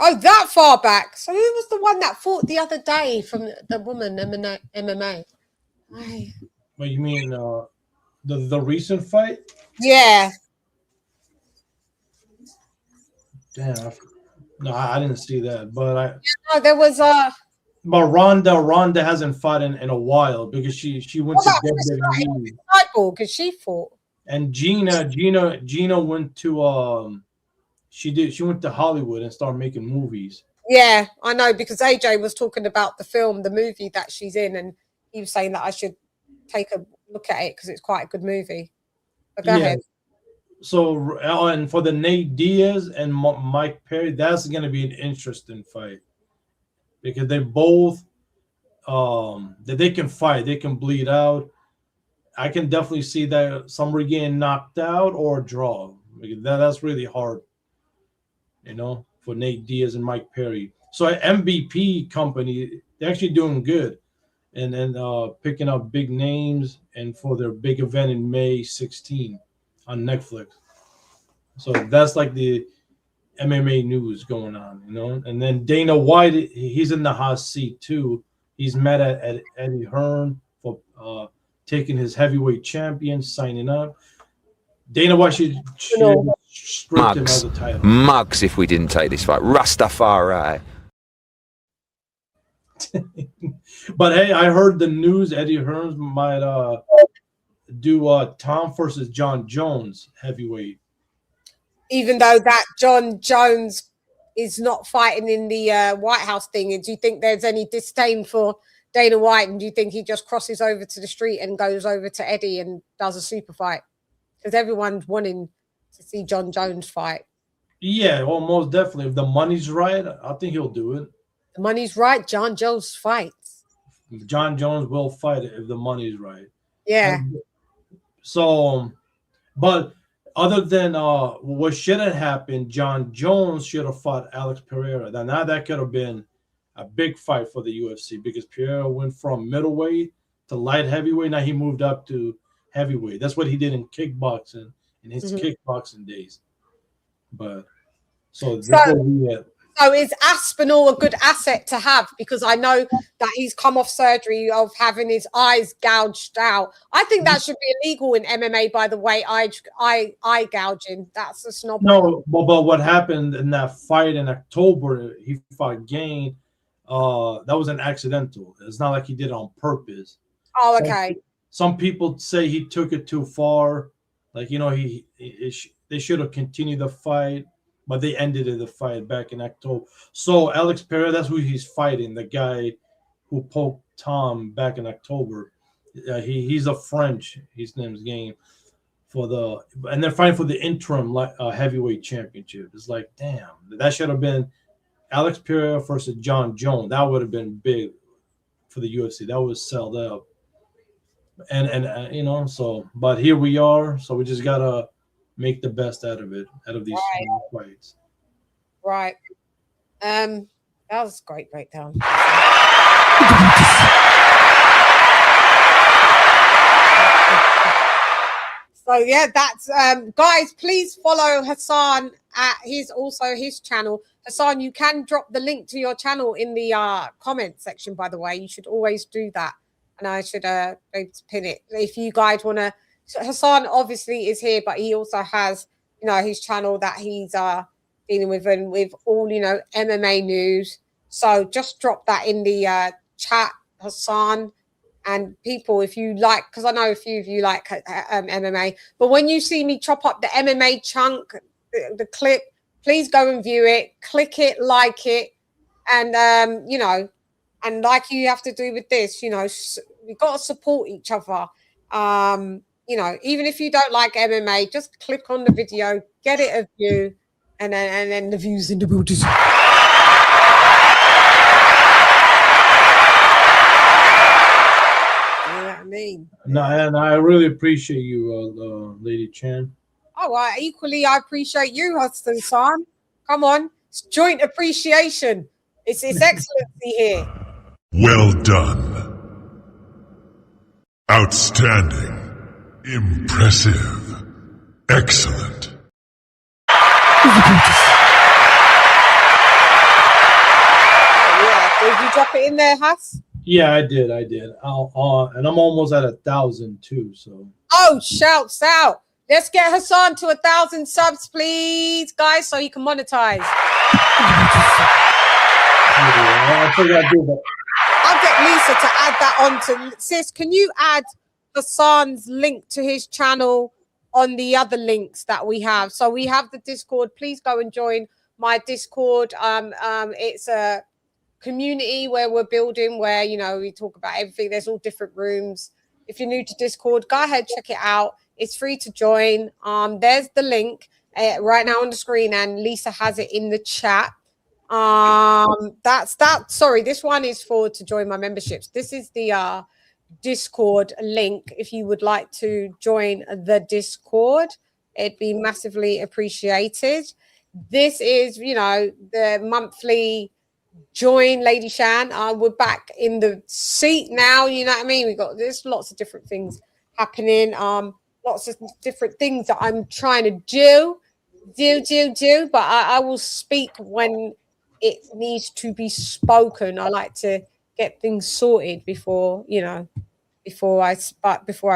Speaker 3: Oh, that far back. So who was the one that fought the other day from the woman MMA?
Speaker 17: What you mean the recent fight?
Speaker 3: Yeah.
Speaker 17: Damn. No, I didn't see that. But
Speaker 3: there was
Speaker 17: But Ronda hasn't fought in a while because she went to WWE.
Speaker 3: Because she fought.
Speaker 17: And Gina went to she went to Hollywood and started making movies.
Speaker 3: Yeah, I know, because AJ was talking about the movie that she's in, and he was saying that I should take a look at it because it's quite a good movie. But go ahead.
Speaker 17: So, and for the Nate Diaz and Mike Perry, that's going to be an interesting fight because they both they can fight, they can bleed out. I can definitely see that somebody getting knocked out or a draw. That's really hard, for Nate Diaz and Mike Perry. So MVP company, they're actually doing good, and then picking up big names and for their big event in May 16 on Netflix. So that's like the MMA news going on, And then Dana White, he's in the hot seat too. He's mad at Eddie Hearn for taking his heavyweight champion, signing up. Dana White should strip him of the title.
Speaker 10: Mugs if we didn't take this fight. Rastafari.
Speaker 17: But hey, I heard the news Eddie Hearn might do Tom versus John Jones heavyweight.
Speaker 3: Even though that John Jones is not fighting in the White House thing, and do you think there's any disdain for Dana White, and do you think he just crosses over to the street and goes over to Eddie and does a super fight? Because everyone's wanting to see John Jones fight.
Speaker 17: Yeah, well, most definitely. If the money's right, I think he'll do it.
Speaker 3: The money's right. John Jones fights.
Speaker 17: John Jones will fight it if the money's right.
Speaker 3: Yeah.
Speaker 17: So, but other than what should have happened, John Jones should have fought Alex Pereira. Now that could have been a big fight for the UFC because Pereira went from middleweight to light heavyweight. Now he moved up to heavyweight. That's what he did in kickboxing in his kickboxing days. But so this will be it.
Speaker 3: So is Aspinall a good asset to have? Because I know that he's come off surgery of having his eyes gouged out. I think that should be illegal in MMA, by the way, eye gouging. That's a snob.
Speaker 17: No, but what happened in that fight in October, he fought Gain. That was an accidental. It's not like he did it on purpose.
Speaker 3: Oh, okay.
Speaker 17: Some people say he took it too far. Like, you know, they should have continued the fight. But they ended the fight back in October. So Alex Pereira, that's who he's fighting. The guy who poked Tom back in October. He's a French. His name's Game and they're fighting for the interim heavyweight championship. It's like, damn, that should have been Alex Pereira versus John Jones. That would have been big for the UFC. That was sold out. And you know, so but here we are. So we just gotta make the best out of it, out of these fights.
Speaker 3: Right. That was a great breakdown. So yeah, that's guys, please follow Hassan at his channel. Hassan, you can drop the link to your channel in the comment section, by the way. You should always do that. And I should pin it. If you guys want to, Hassan obviously is here, but he also has, you know, his channel that he's dealing with and with all, you know, MMA news. So just drop that in the chat, Hassan. And people, if you like, because I know a few of you like MMA, but when you see me chop up the MMA chunk, the clip, please go and view it, click it, like it, and, you know, and like you have to do with this, you know, we've got to support each other. You know, even if you don't like MMA, just click on the video, get it a view, and then the views in the booties. You know what I mean?
Speaker 17: No, and I really appreciate you, Lady Chann.
Speaker 3: Oh, equally, I appreciate you, Hassan. Come on, it's joint appreciation. It's excellency here.
Speaker 8: Well done. Outstanding. Impressive. Excellent.
Speaker 3: Yeah. Did you drop it in there, Huss?
Speaker 17: Yeah, I did. And I'm almost at 1,000 too. So.
Speaker 3: Oh, shouts out! Let's get Hassan to 1,000 subs, please, guys, so he can monetize.
Speaker 17: I forgot to do that.
Speaker 3: I'll get Lisa to add that on to sis. Can you add Hassan's link to his channel on the other links that we have? So we have the Discord. Please go and join my Discord. It's a community where we're building, where, you know, we talk about everything. There's all different rooms. If you're new to Discord, go ahead, check it out. It's free to join. There's the link right now on the screen, and Lisa has it in the chat. That's that. Sorry, this one is to join my memberships. This is the Discord link. If you would like to join the Discord, it'd be massively appreciated. This is, you know, the monthly join, Lady Chann. We're back in the seat now. You know what I mean? There's lots of different things happening. Lots of different things that I'm trying to do. But I will speak when it needs to be spoken. I like to get things sorted before I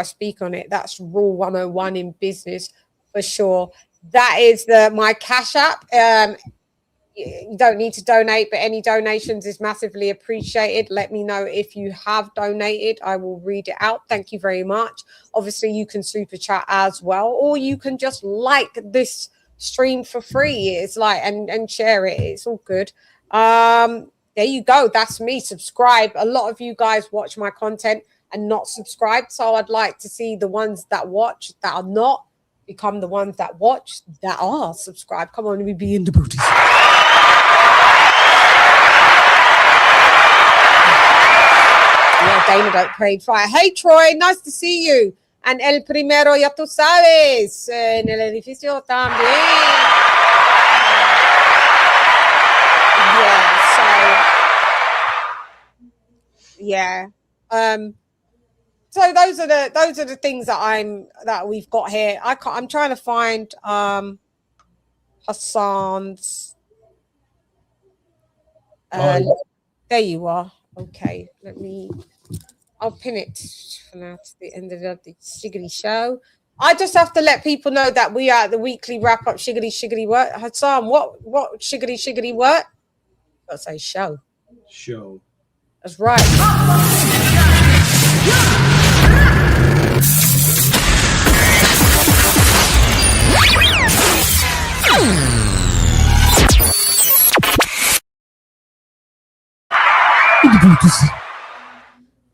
Speaker 3: speak on it. That's rule 101 in business for sure. That is my Cash App. You don't need to donate, but any donations is massively appreciated. Let me know if you have donated. I will read it out. Thank you very much. Obviously, you can super chat as well, or you can just like this stream for free. It's like and share it. It's all good. There you go. That's me. Subscribe. A lot of you guys watch my content and not subscribed, so I'd like to see the ones that watch that are not become the ones that watch that are subscribed. Come on, let me be in the booties. Yeah, Dana don't trade fire. Hey Troy, nice to see you. And el primero, ya tú sabes, en el edificio también. Yeah, so those are the things that we've got here. I'm trying to find Hassan's. There you are. Okay, I'll pin it for now to the end of the Shiggity show. I just have to let people know that we are the weekly wrap up Shiggity what? Hassan, what Shiggity what? I'll say show. That's right.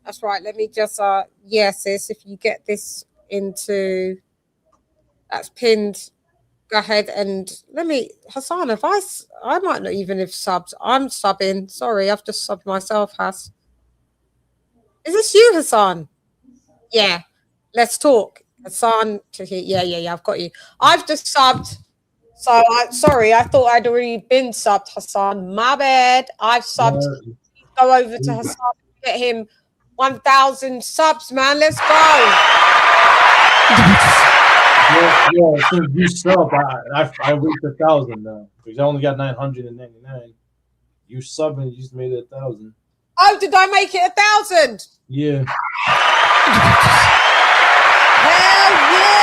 Speaker 3: That's right. Let me just sis, if you get this into that's pinned, go ahead and let me Hassan, if I might not even have subbed. I'm subbing. Sorry, I've just subbed myself, Has. Is this you, Hassan? Yeah. Let's talk. Hassan to here. Yeah, I've got you. I've just subbed. So sorry, I thought I'd already been subbed, Hassan. My bad. I've subbed. Go over to Hassan and get him 1,000 subs, man. Let's go.
Speaker 17: Yeah, since you sub, I reached 1,000 now. Because I only got 999. You sub and you just made it 1,000.
Speaker 3: Oh, did I make it 1,000?
Speaker 17: Yeah.
Speaker 3: Hell yeah!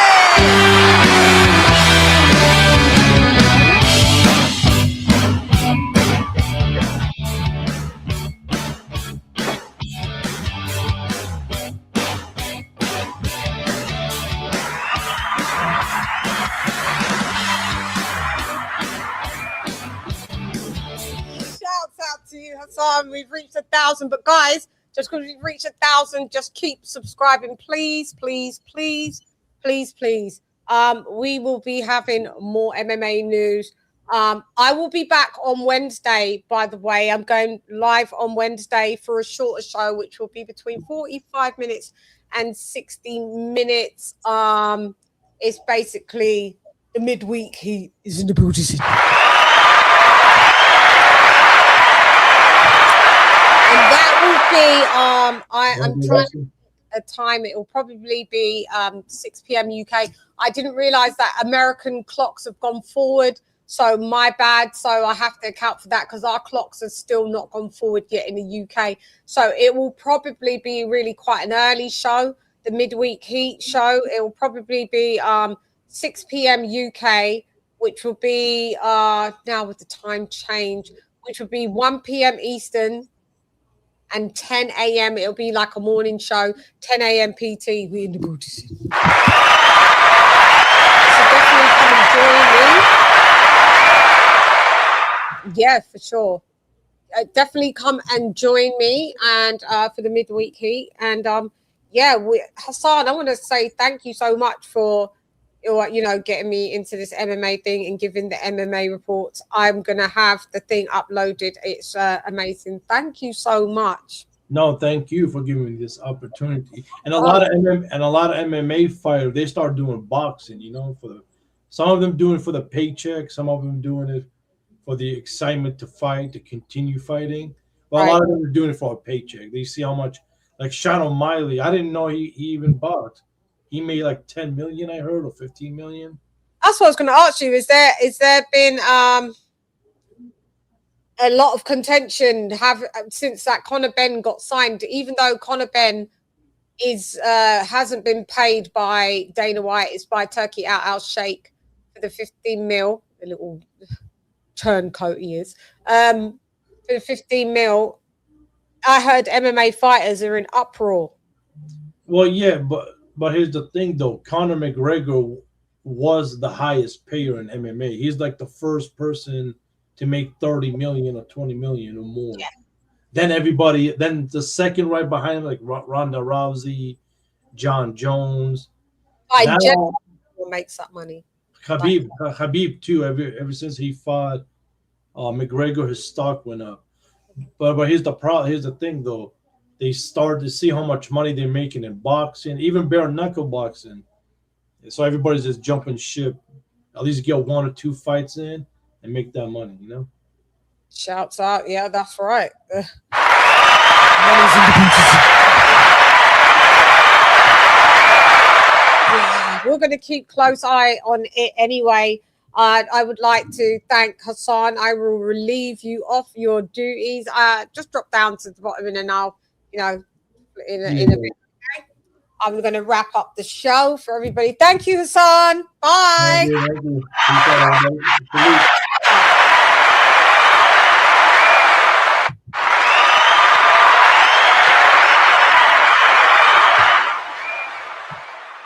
Speaker 3: To you, Hassan. We've reached 1,000, but guys, just because we've reached 1,000, just keep subscribing, please. We will be having more MMA news. I will be back on Wednesday, by the way. I'm going live on Wednesday for a shorter show, which will be between 45 minutes and 60 minutes. It's basically the midweek heat is in the building. I'm trying a time. It will probably be 6 p.m. UK. I didn't realize that American clocks have gone forward, so my bad. So I have to account for that because our clocks are still not gone forward yet in the UK. So it will probably be really quite an early show, the midweek heat show. It will probably be 6 p.m. UK, which will be now with the time change, which will be 1 p.m. Eastern. And 10 a.m. it'll be like a morning show. 10 a.m. PT. We in the building. So definitely come and join me. Yeah, for sure. Definitely come and join me and for the midweek heat. And Hassan, I want to say thank you so much for getting me into this MMA thing and giving the MMA reports. I'm gonna have the thing uploaded. It's amazing. Thank you so much.
Speaker 17: No, thank you for giving me this opportunity. And a lot of MMA fighters, they start doing boxing. Some of them doing it for the paycheck. Some of them doing it for the excitement to fight, to continue fighting. But a lot of them are doing it for a paycheck. They see how much, like Chann O'Malley. I didn't know he even boxed. He made like 10 million, I heard, or 15 million.
Speaker 3: That's what I was going to ask you. Is there been a lot of contention since that Conor Benn got signed? Even though Conor Benn hasn't been paid by Dana White, it's by Turkey Al Sheikh for the 15 mil, the little turncoat he is. For the 15 mil, I heard MMA fighters are in uproar.
Speaker 17: Well, yeah, But here's the thing, though. Conor McGregor was the highest payer in MMA. He's like the first person to make 30 million or 20 million or more. Yeah. Then the second right behind him, like Ronda Rousey, John Jones.
Speaker 3: General makes that money.
Speaker 17: Khabib too. Ever since he fought McGregor, his stock went up. But here's the problem. Here's the thing, though. they started to see how much money they're making in boxing, even bare knuckle boxing. So everybody's just jumping ship. At least get 1 or 2 fights in and make that money, you know?
Speaker 3: Shouts out. Yeah, that's right. We're going to keep close eye on it anyway. I would like to thank Hassan. I will relieve you of your duties. Just drop down to the bottom and then I'll, in a bit. Okay? I'm going to wrap up the show for everybody. Thank you, Hassan. Bye.
Speaker 17: Thank you.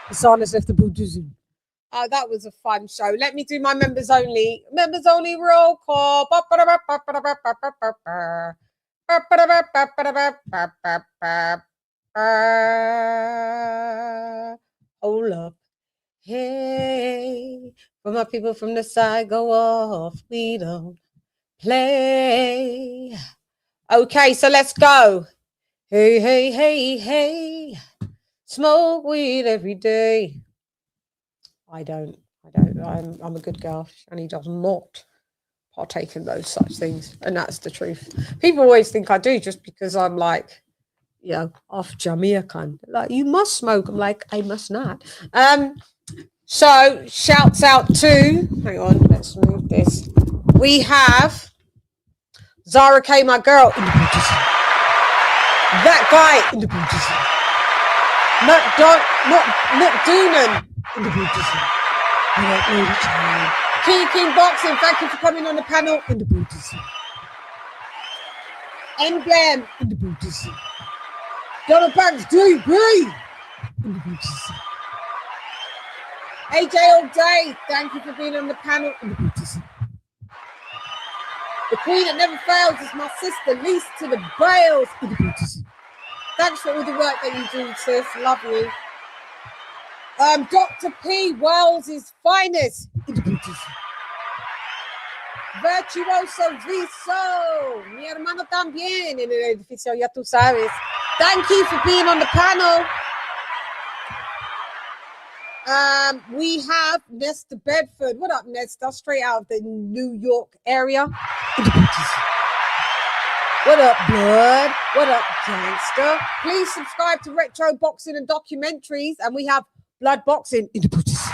Speaker 3: Hassan has left the Buddhism. Oh, that was a fun show. Let me do my members only roll call. Hold up. Hey, for my people from the side, go off. We don't play. Okay, so let's go. Hey, hey, hey, hey. Smoke weed every day. I don't. I'm a good girl. And he does not partake in those such things. And that's the truth. People always think I do just because I'm like, off Jamaican. Like, you must smoke. I'm like, I must not. So shouts out to, hang on, let's move this. We have Zara K, my girl, in the Buddhism. That guy in the Buddhism. Not Doonan in the Buddhism. King Boxing, thank you for coming on the panel in the Buddhism. Emblem in the Buddhism. Donald Banks, DB in the Buddhism. AJ all day, thank you for being on the panel in the Buddhism. The queen that never fails is my sister, Lisa to the Bales in the Buddhism. Thanks for all the work that you do, sis. Love you. Dr. P, Wales' finest in the Buddhism. Virtuoso Viso, mi hermano también en el edificio, ya tú sabes. Thank you for being on the panel. We have Nesta Bedford. What up, Nesta? Straight out of the New York area. What up, blood? What up, gangster? Please subscribe to Retro Boxing and Documentaries. And we have Blood Boxing in the Buddhism.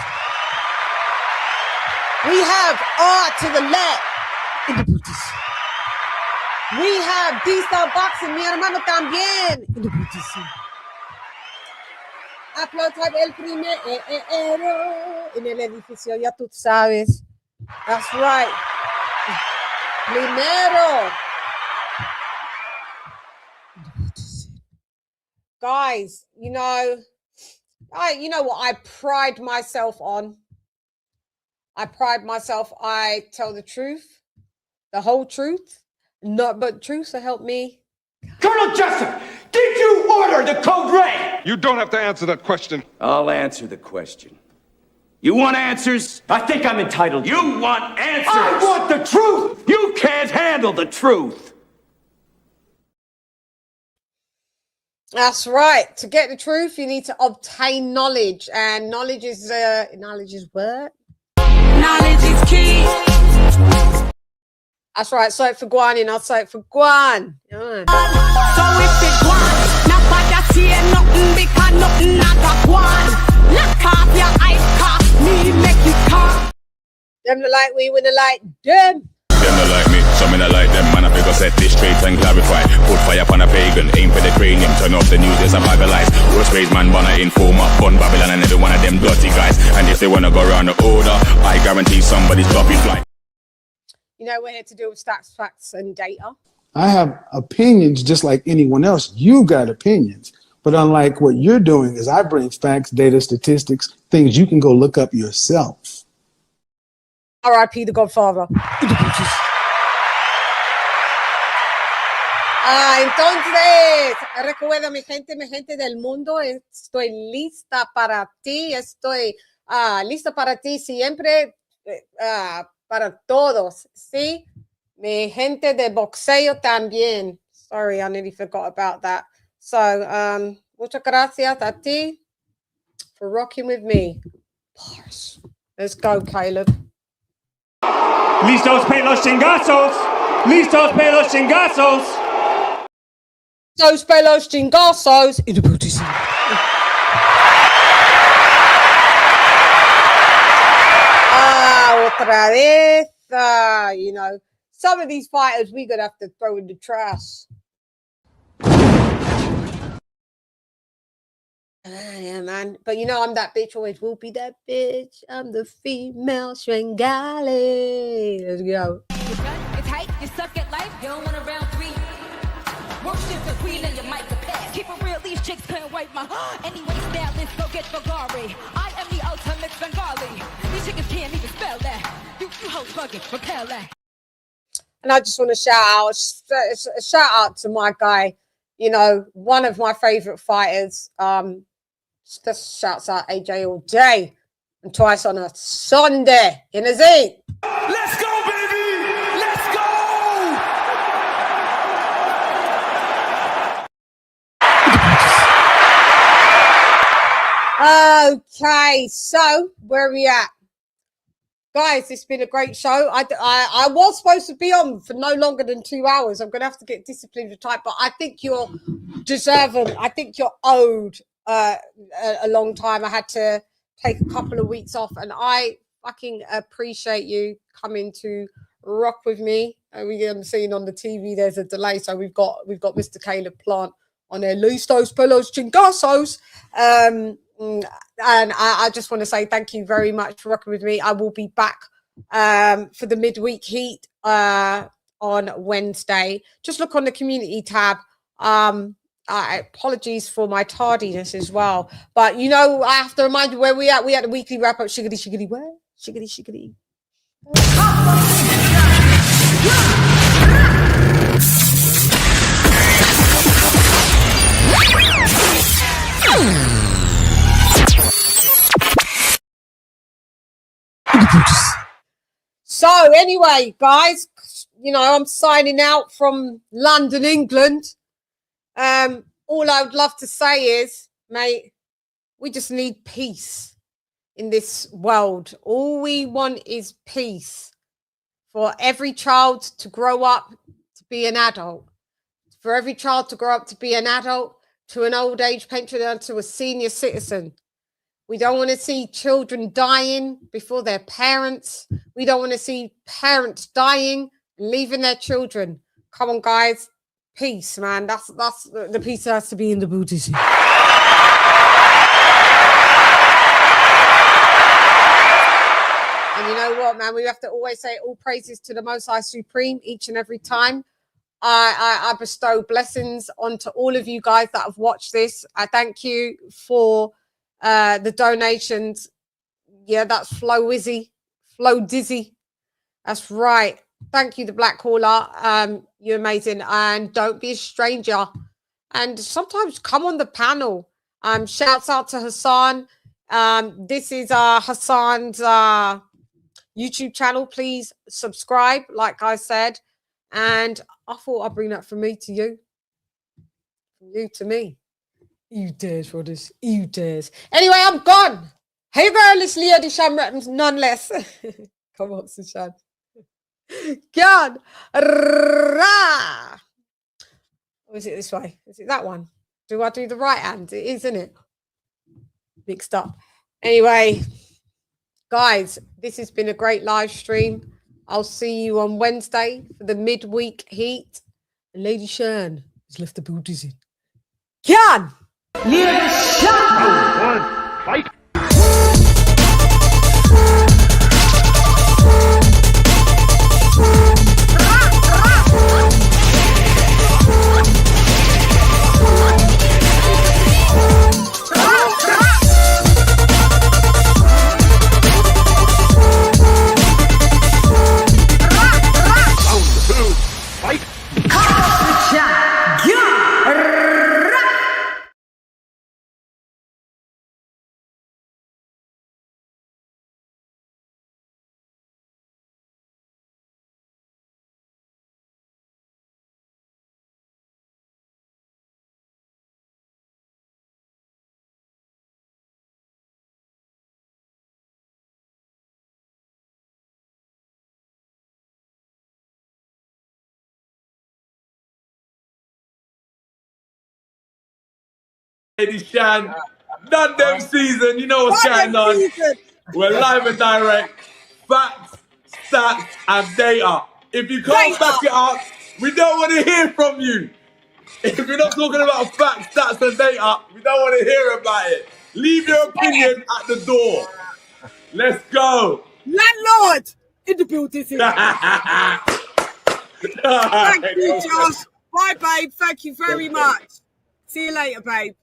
Speaker 3: We have R to the left in the Buddhism. We have D-Style Boxing, mi hermano también in the Buddhism. Upload type el primero en el edificio, ya tú sabes. That's right. Primero. Guys, you know what I pride myself on? I tell the truth, the whole truth, not but truth to help me.
Speaker 6: Colonel Jessup, did you order the code red?
Speaker 18: You don't have to answer that question.
Speaker 6: I'll answer the question. You want answers? I think I'm entitled. You want answers? I want the truth! You can't handle the truth!
Speaker 3: That's right. To get the truth, you need to obtain knowledge. And knowledge is what? Knowledge is key. That's right. So it for Guan, and I'll say it for Guan. Yeah. So if it Guan, not bad to see nothing because nothing not a Guan. Lock off your eyes, cough me, make you cough. Them the like we the like them.
Speaker 14: Them not like me, some me not like them. Man, I figure set this straight and clarify. Put fire upon a pagan, aim for the cranium. Turn off the news, there's a bag of lies. Worst raised man, wanna inform up, fun Babylon and every one of them dirty guys. And if they wanna go around the order, I guarantee somebody's dropping flight.
Speaker 3: You know, we're here to deal with stats, facts, and data.
Speaker 19: I have opinions just like anyone else. You got opinions. But unlike what you're doing is I bring facts, data, statistics, things you can go look up yourself.
Speaker 3: R.I.P. the Godfather. Entonces, recuerda, mi gente del mundo, estoy lista para ti, lista para ti siempre, para todos, ¿sí? Mi gente de boxeo también. Sorry, I nearly forgot about that. So, muchas gracias a ti for rocking with me. Bars. Let's go, Caleb.
Speaker 6: Listos pe los chingazos. Listos pe los chingazos.
Speaker 3: Dos pelos chingazos in the booty scene. Otra vez. You know, some of these fighters we're gonna have to throw in the trash. Yeah, man. But you know, I'm that bitch. Always will be that bitch. I'm the female Svengali. Let's go.
Speaker 9: It's hype, you suck at life, you don't want a round three. Worship the queen and your mic to pass. Keep it real, these chicks couldn't wipe my anyway, stylist, go get Ferrari. I am the ultimate Bengali. These chickens can't even spell that. You hoes fucking repel that.
Speaker 3: And I just want to shout out to my guy, you know, one of my favorite fighters. Just shouts out AJ all day and twice on a Sunday in a Z.
Speaker 6: Let's go, baby! Let's go!
Speaker 3: Okay, so where are we at? Guys, it's been a great show. I was supposed to be on for no longer than 2 hours. I'm going to have to get disciplined with time, but I think you're deserving. I think you're owed a long time. I had to take a couple of weeks off, and I fucking appreciate you coming to rock with me. We haven't seen on the TV, there's a delay, so we've got Mr. Caleb Plant on there. Listos pelos chingazos. And I just want to say thank you very much for rocking with me. I will be back for the midweek heat on Wednesday. Just look on the community tab. Apologies for my tardiness as well. But, you know, I have to remind you where we at. We at the weekly wrap-up. Shiggity, shiggity, where? Shiggity, shiggity. So anyway, guys, you know, I'm signing out from London, England. All I would love to say is, mate, we just need peace in this world. All we want is peace for every child to grow up to be an adult, for every child to grow up to be an adult, to an old age pensioner, to a senior citizen. We don't want to see children dying before their parents. We don't want to see parents dying and leaving their children. Come on, guys. Peace, man. That's the peace that has to be in the booty. And you know what, man? We have to always say all praises to the Most High Supreme each and every time. I bestow blessings onto all of you guys that have watched this. I thank you for the donations. Yeah, that's Flo Dizzy. That's right. Thank you, the Black Caller. You're amazing. And don't be a stranger. And sometimes come on the panel. Shouts out to Hassan. This is Hassan's YouTube channel. Please subscribe, like I said. And I thought I'd bring that from me to you. From you to me. You dares, brothers. You dares. Anyway, I'm gone. Hey, girl, it's Leah de Shamratons, none less. Come on, Sushan. God. Or is it this way? Is it that one? Do I do the right hand? It is, isn't it? Mixed up. Anyway, guys, this has been a great live stream. I'll see you on Wednesday for the midweek heat. And Lady Chann has left the booties in. Can!
Speaker 6: Fight!
Speaker 1: Lady Chann, done them season. You know what's
Speaker 2: Done
Speaker 1: going
Speaker 2: them
Speaker 1: on.
Speaker 2: season.
Speaker 1: We're live and direct. Facts, stats, and data. If you can't back it up, we don't want to hear from you. If you're not talking about facts, stats, and data, we don't want to hear about it. Leave your opinion at the door. Let's go.
Speaker 2: Landlord in the building. Thank you, Josh. Bye, babe. Thank you very much. See you later, babe.